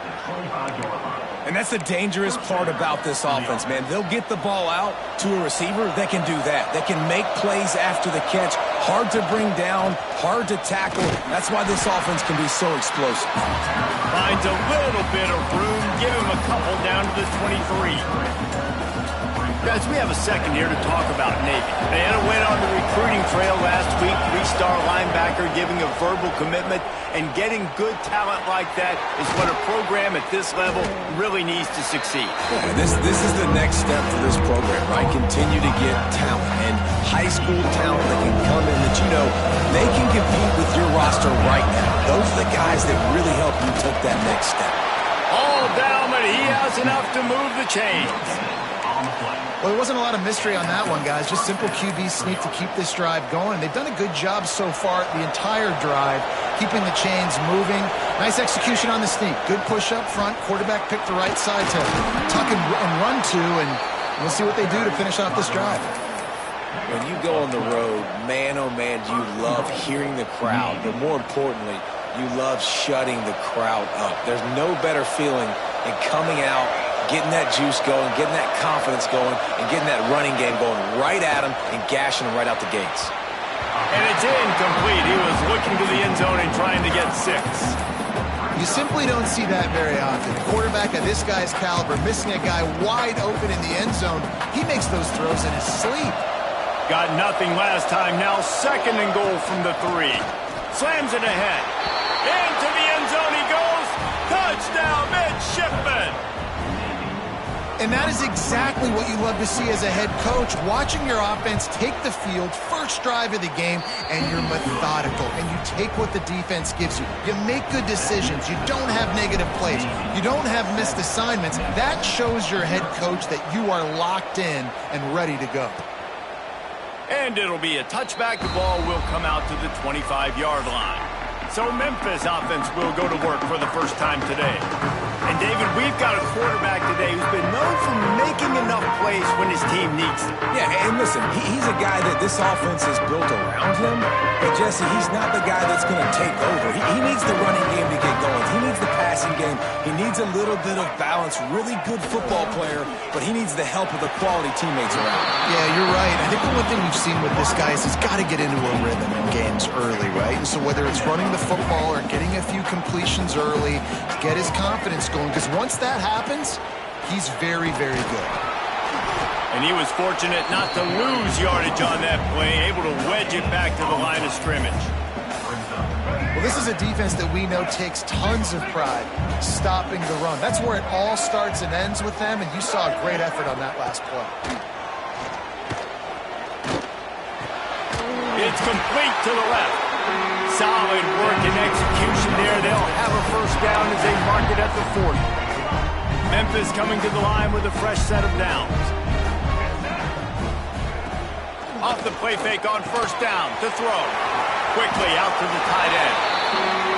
And that's the dangerous part about this offense, man. They'll get the ball out to a receiver that can do that. That can make plays after the catch. Hard to bring down, hard to tackle. That's why this offense can be so explosive.
Finds a little bit of room. Give him a couple down to the 23. Guys, we have a second here to talk about Navy. They had a win on the recruiting trail last week. 3-star linebacker giving a verbal commitment, and getting good talent like that is what a program at this level really needs to succeed.
Yeah, this is the next step for this program, right? Continue to get talent and high school talent that can come in that you know they can compete with your roster right now. Those are the guys that really help you take that next step.
All down, but he has enough to move the chains.
Well, there wasn't a lot of mystery on that one, guys. Just simple QB sneak to keep this drive going. They've done a good job so far the entire drive, keeping the chains moving. Nice execution on the sneak. Good push up front. Quarterback picked the right side to tuck and run to, and We'll see what they do to finish off this drive.
When you go on the road, man, oh man, you love hearing the crowd. But more importantly, you love shutting the crowd up. There's no better feeling than coming out, getting that juice going, getting that confidence going, and getting that running game going right at them and gashing them right out the gates.
And it's incomplete. He was looking to the end zone and trying to get 6.
You simply don't see that very often. A quarterback of this guy's caliber missing a guy wide open in the end zone. He makes those throws in his sleep.
Got nothing last time. Now 2nd and goal from the 3. Slams it ahead. Into the end zone he goes. Touchdown, midshipman.
And that is exactly what you love to see as a head coach, watching your offense take the field, first drive of the game, and you're methodical, and you take what the defense gives you. You make good decisions. You don't have negative plays. You don't have missed assignments. That shows your head coach that you are locked in and ready to go.
And it'll be a touchback. The ball will come out to the 25-yard line. So Memphis offense will go to work for the first time today. And, David, we've got a quarterback today who's been known for making enough plays when his team needs them.
Yeah, and listen, he's a guy that this offense is built around him. But, Jesse, he's not the guy that's going to take over. He needs the running game to get going. He needs the passing game. He needs a little bit of balance. Really good football player, but he needs the help of the quality teammates around him.
Yeah, you're right. I think the one thing we've seen with this guy is he's got to get into a rhythm in games early, right? And so whether it's running the football or getting a few completions early, get his confidence going, because once that happens, he's very, very good.
And he was fortunate not to lose yardage on that play, able to wedge it back to the line of scrimmage.
Well, this is a defense that we know takes tons of pride stopping the run. That's where it all starts and ends with them, and you saw a great effort on that last play.
It's complete to the left. Solid work and execution there. They'll have a first down as they mark it at the 40. Memphis coming to the line with a fresh set of downs. Off the play fake on first down to throw. Quickly out to the tight end.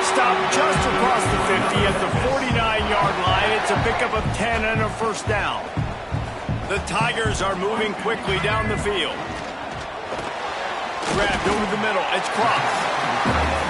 Stopped just across the 50 at the 49-yard line. It's a pickup of 10 and a first down. The Tigers are moving quickly down the field. Grabbed over the middle. It's crossed.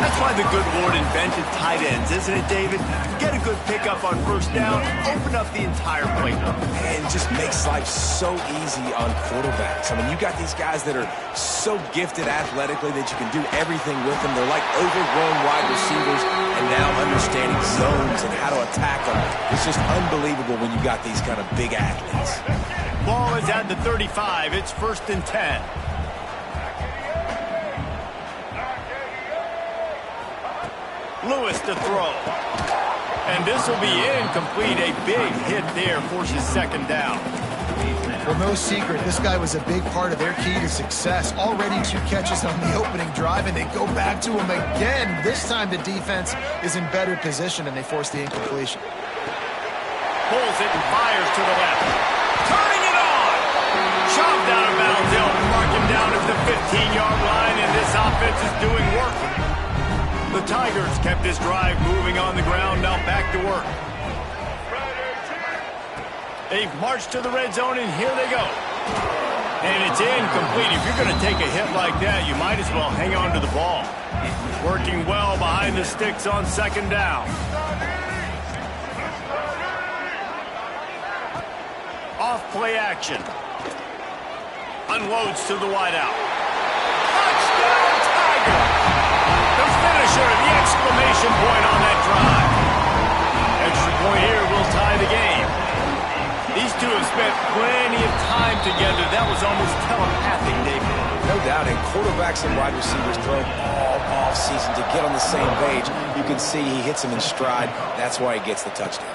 That's why the good Lord invented tight ends, isn't it, David? Get a good pickup on first down, open up the entire playbook.
And just makes life so easy on quarterbacks. I mean, you got these guys that are so gifted athletically that you can do everything with them. They're like overgrown wide receivers, and now understanding zones and how to attack them. It's just unbelievable when you got these kind of big athletes.
Ball is at the 35. It's 1st and 10. Lewis to throw. And this will be incomplete. A big hit there forces 2nd down.
Well, no secret, this guy was a big part of their key to success. Already 2 catches on the opening drive, and they go back to him again. This time the defense is in better position, and they force the incompletion.
Pulls it and fires to the left. Turning it on! Shoved out of bounds. They'll mark him down at the 15-yard line, and this offense is doing work. The Tigers kept this drive moving on the ground, now back to work. They've marched to the red zone, and here they go. And it's incomplete. If you're going to take a hit like that, you might as well hang on to the ball. Working well behind the sticks on 2nd down. Off play action. Unloads to the wideout. Touchdown, Tiger! The finisher, the exclamation point on that drive. Extra point here will tie the game. These two have spent plenty of time together. That was almost telepathic, David.
No doubt, and quarterbacks and wide receivers throw all offseason to get on the same page. You can see he hits him in stride. That's why he gets the touchdown.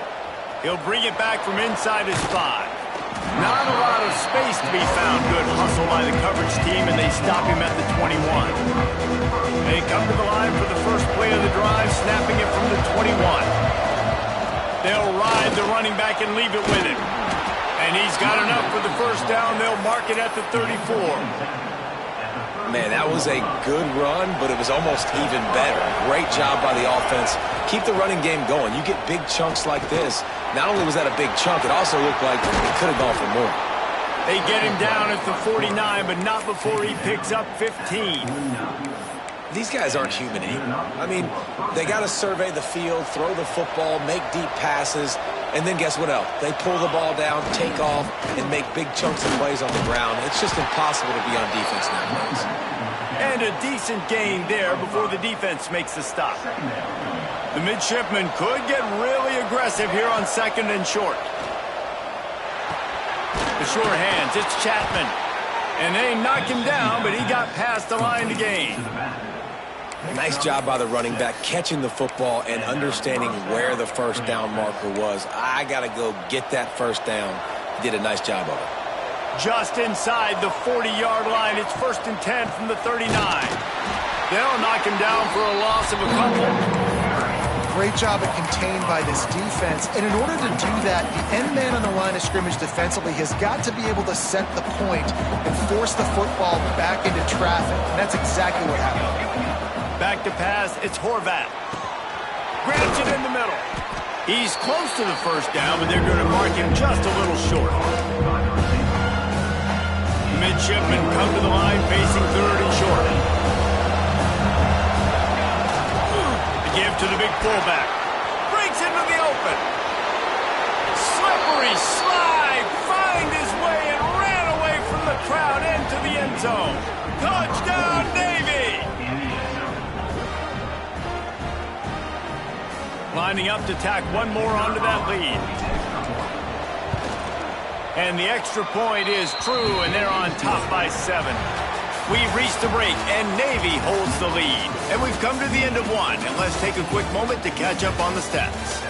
He'll bring it back from inside his 5. Not a lot of space to be found. Good hustle by the coverage team, and they stop him at the 21. They come to the line for the first play of the drive, snapping it from the 21. They'll ride the running back and leave it with him. And he's got enough for the first down. They'll mark it at the 34.
Man, that was a good run, but it was almost even better. Great job by the offense. Keep the running game going. You get big chunks like this. Not only was that a big chunk, it also looked like it could have gone for more.
They get him down at the 49, but not before he picks up 15.
These guys aren't human either. I mean, they got to survey the field, throw the football, make deep passes, and then guess what else? They pull the ball down, take off, and make big chunks of plays on the ground. It's just impossible to be on defense nowadays.
And a decent gain there before the defense makes the stop. The midshipman could get really aggressive here on 2nd and short. The sure hands, it's Chapman. And they knock him down, but he got past the line to gain.
Nice job by the running back, catching the football and understanding where the first down marker was. I got to go get that first down. He did a nice job of it.
Just inside the 40-yard line, it's 1st and 10 from the 39. They'll knock him down for a loss of a couple.
Great job at contained by this defense. And in order to do that, the end man on the line of scrimmage defensively has got to be able to set the point and force the football back into traffic. And that's exactly what happened.
Back to pass, it's Horvath. Grabs it in the middle. He's close to the first down, but they're going to mark him just a little short. The midshipmen come to the line facing 3rd and short. The give to the big fullback. Breaks into the open. Slippery slide. Find his way and ran away from the crowd into the end zone. Touchdown, Navy! Lining up to tack one more onto that lead. And the extra point is true, and they're on top by 7. We've reached the break, and Navy holds the lead. And we've come to the end of one, and let's take a quick moment to catch up on the stats.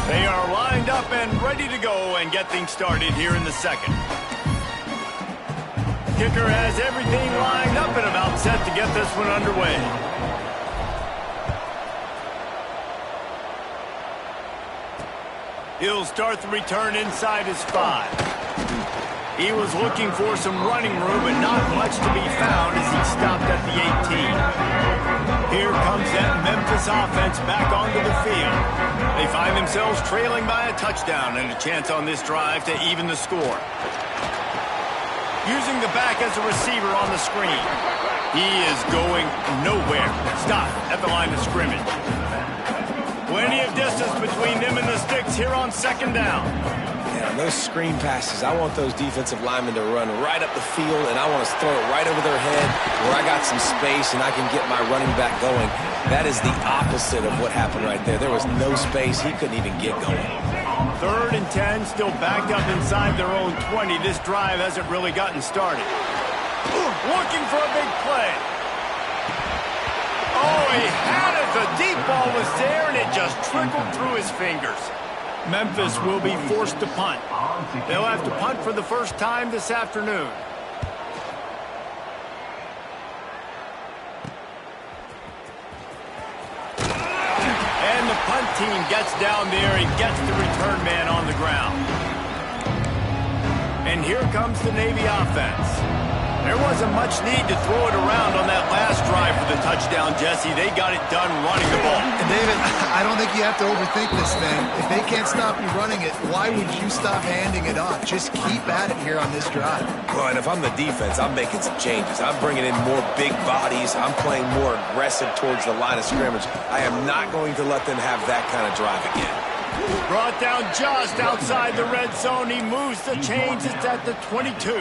They are lined up and ready to go and get things started here in the second. Kicker has everything lined up and about set to get this one underway. He'll start the return inside his 5. He was looking for some running room, but not much to be found as he stopped at the 18. Here comes that Memphis offense back onto the field. They find themselves trailing by a touchdown and a chance on this drive to even the score. Using the back as a receiver on the screen. He is going nowhere. Stop at the line of scrimmage. Plenty of distance between them and the sticks here on 2nd down.
Yeah, those screen passes, I want those defensive linemen to run right up the field, and I want to throw it right over their head where I got some space and I can get my running back going. That is the opposite of what happened right there. There was no space. He couldn't even get going.
3rd and 10, still backed up inside their own 20. This drive hasn't really gotten started. Looking for a big play. Oh, he had it. The deep ball was there, and it just trickled through his fingers. Memphis will be forced to punt. They'll have to punt for the first time this afternoon. And the punt team gets down there and gets the return man on the ground. And here comes the Navy offense. There wasn't much need to throw it around on that last drive for the touchdown, Jesse. They got it done running the ball.
And David, I don't think you have to overthink this thing. If they can't stop you running it, why would you stop handing it off? Just keep at it here on this drive.
Well, and if I'm the defense, I'm making some changes. I'm bringing in more big bodies. I'm playing more aggressive towards the line of scrimmage. I am not going to let them have that kind of drive again.
Brought down just outside the red zone. He moves the chains. It's at the 22.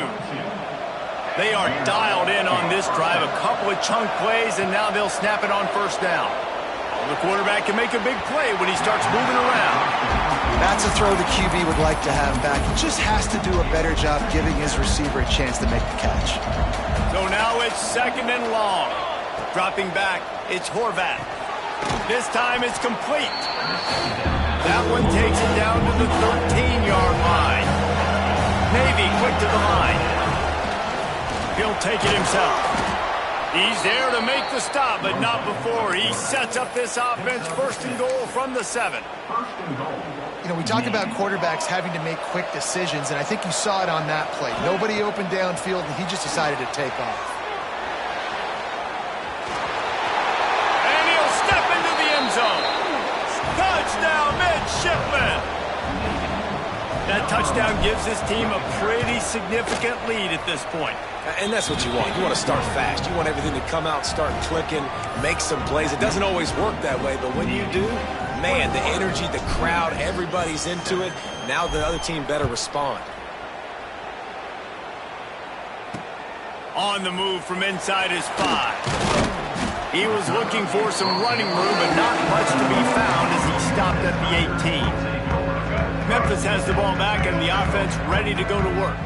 They are dialed in on this drive. A couple of chunk plays, and now they'll snap it on first down. Well, the quarterback can make a big play when he starts moving around.
That's a throw the QB would like to have back. He just has to do a better job giving his receiver a chance to make the catch.
So now it's 2nd and long. Dropping back, it's Horvath. This time it's complete. That one takes it down to the 13-yard line. Navy quick to the line. He'll take it himself. He's there to make the stop, but not before. He sets up this offense 1st and goal from the 7.
You know, we talk about quarterbacks having to make quick decisions, and I think you saw it on that play. Nobody opened downfield, and he just decided to take off.
And Shipman. That touchdown gives his team a pretty significant lead at this point.
And that's what you want. You want to start fast. You want everything to come out, start clicking, make some plays. It doesn't always work that way, but when you do, man, the energy, the crowd, everybody's into it. Now the other team better respond.
On the move from inside his 5. He was looking for some running room, but not much to be found as he stopped at the 18. Memphis has the ball back and the offense ready to go to work.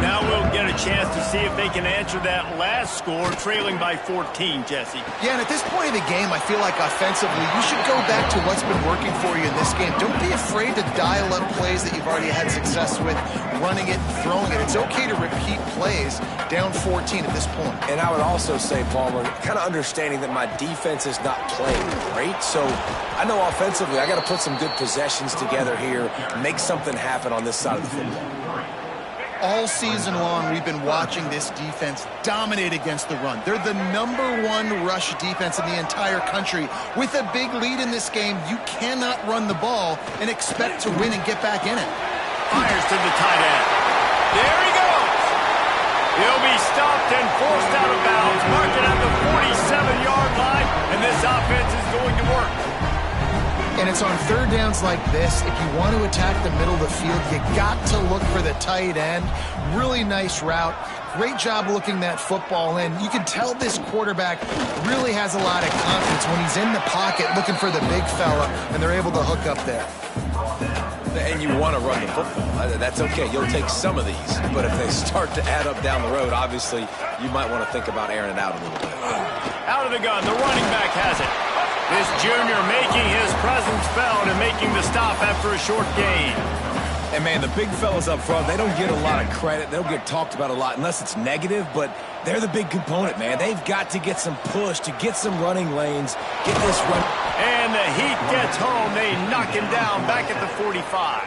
Now we'll get a chance to see if they can answer that last score, trailing by 14, Jesse.
Yeah, and at this point of the game, I feel like offensively, you should go back to what's been working for you in this game. Don't be afraid to dial up plays that you've already had success with, running it, throwing it. It's okay to repeat plays down 14 at this point.
And I would also say, Palmer, kind of understanding that my defense is not playing great, so I know offensively I got to put some good possessions together here, make something happen on this side of the football.
All season long, we've been watching this defense dominate against the run. They're the #1 rush defense in the entire country. With a big lead in this game, you cannot run the ball and expect to win and get back in it.
Fires to the tight end. There he goes. He'll be stopped and forced out of bounds, marking at the 47-yard line, and this offense is going to work.
And it's on third downs like this. If you want to attack the middle of the field, you got to look for the tight end. Really nice route. Great job looking that football in. You can tell this quarterback really has a lot of confidence when he's in the pocket looking for the big fella, and they're able to hook up there.
And you want to run the football. That's okay. You'll take some of these. But if they start to add up down the road, obviously, you might want to think about airing it out a little bit.
Out of the gun, the running back has it. This junior making his presence felt and making the stop after a short gain.
And, man, the big fellas up front, they don't get a lot of credit. They don't get talked about a lot unless it's negative, but they're the big component, man. They've got to get some push, to get some running lanes, get this run.
And the heat gets home. They knock him down back at the 45.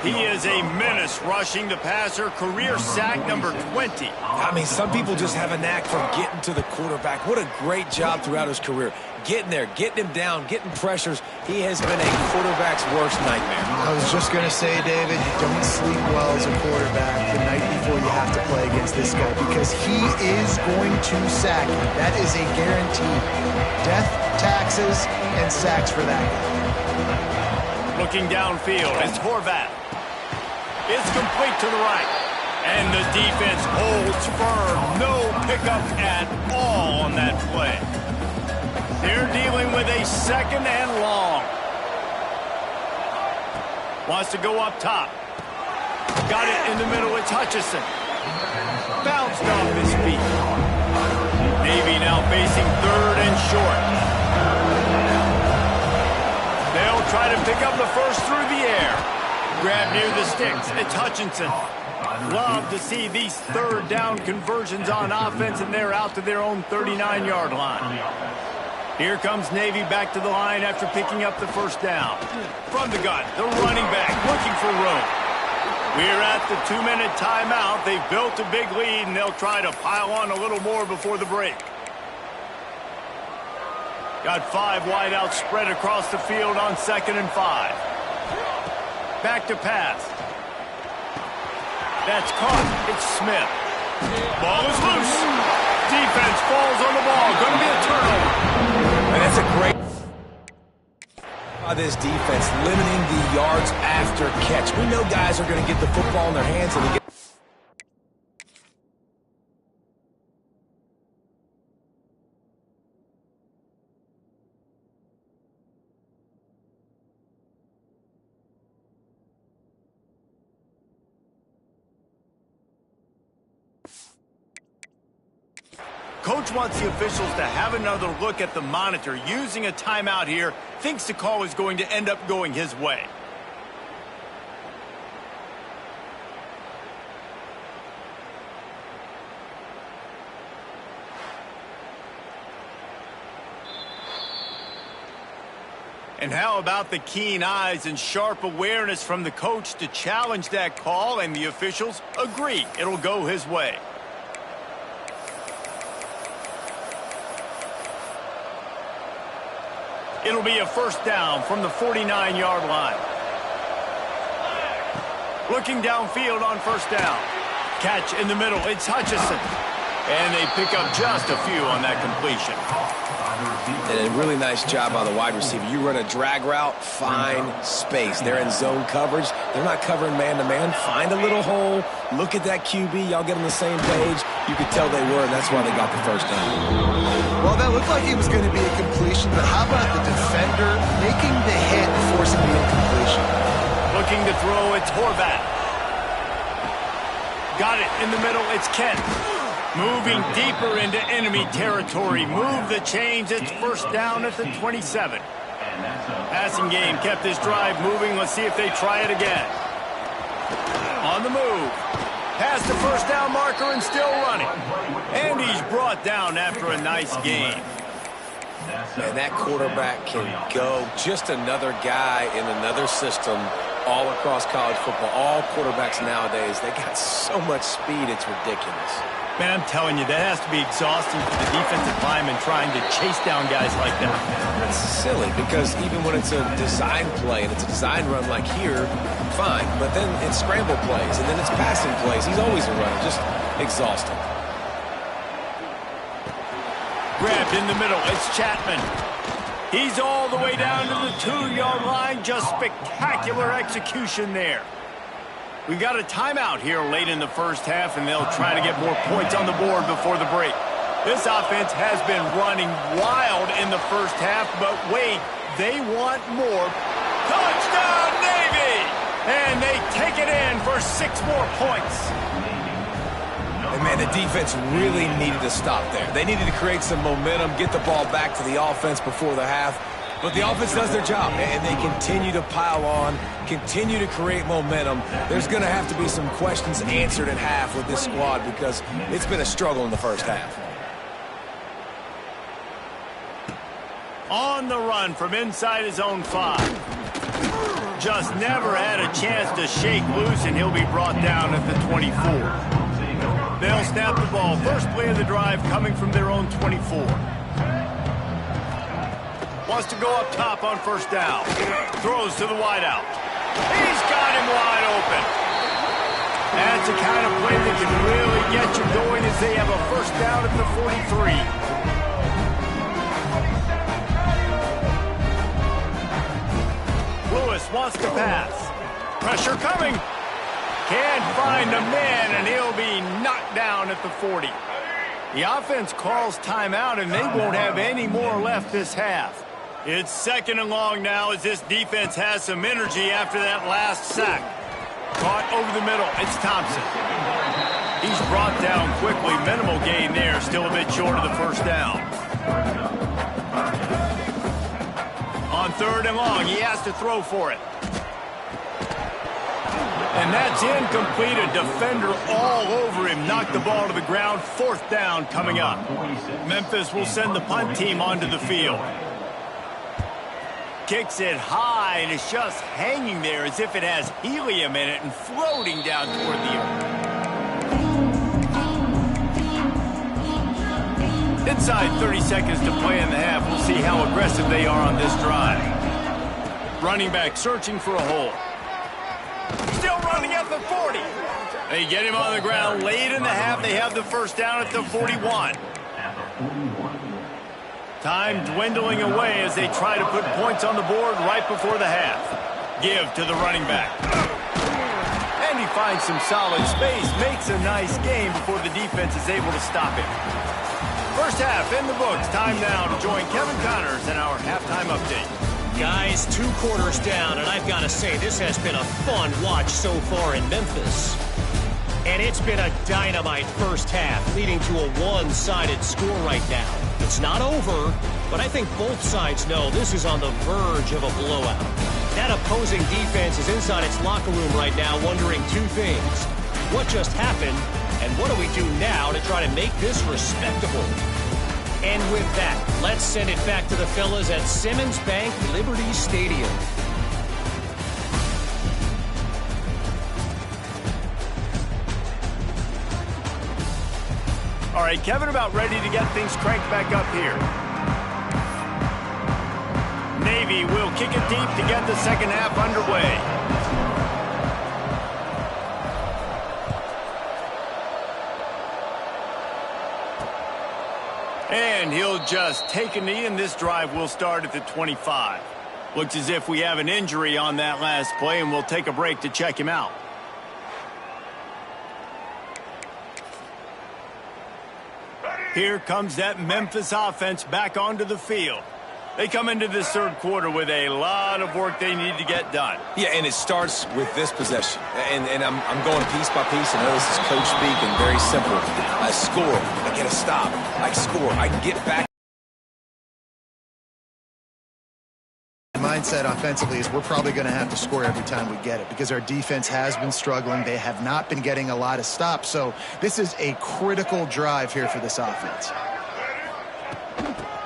He is a menace rushing the passer, career sack number 20.
I mean, some people just have a knack for getting to the quarterback. What a great job throughout his career. Getting there, getting him down, getting pressures. He has been a quarterback's worst nightmare.
I was just going to say, David, don't sleep well as a quarterback the night before you have to play against this guy because he is going to sack you. That is a guarantee. Death, taxes, and sacks for that guy.
Looking downfield, it's Horvath. It's complete to the right. And the defense holds firm. No pickup at all on that play. They're dealing with a second and long. Wants to go up top. Got it in the middle. It's Hutchison. Bounced off his feet. Navy now facing third and short. They'll try to pick up the first through the air. Grab near the sticks. It's Hutchinson. Love to see these third down conversions on offense, and they're out to their own 39-yard line. Here comes Navy back to the line after picking up the first down. From the gun, the running back looking for room. We're at the 2-minute timeout. They've built a big lead, and they'll try to pile on a little more before the break. Got 5 wideouts spread across the field on 2nd and 5. Back to pass. That's caught. It's Smith. Ball is loose. Defense falls on the ball. Going to be a turnover.
And that's a great by this defense, limiting the yards after catch. We know guys are going to get the football in their hands and they get.
Coach wants the officials to have another look at the monitor. Using a timeout here, thinks the call is going to end up going his way. And how about the keen eyes and sharp awareness from the coach to challenge that call, and the officials agree it'll go his way. It'll be a first down from the 49-yard line. Looking downfield on first down. Catch in the middle. It's Hutchinson. And they pick up just a few on that completion.
And a really nice job by the wide receiver. You run a drag route, find space. They're in zone coverage. They're not covering man-to-man. Find a little hole. Look at that QB. Y'all get on the same page. You could tell they were, and that's why they got the first down.
Well, that looked like it was going to be a completion, but how about the defender making the hit and forcing the incompletion?
Looking to throw, it's Horvath. Got it in the middle, it's Kent. Moving deeper into enemy territory. Move the chains. It's first down at the 27. Passing game kept this drive moving. Let's see if they try it again. On the move. Past the first down marker and still running. And he's brought down after a nice gain.
And that quarterback can go. Just another guy in another system all across college football. All quarterbacks nowadays, they got so much speed, it's ridiculous.
Man, I'm telling you, that has to be exhausting for the defensive lineman trying to chase down guys like that.
That's silly, because even when it's a design play and it's a design run like here, fine. But then it's scramble plays, and then it's passing plays. He's always a runner, just exhausting.
Grabbed in the middle, it's Chapman. He's all the way down to the 2-yard line. Just spectacular execution there. We got a timeout here late in the first half, and they'll try to get more points on the board before the break. This offense has been running wild in the first half, but wait, they want more. Touchdown, Navy! And they take it in for 6 more points.
And man, the defense really needed to stop there. They needed to create some momentum, get the ball back to the offense before the half. But the offense does their job, and they continue to pile on, continue to create momentum. There's going to have to be some questions answered at half with this squad because it's been a struggle in the first half.
On the run from inside his own 5. Just never had a chance to shake loose, and he'll be brought down at the 24. They'll snap the ball. First play of the drive coming from their own 24. Wants to go up top on first down. Throws to the wideout. He's got him wide open. That's the kind of play that can really get you going as they have a first down at the 43. Lewis wants to pass. Pressure coming. Can't find a man, and he'll be knocked down at the 40. The offense calls timeout, and they won't have any more left this half. It's 2nd and long now as this defense has some energy after that last sack. Caught over the middle. It's Thompson. He's brought down quickly. Minimal gain there. Still a bit short of the first down. On 3rd and long, he has to throw for it. And that's incomplete. A defender all over him. Knocked the ball to the ground. 4th down coming up. Memphis will send the punt team onto the field. Kicks it high, and it's just hanging there as if it has helium in it and floating down toward the earth. Inside 30 seconds to play in the half. We'll see how aggressive they are on this drive. Running back searching for a hole. Still running at the 40. They get him on the ground late in the half. They have the first down at the 41. Time dwindling away as they try to put points on the board right before the half. Give to the running back. And he finds some solid space. Makes a nice game before the defense is able to stop him. First half in the books. Time now to join Kevin Connors in our halftime update.
Guys, 2 quarters down, and I've got to say, this has been a fun watch so far in Memphis. And it's been a dynamite first half, leading to a one-sided score right now. It's not over, but I think both sides know this is on the verge of a blowout. That opposing defense is inside its locker room right now wondering 2 things. What just happened, and what do we do now to try to make this respectable? And with that, let's send it back to the fellas at Simmons Bank Liberty Stadium.
All right, Kevin about ready to get things cranked back up here. Navy will kick it deep to get the second half underway. And he'll just take a knee, and this drive will start at the 25. Looks as if we have an injury on that last play, and we'll take a break to check him out. Here comes that Memphis offense back onto the field. They come into this third quarter with a lot of work they need to get done.
Yeah, and it starts with this possession. And I'm going piece by piece. I know this is coach speak and very simple. I score. I get a stop. I score. I can get back.
Mindset offensively is we're probably going to have to score every time we get it because our defense has been struggling. They have not been getting a lot of stops. So this is a critical drive here for this offense.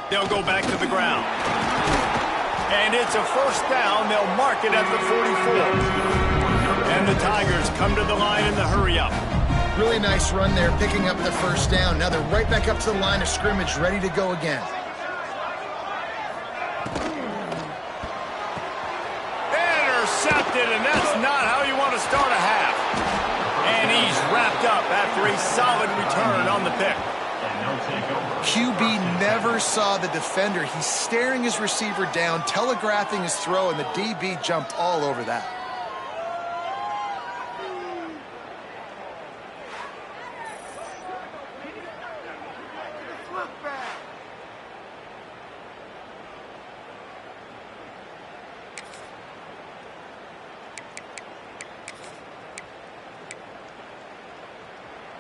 They'll go back to the ground. And it's a first down. They'll mark it at the 44. And the Tigers come to the line in the hurry-up.
Really nice run there, picking up the first down. Now they're right back up to the line of scrimmage, ready to go again.
Intercepted, and that's not how you want to start a half. And he's wrapped up after a solid return on the pick.
QB never saw the defender. He's staring his receiver down, telegraphing his throw, and the DB jumped all over that.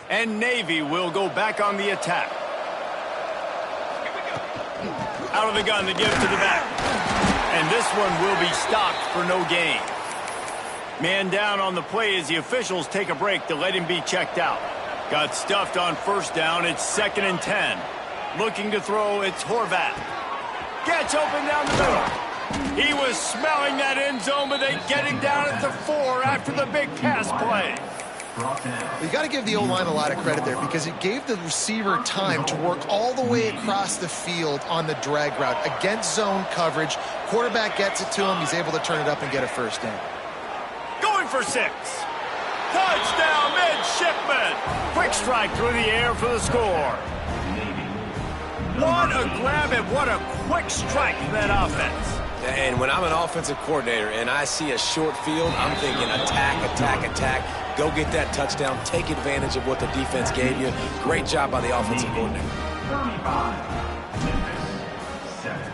And Navy will go back on the attack. Out of the gun, they give it to the back. And this one will be stopped for no gain. Man down on the play as the officials take a break to let him be checked out. Got stuffed on first down. It's 2nd and 10. Looking to throw, it's Horvath. Gets open down the middle. He was smelling that end zone, but they get him down at the 4 after the big pass play.
You got to give the O-line a lot of credit there because it gave the receiver time to work all the way across the field on the drag route against zone coverage. Quarterback gets it to him. He's able to turn it up and get a first down.
Going for 6. Touchdown, midshipman. Quick strike through the air for the score. What a grab and what a quick strike from that offense.
And when I'm an offensive coordinator and I see a short field, I'm thinking attack, attack, attack. Go get that touchdown. Take advantage of what the defense gave you. Great job by the offensive coordinator.
35-7.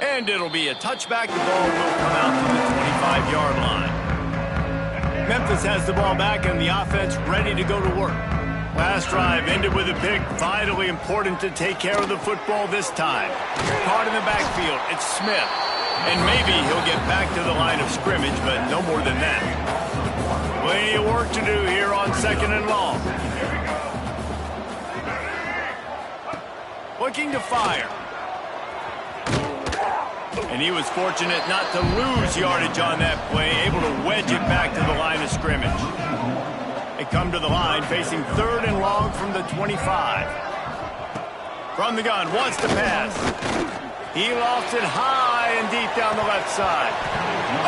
And it'll be a touchback. The ball will come out to the 25-yard line. Memphis has the ball back and the offense ready to go to work. Last drive ended with a pick. Vitally important to take care of the football this time. Caught in the backfield. It's Smith. And maybe he'll get back to the line of scrimmage, but no more than that. Plenty of work to do here on 2nd and long. Looking to fire. And he was fortunate not to lose yardage on that play, able to wedge it back to the line of scrimmage. They come to the line facing 3rd and long from the 25. From the gun, wants to pass. He lofts it high and deep down the left side.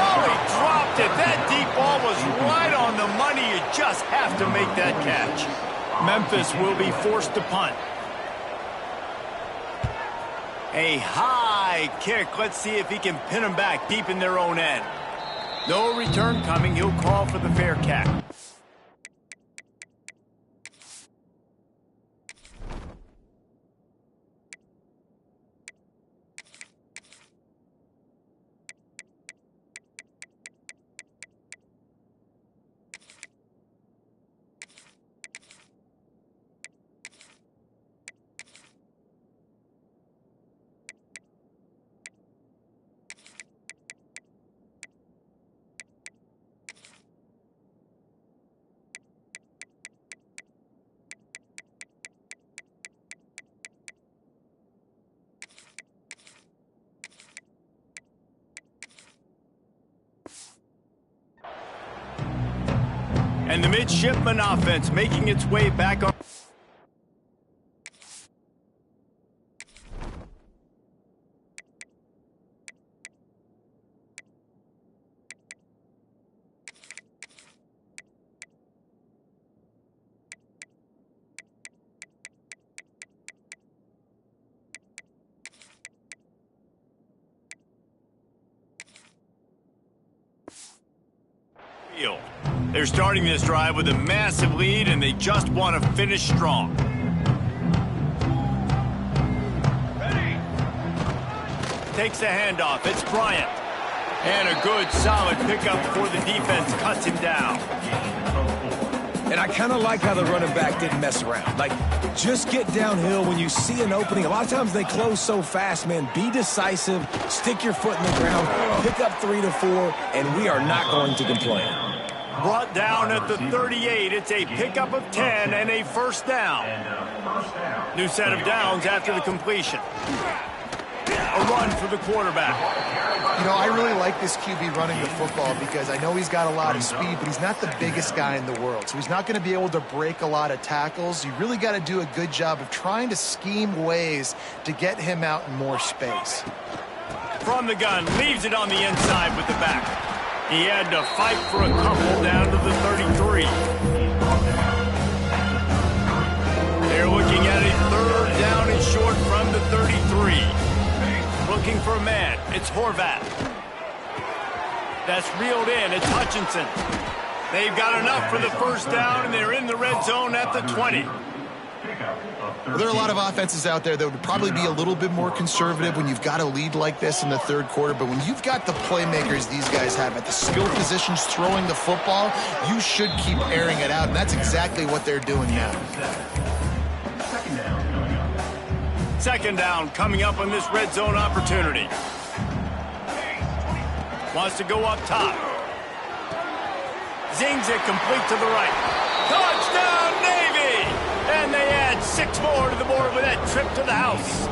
Oh, he dropped it. That deep ball was right on the money. You just have to make that catch. Memphis will be forced to punt. A high kick. Let's see if he can pin them back deep in their own end. No return coming. He'll call for the fair catch. And the midshipman offense making its way back on. They're starting this drive with a massive lead, and they just want to finish strong. Takes the handoff. It's Bryant. And a good, solid pickup before the defense cuts him down.
And I kind of like how the running back didn't mess around. Like, just get downhill when you see an opening. A lot of times they close so fast, man. Be decisive, stick your foot in the ground, pick up 3 to 4, and we are not going to complain.
Brought down at the 38. It's a pickup of 10 and a first down. New set of downs after the completion. A run for the quarterback.
You know, I really like this QB running the football because I know he's got a lot of speed, but he's not the biggest guy in the world. So he's not going to be able to break a lot of tackles. You really got to do a good job of trying to scheme ways to get him out in more space.
From the gun, leaves it on the inside with the back. He had to fight for a couple down to the 33. They're looking at a third down and short from the 33. Looking for a man. It's Horvat. That's reeled in. It's Hutchinson. They've got enough for the first down, and they're in the red zone at the 20.
Well, there are a lot of offenses out there that would probably be a little bit more conservative when you've got a lead like this in the third quarter. But when you've got the playmakers these guys have at the skill positions throwing the football, you should keep airing it out. And that's exactly what they're doing now.
Second down coming up on this red zone opportunity. Wants to go up top. Zings it complete to the right. Touchdown, Navy! And they add 6 more to the board with that trip to the house.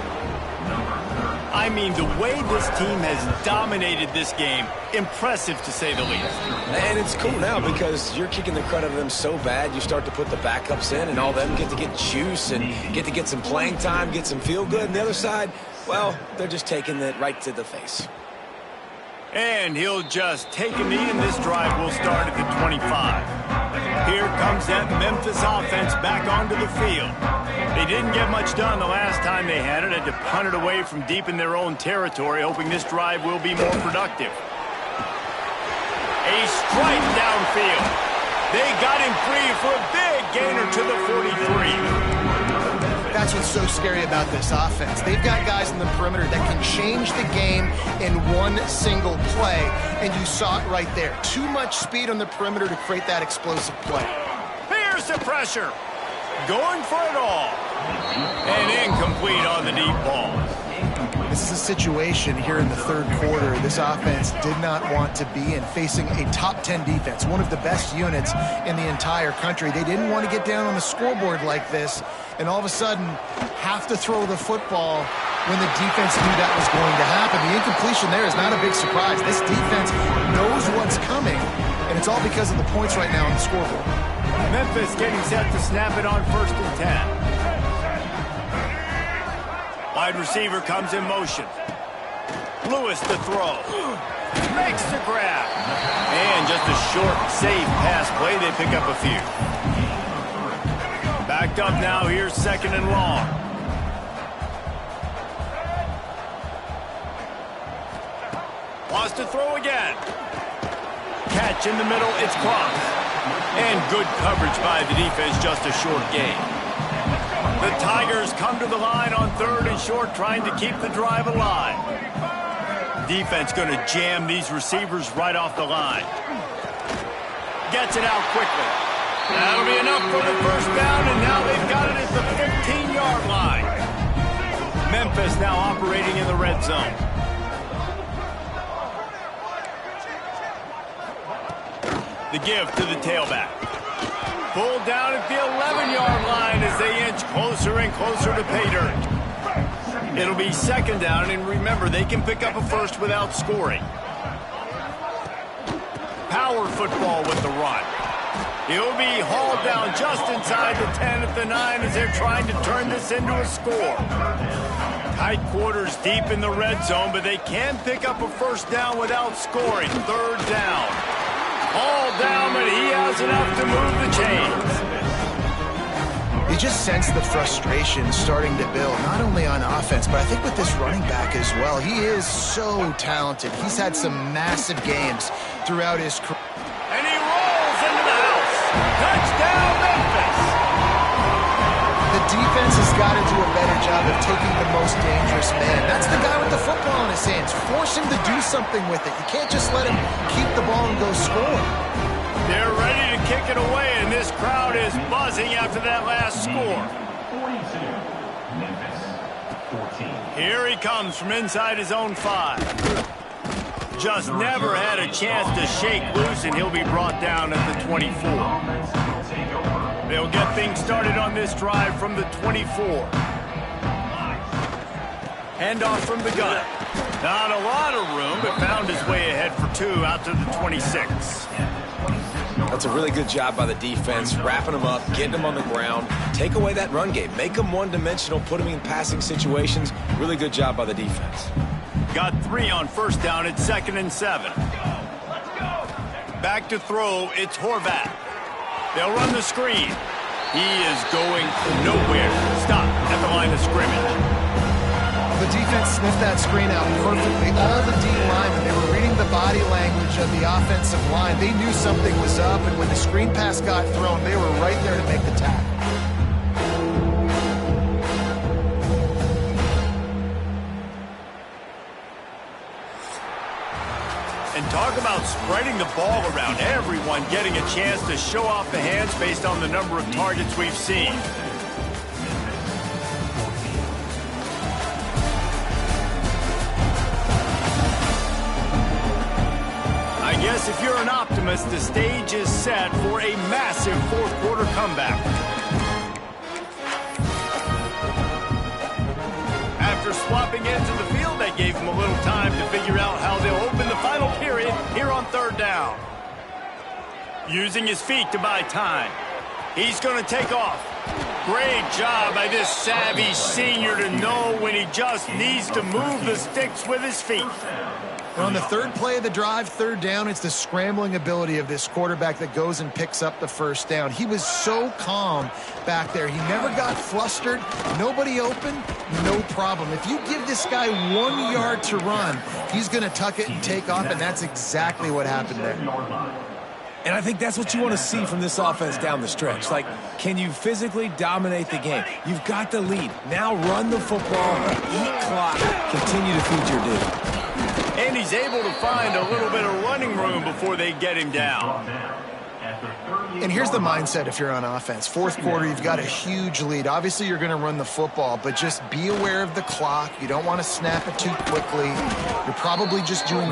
I mean, the way this team has dominated this game, impressive to say the least.
And it's cool now because you're kicking the credit of them so bad, you start to put the backups in, and all them get to get juice and get to get some playing time, get some feel good. And the other side, well, they're just taking it right to the face.
And he'll just take a knee, and this drive will start at the 25. Here comes that Memphis offense back onto the field. They didn't get much done the last time they had it. Had to punt it away from deep in their own territory, hoping this drive will be more productive. A strike downfield. They got him free for a big gainer to the 43.
That's what's so scary about this offense. They've got guys in the perimeter that can change the game in one single play, and you saw it right there. Too much speed on the perimeter to create that explosive play.
Here's the pressure. Going for it all. And incomplete on the deep ball.
This is a situation here in the third quarter this offense did not want to be in, facing a top 10 defense, one of the best units in the entire country. They didn't want to get down on the scoreboard like this and all of a sudden have to throw the football when the defense knew that was going to happen. The incompletion there is not a big surprise. This defense knows what's coming, and it's all because of the points right now on the scoreboard.
Memphis getting set to snap it on 1st and 10. Wide receiver comes in motion. Lewis to throw. Makes the grab. And just a short, safe pass play. They pick up a few. Backed up now. Here's 2nd and long. Wants to throw again. Catch in the middle. It's caught. And good coverage by the defense. Just a short gain. The Tigers come to the line on 3rd and short, trying to keep the drive alive. Defense going to jam these receivers right off the line. Gets it out quickly. That'll be enough for the first down, and now they've got it at the 15-yard line. Memphis now operating in the red zone. The give to the tailback. Pulled down at the 11-yard line as they inch closer and closer to pay dirt. It'll be 2nd down, and remember, they can pick up a first without scoring. Power football with the run. He'll be hauled down just inside the 10 at the 9 as they're trying to turn this into a score. Tight quarters deep in the red zone, but they can pick up a first down without scoring. 3rd down. All down, but he has enough to move the chains.
You just sense the frustration starting to build, not only on offense, but I think with this running back as well. He is so talented. He's had some massive games throughout his career.
And he rolls into the
defense has got to do a better job of taking the most dangerous man. That's the guy with the football in his hands. Force him to do something with it. You can't just let him keep the ball and go score.
They're ready to kick it away, and this crowd is buzzing after that last score.
42, Memphis, 14.
Here he comes from inside his own 5. Just never had a chance to shake loose, and he'll be brought down at the 24. They'll get things started on this drive from the 24. Handoff from the gun. Not a lot of room, but found his way ahead for 2 out to the 26.
That's a really good job by the defense, wrapping them up, getting them on the ground, take away that run game, make them one-dimensional, put them in passing situations. Really good job by the defense.
Got 3 on first down. It's 2nd and 7. Back to throw. It's Horvath. They'll run the screen. He is going nowhere. Stop at the line of scrimmage.
The defense sniffed that screen out perfectly. All the D linemen, they were reading the body language of the offensive line. They knew something was up, and when the screen pass got thrown, they were right there to make the tackle.
And talk about spreading the ball around. Everyone getting a chance to show off the hands based on the number of targets we've seen. I guess if you're an optimist, the stage is set for a massive fourth-quarter comeback. After swapping into the field, that gave them a little time to figure out how they'll open the final period here on 3rd down. Using his feet to buy time. He's going to take off. Great job by this savvy senior to know when he just needs to move the sticks with his feet.
And on the 3rd play of the drive, 3rd down, it's the scrambling ability of this quarterback that goes and picks up the first down. He was so calm back there. He never got flustered. Nobody open, no problem. If you give this guy 1 yard to run, he's going to tuck it and take off, and that's exactly what happened there.
And I think that's what you want to see from this offense down the stretch. Like, can you physically dominate the game? You've got the lead. Now run the football, eat clock, continue to feed your dude.
And he's able to find a little bit of running room before they get him down.
And here's the mindset if you're on offense. 4th quarter, you've got a huge lead. Obviously, you're going to run the football, but just be aware of the clock. You don't want to snap it too quickly. You're probably just doing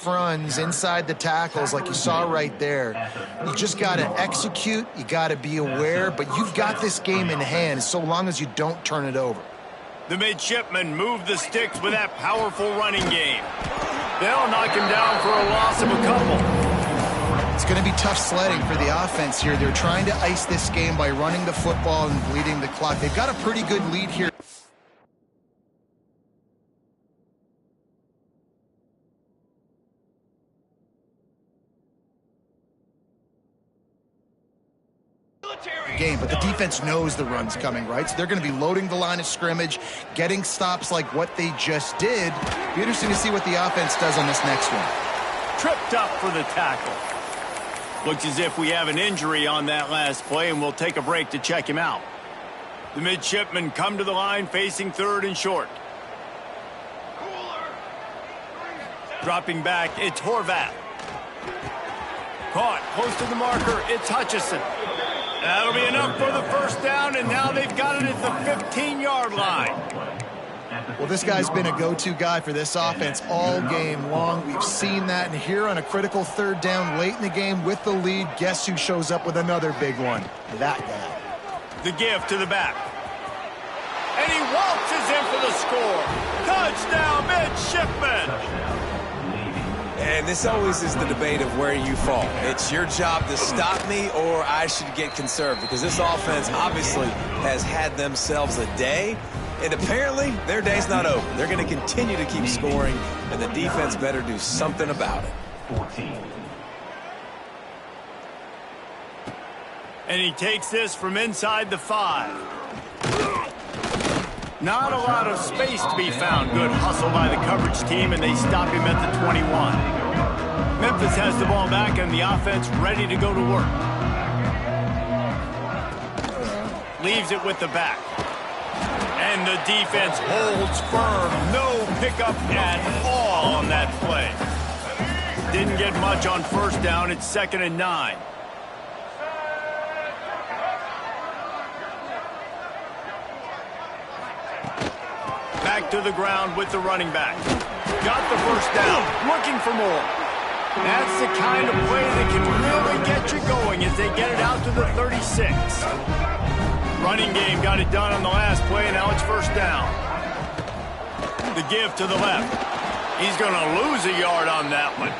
stiff runs inside the tackles like you saw right there. You just got to execute. You got to be aware, but you've got this game in hand so long as you don't turn it over.
The midshipmen move the sticks with that powerful running game. They'll knock him down for a loss of a couple.
It's going to be tough sledding for the offense here. They're trying to ice this game by running the football and bleeding the clock. They've got a pretty good lead here. Game, but the defense knows the run's coming, right? So they're going to be loading the line of scrimmage, getting stops like what they just did. Be interesting to see what the offense does on this next one.
Tripped up for the tackle. Looks as if we have an injury on that last play, and we'll take a break to check him out. The midshipmen come to the line facing 3rd and short. Dropping back, it's Horvath. Caught close to the marker, it's Hutchison. That'll be enough for the first down, and now they've got it at the 15-yard line.
Well, this guy's been a go-to guy for this offense all game long. We've seen that, and here on a critical 3rd down late in the game with the lead, guess who shows up with another big one? That guy.
The give to the back. And he waltzes in for the score. Touchdown, midshipmen.
And this always is the debate of where you fall. It's your job to stop me, or I should get conserved, because this offense obviously has had themselves a day, and apparently their day's not over. They're going to continue to keep scoring, and the defense better do something about it.
14.
And he takes this from inside the 5. Not a lot of space to be found. Good hustle by the coverage team, and they stop him at the 21. Memphis has the ball back, and the offense ready to go to work. Leaves it with the back. And the defense holds firm. No pickup at all on that play. Didn't get much on first down. It's 2nd and 9. Back to the ground with the running back. Got the first down. Looking for more. That's the kind of play that can really get you going as they get it out to the 36. Running game got it done on the last play, and now it's first down. The give to the left. He's going to lose a yard on that one.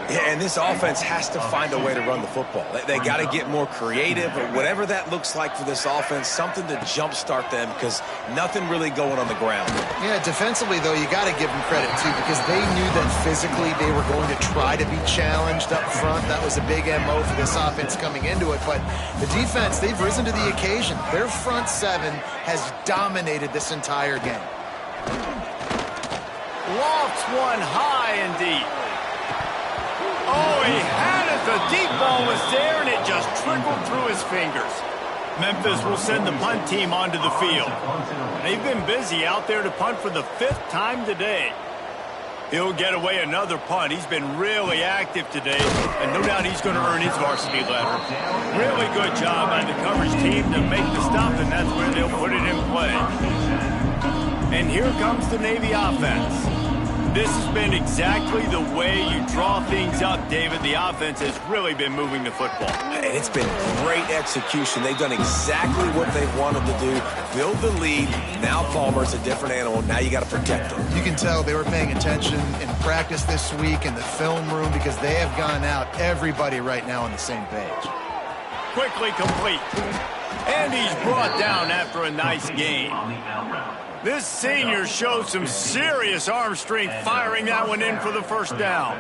Yeah, and this offense has to find a way to run the football. They got to get more creative, but whatever that looks like for this offense, something to jumpstart them, because nothing really going on the ground.
Yeah, defensively, though, you got to give them credit, too, because they knew that physically they were going to try to be challenged up front. That was a big MO for this offense coming into it, but the defense, they've risen to the occasion. Their front 7 has dominated this entire game.
Lofts one high and deep. Oh, he had it. The deep ball was there, and it just trickled through his fingers. Memphis will send the punt team onto the field. They've been busy out there to punt for the 5th time today. He'll get away another punt. He's been really active today, and no doubt he's going to earn his varsity letter. Really good job by the coverage team to make the stop, and that's where they'll put it in play. And here comes the Navy offense. This has been exactly the way you draw things up, David. The offense has really been moving the football.
And it's been great execution. They've done exactly what they wanted to do. Build the lead. Now Palmer's a different animal. Now you got to protect him.
You can tell they were paying attention in practice this week in the film room, because they have gone out, everybody right now on the same page.
Quickly complete. And he's brought down after a nice game. This senior showed some serious arm strength firing that one in for the first down.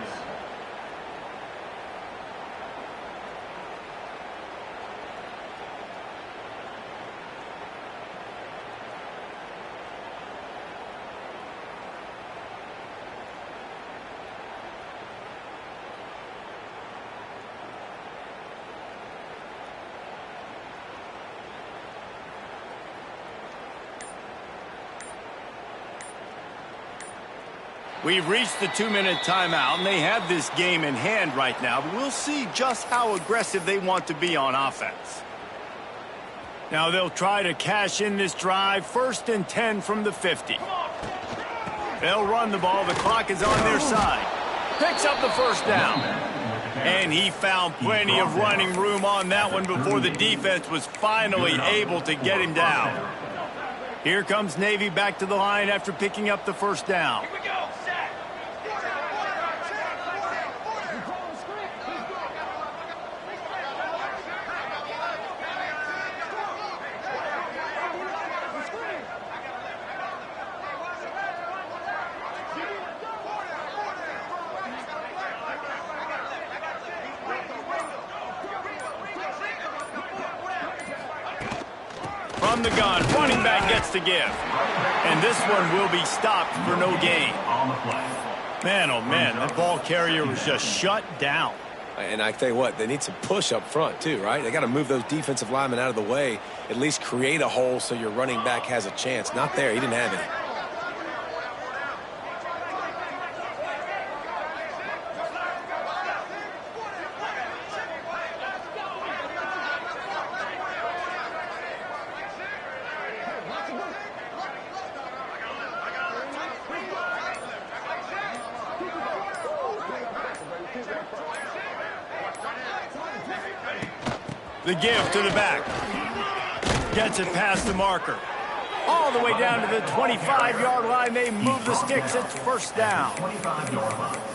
We've reached the 2-minute timeout, and they have this game in hand right now, but we'll see just how aggressive they want to be on offense. Now they'll try to cash in this drive, 1st and 10 from the 50. They'll run the ball. The clock is on their side. Picks up the first down. And he found plenty of running room on that one before the defense was finally able to get him down. Here comes Navy back to the line after picking up the first down.
Here we go. Set.
From the gun, running back gets to give. And this one will be stopped for no gain.
On the play.
Man, oh man, that ball carrier was just shut down.
And I tell you what, they need some push up front too, right? They got to move those defensive linemen out of the way, at least create a hole so your running back has a chance. Not there. He didn't have any.
The give to the back. Gets it past the marker. All the way down to the 25-yard line. They move the sticks. It's first down.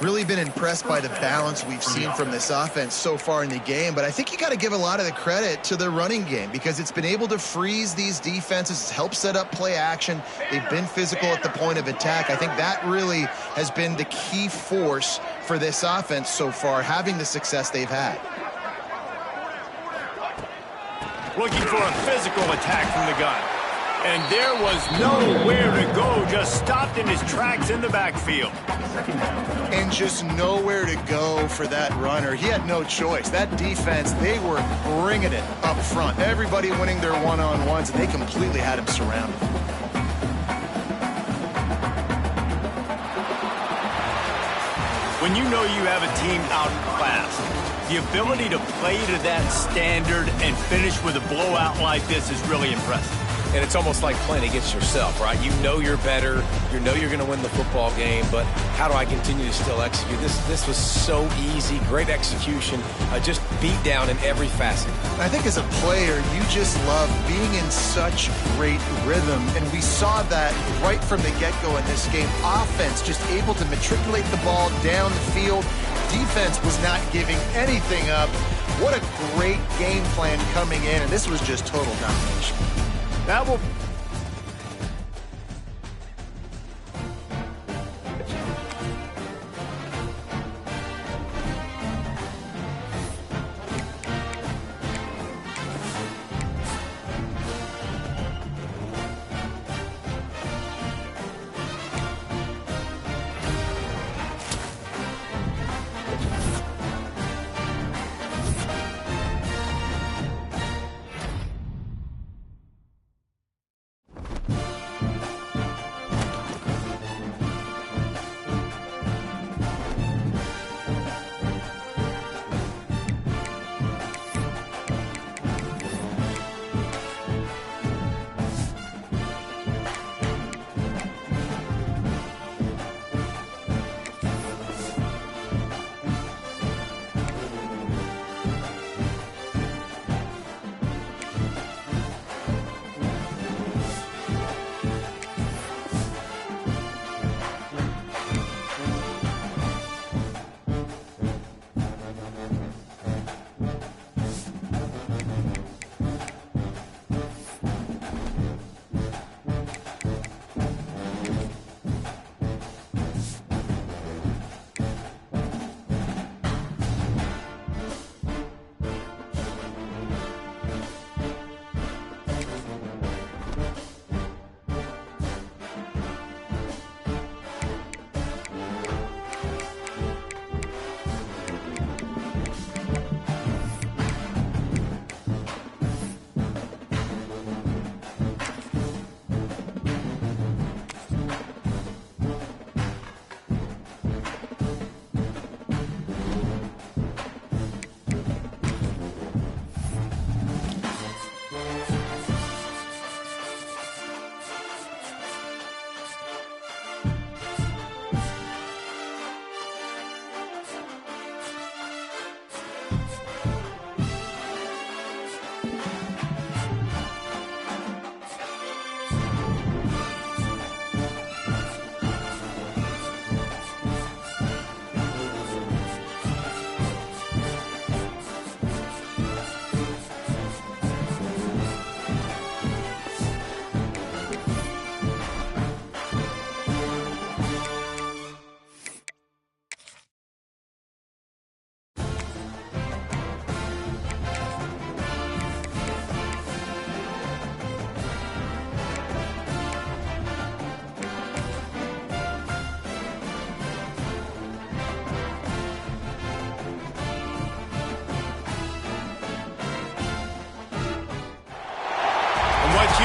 Really been impressed by the balance we've seen from this offense so far in the game, but I think you got to give a lot of the credit to the running game because it's been able to freeze these defenses, it's helped set up play action. They've been physical at the point of attack. I think that really has been the key force for this offense so far, having the success they've had.
Looking for a physical attack from the gun. And there was nowhere to go, just stopped in his tracks in the backfield.
And just nowhere to go for that runner. He had no choice. That defense, they were bringing it up front. Everybody winning their one-on-ones, and they completely had him surrounded.
When you know you have a team outclassed, the ability to play to that standard and finish with a blowout like this is really impressive.
And it's almost like playing against yourself, right? You know you're better. You know you're going to win the football game, but how do I continue to still execute? This was so easy, great execution, just beat down in every facet.
I think as a player, you just love being in such great rhythm, and we saw that right from the get-go in this game. Offense just able to matriculate the ball down the field. Defense was not giving anything up. What a great game plan coming in, and this was just total domination.
That will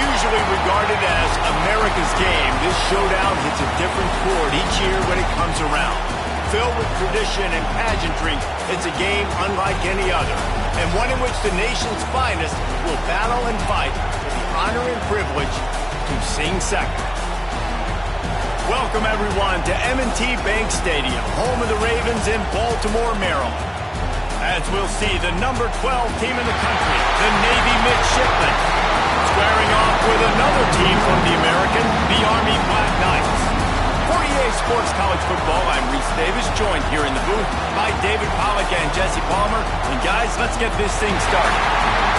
Usually regarded as America's game, this showdown hits a different chord each year when it comes around. Filled with tradition and pageantry, it's a game unlike any other, and one in which the nation's finest will battle and fight for the honor and privilege to sing second. Welcome, everyone, to M&T Bank Stadium, home of the Ravens in Baltimore, Maryland. As we'll see, the number 12 team in the country, the Navy Midshipmen, squaring off with another team from the American, the Army Black Knights. For EA Sports College Football, I'm Reese Davis, joined here in the booth by David Pollack and Jesse Palmer. And guys, let's get this thing started.